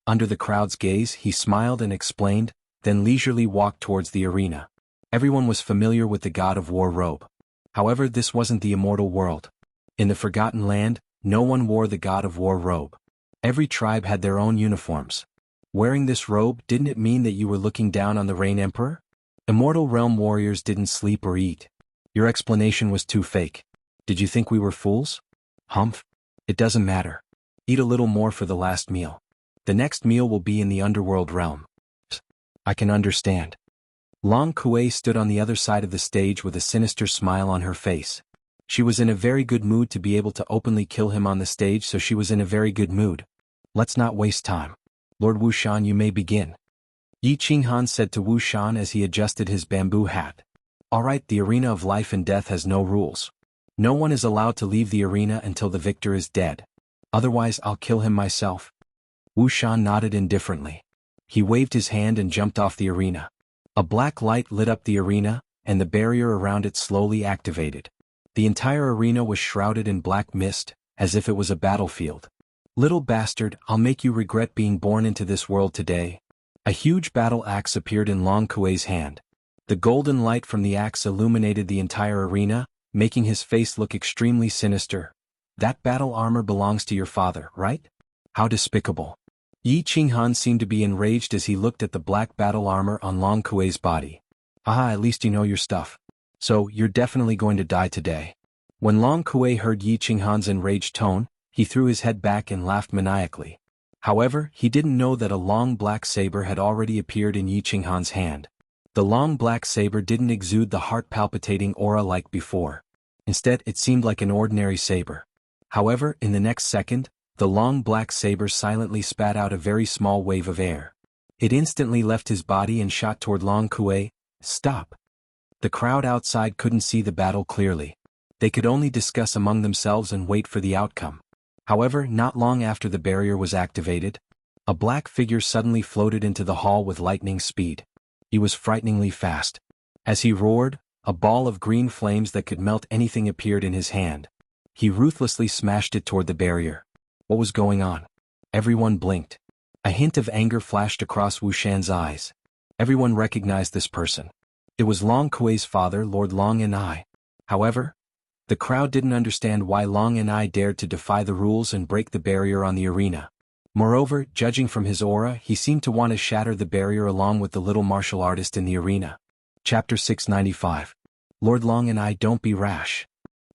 Under the crowd's gaze, he smiled and explained, then leisurely walked towards the arena. Everyone was familiar with the God of War robe. However, this wasn't the immortal world. In the Forgotten Land, no one wore the God of War robe. Every tribe had their own uniforms. Wearing this robe, didn't it mean that you were looking down on the Rain Emperor? Immortal Realm warriors didn't sleep or eat. Your explanation was too fake. Did you think we were fools? Humph. It doesn't matter. Eat a little more for the last meal. The next meal will be in the underworld realm. I can understand. Long Kuei stood on the other side of the stage with a sinister smile on her face. She was in a very good mood to be able to openly kill him on the stage, so she was in a very good mood. Let's not waste time. Lord Wu Shan, you may begin. Yi Qinghan said to Wu Shan as he adjusted his bamboo hat. All right, the arena of life and death has no rules. No one is allowed to leave the arena until the victor is dead. Otherwise, I'll kill him myself. Wu Shan nodded indifferently. He waved his hand and jumped off the arena. A black light lit up the arena, and the barrier around it slowly activated. The entire arena was shrouded in black mist, as if it was a battlefield. "Little bastard, I'll make you regret being born into this world today." A huge battle axe appeared in Long Kuei's hand. The golden light from the axe illuminated the entire arena, making his face look extremely sinister. "That battle armor belongs to your father, right? How despicable." Yi Qinghan seemed to be enraged as he looked at the black battle armor on Long Kuei's body. "Aha, at least you know your stuff. So, you're definitely going to die today." When Long Kuei heard Yi Qinghan's enraged tone, he threw his head back and laughed maniacally. However, he didn't know that a long black saber had already appeared in Yi Qinghan's hand. The long black saber didn't exude the heart-palpitating aura like before. Instead, it seemed like an ordinary saber. However, in the next second, the long black saber silently spat out a very small wave of air. It instantly left his body and shot toward Long Kuei. "Stop!" The crowd outside couldn't see the battle clearly. They could only discuss among themselves and wait for the outcome. However, not long after the barrier was activated, a black figure suddenly floated into the hall with lightning speed. He was frighteningly fast. As he roared, a ball of green flames that could melt anything appeared in his hand. He ruthlessly smashed it toward the barrier. What was going on? Everyone blinked. A hint of anger flashed across Wuxian's eyes. Everyone recognized this person. It was Long Kuei's father, Lord Long Enai. However, the crowd didn't understand why Long Enai dared to defy the rules and break the barrier on the arena. Moreover, judging from his aura, he seemed to want to shatter the barrier along with the little martial artist in the arena. Chapter 695. Lord Long Enai, don't be rash.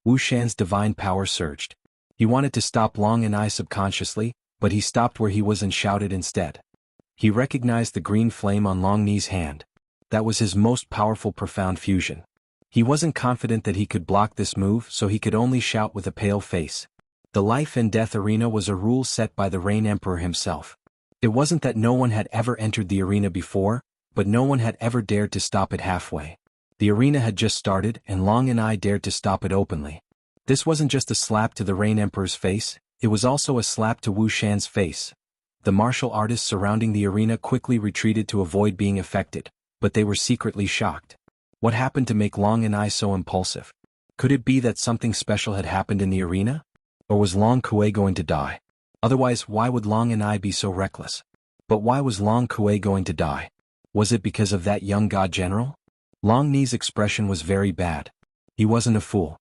Wuxian's divine power surged. He wanted to stop Long Enai subconsciously, but he stopped where he was and shouted instead. He recognized the green flame on Long Ni's hand. That was his most powerful profound fusion. He wasn't confident that he could block this move, so he could only shout with a pale face. The life and death arena was a rule set by the Rain Emperor himself. It wasn't that no one had ever entered the arena before, but no one had ever dared to stop it halfway. The arena had just started, and Long Enai dared to stop it openly. This wasn't just a slap to the Rain Emperor's face, it was also a slap to Wuxian's face. The martial artists surrounding the arena quickly retreated to avoid being affected, but they were secretly shocked. What happened to make Long Enai so impulsive? Could it be that something special had happened in the arena? Or was Long Kuei going to die? Otherwise, why would Long Enai be so reckless? But why was Long Kuei going to die? Was it because of that young god general? Long Ni's expression was very bad. He wasn't a fool.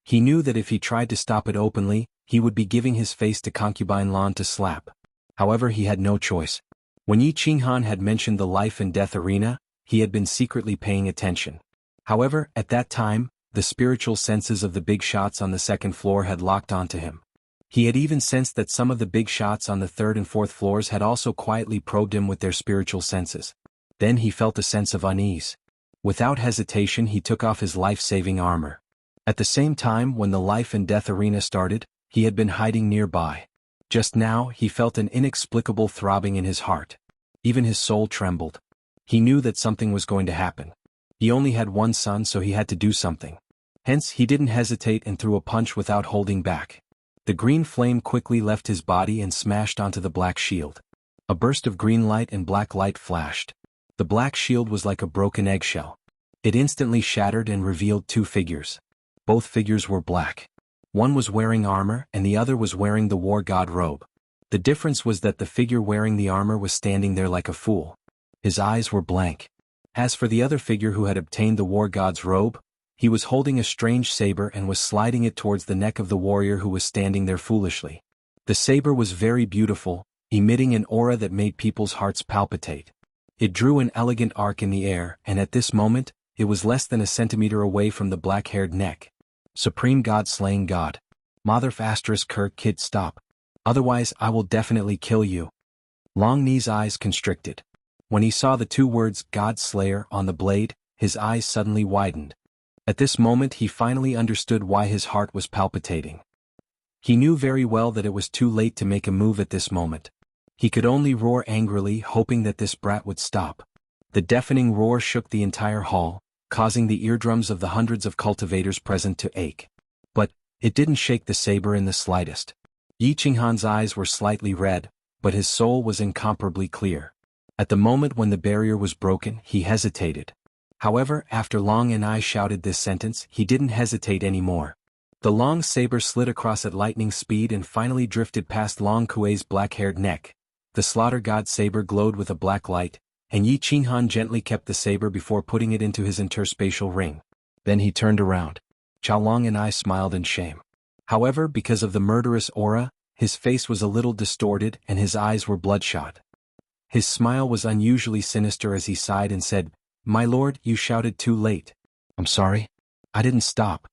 He knew that if he tried to stop it openly, he would be giving his face to concubine Lan to slap. However, he had no choice. When Yi Qinghan had mentioned the life and death arena, he had been secretly paying attention. However, at that time, the spiritual senses of the big shots on the second floor had locked onto him. He had even sensed that some of the big shots on the third and fourth floors had also quietly probed him with their spiritual senses. Then he felt a sense of unease. Without hesitation, he took off his life-saving armor. At the same time, when the life and death arena started, he had been hiding nearby. Just now, he felt an inexplicable throbbing in his heart. Even his soul trembled. He knew that something was going to happen. He only had one son, so he had to do something. Hence, he didn't hesitate and threw a punch without holding back. The green flame quickly left his body and smashed onto the black shield. A burst of green light and black light flashed. The black shield was like a broken eggshell. It instantly shattered and revealed two figures. Both figures were black. One was wearing armor and the other was wearing the war god robe. The difference was that the figure wearing the armor was standing there like a fool. His eyes were blank. As for the other figure who had obtained the war god's robe, he was holding a strange saber and was sliding it towards the neck of the warrior who was standing there foolishly. The saber was very beautiful, emitting an aura that made people's hearts palpitate. It drew an elegant arc in the air, and at this moment, it was less than a centimeter away from the black-haired neck. Supreme God slaying God. Mother kid, stop. Otherwise I will definitely kill you. Long Ni's eyes constricted. When he saw the two words God Slayer on the blade, his eyes suddenly widened. At this moment he finally understood why his heart was palpitating. He knew very well that it was too late to make a move at this moment. He could only roar angrily, hoping that this brat would stop. The deafening roar shook the entire hall, causing the eardrums of the hundreds of cultivators present to ache. But it didn't shake the saber in the slightest. Yi Qinghan's eyes were slightly red, but his soul was incomparably clear. At the moment when the barrier was broken, he hesitated. However, after Long and I shouted this sentence, he didn't hesitate anymore. The long saber slid across at lightning speed and finally drifted past Long Kuei's black-haired neck. The slaughter god saber glowed with a black light, and Yi Qinghan gently kept the saber before putting it into his interspatial ring. Then he turned around. Chao Long and I smiled in shame. However, because of the murderous aura, his face was a little distorted and his eyes were bloodshot. His smile was unusually sinister as he sighed and said, "My lord, you shouted too late." "I'm sorry. I didn't stop."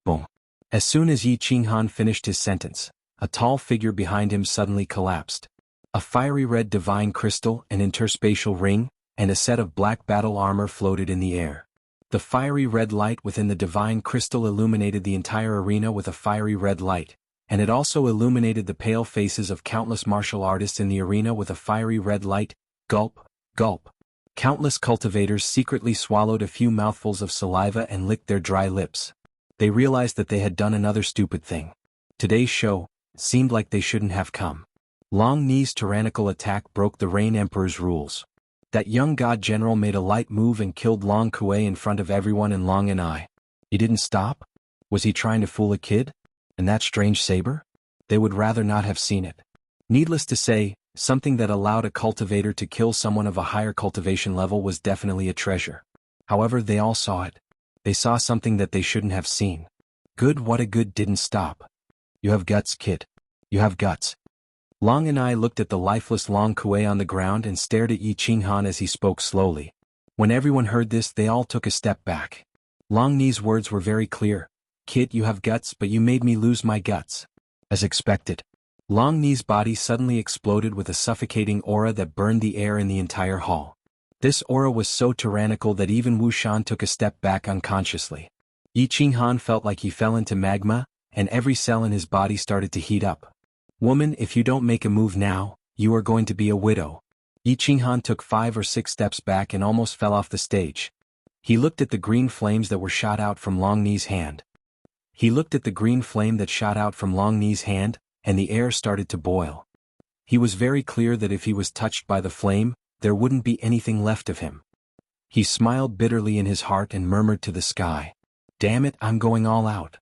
Boom. As soon as Yi Qinghan finished his sentence, a tall figure behind him suddenly collapsed. A fiery red divine crystal, an interspatial ring, and a set of black battle armor floated in the air. The fiery red light within the divine crystal illuminated the entire arena with a fiery red light, and it also illuminated the pale faces of countless martial artists in the arena with a fiery red light. Gulp, gulp. Countless cultivators secretly swallowed a few mouthfuls of saliva and licked their dry lips. They realized that they had done another stupid thing. Today's show seemed like they shouldn't have come. Long Ni's tyrannical attack broke the Rain Emperor's rules. That young god general made a light move and killed Long Kuei in front of everyone and Long and I. He didn't stop? Was he trying to fool a kid? And that strange saber? They would rather not have seen it. Needless to say, something that allowed a cultivator to kill someone of a higher cultivation level was definitely a treasure. However, they all saw it. They saw something that they shouldn't have seen. Good, what a good didn't stop. You have guts, kid. You have guts. Long and I looked at the lifeless Long Kuei on the ground and stared at Yi Qinghan as he spoke slowly. When everyone heard this, they all took a step back. Long Ni's words were very clear. "Kid, you have guts, but you made me lose my guts." As expected. Long Ni's body suddenly exploded with a suffocating aura that burned the air in the entire hall. This aura was so tyrannical that even Wu Shan took a step back unconsciously. Yi Qinghan felt like he fell into magma, and every cell in his body started to heat up. "Woman, if you don't make a move now, you are going to be a widow." Yi Qinghan took 5 or 6 steps back and almost fell off the stage. He looked at the green flames that were shot out from Long Ni's hand. And the air started to boil. He was very clear that if he was touched by the flame, there wouldn't be anything left of him. He smiled bitterly in his heart and murmured to the sky, "Damn it, I'm going all out."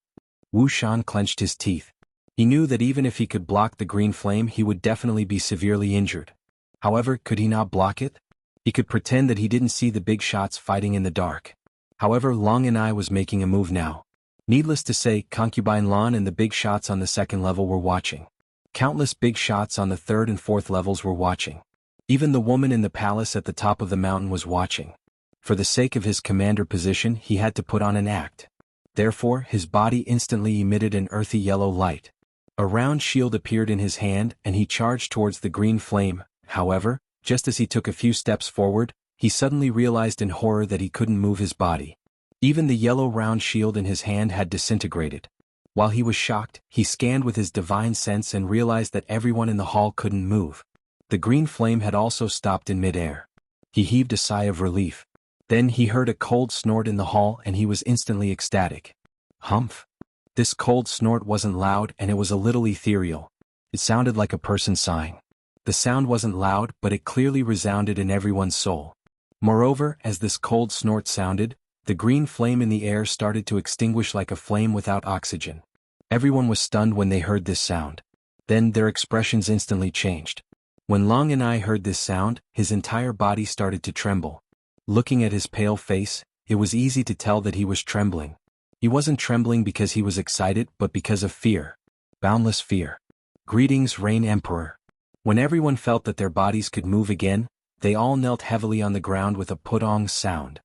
Wu Shan clenched his teeth. He knew that even if he could block the green flame, he would definitely be severely injured. However, could he not block it? He could pretend that he didn't see the big shots fighting in the dark. However, Long and I was making a move now. Needless to say, Concubine Lan and the big shots on the 2nd level were watching. Countless big shots on the 3rd and 4th levels were watching. Even the woman in the palace at the top of the mountain was watching. For the sake of his commander position, he had to put on an act. Therefore, his body instantly emitted an earthy yellow light. A round shield appeared in his hand and he charged towards the green flame. However, just as he took a few steps forward, he suddenly realized in horror that he couldn't move his body. Even the yellow round shield in his hand had disintegrated. While he was shocked, he scanned with his divine sense and realized that everyone in the hall couldn't move. The green flame had also stopped in midair. He heaved a sigh of relief. Then he heard a cold snort in the hall and he was instantly ecstatic. Humph! This cold snort wasn't loud and it was a little ethereal. It sounded like a person sighing. The sound wasn't loud, but it clearly resounded in everyone's soul. Moreover, as this cold snort sounded, the green flame in the air started to extinguish like a flame without oxygen. Everyone was stunned when they heard this sound. Then their expressions instantly changed. When Long and I heard this sound, his entire body started to tremble. Looking at his pale face, it was easy to tell that he was trembling. He wasn't trembling because he was excited, but because of fear. Boundless fear. Greetings, Rain Emperor. When everyone felt that their bodies could move again, they all knelt heavily on the ground with a putong sound.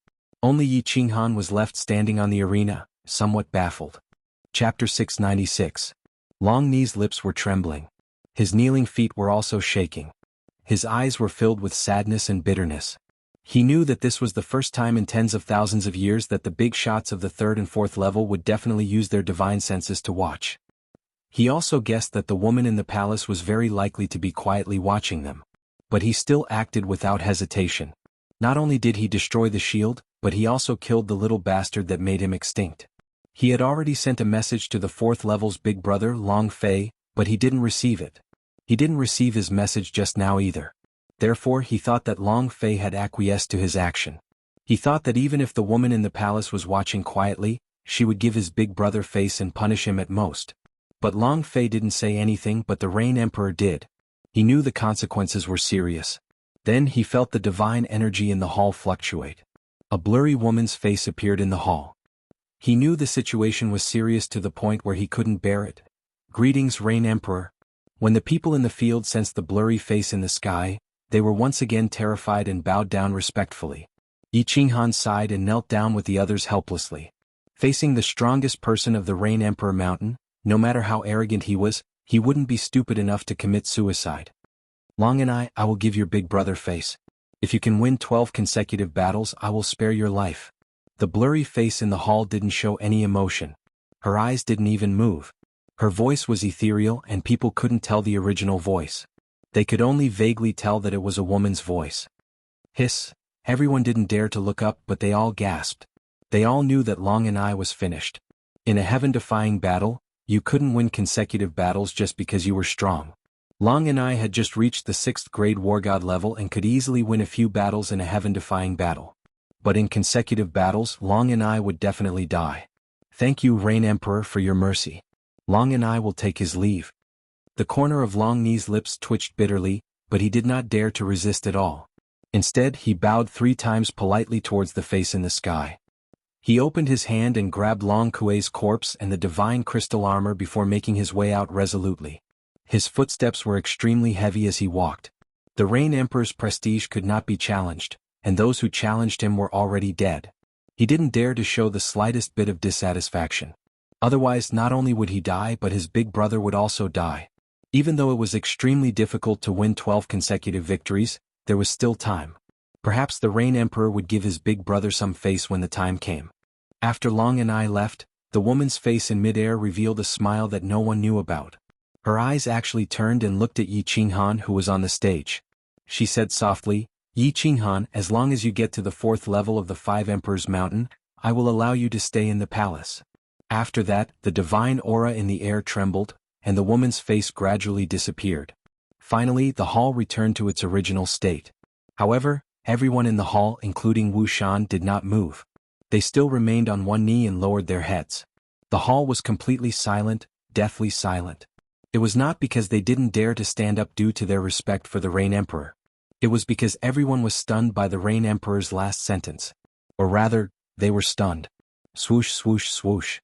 Only Yi Qinghan was left standing on the arena, somewhat baffled. Chapter 696. Long Ni's lips were trembling. His kneeling feet were also shaking. His eyes were filled with sadness and bitterness. He knew that this was the first time in tens of thousands of years that the big shots of the 3rd and 4th level would definitely use their divine senses to watch. He also guessed that the woman in the palace was very likely to be quietly watching them. But he still acted without hesitation. Not only did he destroy the shield, but he also killed the little bastard that made him extinct. He had already sent a message to the 4th level's big brother, Long Fei, but he didn't receive it. He didn't receive his message just now either. Therefore he thought that Long Fei had acquiesced to his action. He thought that even if the woman in the palace was watching quietly, she would give his big brother face and punish him at most. But Long Fei didn't say anything, but the Rain Emperor did. He knew the consequences were serious. Then he felt the divine energy in the hall fluctuate. A blurry woman's face appeared in the hall. He knew the situation was serious to the point where he couldn't bear it. Greetings, Rain Emperor. When the people in the field sensed the blurry face in the sky, they were once again terrified and bowed down respectfully. Yi Qinghan sighed and knelt down with the others helplessly. Facing the strongest person of the Rain Emperor Mountain, no matter how arrogant he was, he wouldn't be stupid enough to commit suicide. Long and I will give your big brother face. If you can win 12 consecutive battles, I will spare your life. The blurry face in the hall didn't show any emotion. Her eyes didn't even move. Her voice was ethereal and people couldn't tell the original voice. They could only vaguely tell that it was a woman's voice. Hiss! Everyone didn't dare to look up, but they all gasped. They all knew that Long and I was finished. In a heaven-defying battle, you couldn't win consecutive battles just because you were strong. Long and I had just reached the 6th grade war god level and could easily win a few battles in a heaven-defying battle. But in consecutive battles, Long and I would definitely die. Thank you, Rain Emperor, for your mercy. Long and I will take his leave. The corner of Long Ni's lips twitched bitterly, but he did not dare to resist at all. Instead, he bowed 3 times politely towards the face in the sky. He opened his hand and grabbed Long Kuei's corpse and the divine crystal armor before making his way out resolutely. His footsteps were extremely heavy as he walked. The Rain Emperor's prestige could not be challenged, and those who challenged him were already dead. He didn't dare to show the slightest bit of dissatisfaction. Otherwise, not only would he die, but his big brother would also die. Even though it was extremely difficult to win 12 consecutive victories, there was still time. Perhaps the Rain Emperor would give his big brother some face when the time came. After Long and I left, the woman's face in midair revealed a smile that no one knew about. Her eyes actually turned and looked at Yi Qinghan, who was on the stage. She said softly, Yi Qinghan, as long as you get to the 4th level of the 5 Emperors Mountain, I will allow you to stay in the palace. After that, the divine aura in the air trembled, and the woman's face gradually disappeared. Finally, the hall returned to its original state. However, everyone in the hall, including Wu Shan, did not move. They still remained on one knee and lowered their heads. The hall was completely silent, deathly silent. It was not because they didn't dare to stand up due to their respect for the Rain Emperor. It was because everyone was stunned by the Rain Emperor's last sentence. Or rather, they were stunned. Swoosh, swoosh, swoosh.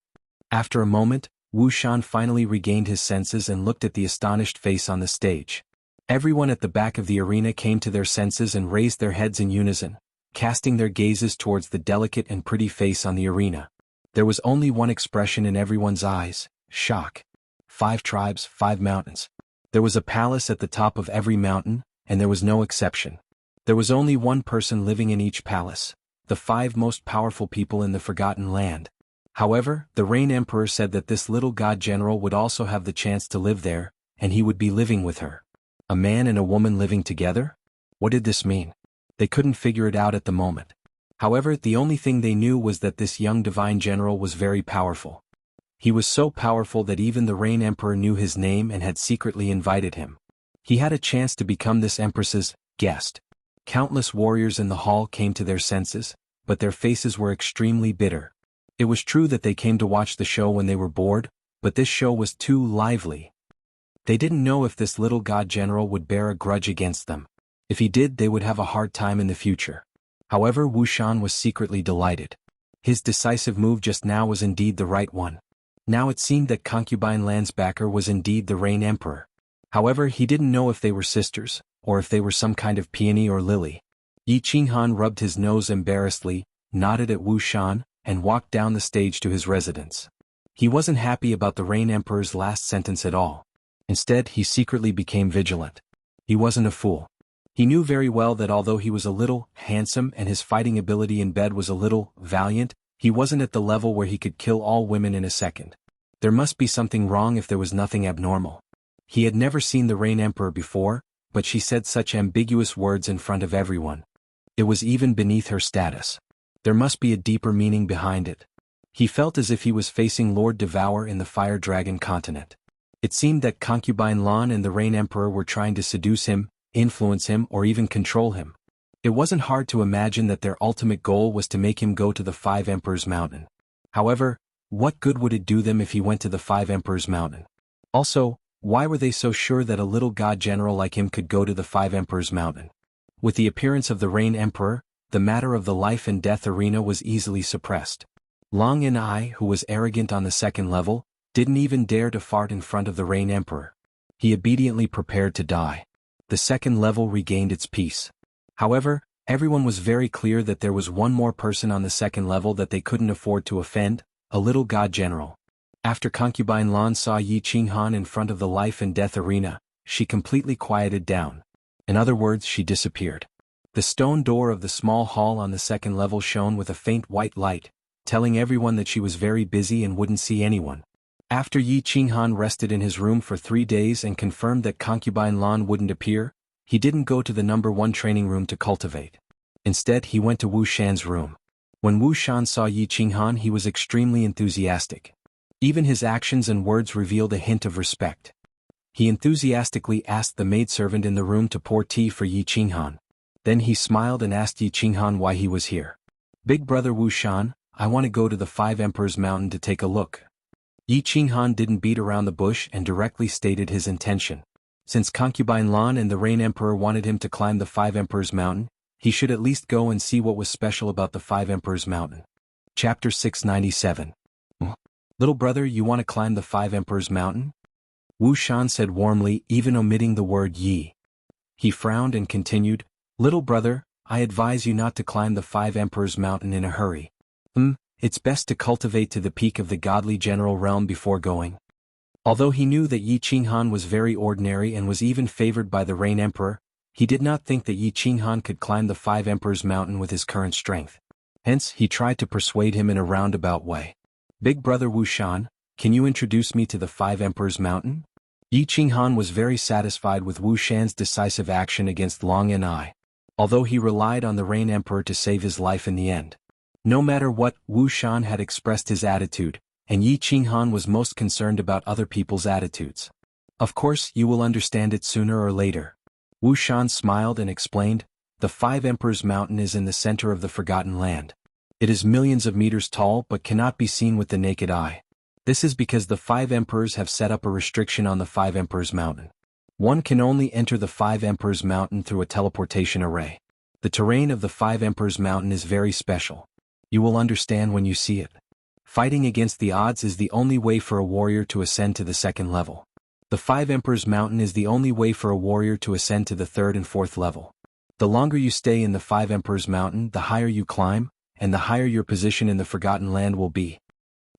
After a moment, Wu Shan finally regained his senses and looked at the astonished face on the stage. Everyone at the back of the arena came to their senses and raised their heads in unison, casting their gazes towards the delicate and pretty face on the arena. There was only one expression in everyone's eyes: shock. 5 tribes, 5 mountains. There was a palace at the top of every mountain, and there was no exception. There was only one person living in each palace, the 5 most powerful people in the Forgotten Land. However, the Rain Emperor said that this little god general would also have the chance to live there, and he would be living with her. A man and a woman living together? What did this mean? They couldn't figure it out at the moment. However, the only thing they knew was that this young divine general was very powerful. He was so powerful that even the Rain Emperor knew his name and had secretly invited him. He had a chance to become this empress's guest. Countless warriors in the hall came to their senses, but their faces were extremely bitter. It was true that they came to watch the show when they were bored, but this show was too lively. They didn't know if this little god general would bear a grudge against them. If he did, they would have a hard time in the future. However, Wu Shan was secretly delighted. His decisive move just now was indeed the right one. Now it seemed that Concubine Land's backer was indeed the Rain Emperor. However, he didn't know if they were sisters, or if they were some kind of peony or lily. Yi Qinghan rubbed his nose embarrassedly, nodded at Wu Shan, and walked down the stage to his residence. He wasn't happy about the Rain Emperor's last sentence at all. Instead, he secretly became vigilant. He wasn't a fool. He knew very well that although he was a little handsome and his fighting ability in bed was a little valiant, he wasn't at the level where he could kill all women in a second. There must be something wrong if there was nothing abnormal. He had never seen the Rain Emperor before, but she said such ambiguous words in front of everyone. It was even beneath her status. There must be a deeper meaning behind it. He felt as if he was facing Lord Devour in the Fire Dragon continent. It seemed that Concubine Lan and the Rain Emperor were trying to seduce him, influence him, or even control him. It wasn't hard to imagine that their ultimate goal was to make him go to the Five Emperors Mountain. However, what good would it do them if he went to the Five Emperors Mountain? Also, why were they so sure that a little god general like him could go to the Five Emperors Mountain? With the appearance of the Rain Emperor, the matter of the life and death arena was easily suppressed. Long In I, who was arrogant on the second level, didn't even dare to fart in front of the Rain Emperor. He obediently prepared to die. The second level regained its peace. However, everyone was very clear that there was one more person on the second level that they couldn't afford to offend, a little god general. After concubine Lan saw Yi Qinghan in front of the life and death arena, she completely quieted down. In other words, she disappeared. The stone door of the small hall on the second level shone with a faint white light, telling everyone that she was very busy and wouldn't see anyone. After Yi Qinghan rested in his room for 3 days and confirmed that concubine Lan wouldn't appear, he didn't go to the #1 training room to cultivate. Instead, he went to Wu Shan's room. When Wu Shan saw Yi Qinghan, he was extremely enthusiastic. Even his actions and words revealed a hint of respect. He enthusiastically asked the maidservant in the room to pour tea for Yi Qinghan. Then he smiled and asked Yi Qinghan why he was here. "Big brother Wu Shan, I want to go to the Five Emperors Mountain to take a look." Yi Qinghan didn't beat around the bush and directly stated his intention. Since concubine Lan and the Rain Emperor wanted him to climb the Five Emperors Mountain, he should at least go and see what was special about the Five Emperors Mountain. Chapter 697. "Little brother, you want to climb the Five Emperors Mountain?" Wu Shan said warmly, even omitting the word Yi. He frowned and continued, "Little brother, I advise you not to climb the Five Emperors Mountain in a hurry. It's best to cultivate to the peak of the godly general realm before going." Although he knew that Yi Qinghan was very ordinary and was even favored by the Rain Emperor, he did not think that Yi Qinghan could climb the Five Emperors Mountain with his current strength. Hence, he tried to persuade him in a roundabout way. "Big brother Wu Shan, can you introduce me to the Five Emperors Mountain?" Yi Qinghan was very satisfied with Wu Shan's decisive action against Long In I, although he relied on the Rain Emperor to save his life in the end. No matter what, Wu Shan had expressed his attitude, and Yi Qinghan was most concerned about other people's attitudes. "Of course, you will understand it sooner or later." Wu Shan smiled and explained, "The Five Emperors Mountain is in the center of the Forgotten Land. It is millions of meters tall but cannot be seen with the naked eye. This is because the Five Emperors have set up a restriction on the Five Emperors Mountain. One can only enter the Five Emperors Mountain through a teleportation array. The terrain of the Five Emperors Mountain is very special. You will understand when you see it. Fighting against the odds is the only way for a warrior to ascend to the second level. The Five Emperors Mountain is the only way for a warrior to ascend to the third and fourth level. The longer you stay in the Five Emperors Mountain, the higher you climb, and the higher your position in the Forgotten Land will be."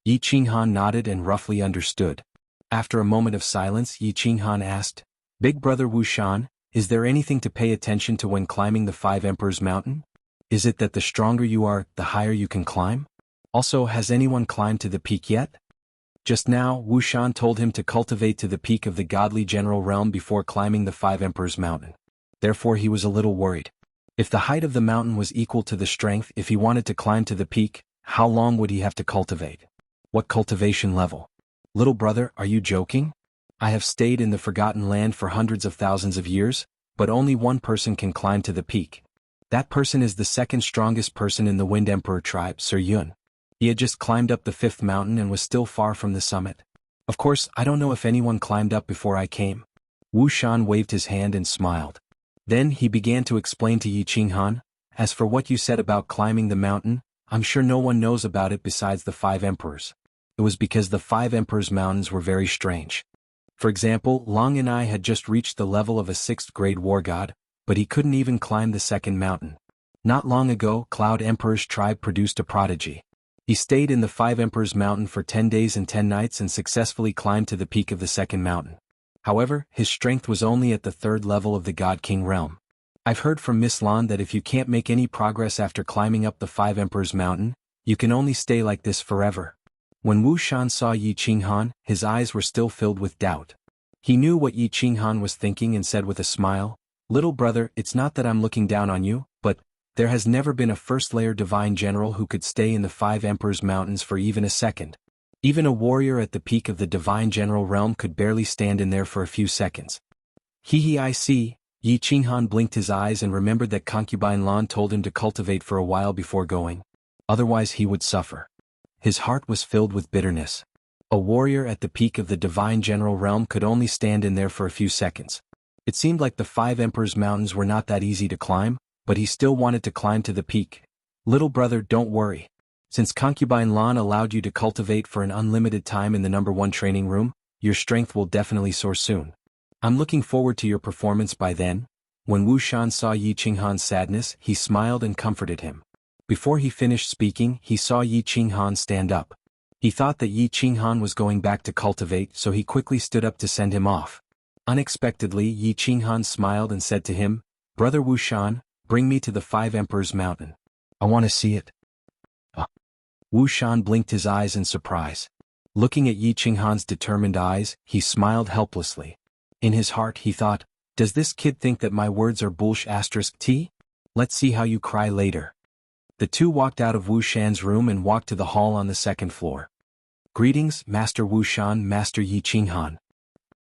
Yi Qinghan nodded and roughly understood. After a moment of silence, Yi Qinghan asked, "Big brother Wu Shan, is there anything to pay attention to when climbing the Five Emperors Mountain? Is it that the stronger you are, the higher you can climb? Also, has anyone climbed to the peak yet?" Just now, Wu Shan told him to cultivate to the peak of the godly general realm before climbing the Five Emperors Mountain. Therefore he was a little worried. If the height of the mountain was equal to the strength, if he wanted to climb to the peak, how long would he have to cultivate? What cultivation level? "Little brother, are you joking? I have stayed in the Forgotten Land for hundreds of thousands of years, but only one person can climb to the peak. That person is the second strongest person in the Wind Emperor tribe, Sir Yun. He had just climbed up the 5th mountain and was still far from the summit. Of course, I don't know if anyone climbed up before I came." Wu Shan waved his hand and smiled. Then he began to explain to Yi Qinghan, "As for what you said about climbing the mountain, I'm sure no one knows about it besides the Five Emperors. It was because the Five Emperors' mountains were very strange. For example, Long In I had just reached the level of a 6th grade war god, but he couldn't even climb the second mountain. Not long ago, Cloud Emperor's tribe produced a prodigy. He stayed in the Five Emperors Mountain for 10 days and 10 nights and successfully climbed to the peak of the second mountain. However, his strength was only at the 3rd level of the God King realm. I've heard from Miss Lan that if you can't make any progress after climbing up the Five Emperors Mountain, you can only stay like this forever." When Wu Shan saw Yi Qinghan, his eyes were still filled with doubt. He knew what Yi Qinghan was thinking and said with a smile, "Little brother, it's not that I'm looking down on you, but there has never been a first-layer divine general who could stay in the Five Emperors Mountains for even a second. Even a warrior at the peak of the divine general realm could barely stand in there for a few seconds." "I see, Yi Qinghan blinked his eyes and remembered that concubine Lan told him to cultivate for a while before going. Otherwise he would suffer. His heart was filled with bitterness. A warrior at the peak of the divine general realm could only stand in there for a few seconds. It seemed like the 5 Emperors' mountains were not that easy to climb, but he still wanted to climb to the peak. Little brother, don't worry. Since concubine Lan allowed you to cultivate for an unlimited time in the #1 training room, your strength will definitely soar soon. I'm looking forward to your performance by then. When Wu Shan saw Yi Qinghan's sadness, he smiled and comforted him. Before he finished speaking, he saw Yi Qinghan stand up. He thought that Yi Qinghan was going back to cultivate, so he quickly stood up to send him off. Unexpectedly, Yi Qinghan smiled and said to him, "Brother Wu Shan, bring me to the 5 Emperors' mountain. I want to see it." Wu Shan blinked his eyes in surprise. Looking at Yi Qinghan's determined eyes, he smiled helplessly. In his heart he thought, "Does this kid think that my words are bullsh*t? Let's see how you cry later." The two walked out of Wu Shan's room and walked to the hall on the 2nd floor. "Greetings, Master Wu Shan, Master Yi Qinghan."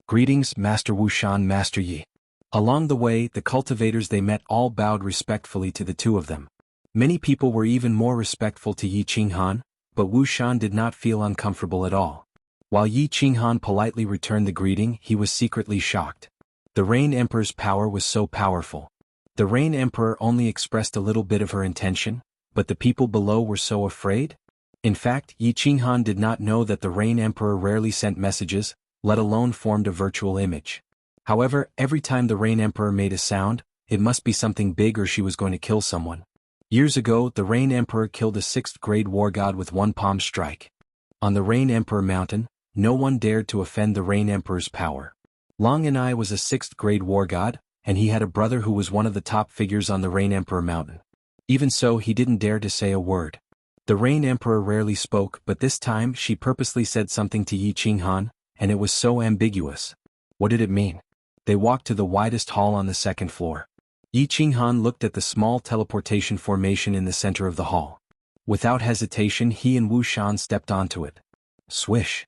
"Greetings, Master Wu Shan, Master Yi." Along the way, the cultivators they met all bowed respectfully to the two of them. Many people were even more respectful to Yi Qinghan, but Wu Shan did not feel uncomfortable at all. While Yi Qinghan politely returned the greeting, he was secretly shocked. The Rain Emperor's power was so powerful. The Rain Emperor only expressed a little bit of her intention, but the people below were so afraid? In fact, Yi Qinghan did not know that the Rain Emperor rarely sent messages, let alone formed a virtual image. However, every time the Rain Emperor made a sound, it must be something big or she was going to kill someone. Years ago, the Rain Emperor killed a 6th-grade war god with one palm strike. On the Rain Emperor mountain, no one dared to offend the Rain Emperor's power. Long Anai was a 6th-grade war god, and he had a brother who was one of the top figures on the Rain Emperor mountain. Even so, he didn't dare to say a word. The Rain Emperor rarely spoke, but this time she purposely said something to Yi Qinghan, and it was so ambiguous. What did it mean? They walked to the widest hall on the 2nd floor. Yi Qinghan looked at the small teleportation formation in the center of the hall. Without hesitation, he and Wu Shan stepped onto it. Swish!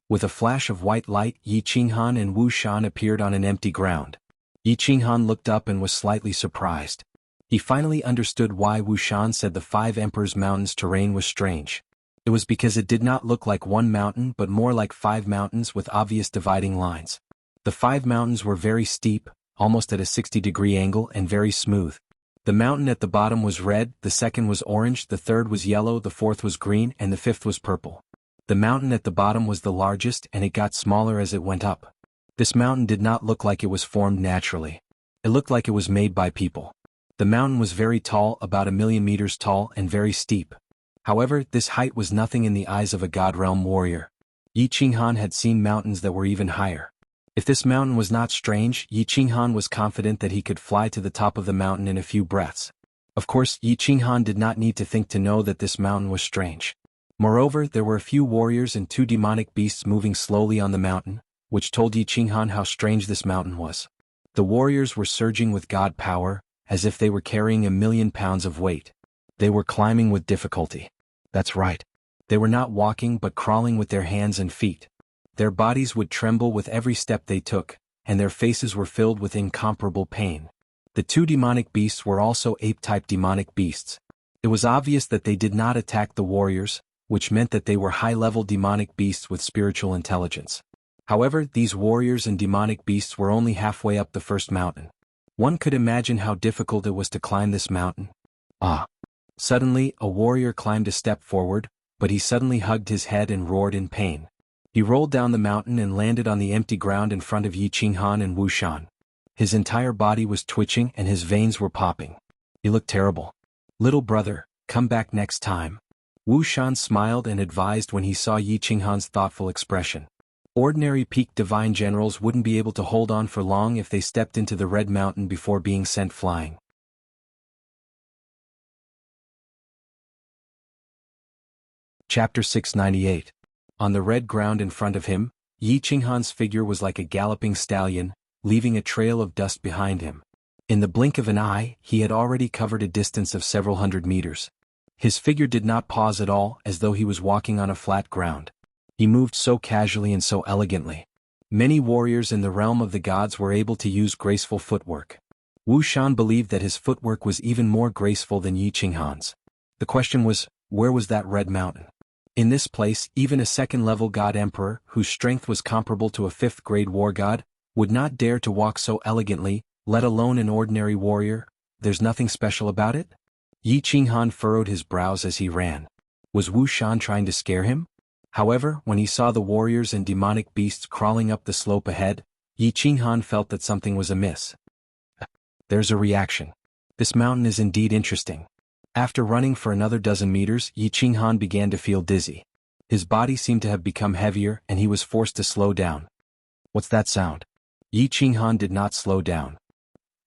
With a flash of white light, Yi Qinghan and Wu Shan appeared on an empty ground. Yi Qinghan looked up and was slightly surprised. He finally understood why Wu Shan said the 5 Emperors' mountains' terrain was strange. It was because it did not look like one mountain but more like 5 mountains with obvious dividing lines. The 5 mountains were very steep, almost at a 60-degree angle, and very smooth. The mountain at the bottom was red, the second was orange, the third was yellow, the fourth was green, and the 5th was purple. The mountain at the bottom was the largest, and it got smaller as it went up. This mountain did not look like it was formed naturally. It looked like it was made by people. The mountain was very tall, about 1,000,000 meters tall, and very steep. However, this height was nothing in the eyes of a God Realm warrior. Yi Qinghan had seen mountains that were even higher. If this mountain was not strange, Yi Qinghan was confident that he could fly to the top of the mountain in a few breaths. Of course, Yi Qinghan did not need to think to know that this mountain was strange. Moreover, there were a few warriors and 2 demonic beasts moving slowly on the mountain, which told Yi Qinghan how strange this mountain was. The warriors were surging with god power, as if they were carrying 1,000,000 pounds of weight. They were climbing with difficulty. That's right. They were not walking but crawling with their hands and feet. Their bodies would tremble with every step they took, and their faces were filled with incomparable pain. The 2 demonic beasts were also ape-type demonic beasts. It was obvious that they did not attack the warriors, which meant that they were high-level demonic beasts with spiritual intelligence. However, these warriors and demonic beasts were only halfway up the first mountain. One could imagine how difficult it was to climb this mountain. Suddenly, a warrior climbed a step forward, but he suddenly hugged his head and roared in pain. He rolled down the mountain and landed on the empty ground in front of Yi Qinghan and Wu Shan. His entire body was twitching and his veins were popping. He looked terrible. "Little brother, come back next time." Wu Shan smiled and advised when he saw Yi Qinghan's thoughtful expression. Ordinary peak divine generals wouldn't be able to hold on for long if they stepped into the Red Mountain before being sent flying. Chapter 698. On the red ground in front of him, Yi Qinghan's figure was like a galloping stallion, leaving a trail of dust behind him. In the blink of an eye, he had already covered a distance of several hundred meters. His figure did not pause at all, as though he was walking on a flat ground. He moved so casually and so elegantly. Many warriors in the realm of the gods were able to use graceful footwork. Wu Shan believed that his footwork was even more graceful than Yi Qinghan's. The question was, where was that red mountain? In this place, even a second-level god emperor, whose strength was comparable to a fifth-grade war god, would not dare to walk so elegantly, let alone an ordinary warrior. There's nothing special about it? Yi Qinghan furrowed his brows as he ran. Was Wu Shan trying to scare him? However, when he saw the warriors and demonic beasts crawling up the slope ahead, Yi Qinghan felt that something was amiss. There's a reaction. This mountain is indeed interesting. After running for another dozen meters, Yi Qinghan began to feel dizzy. His body seemed to have become heavier and he was forced to slow down. What's that sound? Yi Qinghan did not slow down.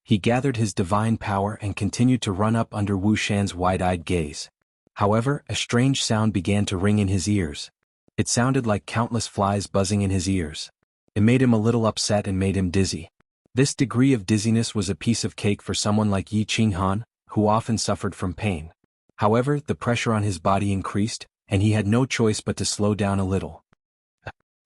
He gathered his divine power and continued to run up under Wu Shan's wide-eyed gaze. However, a strange sound began to ring in his ears. It sounded like countless flies buzzing in his ears. It made him a little upset and made him dizzy. This degree of dizziness was a piece of cake for someone like Yi Qinghan, who often suffered from pain. However, the pressure on his body increased, and he had no choice but to slow down a little.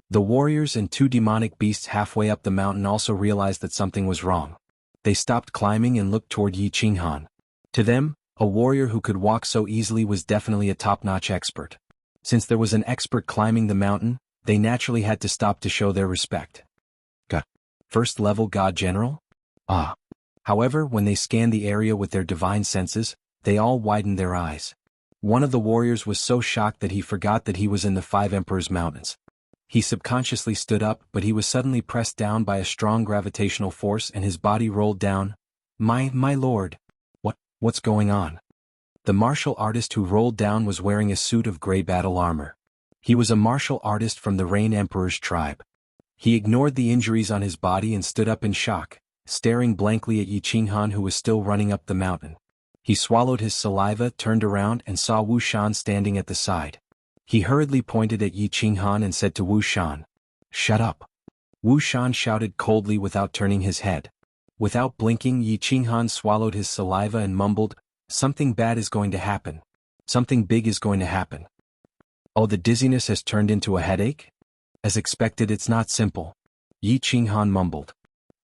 The warriors and two demonic beasts halfway up the mountain also realized that something was wrong. They stopped climbing and looked toward Yi Qinghan. To them, a warrior who could walk so easily was definitely a top-notch expert. Since there was an expert climbing the mountain, they naturally had to stop to show their respect. First-level god general? Ah. However, when they scanned the area with their divine senses, they all widened their eyes. One of the warriors was so shocked that he forgot that he was in the Five Emperors' Mountains. He subconsciously stood up, but he was suddenly pressed down by a strong gravitational force and his body rolled down. My lord. What's going on? The martial artist who rolled down was wearing a suit of gray battle armor. He was a martial artist from the Rain Emperor's tribe. He ignored the injuries on his body and stood up in shock, staring blankly at Yi Qinghan who was still running up the mountain. He swallowed his saliva, turned around and saw Wu Shan standing at the side. He hurriedly pointed at Yi Qinghan and said to Wu Shan, "Shut up." Wu Shan shouted coldly without turning his head. Without blinking, Yi Qinghan swallowed his saliva and mumbled, "Something bad is going to happen. Something big is going to happen." Oh, the dizziness has turned into a headache? As expected, it's not simple. Yi Qinghan mumbled.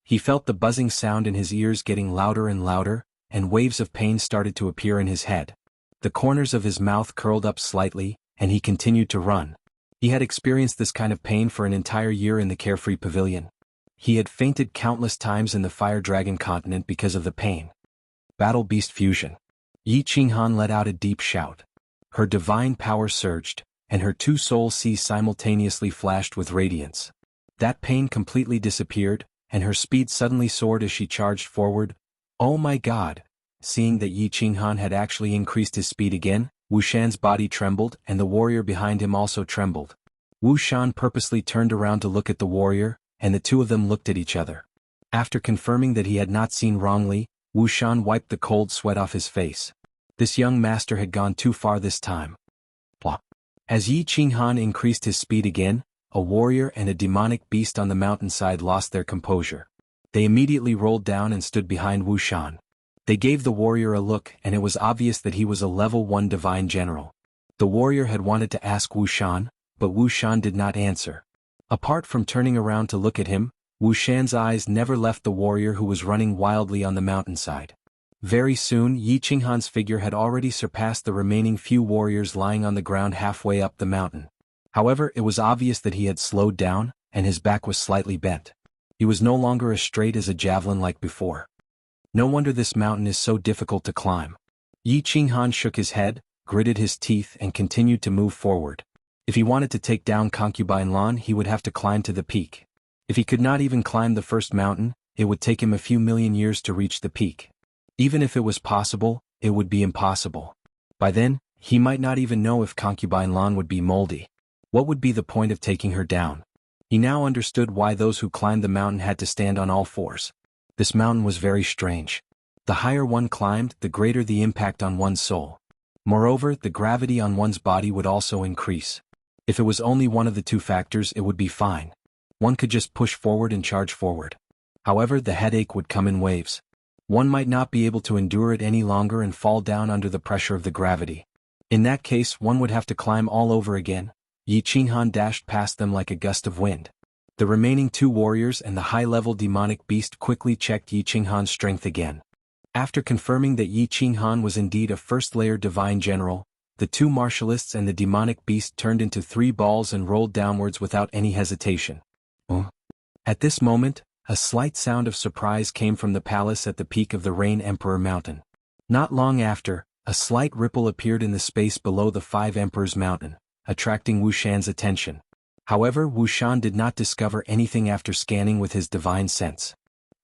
He felt the buzzing sound in his ears getting louder and louder, and waves of pain started to appear in his head. The corners of his mouth curled up slightly, and he continued to run. He had experienced this kind of pain for an entire year in the Carefree Pavilion. He had fainted countless times in the Fire Dragon continent because of the pain. Battle Beast Fusion. Yi Qinghan let out a deep shout. Her divine power surged, and her two soul seas simultaneously flashed with radiance. That pain completely disappeared, and her speed suddenly soared as she charged forward. Oh my god! Seeing that Yi Qinghan had actually increased his speed again, Wu Shan's body trembled and the warrior behind him also trembled. Wu Shan purposely turned around to look at the warrior, and the two of them looked at each other. After confirming that he had not seen wrongly, Wu Shan wiped the cold sweat off his face. This young master had gone too far this time. Plop. As Yi Qinghan increased his speed again, a warrior and a demonic beast on the mountainside lost their composure. They immediately rolled down and stood behind Wu Shan. They gave the warrior a look and it was obvious that he was a level 1 divine general. The warrior had wanted to ask Wu Shan, but Wu Shan did not answer. Apart from turning around to look at him, Wu Shan's eyes never left the warrior who was running wildly on the mountainside. Very soon Yi Qinghan's figure had already surpassed the remaining few warriors lying on the ground halfway up the mountain. However, it was obvious that he had slowed down, and his back was slightly bent. He was no longer as straight as a javelin like before. No wonder this mountain is so difficult to climb. Yi Qinghan shook his head, gritted his teeth and continued to move forward. If he wanted to take down Concubine Lan, he would have to climb to the peak. If he could not even climb the first mountain, it would take him a few million years to reach the peak. Even if it was possible, it would be impossible. By then, he might not even know if Concubine Lan would be moldy. What would be the point of taking her down? He now understood why those who climbed the mountain had to stand on all fours. This mountain was very strange. The higher one climbed, the greater the impact on one's soul. Moreover, the gravity on one's body would also increase. If it was only one of the two factors, it would be fine. One could just push forward and charge forward. However, the headache would come in waves. One might not be able to endure it any longer and fall down under the pressure of the gravity. In that case, one would have to climb all over again. Yi Qinghan dashed past them like a gust of wind. The remaining two warriors and the high-level demonic beast quickly checked Yi Qinghan's strength again. After confirming that Yi Qinghan was indeed a first-layer divine general, the two martialists and the demonic beast turned into three balls and rolled downwards without any hesitation. At this moment, a slight sound of surprise came from the palace at the peak of the Rain Emperor Mountain. Not long after, a slight ripple appeared in the space below the Five Emperors Mountain, attracting Wu Shan's attention. However, Wu Shan did not discover anything after scanning with his divine sense.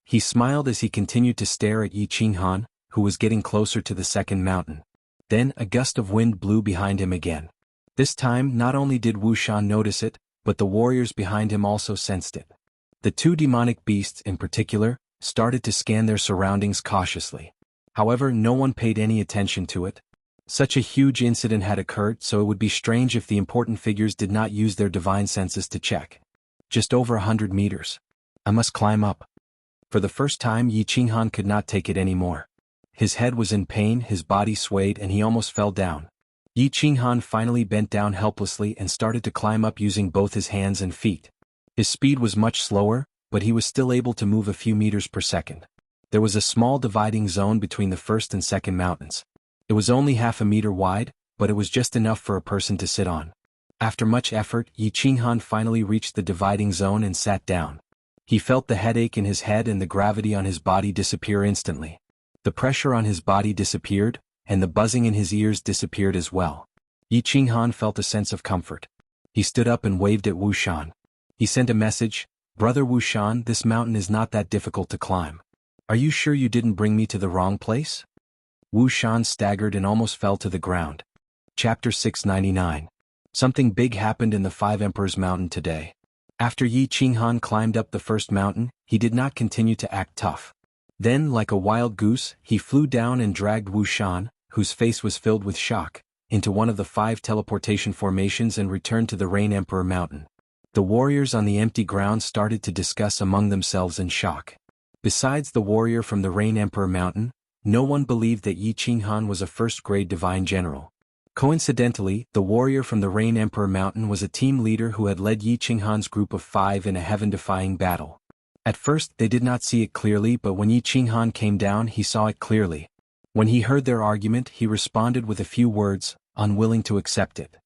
He smiled as he continued to stare at Yi Qinghan, who was getting closer to the second mountain. Then a gust of wind blew behind him again. This time not only did Wu Shan notice it, but the warriors behind him also sensed it. The two demonic beasts in particular started to scan their surroundings cautiously. However, no one paid any attention to it. Such a huge incident had occurred, so it would be strange if the important figures did not use their divine senses to check. Just over 100 meters. I must climb up. For the first time, Yi Qinghan could not take it anymore. His head was in pain, his body swayed, and he almost fell down. Yi Qinghan finally bent down helplessly and started to climb up using both his hands and feet. His speed was much slower, but he was still able to move a few meters per second. There was a small dividing zone between the first and second mountains. It was only half a meter wide, but it was just enough for a person to sit on. After much effort, Yi Qinghan finally reached the dividing zone and sat down. He felt the headache in his head and the gravity on his body disappear instantly. The pressure on his body disappeared, and the buzzing in his ears disappeared as well. Yi Qinghan felt a sense of comfort. He stood up and waved at Wu Shan. He sent a message, "Brother Wu Shan, this mountain is not that difficult to climb. Are you sure you didn't bring me to the wrong place?" Wu Shan staggered and almost fell to the ground. Chapter 699. Something big happened in the Five Emperors Mountain today. After Yi Qinghan climbed up the first mountain, he did not continue to act tough. Then, like a wild goose, he flew down and dragged Wu Shan, whose face was filled with shock, into one of the 5 teleportation formations and returned to the Rain Emperor Mountain. The warriors on the empty ground started to discuss among themselves in shock. Besides the warrior from the Rain Emperor Mountain, no one believed that Yi Qinghan was a first-grade divine general. Coincidentally, the warrior from the Rain Emperor Mountain was a team leader who had led Yi Qinghan's group of 5 in a heaven-defying battle. At first, they did not see it clearly, but when Yi Qinghan came down, he saw it clearly. When he heard their argument, he responded with a few words, unwilling to accept it.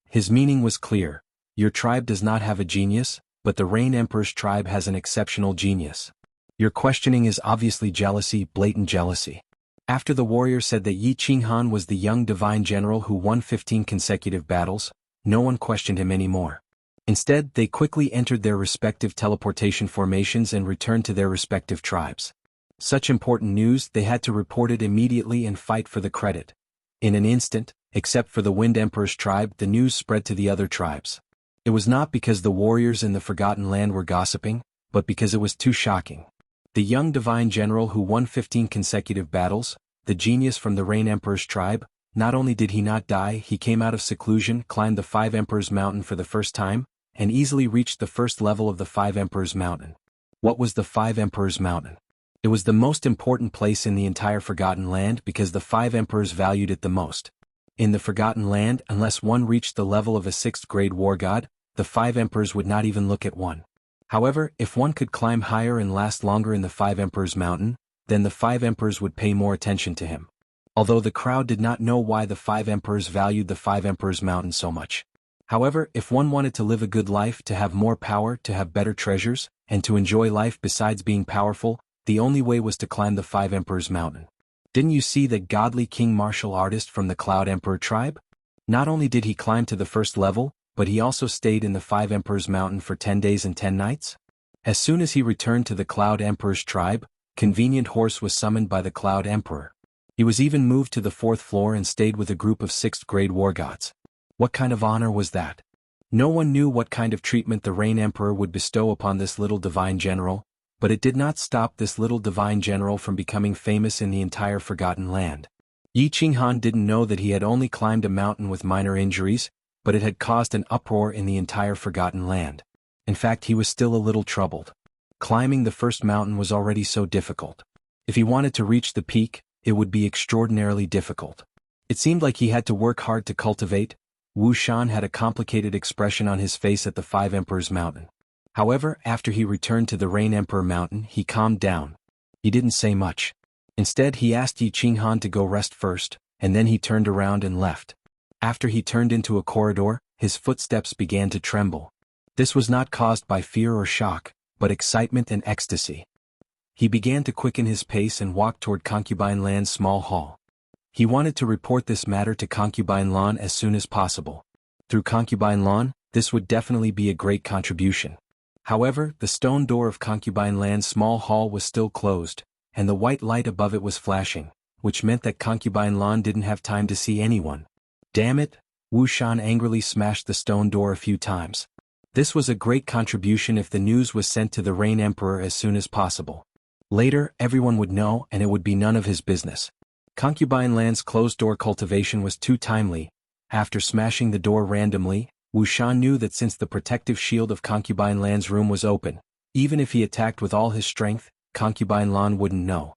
His meaning was clear. Your tribe does not have a genius, but the Rain Emperor's tribe has an exceptional genius. Your questioning is obviously jealousy, blatant jealousy. After the warrior said that Yi Qinghan was the young divine general who won 15 consecutive battles, no one questioned him anymore. Instead, they quickly entered their respective teleportation formations and returned to their respective tribes. Such important news, they had to report it immediately and fight for the credit. In an instant, except for the Wind Emperor's tribe, the news spread to the other tribes. It was not because the warriors in the Forgotten Land were gossiping, but because it was too shocking. The young divine general who won 15 consecutive battles, the genius from the Rain Emperor's tribe, not only did he not die, he came out of seclusion, climbed the Five Emperors Mountain for the first time, and easily reached the first level of the Five Emperors Mountain. What was the Five Emperors Mountain? It was the most important place in the entire Forgotten Land because the 5 emperors valued it the most. In the Forgotten Land, unless one reached the level of a 6th-grade war god, the 5 emperors would not even look at one. However, if one could climb higher and last longer in the Five Emperors Mountain, then the 5 emperors would pay more attention to him. Although the crowd did not know why the 5 emperors valued the Five Emperors Mountain so much. However, if one wanted to live a good life, to have more power, to have better treasures, and to enjoy life besides being powerful, the only way was to climb the Five Emperors Mountain. Didn't you see that godly king martial artist from the Cloud Emperor tribe? Not only did he climb to the first level, but he also stayed in the Five Emperors Mountain for 10 days and 10 nights? As soon as he returned to the Cloud Emperor's tribe, Convenient Horse was summoned by the Cloud Emperor. He was even moved to the 4th floor and stayed with a group of 6th-grade war gods. What kind of honor was that? No one knew what kind of treatment the Rain Emperor would bestow upon this little divine general, but it did not stop this little divine general from becoming famous in the entire Forgotten Land. Yi Qinghan didn't know that he had only climbed a mountain with minor injuries, but it had caused an uproar in the entire Forgotten Land. In fact, he was still a little troubled. Climbing the first mountain was already so difficult. If he wanted to reach the peak, it would be extraordinarily difficult. It seemed like he had to work hard to cultivate. Wu Shan had a complicated expression on his face at the Five Emperors Mountain. However, after he returned to the Rain Emperor Mountain, he calmed down. He didn't say much. Instead, he asked Yi Qinghan to go rest first, and then he turned around and left. After he turned into a corridor, his footsteps began to tremble. This was not caused by fear or shock, but excitement and ecstasy. He began to quicken his pace and walk toward Concubine Lan's small hall. He wanted to report this matter to Concubine Lan as soon as possible. Through Concubine Lan, this would definitely be a great contribution. However, the stone door of Concubine Lan's small hall was still closed, and the white light above it was flashing, which meant that Concubine Lan didn't have time to see anyone. Damn it! Wu Shan angrily smashed the stone door a few times. This was a great contribution if the news was sent to the Rain Emperor as soon as possible. Later, everyone would know and it would be none of his business. Concubine Lan's closed-door cultivation was too timely. After smashing the door randomly, Wu Shan knew that since the protective shield of Concubine Lan's room was open, even if he attacked with all his strength, Concubine Lan wouldn't know.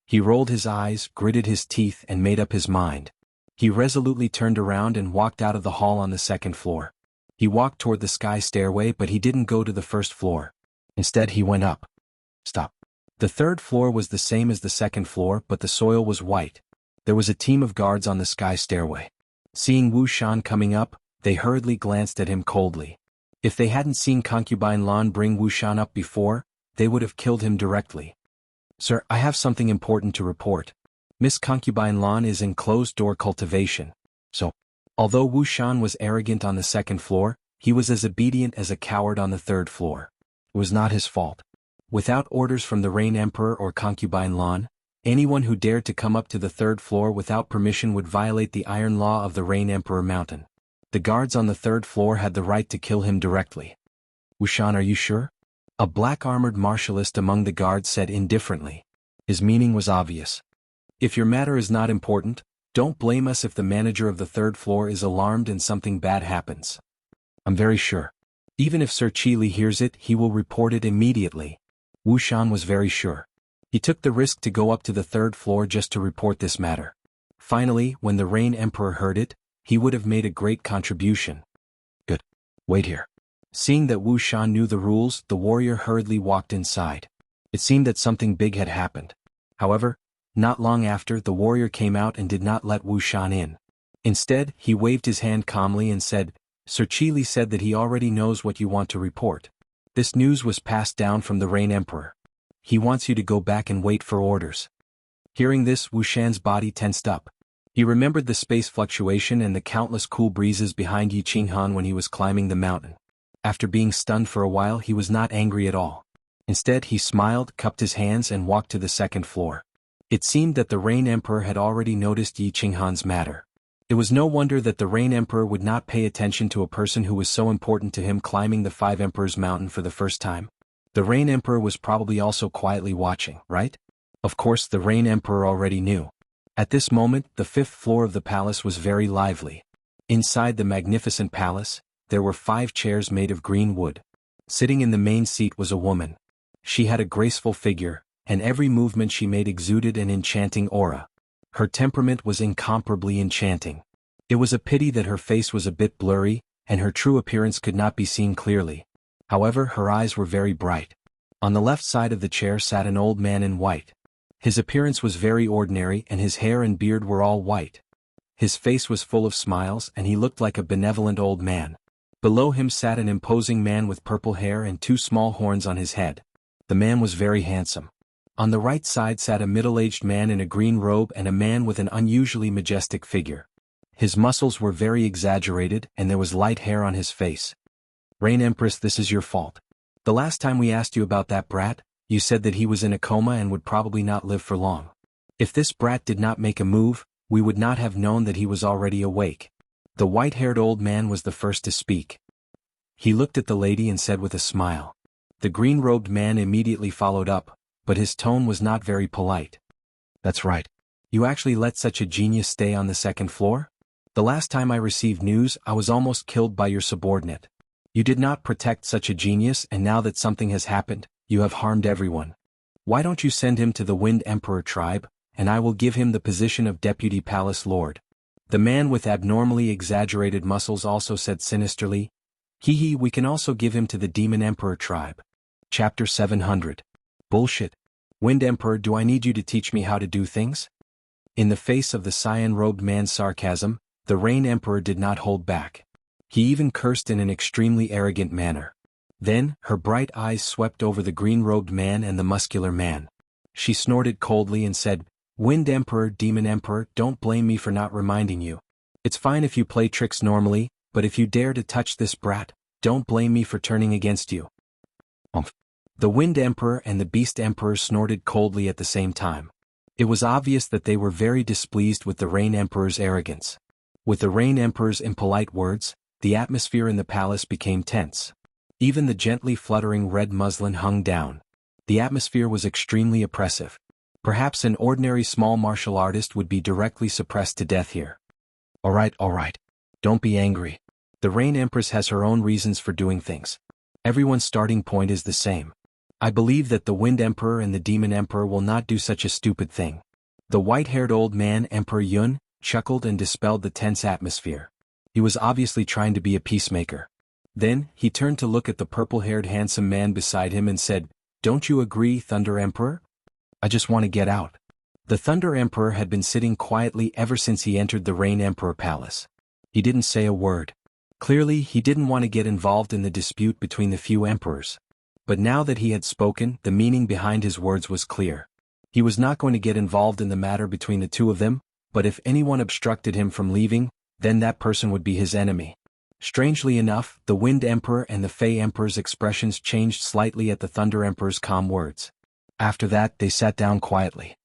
He rolled his eyes, gritted his teeth and made up his mind. He resolutely turned around and walked out of the hall on the second floor. He walked toward the sky stairway, but he didn't go to the first floor. Instead, he went up. Stop. The third floor was the same as the second floor, but the soil was white. There was a team of guards on the sky stairway. Seeing Wu Shan coming up, they hurriedly glanced at him coldly. If they hadn't seen Concubine Lan bring Wu Shan up before, they would have killed him directly. Sir, I have something important to report. Miss Concubine Lan is in closed-door cultivation. So, although Wu Shan was arrogant on the second floor, he was as obedient as a coward on the third floor. It was not his fault. Without orders from the Rain Emperor or Concubine Lan, anyone who dared to come up to the third floor without permission would violate the iron law of the Rain Emperor Mountain. The guards on the third floor had the right to kill him directly. Wu Shan, are you sure? A black-armored martialist among the guards said indifferently. His meaning was obvious. If your matter is not important, don't blame us if the manager of the third floor is alarmed and something bad happens. I'm very sure. Even if Sir Qi Li hears it, he will report it immediately. Wu Shan was very sure. He took the risk to go up to the third floor just to report this matter. Finally, when the Rain Emperor heard it, he would have made a great contribution. Good. Wait here. Seeing that Wu Shan knew the rules, the warrior hurriedly walked inside. It seemed that something big had happened. However, not long after, the warrior came out and did not let Wu Shan in. Instead, he waved his hand calmly and said, Sir Qi Li said that he already knows what you want to report. This news was passed down from the Rain Emperor. He wants you to go back and wait for orders. Hearing this, Wu Shan's body tensed up. He remembered the space fluctuation and the countless cool breezes behind Yi Qinghan when he was climbing the mountain. After being stunned for a while, he was not angry at all. Instead, he smiled, cupped his hands and walked to the second floor. It seemed that the Rain Emperor had already noticed Yi Qinghan's matter. It was no wonder that the Rain Emperor would not pay attention to a person who was so important to him climbing the Five Emperors Mountain for the first time. The Rain Emperor was probably also quietly watching, right? Of course, the Rain Emperor already knew. At this moment, the fifth floor of the palace was very lively. Inside the magnificent palace, there were 5 chairs made of green wood. Sitting in the main seat was a woman. She had a graceful figure, and every movement she made exuded an enchanting aura. Her temperament was incomparably enchanting. It was a pity that her face was a bit blurry, and her true appearance could not be seen clearly. However, her eyes were very bright. On the left side of the chair sat an old man in white. His appearance was very ordinary and his hair and beard were all white. His face was full of smiles and he looked like a benevolent old man. Below him sat an imposing man with purple hair and 2 small horns on his head. The man was very handsome. On the right side sat a middle-aged man in a green robe and a man with an unusually majestic figure. His muscles were very exaggerated and there was light hair on his face. Rain Empress, this is your fault. The last time we asked you about that brat, you said that he was in a coma and would probably not live for long. If this brat did not make a move, we would not have known that he was already awake. The white-haired old man was the first to speak. He looked at the lady and said with a smile. The green-robed man immediately followed up, but his tone was not very polite. That's right. You actually let such a genius stay on the second floor? The last time I received news, I was almost killed by your subordinate. You did not protect such a genius and now that something has happened, you have harmed everyone. Why don't you send him to the Wind Emperor tribe, and I will give him the position of Deputy Palace Lord. The man with abnormally exaggerated muscles also said sinisterly, Hee, we can also give him to the Demon Emperor tribe. Chapter 700. Bullshit. Wind Emperor, do I need you to teach me how to do things? In the face of the cyan-robed man's sarcasm, the Rain Emperor did not hold back. He even cursed in an extremely arrogant manner. Then, her bright eyes swept over the green-robed man and the muscular man. She snorted coldly and said, Wind Emperor, Demon Emperor, don't blame me for not reminding you. It's fine if you play tricks normally, but if you dare to touch this brat, don't blame me for turning against you. The Wind Emperor and the Beast Emperor snorted coldly at the same time. It was obvious that they were very displeased with the Rain Emperor's arrogance. With the Rain Emperor's impolite words, the atmosphere in the palace became tense. Even the gently fluttering red muslin hung down. The atmosphere was extremely oppressive. Perhaps an ordinary small martial artist would be directly suppressed to death here. All right. Don't be angry. The Rain Empress has her own reasons for doing things. Everyone's starting point is the same. I believe that the Wind Emperor and the Demon Emperor will not do such a stupid thing. The white-haired old man, Emperor Yun, chuckled and dispelled the tense atmosphere. He was obviously trying to be a peacemaker. Then, he turned to look at the purple-haired handsome man beside him and said, Don't you agree, Thunder Emperor? I just want to get out. The Thunder Emperor had been sitting quietly ever since he entered the Rain Emperor palace. He didn't say a word. Clearly, he didn't want to get involved in the dispute between the few emperors. But now that he had spoken, the meaning behind his words was clear. He was not going to get involved in the matter between the two of them, but if anyone obstructed him from leaving, then that person would be his enemy. Strangely enough, the Wind Emperor and the Fey Emperor's expressions changed slightly at the Thunder Emperor's calm words. After that, they sat down quietly.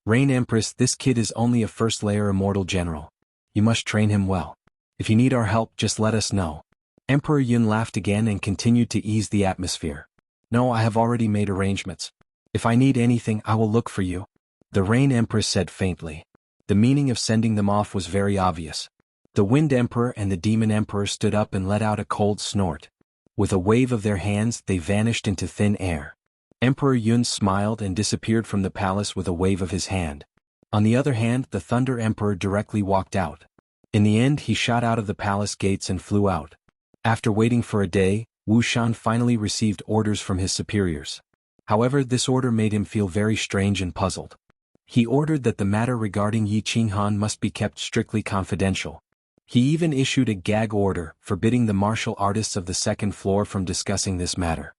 Rain Empress, this kid is only a first-layer immortal general. You must train him well. If you need our help, just let us know. Emperor Yun laughed again and continued to ease the atmosphere. No, I have already made arrangements. If I need anything, I will look for you. The Rain Empress said faintly. The meaning of sending them off was very obvious. The Wind Emperor and the Demon Emperor stood up and let out a cold snort. With a wave of their hands, they vanished into thin air. Emperor Yun smiled and disappeared from the palace with a wave of his hand. On the other hand, the Thunder Emperor directly walked out. In the end, he shot out of the palace gates and flew out. After waiting for a day, Wuxian finally received orders from his superiors. However, this order made him feel very strange and puzzled. He ordered that the matter regarding Yi Qinghan must be kept strictly confidential. He even issued a gag order forbidding the martial artists of the second floor from discussing this matter.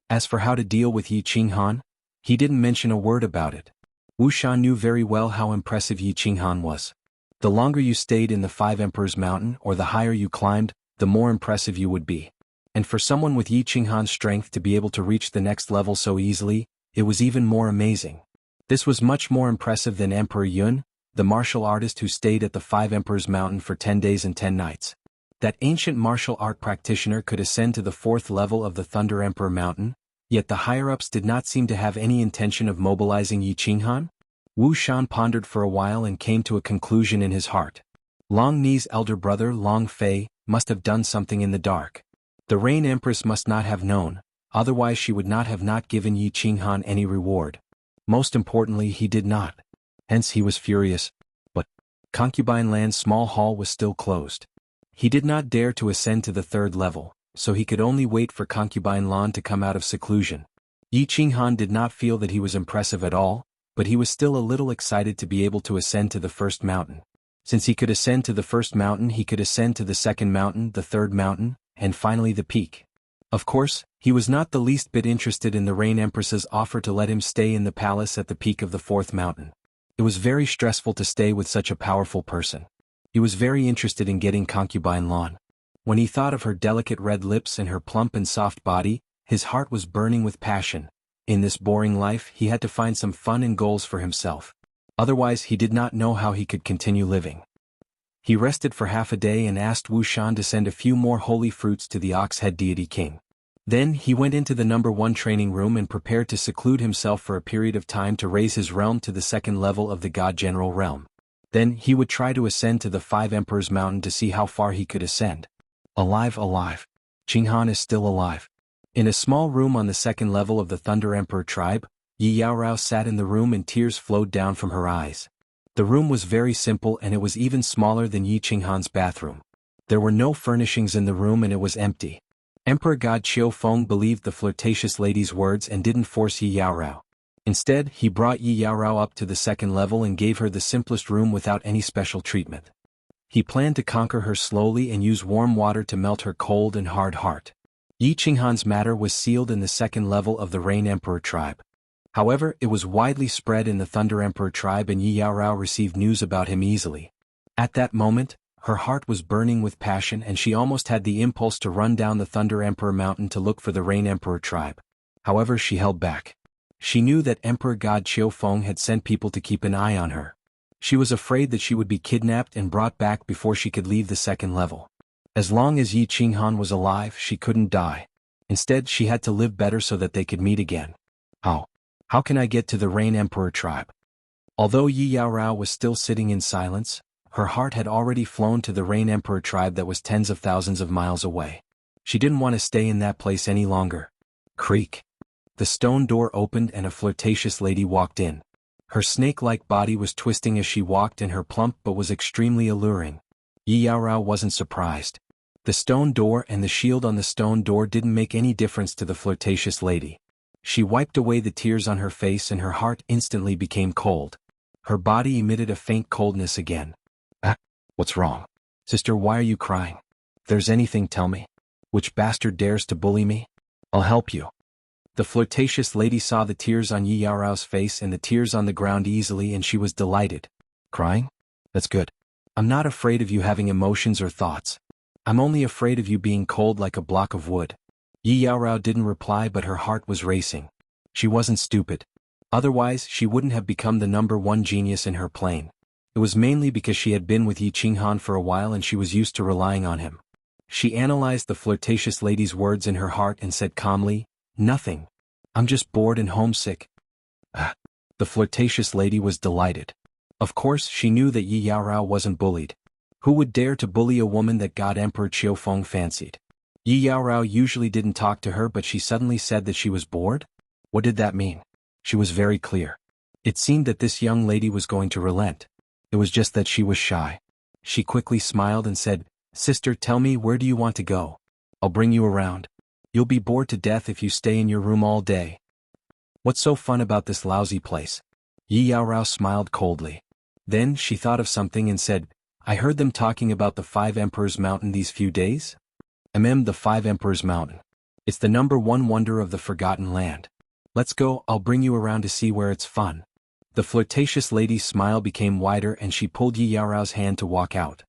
As for how to deal with Yi Qinghan, he didn't mention a word about it. Wuxian knew very well how impressive Yi Qinghan was. The longer you stayed in the Five Emperors Mountain or the higher you climbed, the more impressive you would be. And for someone with Yi Qinghan's strength to be able to reach the next level so easily, it was even more amazing. This was much more impressive than Emperor Yun, the martial artist who stayed at the Five Emperors Mountain for 10 days and 10 nights. That ancient martial art practitioner could ascend to the 4th level of the Thunder Emperor Mountain, yet the higher-ups did not seem to have any intention of mobilizing Yi Qinghan? Wuxian pondered for a while and came to a conclusion in his heart. Long Ni's elder brother Long Fei must have done something in the dark. The Rain Empress must not have known, otherwise she would not have not given Yi Qinghan any reward. Most importantly, he did not. Hence he was furious. But Concubine Land's small hall was still closed. He did not dare to ascend to the 3rd level, so he could only wait for Concubine Land to come out of seclusion. Yi Qinghan did not feel that he was impressive at all, but he was still a little excited to be able to ascend to the 1st mountain. Since he could ascend to the 1st mountain, he could ascend to the 2nd mountain, the 3rd mountain, and finally the peak. Of course, he was not the least bit interested in the Rain Empress's offer to let him stay in the palace at the peak of the 4th mountain. It was very stressful to stay with such a powerful person. He was very interested in getting Concubine Lawn. When he thought of her delicate red lips and her plump and soft body, his heart was burning with passion. In this boring life, he had to find some fun and goals for himself. Otherwise, he did not know how he could continue living. He rested for half a day and asked Wuxian to send a few more holy fruits to the Ox-Head Deity King. Then, he went into the number 1 training room and prepared to seclude himself for a period of time to raise his realm to the 2nd level of the God General realm. Then, he would try to ascend to the 5 Emperors Mountain to see how far he could ascend. Alive. Qinghan is still alive. In a small room on the 2nd level of the Thunder Emperor tribe, Yi Yaorao sat in the room and tears flowed down from her eyes. The room was very simple and it was even smaller than Yi Qinghan's bathroom. There were no furnishings in the room and it was empty. Emperor God Qiufeng believed the flirtatious lady's words and didn't force Yi Yaorao. Instead, he brought Yi Yaorao up to the second level and gave her the simplest room without any special treatment. He planned to conquer her slowly and use warm water to melt her cold and hard heart. Yi Qinghan's matter was sealed in the second level of the Rain Emperor tribe. However, it was widely spread in the Thunder Emperor tribe and Yi Yaorao received news about him easily. At that moment, her heart was burning with passion and she almost had the impulse to run down the Thunder Emperor mountain to look for the Rain Emperor tribe. However, she held back. She knew that Emperor God Qiufeng had sent people to keep an eye on her. She was afraid that she would be kidnapped and brought back before she could leave the second level. As long as Yi Qinghan was alive, she couldn't die. Instead, she had to live better so that they could meet again. How can I get to the Rain Emperor tribe? Although Yi Yaorao was still sitting in silence, her heart had already flown to the Rain Emperor tribe that was tens of thousands of miles away. She didn't want to stay in that place any longer. Creak. The stone door opened and a flirtatious lady walked in. Her snake-like body was twisting as she walked and her plump but was extremely alluring. Yi Yaorao wasn't surprised. The stone door and the shield on the stone door didn't make any difference to the flirtatious lady. She wiped away the tears on her face and her heart instantly became cold. Her body emitted a faint coldness again. What's wrong? Sister, why are you crying? If there's anything, tell me. Which bastard dares to bully me? I'll help you. The flirtatious lady saw the tears on Yi Yaorao's face and the tears on the ground easily and she was delighted. Crying? That's good. I'm not afraid of you having emotions or thoughts. I'm only afraid of you being cold like a block of wood. Yi Yaorao didn't reply but her heart was racing. She wasn't stupid. Otherwise, she wouldn't have become the #1 genius in her plane. It was mainly because she had been with Yi Qinghan for a while and she was used to relying on him. She analyzed the flirtatious lady's words in her heart and said calmly, "Nothing. I'm just bored and homesick." The flirtatious lady was delighted. Of course, she knew that Yi Yaorao wasn't bullied. Who would dare to bully a woman that God Emperor Qiufeng fancied? Yi Yaorao usually didn't talk to her but she suddenly said that she was bored? What did that mean? She was very clear. It seemed that this young lady was going to relent. It was just that she was shy. She quickly smiled and said, "Sister, tell me, where do you want to go? I'll bring you around. You'll be bored to death if you stay in your room all day." What's so fun about this lousy place? Yi Yaorao smiled coldly. Then she thought of something and said, "I heard them talking about the Five Emperors Mountain these few days?" The Five Emperors Mountain. It's the #1 wonder of the Forgotten Land. Let's go, I'll bring you around to see where it's fun. The flirtatious lady's smile became wider and she pulled Yi Yaorao's hand to walk out.